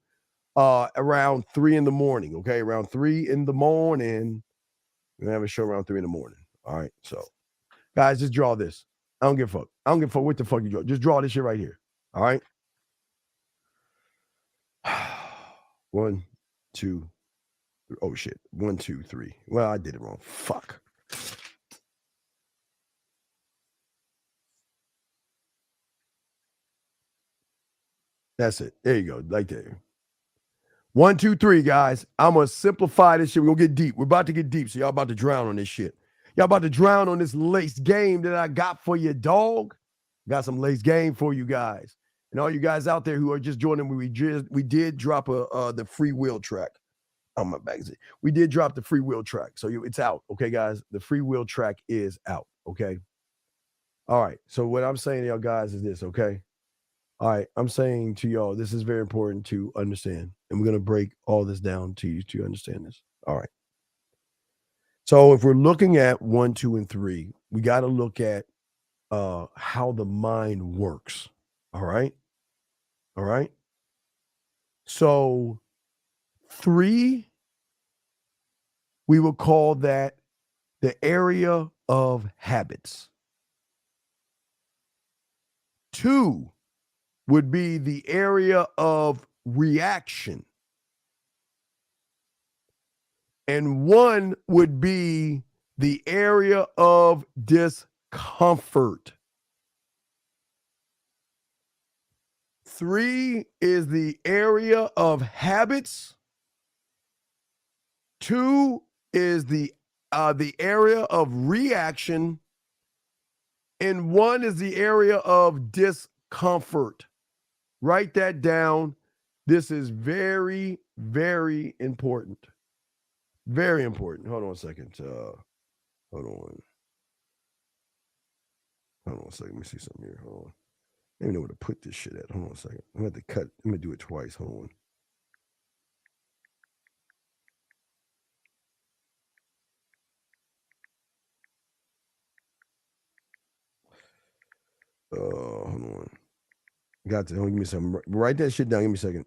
around 3 in the morning. Okay, around 3 in the morning. We're gonna have a show around 3 in the morning. All right. So, guys, just draw this. I don't give a fuck. I don't give a fuck what the fuck you draw. Just draw this shit right here. All right. 1, 2. Oh shit. 1, 2, 3. Well, I did it wrong. Fuck. That's it. There you go. Like there. 1, 2, 3, guys. I'm gonna simplify this shit. We're gonna get deep. We're about to get deep. So y'all about to drown on this shit. Y'all about to drown on this lace game that I got for you, dog. Got some lace game for you guys. And all you guys out there who are just joining me, we did drop the free will track on my back. We did drop the free will track. So it's out. Okay, guys. The free will track is out. Okay. All right. So what I'm saying to y'all guys is this, okay? All right, I'm saying to y'all, this is very important to understand. And we're going to break all this down to you to understand this. All right. So if we're looking at 1, 2, and 3, we got to look at how the mind works. All right. All right. So 3, we will call that the area of habits. 2 would be the area of reaction. And 1 would be the area of discomfort. 3 is the area of habits. 2 is the area of reaction. And 1 is the area of discomfort. Write that down. This is very, very important. Very important. Hold on a second. Hold on. Hold on a second. Let me see something here. Hold on. I don't even know where to put this shit at. Hold on a second. I'm going to have to cut. I'm going to do it twice. Hold on. Hold on. Got to give me some. Write that shit down. Give me a second.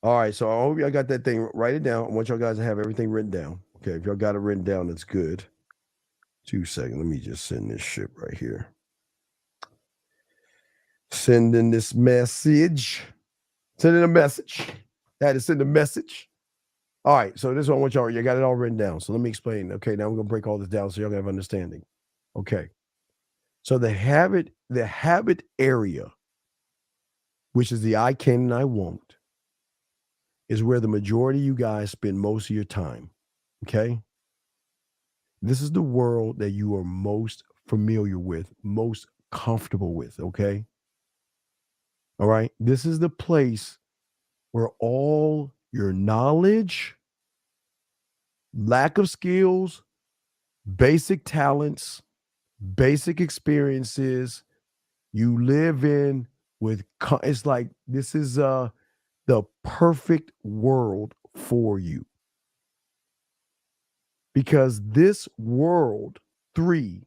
All right, so I hope y'all got that thing. Write it down. I want y'all guys to have everything written down. Okay, if y'all got it written down, that's good. 2 seconds. Let me just send this shit right here. Sending this message. Sending a message. I had to send a message. All right, so this is what I want y'all. You got it all written down. So let me explain. Okay, now we're gonna break all this down so y'all have understanding. Okay. So the habit area, which is the I can and I won't, is where the majority of you guys spend most of your time. Okay. This is the world that you are most familiar with, most comfortable with. Okay. All right. This is the place where all your knowledge, lack of skills, basic talents, basic experiences you live in with, it's like this is the perfect world for you. Because this world 3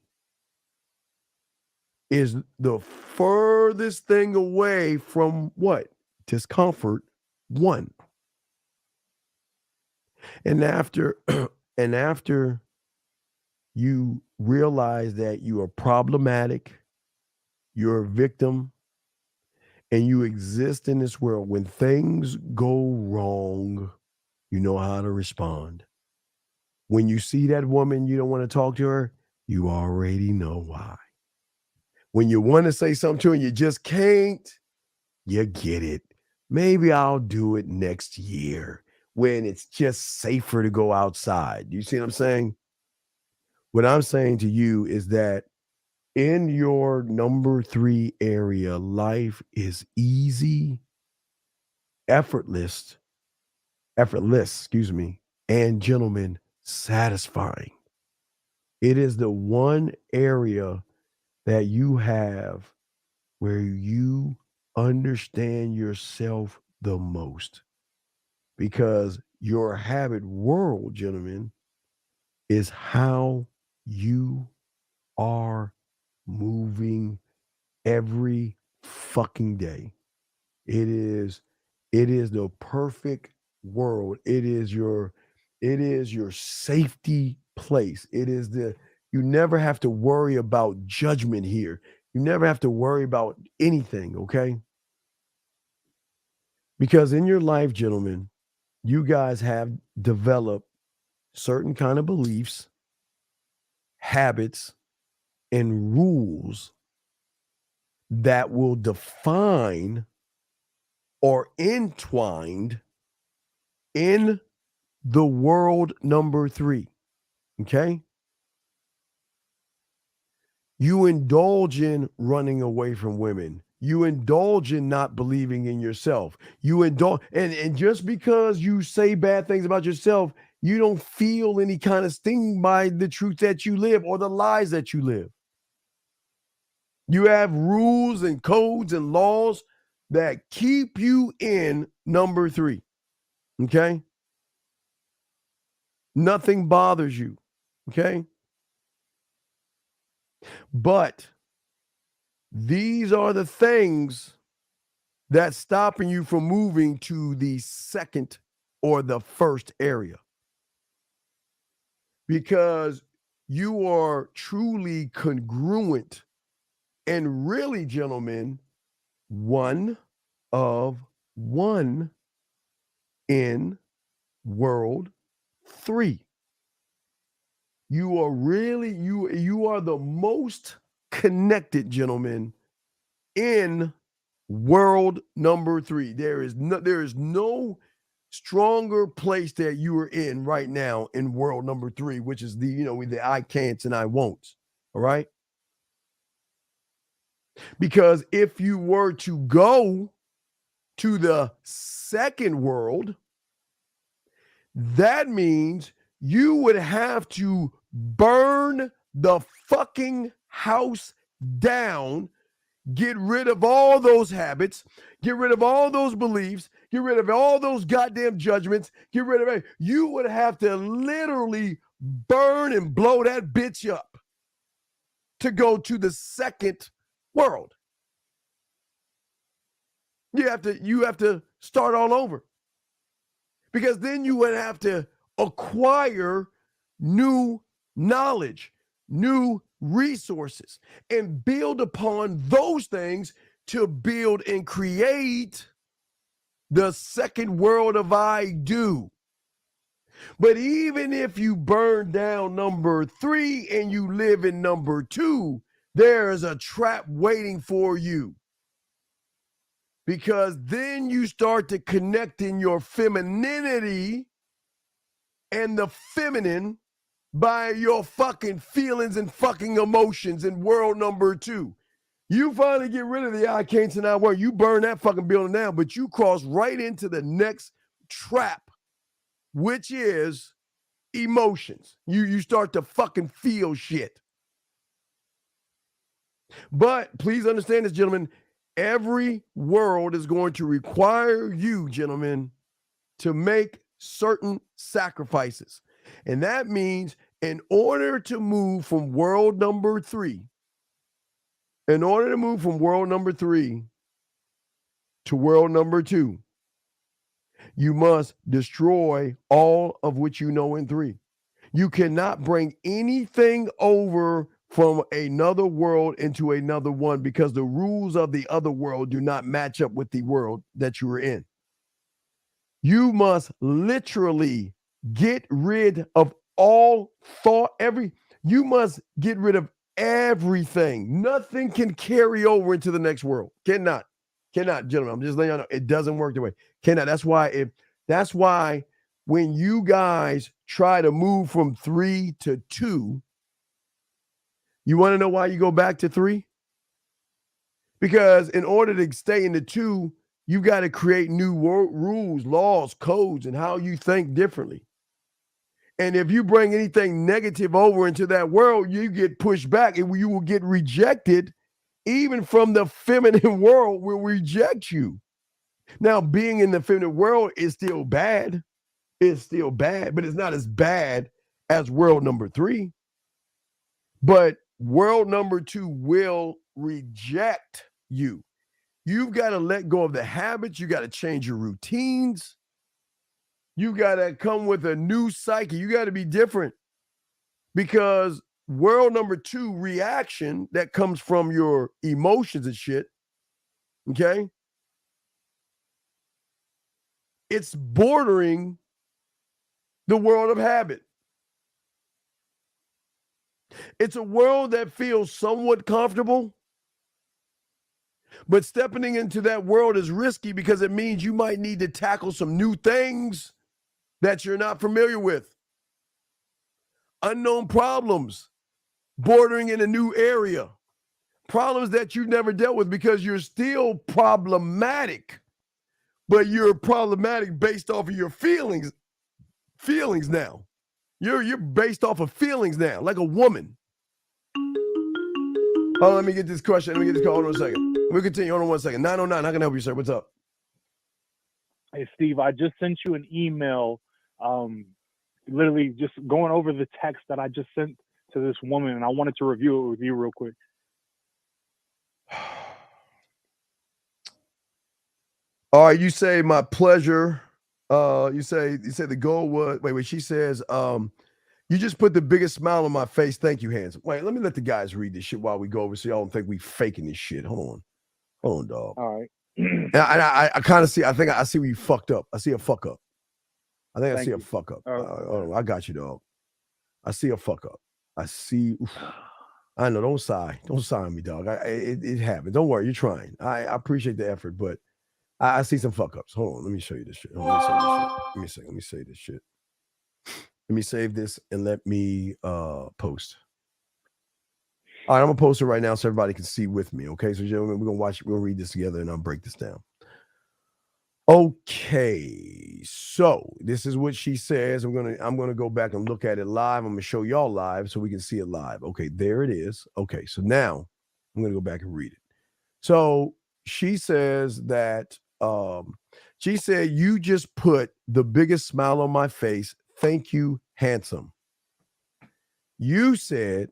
is the furthest thing away from what? Discomfort 1. And after you realize that you are problematic, you're a victim, and you exist in this world, when things go wrong, you know how to respond. When you see that woman, you don't want to talk to her, you already know why. When you want to say something to her and you just can't, you get it. Maybe I'll do it next year when it's just safer to go outside. You see what I'm saying? What I'm saying to you is that in your number 3 area, life is easy, effortless, and gentlemen, satisfying. It is the one area that you have where you understand yourself the most, because your habit world, gentlemen, is how you are moving every fucking day. It is the perfect world. It is your safety place. You never have to worry about judgment here. You never have to worry about anything, okay? Because in your life, gentlemen, you guys have developed certain kind of beliefs, habits, and rules that will define or entwined in the world number 3. Okay? You indulge in running away from women. You indulge in not believing in yourself. You indulge, and just because you say bad things about yourself, you don't feel any kind of sting by the truth that you live or the lies that you live. You have rules and codes and laws that keep you in number 3. Okay? Nothing bothers you. Okay? But these are the things that's stopping you from moving to the second or the first area. Because you are truly congruent and really, gentlemen, one of one in world 3. You are really, you are the most connected, gentlemen, in world number 3. There is no stronger place that you are in right now in world number 3, which is the I can'ts and I won'ts. All right. Because if you were to go to the second world, that means you would have to burn the fucking house down, get rid of all those habits, get rid of all those beliefs, get rid of all those goddamn judgments, get rid of it. You would have to literally burn and blow that bitch up to go to the second world. You have to start all over. Because then you would have to acquire new knowledge, new resources, and build upon those things to build and create the second world of I do. But even if you burn down number 3 and you live in number 2, there is a trap waiting for you. Because then you start to connect in your femininity and the feminine by your fucking feelings and fucking emotions in world number 2. You finally get rid of the I can't and I won't. You burn that fucking building down, but you cross right into the next trap, which is emotions. You start to fucking feel shit. But please understand this, gentlemen. Every world is going to require you, gentlemen, to make certain sacrifices. And that means in order to move from world number 3, to world number 2, you must destroy all of which you know in 3. You cannot bring anything over from another world into another one because the rules of the other world do not match up with the world that you are in. You must literally get rid of all thought, you must get rid of everything. Nothing can carry over into the next world. Cannot, gentlemen. I'm just letting you know it doesn't work that way. Cannot. That's why when you guys try to move from 3 to 2, you want to know why you go back to 3? Because in order to stay in the 2, you got to create new rules, laws, codes, and how you think differently. And if you bring anything negative over into that world, you get pushed back and you will get rejected. Even from the feminine world will reject you. Now, being in the feminine world is still bad. It's still bad, but it's not as bad as world number 3. But world number 2 will reject you. You've got to let go of the habits. You got to change your routines. You got to come with a new psyche. You got to be different because world number 2 reaction that comes from your emotions and shit, okay? It's bordering the world of habit. It's a world that feels somewhat comfortable, but stepping into that world is risky because it means you might need to tackle some new things that you're not familiar with. Unknown problems, bordering in a new area, problems that you've never dealt with because you're still problematic, but you're problematic based off of your feelings now. You're based off of feelings now, like a woman. Oh, let me get this question. Let me get this call. Hold on a second. We'll continue. Hold on 1 second. 909, how can I help you, sir? What's up? Hey, Steve, I just sent you an email, literally just going over the text that I just sent to this woman, and I wanted to review it with you real quick. All right, you say my pleasure. You say the goal was wait. She says, you just put the biggest smile on my face. Thank you, hands. Wait, let me let the guys read this shit while we go over so y'all don't think we faking this shit. Hold on, dog. All right. And I kind of see. I think I see where you fucked up. I see a fuck up. I think I see a fuck up. I got you, dog. I see a fuck up. I see. Oof. I know. Don't sigh. Don't sigh on me, dog. It happened. Don't worry. You're trying. I appreciate the effort, but I see some fuck ups. Hold on. Let me show you this shit. Let me say this shit. Let me save this and let me post. All right, I'm gonna post it right now so everybody can see with me. Okay, so gentlemen, we're gonna watch. We'll read this together and I'll break this down. Okay, so this is what she says. I'm gonna go back and look at it live. I'm gonna show y'all live so we can see it live. Okay, there it is. Okay, so now I'm gonna go back and read it. So she says that She said, "You just put the biggest smile on my face. Thank you, handsome." You said,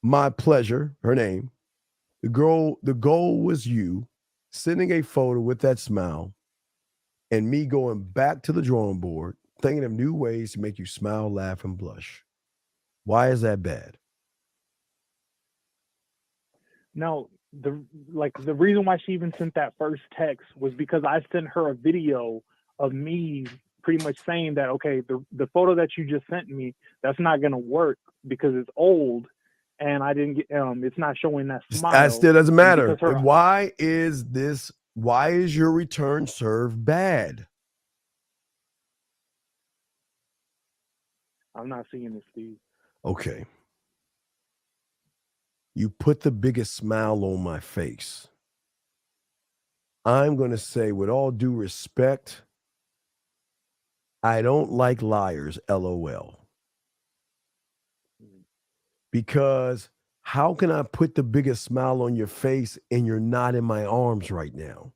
"My pleasure," her name. The goal was you sending a photo with that smile and me going back to the drawing board, thinking of new ways to make you smile, laugh, and blush. Why is that bad? No, the reason why she even sent that first text was because I sent her a video of me pretty much saying that, okay, the photo that you just sent me, that's not gonna work because it's old and I didn't get it's not showing that smile. That still doesn't matter. Because Why is your return serve bad? I'm not seeing this, Steve. Okay. You put the biggest smile on my face. I'm going to say, with all due respect, I don't like liars, LOL. Because how can I put the biggest smile on your face and you're not in my arms right now?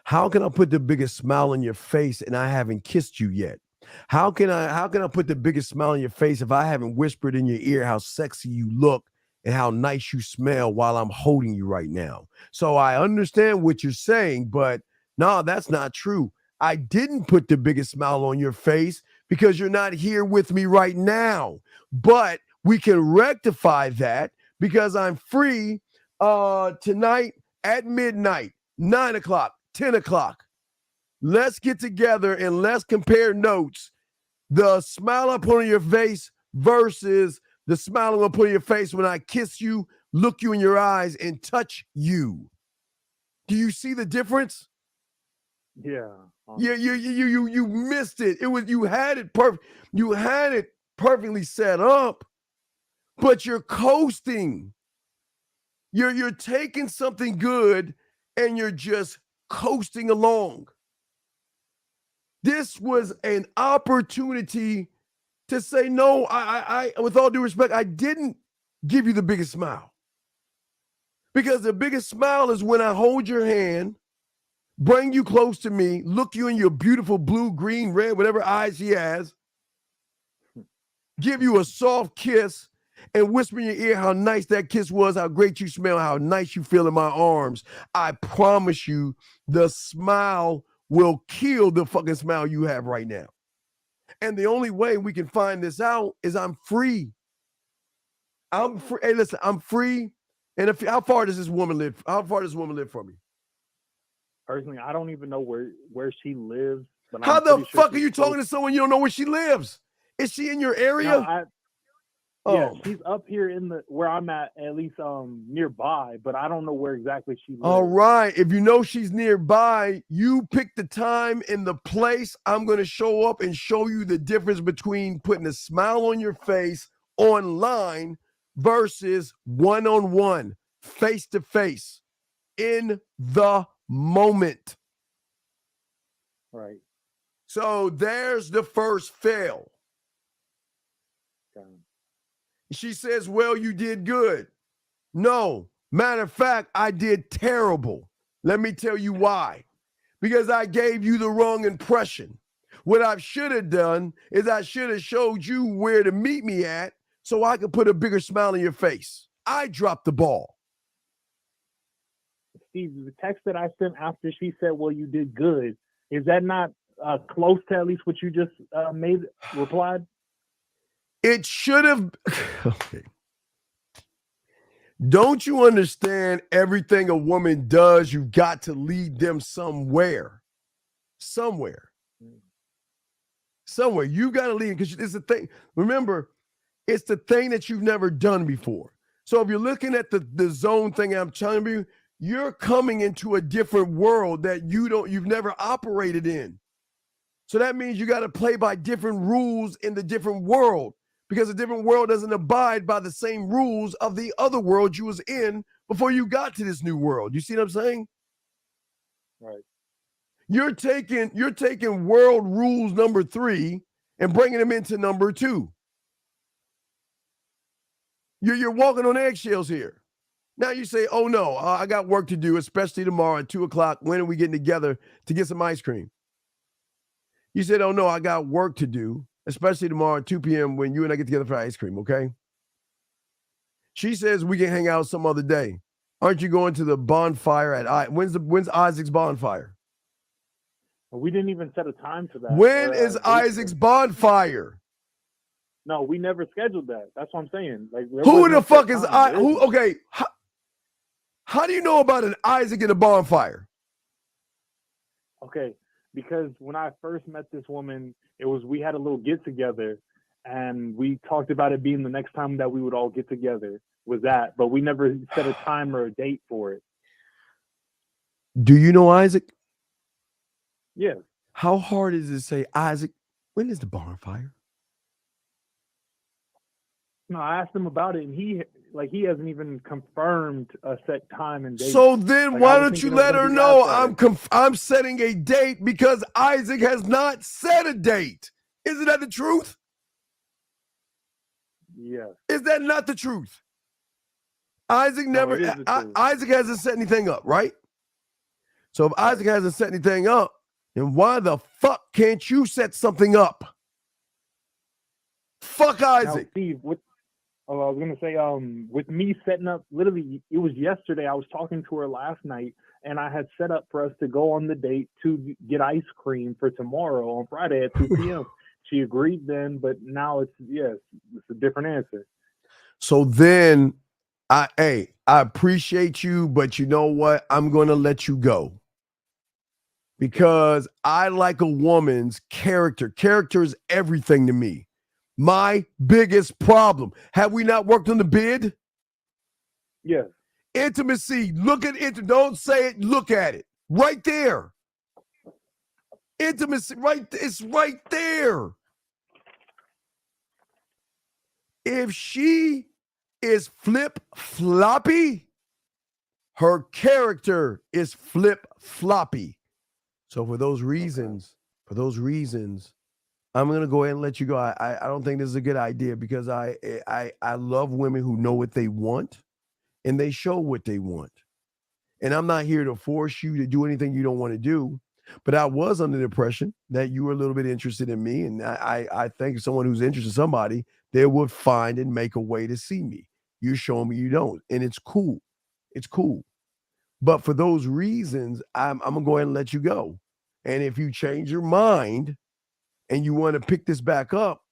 How can I put the biggest smile on your face and I haven't kissed you yet? How can I put the biggest smile on your face if I haven't whispered in your ear how sexy you look and how nice you smell while I'm holding you right now? So I understand what you're saying, but no, that's not true. I didn't put the biggest smile on your face because you're not here with me right now. But we can rectify that because I'm free tonight at midnight, 9 o'clock, 10 o'clock. Let's get together and let's compare notes. The smile I put on your face versus the smile I'm gonna put on your face when I kiss you, look you in your eyes, and touch you. Do you see the difference? Yeah. Yeah, you missed it. You had it perfect. You had it perfectly set up, but you're coasting. You're taking something good and you're just coasting along. This was an opportunity to say, no, I with all due respect, I didn't give you the biggest smile. Because the biggest smile is when I hold your hand, bring you close to me, look you in your beautiful blue, green, red, whatever eyes he has, give you a soft kiss, and whisper in your ear how nice that kiss was, how great you smell, how nice you feel in my arms. I promise you, the smile will kill the fucking smile you have right now. And the only way we can find this out is I'm free. I'm free. Hey, listen, I'm free. And how far does this woman live? How far does this woman live from me? Personally, I don't even know where she lives. But How I'm the pretty sure fuck are you she's close. talking to someone you don't know where she lives? Is she in your area? No, yeah, she's up here in where I'm at least nearby, but I don't know where exactly she lives. All right. If you know she's nearby, you pick the time and the place. I'm going to show up and show you the difference between putting a smile on your face online versus one-on-one, face-to-face, in the moment. Right. So there's the first fail. She says, well, you did good. No, matter of fact, I did terrible. Let me tell you why. Because I gave you the wrong impression. What I should have done is I should have showed you where to meet me at so I could put a bigger smile on your face. I dropped the ball. Steve, the text that I sent after she said, well, you did good, is that not close to at least what you just replied? It should have. Okay. Don't you understand everything a woman does, you've got to lead them somewhere. Somewhere. You got to lead, because it's the thing. Remember, it's the thing that you've never done before. So if you're looking at the zone thing I'm telling you, you're coming into a different world that you've never operated in. So that means you got to play by different rules in the different world, because the different world doesn't abide by the same rules of the other world you was in before you got to this new world. You see what I'm saying? Right. You're taking world rules number 3 and bringing them into number 2. You're walking on eggshells here. Now you say, oh no, I got work to do, especially tomorrow at 2:00. When are we getting together to get some ice cream? You said, oh, no, I got work to do, especially tomorrow at 2 p.m. when you and I get together for ice cream, okay? She says we can hang out some other day. Aren't you going to the bonfire at when's Isaac's bonfire? We didn't even set a time for that. When is Isaac's bonfire? No, we never scheduled that. That's what I'm saying. Like, Who the fuck is I? Who? Okay, how do you know about an Isaac and a bonfire? Okay, because when I first met this woman, we had a little get together, and we talked about it being the next time that we would all get together. Was that? But we never set a time or a date for it. Do you know Isaac? Yeah. How hard is it to say, Isaac, when is the bonfire? No, I asked him about it, and he hasn't even confirmed a set time and date. So then why don't you let her know I'm setting a date because Isaac has not set a date? Isn't that the truth? Yeah. Is that not the truth? Isaac never. Isaac hasn't set anything up, right? So if Isaac hasn't set anything up, then why the fuck can't you set something up? Fuck Isaac. Now, Steve, I was gonna say, with me setting up, literally, it was yesterday. I was talking to her last night, and I had set up for us to go on the date to get ice cream for tomorrow on Friday at 2 p.m. She agreed then, but now it's a different answer. So then, I appreciate you, but you know what? I'm gonna let you go because I like a woman's character. Character is everything to me. My biggest problem. Have we not worked on the bid? Yes. Intimacy. Look at it. Don't say it. Look at it. Right there. Intimacy. Right. It's right there. If she is flip-floppy, her character is flip-floppy. So for those reasons, I'm gonna go ahead and let you go. I don't think this is a good idea because I love women who know what they want and they show what they want. And I'm not here to force you to do anything you don't want to do. But I was under the impression that you were a little bit interested in me. And I think someone who's interested in somebody, they would find and make a way to see me. You're showing me you don't. And it's cool. It's cool. But for those reasons, I'm gonna go ahead and let you go. And if you change your mind and you want to pick this back up,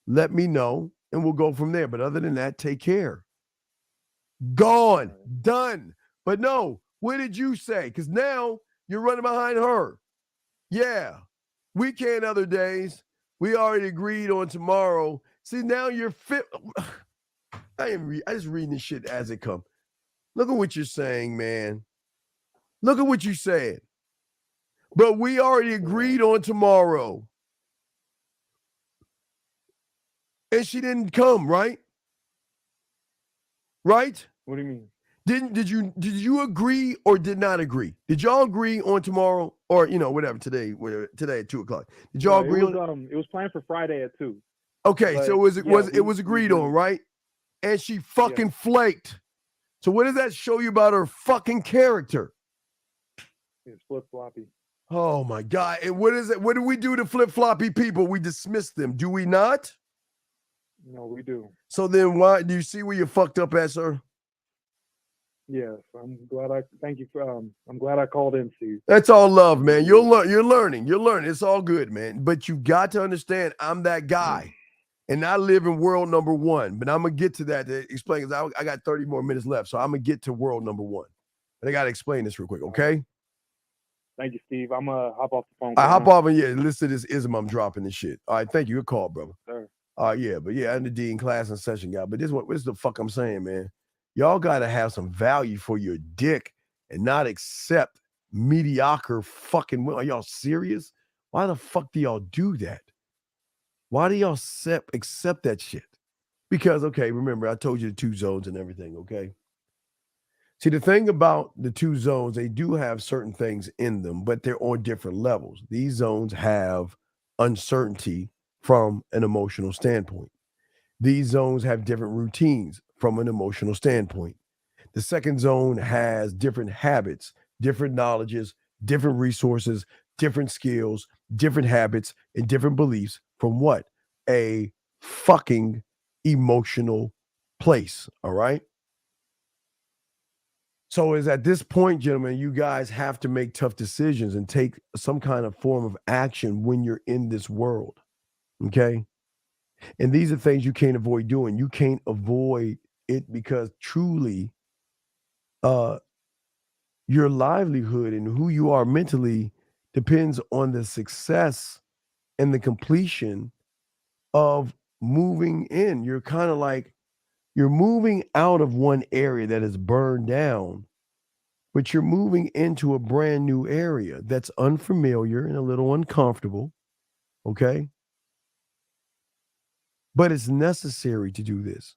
let me know and we'll go from there. But other than that, take care. Gone. Done. But no, what did you say? Because now you're running behind her. Yeah. Weekend other days. We already agreed on tomorrow. See, now you're fit. I just reading this shit as it comes. Look at what you're saying, man. Look at what you said. But we already agreed on tomorrow. And she didn't come, right? Right? What do you mean? Did you agree or did not agree? Did y'all agree on tomorrow or whatever today at 2:00? Did y'all agree on it was planned for Friday at 2. Okay, but, so it was agreed on, right? And she fucking flaked. So what does that show you about her fucking character? It's flip-floppy. Oh my God. And what is it? What do we do to flip-floppy people? We dismiss them. Do we not? No, we do. So then why do you see where you fucked up at, sir? Yes, thank you for I'm glad I called in, Steve. That's all love, man. You're learning. It's all good, man. But you got to understand I'm that guy. And I live in world number 1. But I'm gonna get to that to explain because I got 30 more minutes left. So I'm gonna get to world number 1. But I gotta explain this real quick, okay? Thank you, Steve. I'm gonna hop off the phone. I hop off and listen to this ism I'm dropping this shit. All right, thank you. Good call, brother. Sure. I'm the D in class and session guy. But this is the fuck I'm saying, man. Y'all gotta have some value for your dick and not accept mediocre fucking women. Are y'all serious? Why the fuck do y'all do that? Why do y'all accept that shit? Because, okay, remember, I told you the 2 zones and everything, okay? See, the thing about the 2 zones, they do have certain things in them, but they're on different levels. These zones have uncertainty from an emotional standpoint. These zones have different routines from an emotional standpoint. The second zone has different habits, different knowledges, different resources, different skills, different habits, and different beliefs from what? A fucking emotional place. All right. So is at this point, gentlemen, you guys have to make tough decisions and take some kind of form of action when you're in this world. Okay. And these are things you can't avoid doing. You can't avoid it because truly your livelihood and who you are mentally depends on the success and the completion of moving in. You're kind of like you're moving out of one area that is burned down, but you're moving into a brand new area that's unfamiliar and a little uncomfortable. Okay. But it's necessary to do this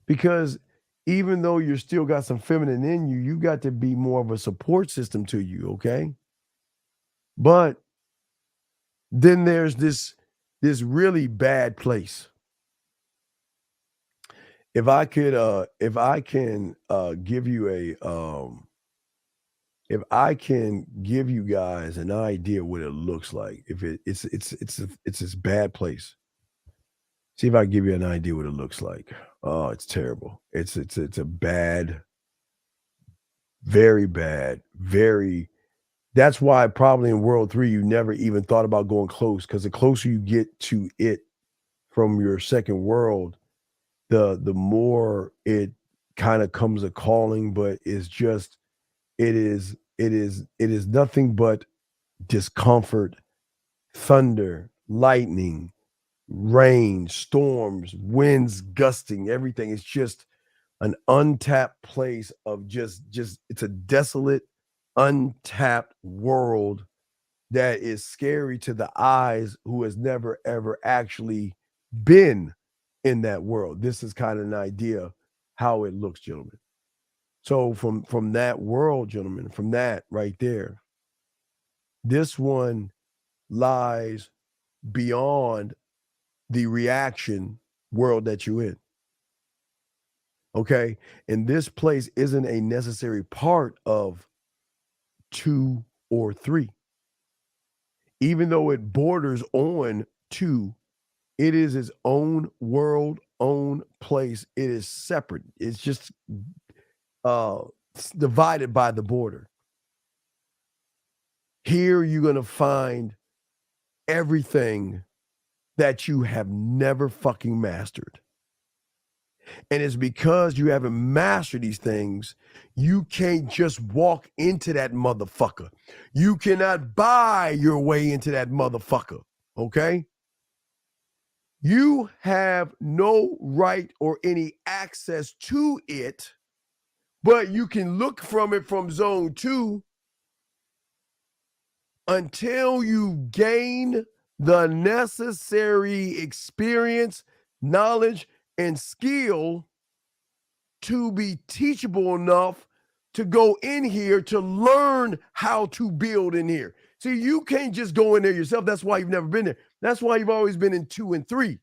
because even though you're still got some feminine in you, you got to be more of a support system to you. Okay. But then there's this really bad place. If I can give you if I can give you guys an idea what it looks like, if it's this bad place. See if I can give you an idea what it looks like. Oh, it's terrible. It's a bad, very bad, very. That's why probably in World 3 you never even thought about going close, because the closer you get to it from your second world, the more it kind of comes a calling, but it's just it is nothing but discomfort, thunder, lightning, rain, storms, winds gusting, everything. It's just an untapped place of just it's a desolate, untapped world that is scary to the eyes who has never ever actually been in that world. This is kind of an idea how it looks, gentlemen. So from that world, gentlemen, from that right there, this one lies beyond the reaction world that you're in. Okay. And this place isn't a necessary part of 2 or 3. Even though it borders on 2, it is its own world, own place. It is separate. It's just divided by the border. Here you're going to find everything that you have never fucking mastered. And it's because you haven't mastered these things, you can't just walk into that motherfucker. You cannot buy your way into that motherfucker. Okay? You have no right or any access to it, but you can look from it from zone 2 until you gain the necessary experience, knowledge, and skill to be teachable enough to go in here to learn how to build in here. See, you can't just go in there yourself. That's why you've never been there. That's why you've always been in 2 and 3.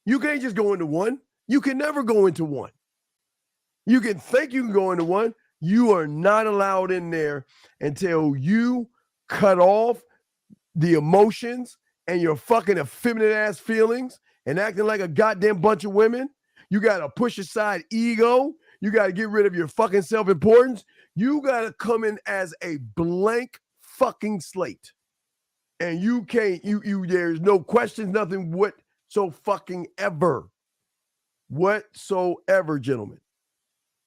You can't just go into 1. You can never go into 1. You can think you can go into 1. You are not allowed in there until you cut off the emotions and your fucking effeminate ass feelings and acting like a goddamn bunch of women. You got to push aside ego. You got to get rid of your fucking self-importance. You got to come in as a blank fucking slate. And you can't, there's no questions, nothing whatsoever, gentlemen.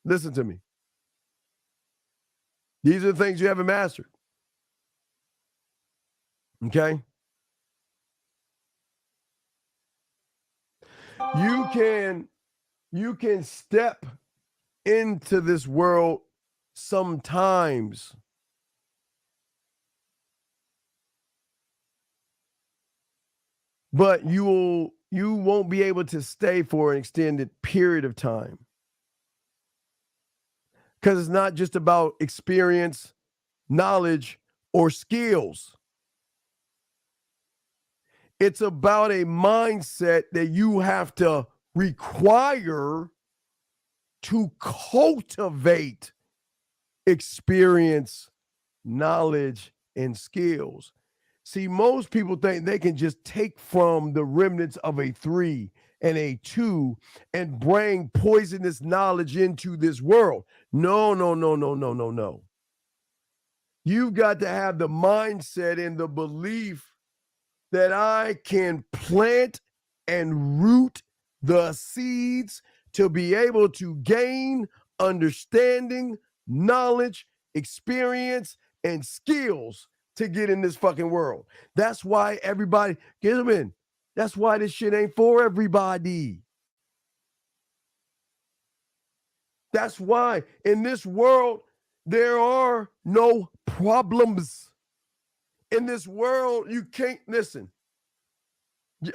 Listen to me. These are the things you haven't mastered. Okay? You can step into this world sometimes, but you won't be able to stay for an extended period of time. Because it's not just about experience, knowledge, or skills. It's about a mindset that you have to require to cultivate experience, knowledge, and skills. See, most people think they can just take from the remnants of a 3 and a 2 and bring poisonous knowledge into this world. No, no, no, no, no, no, no. You've got to have the mindset and the belief that I can plant and root the seeds to be able to gain understanding, knowledge, experience, and skills to get in this fucking world. That's why everybody, get them in. That's why this shit ain't for everybody. That's why in this world, there are no problems. In this world, you can't, listen.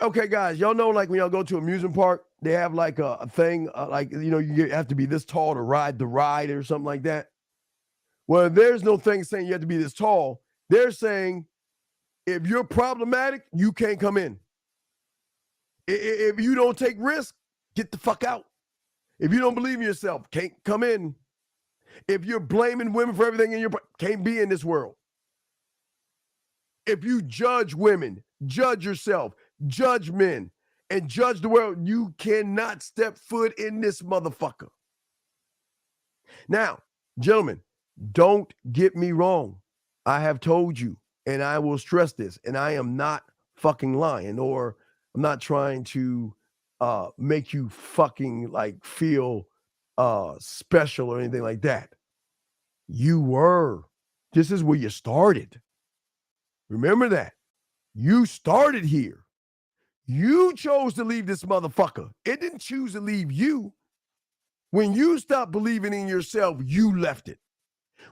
Okay, guys, y'all know like when y'all go to an amusement park, they have like a thing, like, you know, you have to be this tall to ride the ride or something like that. Well, there's no thing saying you have to be this tall. They're saying if you're problematic, you can't come in. If you don't take risks, get the fuck out. If you don't believe in yourself, can't come in. If you're blaming women for everything in your can't be in this world. If you judge women, judge yourself, judge men, and judge the world, you cannot step foot in this motherfucker. Now, gentlemen, don't get me wrong. I have told you, and I will stress this, and I am not fucking lying, or I'm not trying to make you fucking like feel special or anything like that. You were. This is where you started. Remember that. You started here. You chose to leave this motherfucker. It didn't choose to leave you. When you stopped believing in yourself, you left it.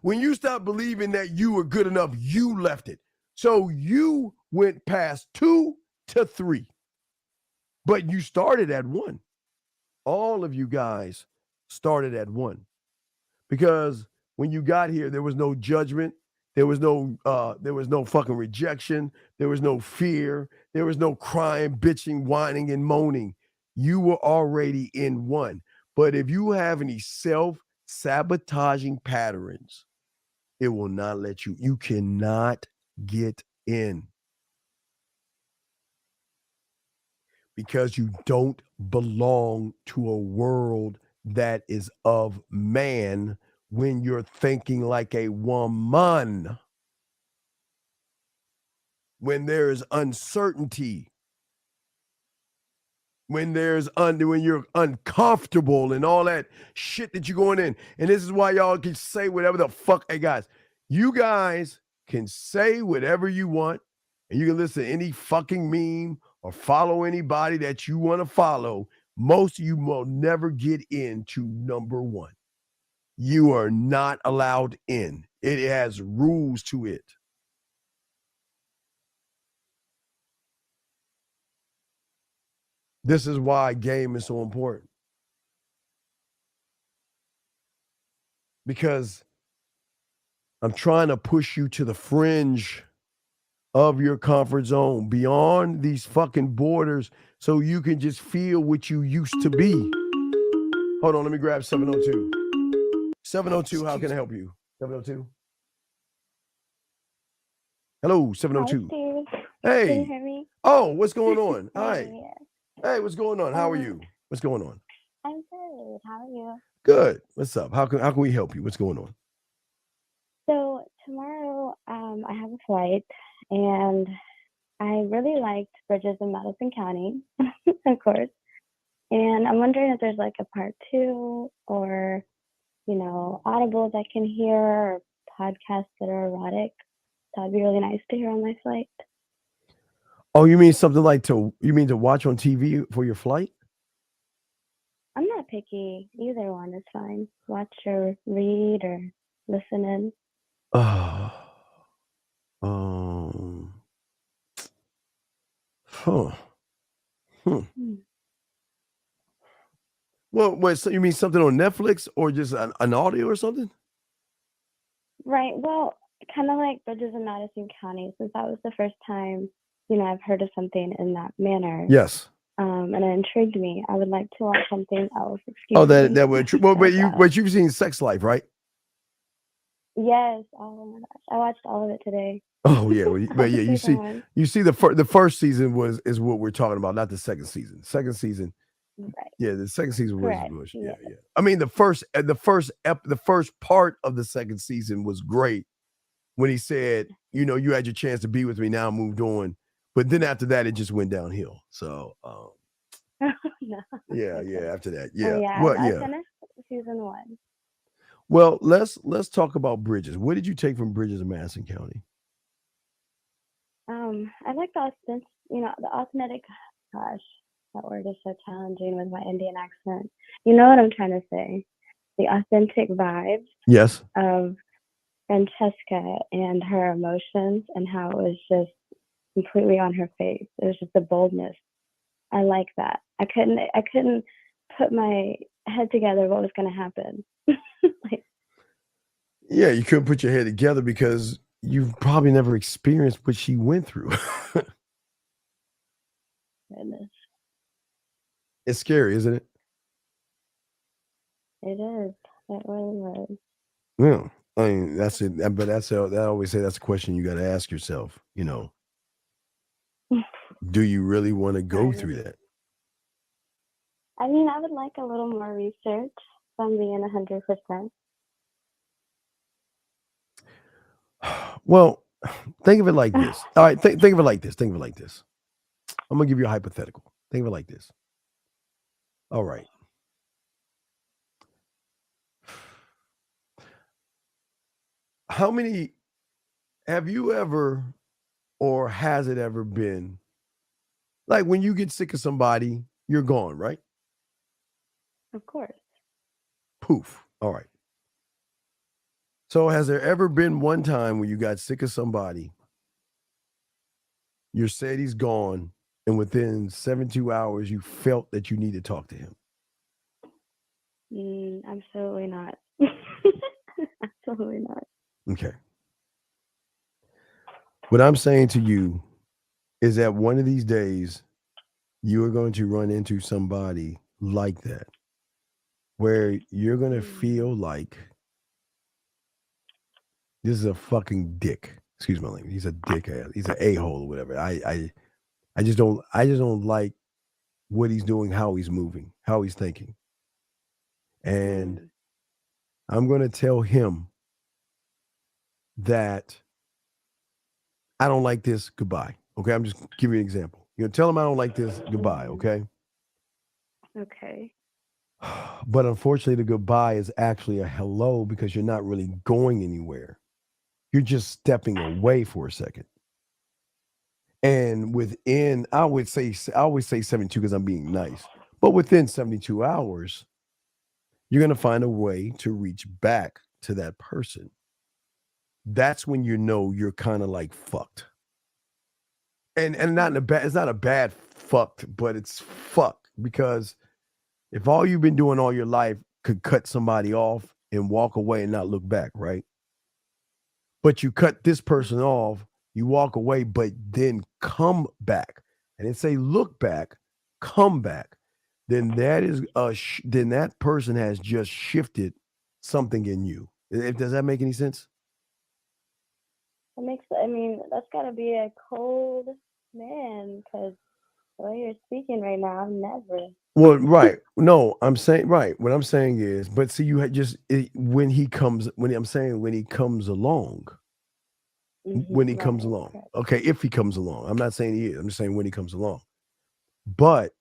When you stopped believing that you were good enough, you left it. So you went past 2 to 3. But you started at 1. All of you guys started at 1. Because when you got here, there was no judgment. There was no fucking rejection. There was no fear. There was no crying, bitching, whining, and moaning. You were already in 1. But if you have any self-sabotaging patterns, it will not let you. You cannot get in. Because you don't belong to a world that is of man when you're thinking like a woman. When there is uncertainty, when you're uncomfortable and all that shit that you're going in. And this is why y'all can say whatever the fuck. Hey guys, you guys can say whatever you want, and you can listen to any fucking meme or follow anybody that you want to follow. Most of you will never get into number 1. You are not allowed in. It has rules to it. This is why game is so important. Because I'm trying to push you to the fringe of your comfort zone, beyond these fucking borders, so you can just feel what you used to be. Hold on, let me grab 702. 702, how can I help you? 702? Hello, 702. Hi, Steve. Hey. Can you hear me? Oh, what's going on? Hi. Yes. Hey, what's going on? How are you? What's going on? I'm good. How are you? Good. What's up? How can we help you? What's going on? So tomorrow, I have a flight, and I really liked Bridges in Madison County, of course. And I'm wondering if there's like a part 2, or, you know, audibles I can hear, or podcasts that are erotic. That'd be really nice to hear on my flight. Oh, you mean something like you mean to watch on TV for your flight? I'm not picky. Either one is fine. Watch or read or listen in. Well, wait, so you mean something on Netflix or just an audio or something? Right. Well, kind of like Bridges in Madison County, since that was the first time, you know, I've heard of something in that manner. Yes. And it intrigued me. I would like to watch something else. That would. Well, but you've seen Sex Life, right? Yes. Oh my gosh, I watched all of it today. Oh yeah, but yeah, Season one. you see the first season is what we're talking about, not the second season. Second season, Right. yeah, the second season was Correct. bullshit. Yeah. Yeah. I mean, the first part of the second season was great when he said, you had your chance to be with me, now I moved on. But then after that, it just went downhill. So, No. yeah, after that, Oh yeah. yeah, Well, I yeah. finished season one. Well, let's talk about Bridges. What did you take from Bridges in Madison County? I like the authentic. Gosh, that word is so challenging with my Indian accent. You know what I'm trying to say? The authentic vibes Yes. of Francesca and her emotions and how it was just completely on her face. It was just the boldness. I like that. I couldn't put my head together what was going to happen. Yeah, you couldn't put your head together because you've probably never experienced what she went through. Goodness. It's scary, isn't it? It is. It really was. Yeah. I mean, that's it. But I always say that's a question you got to ask yourself. Do you really want to go through that? I mean, I would like a little more research if I'm being 100%. Well, think of it like this. All right, think of it like this. Think of it like this. I'm gonna give you a hypothetical. Think of it like this. All right. How many have you ever, or has it ever been, like when you get sick of somebody, you're gone, right? Of course. Poof. All right. So has there ever been one time when you got sick of somebody, you said he's gone, and within 72 hours you felt that you need to talk to him? Absolutely not. Absolutely not. Okay. What I'm saying to you is that one of these days you are going to run into somebody like that, where you're going to feel like this is a fucking dick. Excuse my language. He's a dickhead. He's an a-hole or whatever. I just don't like what he's doing, how he's moving, how he's thinking. And I'm going to tell him that I don't like this. Goodbye. Okay. I'm just giving you an example. Tell him I don't like this. Goodbye. Okay. Okay. But unfortunately, the goodbye is actually a hello because you're not really going anywhere. You're just stepping away for a second. And within, I always say 72 because I'm being nice. But within 72 hours, you're going to find a way to reach back to that person. That's when you know you're kind of like fucked. And not in a bad, it's not a bad fucked, but it's fucked because if all you've been doing all your life could cut somebody off and walk away and not look back, right? But you cut this person off, you walk away, but then come back. And then say, look back, come back. Then that is then that person has just shifted something in you. Does that make any sense? That's got to be a cold man because the way you're speaking right now, I've never. Well, right. No, I'm saying, right. What I'm saying is, but see, you had when he comes along, when he comes along. Correct. Okay, if he comes along. I'm not saying he is. I'm just saying when he comes along. But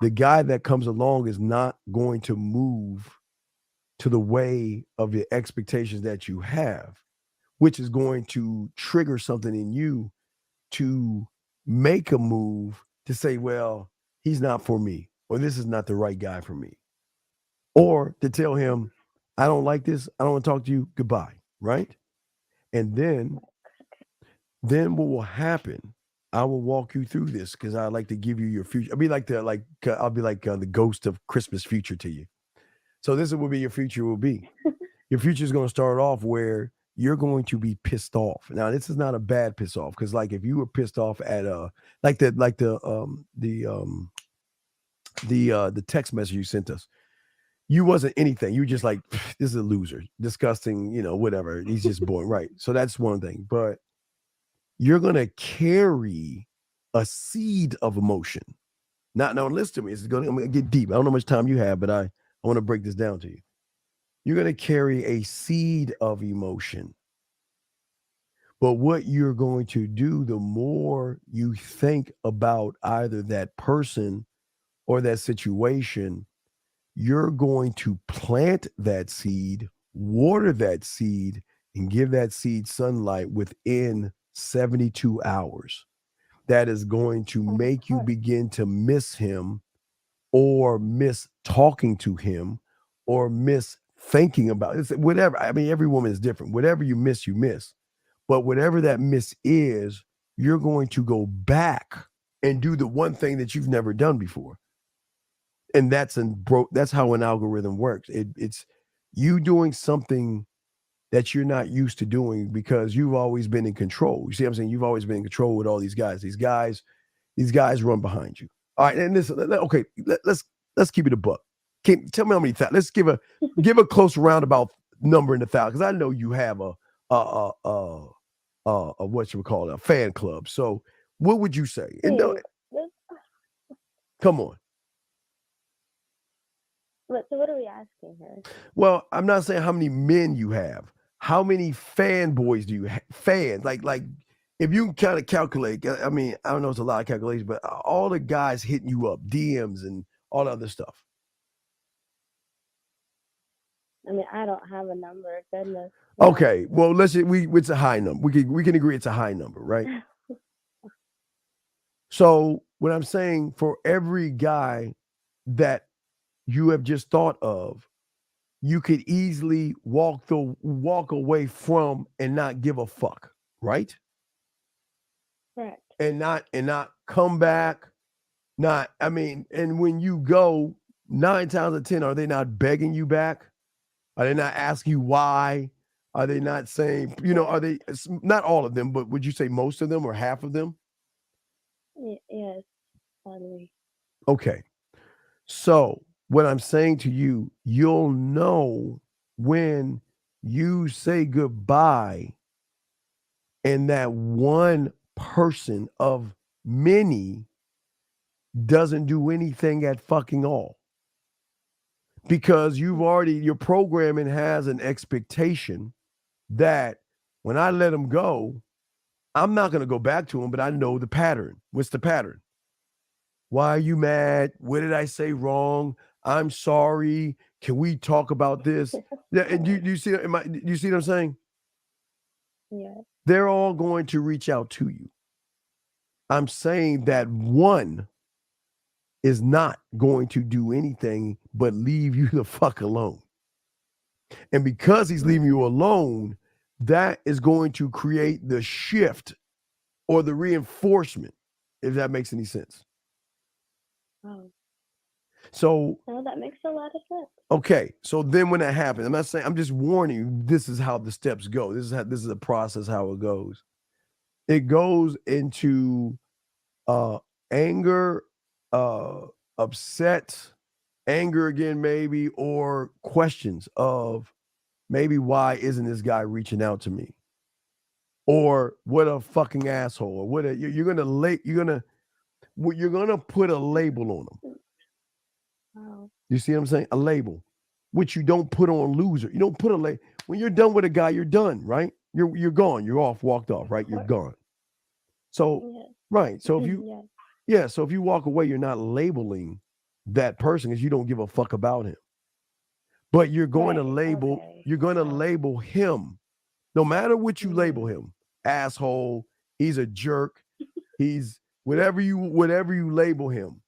the guy that comes along is not going to move to the way of the expectations that you have, which is going to trigger something in you to make a move to say, well, he's not for me, or this is not the right guy for me. Or to tell him, I don't like this, I don't want to talk to you, goodbye, right? And then what will happen, I will walk you through this because I like to give you your future. I'll be like the ghost of Christmas future to you. So this will be your future will be. Your future is going to start off where you're going to be pissed off. Now, this is not a bad piss off because, like, if you were pissed off at the text message you sent us, You wasn't anything. You were just like, this is a loser, disgusting, whatever. He's just boring. Right. So that's one thing. But you're going to carry a seed of emotion. Now, listen to me. I'm going to get deep. I don't know how much time you have, but I want to break this down to you. You're going to carry a seed of emotion. But what you're going to do, the more you think about either that person or that situation, you're going to plant that seed, water that seed, and give that seed sunlight within 72 hours. That is going to make you begin to miss him or miss talking to him or miss thinking about it. Whatever. I mean, every woman is different. Whatever you miss, you miss. But whatever that miss is, you're going to go back and do the one thing that you've never done before. And that's how an algorithm works. It's you doing something that you're not used to doing because you've always been in control. You see what I'm saying? You've always been in control with all these guys. These guys run behind you. All right, and let's keep it a buck. Tell me how many let's give a close roundabout number in the thousand, because I know you have a what you would call it, a fan club. So what would you say? And come on. So what are we asking here? Well, I'm not saying how many men you have. How many fanboys do you have? Fans, like if you can kind of calculate. I mean, I don't know, it's a lot of calculations, but all the guys hitting you up, DMs and all other stuff. I mean, I don't have a number. Goodness. Okay, well, it's a high number. We can agree it's a high number, right? So what I'm saying, for every guy that you have just thought of, you could easily walk away from and not give a fuck, right? Correct. And not come back. And when you go, 9 times out of 10, are they not begging you back? Are they not asking you why? Are they not saying, are they, not all of them, but would you say most of them or half of them? Yes, probably. Okay. So what I'm saying to you, you'll know when you say goodbye and that one person of many doesn't do anything at fucking all. Because your programming has an expectation that when I let him go, I'm not going to go back to him, but I know the pattern. What's the pattern? Why are you mad? What did I say wrong? I'm sorry. Can we talk about this? Yeah, and you see, you see what I'm saying? Yeah. They're all going to reach out to you. I'm saying that one is not going to do anything but leave you the fuck alone. And because he's leaving you alone, that is going to create the shift or the reinforcement, if that makes any sense. Wow. So that makes a lot of sense. Okay, so then when that happens, I'm just warning you, this is how the steps go. This is a process, how it goes. It goes into anger, upset, anger again, maybe, or questions of maybe why isn't this guy reaching out to me? Or what a fucking asshole, or you're gonna put a label on them. Wow. You see what I'm saying? A label, which you don't put on loser. You don't put a label. When you're done with a guy, you're done, right? You're gone. You're off, walked off, right? You're gone. So, right. So if you, so if you walk away, you're not labeling that person because you don't give a fuck about him. But you're going to label, you're going to label him, no matter what you label him, asshole, he's a jerk, he's whatever you label him.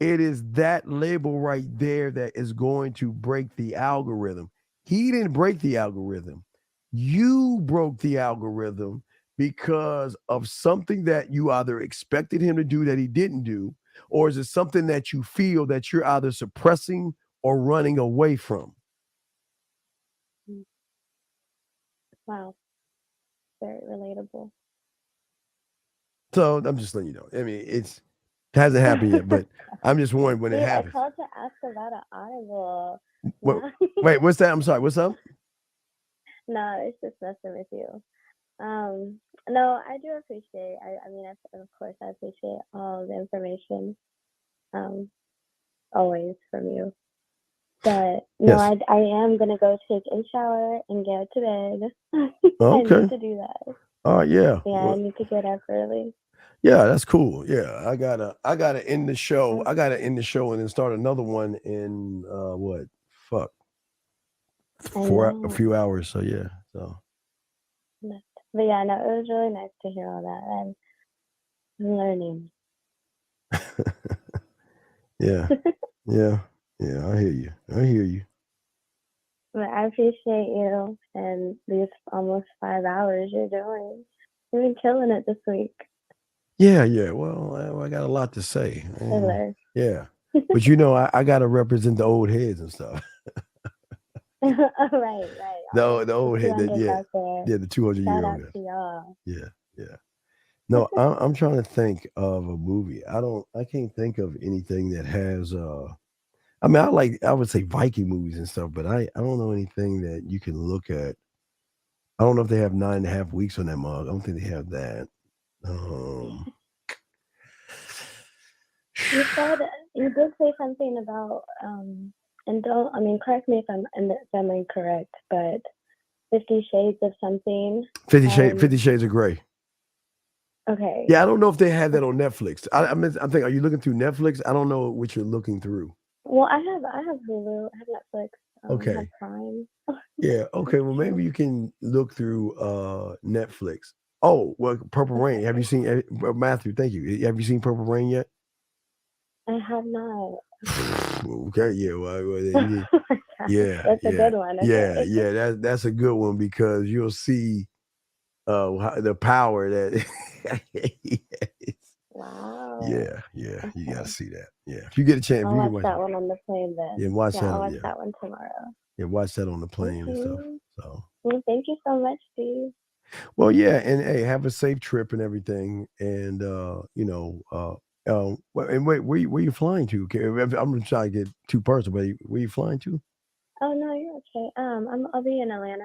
It is that label right there that is going to break the algorithm. He didn't break the algorithm. You broke the algorithm because of something that you either expected him to do that he didn't do, or is it something that you feel that you're either suppressing or running away from? Wow. Very relatable. So I'm just letting you know. I mean, Hasn't happened yet, but I'm just wondering when it Dude, I happens. called to ask about an audible. Wait, No, wait, what's that? I'm sorry. What's up? no, it's just messing with you. No, I do appreciate. I mean, of course, I appreciate all the information. Always from you. But no, Yes. I am gonna go take a shower and get to bed. I Okay. need to do that. All right. Yeah. Yeah, I Well, need to get up early. yeah, that's cool. Yeah, I gotta end the show. I gotta end the show and then start another one in what? Fuck, I a know. few hours. So yeah. So But yeah, no, it was really nice to hear all that. I'm learning. yeah, yeah, yeah. I hear you. I hear you. But I appreciate you and these almost 5 hours you're doing. You've been killing it this week. Yeah, yeah. Well, I got a lot to say. Taylor. Yeah, but you know, I gotta represent the old heads and stuff. Right. The All old the head. That 200s yeah, out there. yeah. The 200 Shout year out old. to y'all. Yeah, yeah. No, I'm trying to think of a movie. I can't think of anything that has I mean, I would say Viking movies and stuff, but I don't know anything that you can look at. I don't know if they have 9.5 weeks on that mug. I don't think they have that. You did say something about and don't, I mean, correct me if I'm incorrect, but 50 Shades of something. 50 Shades of Grey. Okay. Yeah, I don't know if they have that on Netflix. I mean, I'm thinking, are you looking through Netflix? I don't know what you're looking through. Well, I have Hulu, I have Netflix, I Okay. have Prime. Yeah. Okay. Well, maybe you can look through Netflix. Oh, well, Purple Rain. Have you seen Matthew? Thank you. Have you seen Purple Rain yet? I have not. Okay. Yeah. Well, yeah. That's a yeah, good one. Yeah. Okay. Yeah. That's a good one because you'll see the power that. Wow. Yeah. Yeah. You gotta see that. Yeah. If you get a chance, I'll you can watch watch that one on the plane then. Yeah, watch that I'll on- watch yeah. that one tomorrow. Yeah, watch that on the plane and stuff. Okay. So. Well, thank you so much, Steve. Well, yeah, and hey, have a safe trip and everything, and and where you flying to? Okay, I'm trying to get too personal, but where you flying to? Oh no, you're okay. I'll be in Atlanta.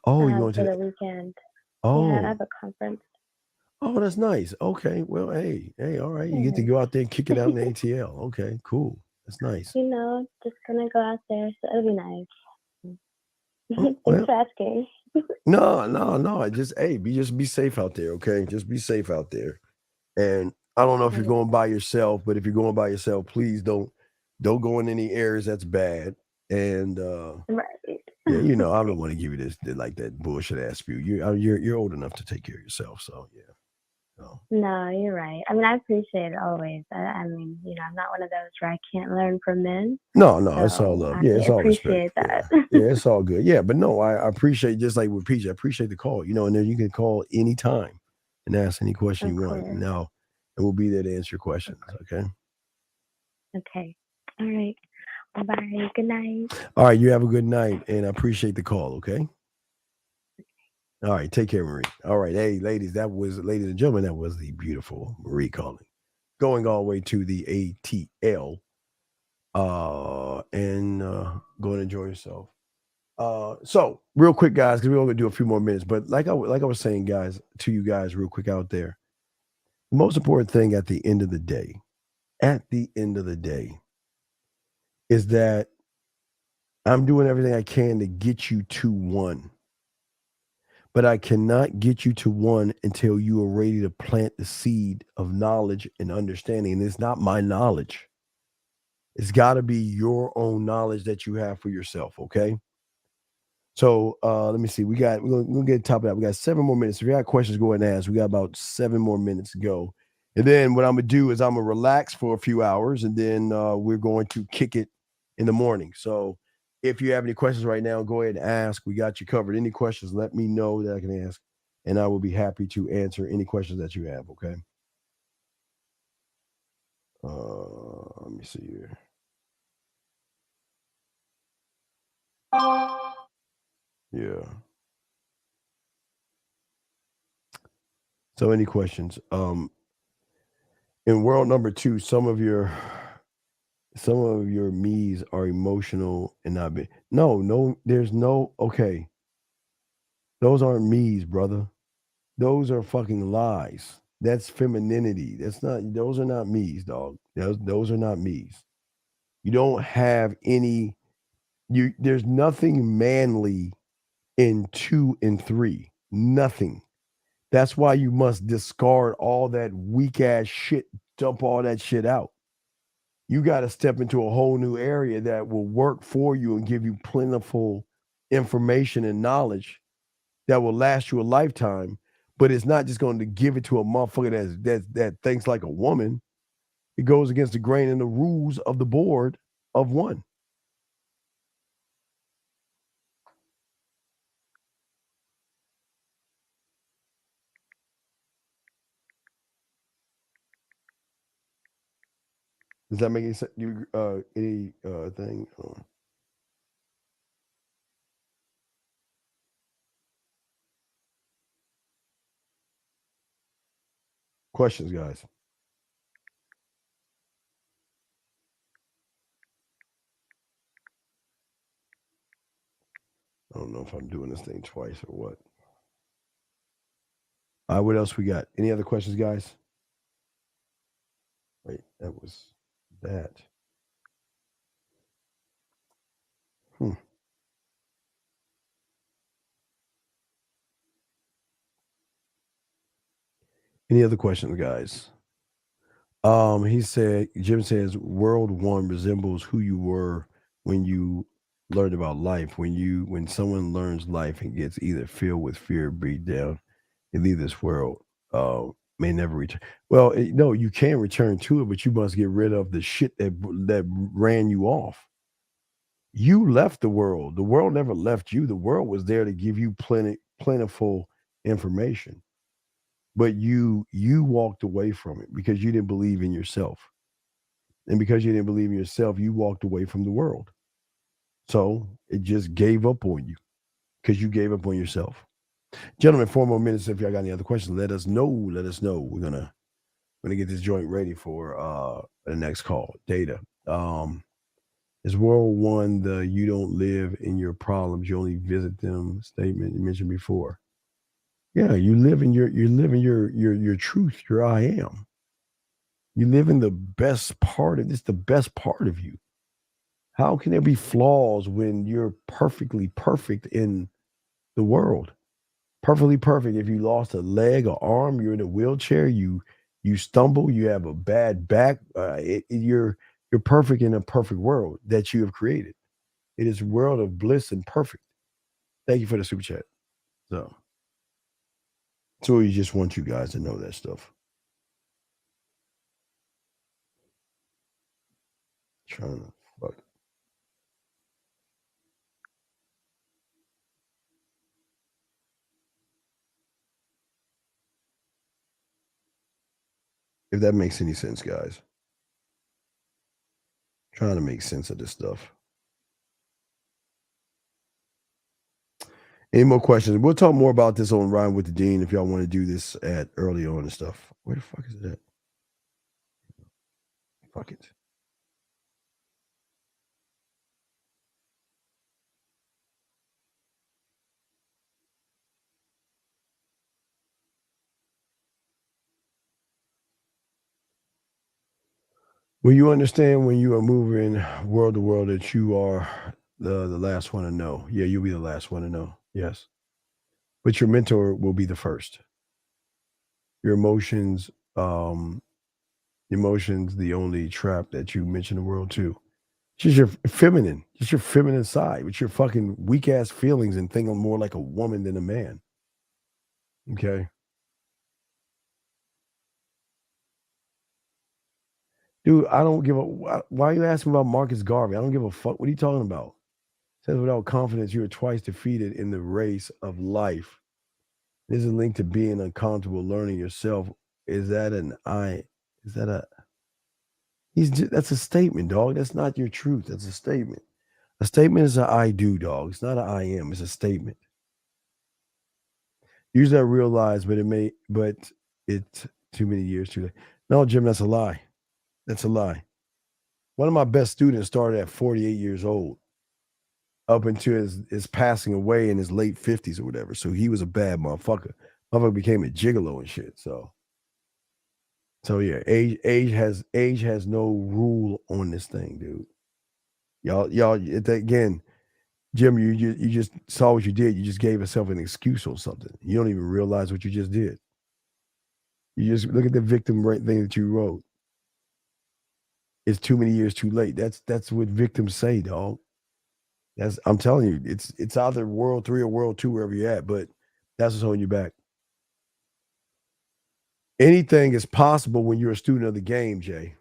Oh, you going For to the weekend. Oh. Yeah, I have a conference. Oh, that's nice. Okay, well, hey, all right, you get to go out there and kick it out in the ATL. Okay, cool. That's nice. You know, just gonna go out there, so it'll be nice. well- Thanks for asking. No. Just be safe out there, okay? Just be safe out there. And I don't know if you're going by yourself, but if you're going by yourself, please don't go in any areas that's bad. And Right. yeah, you know, I don't want to give you this like that bullshit ass spew. You're old enough to take care of yourself, so yeah. No, you're right. I mean, I appreciate it always. I mean, you know, I'm not one of those where I can't learn from men. No, it's all So love. I Yeah, it's all appreciate respect. that. Yeah, it's all good. Yeah, but no, I appreciate just like with Peach, I appreciate the call. You know, and then you can call anytime and ask any question Of you want. course. Now, and we'll be there to answer your questions. Okay. Okay. All right. Bye. Good night. All right. You have a good night, and I appreciate the call. Okay. All right. Take care, Marie. All right. Hey, ladies and gentlemen, that was the beautiful Marie calling, going all the way to the ATL, and go and enjoy yourself. So real quick, guys, because we're only gonna do a few more minutes, but like I was saying, guys, to you guys, real quick out there, the most important thing at the end of the day, is that I'm doing everything I can to get you to one. But I cannot get you to one until you are ready to plant the seed of knowledge and understanding. And it's not my knowledge. It's got to be your own knowledge that you have for yourself, okay? So let me see. We're gonna get top of that. We got 7 more minutes. If you got questions, go ahead and ask. We got about 7 more minutes to go. And then what I'm gonna do is I'm gonna relax for a few hours, and then we're going to kick it in the morning. So if you have any questions right now, go ahead and ask. We got you covered. Any questions, let me know that I can ask, and I will be happy to answer any questions that you have. Okay. Let me see here. Yeah. So any questions? In world number 2, some of your me's are emotional and not big. No, there's no okay. Those aren't me's, brother. Those are fucking lies. That's femininity. Those are not me's, dog. Those are not me's. You don't have any there's nothing manly in 2 and 3. Nothing. That's why you must discard all that weak ass shit, dump all that shit out. You got to step into a whole new area that will work for you and give you plentiful information and knowledge that will last you a lifetime. But it's not just going to give it to a motherfucker that thinks like a woman. It goes against the grain and the rules of the board of one. Does that make any sense? Any thing? Questions, guys? I don't know if I'm doing this thing twice or what. What else we got? Any other questions, guys? Wait, that was that. Any other questions, guys? He said, Jim says, world one resembles who you were when you learned about life. When someone learns life and gets either filled with fear, breathe down, and leave this world, may never return. Well, no, you can return to it, but you must get rid of the shit that ran you off. You left the world. The world never left you. The world was there to give you plentiful information. But you walked away from it because you didn't believe in yourself. And because you didn't believe in yourself, you walked away from the world. So it just gave up on you because you gave up on yourself. Gentlemen, 4 more minutes. If y'all got any other questions, let us know. Let us know. We're gonna get this joint ready for the next call. Data. Is world one the you don't live in your problems, you only visit them statement you mentioned before? Yeah, you live in your truth, your I am. You live in the best part of this, the best part of you. How can there be flaws when you're perfectly perfect in the world? Perfectly perfect. If you lost a leg or arm, you're in a wheelchair, you stumble, you have a bad back, you're perfect in a perfect world that you have created. It is a world of bliss and perfect. Thank you for the super chat. So we just want you guys to know that stuff. Trying to fuck. If that makes any sense, guys. Trying to make sense of this stuff. Any more questions? We'll talk more about this on Ryan with the Dean if y'all want to do this at early on and stuff. Where the fuck is that? Fuck it. Will you understand when you are moving world to world that you are the last one to know? Yeah, you'll be the last one to know. Yes. But your mentor will be the first. Your emotions, the only trap that you mention the world to. Just your feminine side, with your fucking weak ass feelings and thinking more like a woman than a man. Okay. Dude, I don't give a why are you asking about Marcus Garvey? I don't give a fuck. What are you talking about? Says without confidence, you are twice defeated in the race of life. This is linked to being uncomfortable learning yourself. Is that that's a statement, dog. That's not your truth. That's a statement. A statement is an I do, dog. It's not an I am. It's a statement. Usually I realize, but it's too many years too late. No, Jim, that's a lie. That's a lie. One of my best students started at 48 years old up until his passing away in his late 50s or whatever. So he was a bad motherfucker. Motherfucker became a gigolo and shit. So yeah, age has no rule on this thing, dude. Y'all again, Jim, you just saw what you did. You just gave yourself an excuse on something. You don't even realize what you just did. You just look at the victim right thing that you wrote. It's too many years too late. That's what victims say, dog. I'm telling you, it's either World 3 or World 2, wherever you're at, but that's what's holding you back. Anything is possible when you're a student of the game, Jay.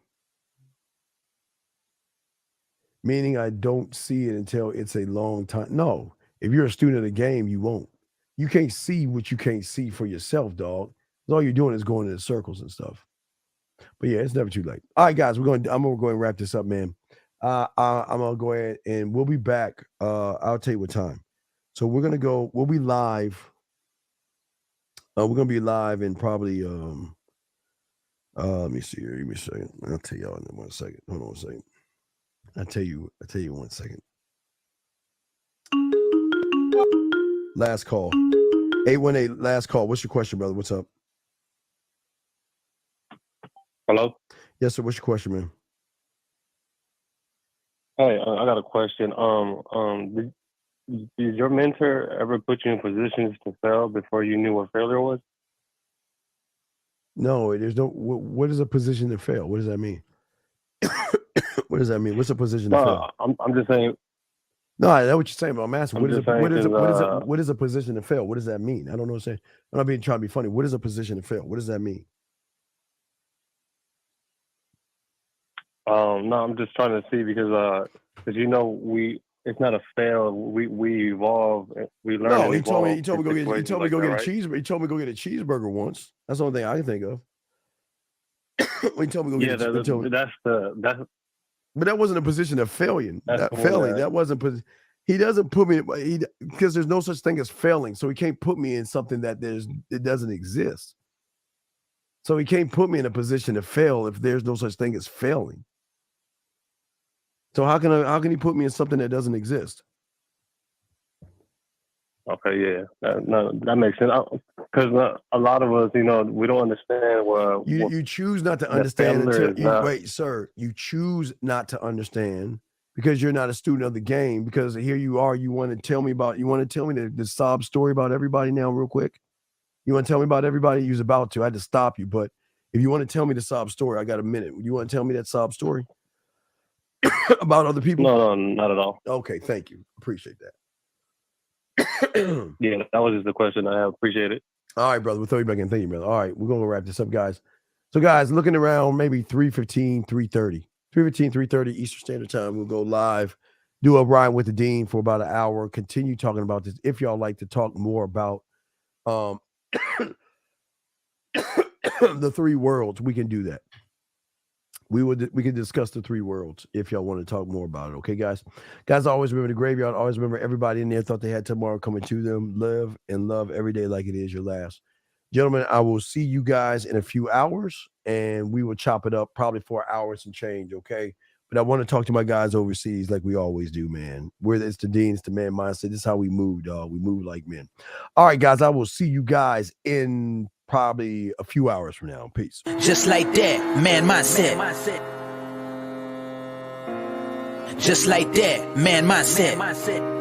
Meaning I don't see it until it's a long time. No, if you're a student of the game, you won't. You can't see what you can't see for yourself, dog. All you're doing is going in circles and stuff. But yeah, it's never too late. All right, guys, I'm gonna go ahead and wrap this up, man. I'm gonna go ahead and we'll be back. I'll tell you what time. So we'll be live. We're gonna be live in probably let me see here. Give me a second. I'll tell y'all in 1 second. Hold on 1 second. I'll tell you 1 second. Last call. 818, last call. What's your question, brother? What's up? Hello? Yes, sir. What's your question, man? Hey, I got a question. Did your mentor ever put you in positions to fail before you knew what failure was? No, there's no. What is a position to fail? What does that mean? What does that mean? What's a position to fail? I'm just saying. No, I know what you're saying, but I'm asking, what is a position to fail? What does that mean? I don't know what I'm saying. I'm not trying to be funny. What is a position to fail? What does that mean? No, I'm just trying to see because it's not a fail. We evolve. We learn. No, he told me go get a cheeseburger. He told me go get a cheeseburger once. That's the only thing I can think of. He told me go get a But that wasn't a position of failing. That wasn't. He doesn't put me because there's no such thing as failing. So he can't put me in something it doesn't exist. So he can't put me in a position to fail if there's no such thing as failing. So how can he put me in something that doesn't exist? Okay, yeah, that makes sense. Because a lot of us, we don't understand what you choose not to understand wait, sir. You choose not to understand because you're not a student of the game. Because here you are, you want to tell me the sob story about everybody now, real quick. You want to tell me about everybody? You was about to. I had to stop you, but if you want to tell me the sob story, I got a minute. You want to tell me that sob story about other people? No, not at all. Okay, thank you. Appreciate that. Yeah, that was just the question I have. Appreciate it. All right, brother. We'll throw you back in. Thank you, brother. All right, we're going to wrap this up, guys. So, guys, looking around maybe 3:15, 3:30. 3:15, 3:30 Eastern Standard Time. We'll go live, do a ride with the Dean for about an hour, continue talking about this. If y'all like to talk more about the three worlds, we can do that. We can discuss the three worlds if y'all want to talk more about it. Okay, guys. Guys, always remember the graveyard. Always remember everybody in there thought they had tomorrow coming to them. Live and love every day like it is your last. Gentlemen, I will see you guys in a few hours, and we will chop it up probably for an hour and some change. Okay. But I want to talk to my guys overseas like we always do, man. It's the Dean, it's the man mindset. This is how we move, dog. We move like men. All right, guys. I will see you guys in probably a few hours from now. Peace. Just like that, man mindset. Just like that, man mindset.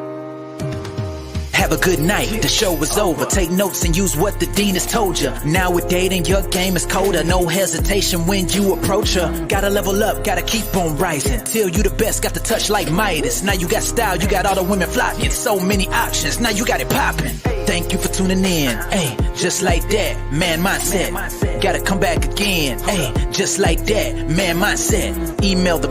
Have a good night, the show is over. Take notes and use what the Dean has told you. Now with dating, your game is colder. No hesitation when you approach her. Gotta level up, gotta keep on rising. Till you the best, got the touch like Midas. Now you got style, you got all the women flocking. So many options, now you got it popping. Thank you for tuning in. Hey, just like that, man mindset. Gotta come back again. Hey, just like that, man mindset. Email the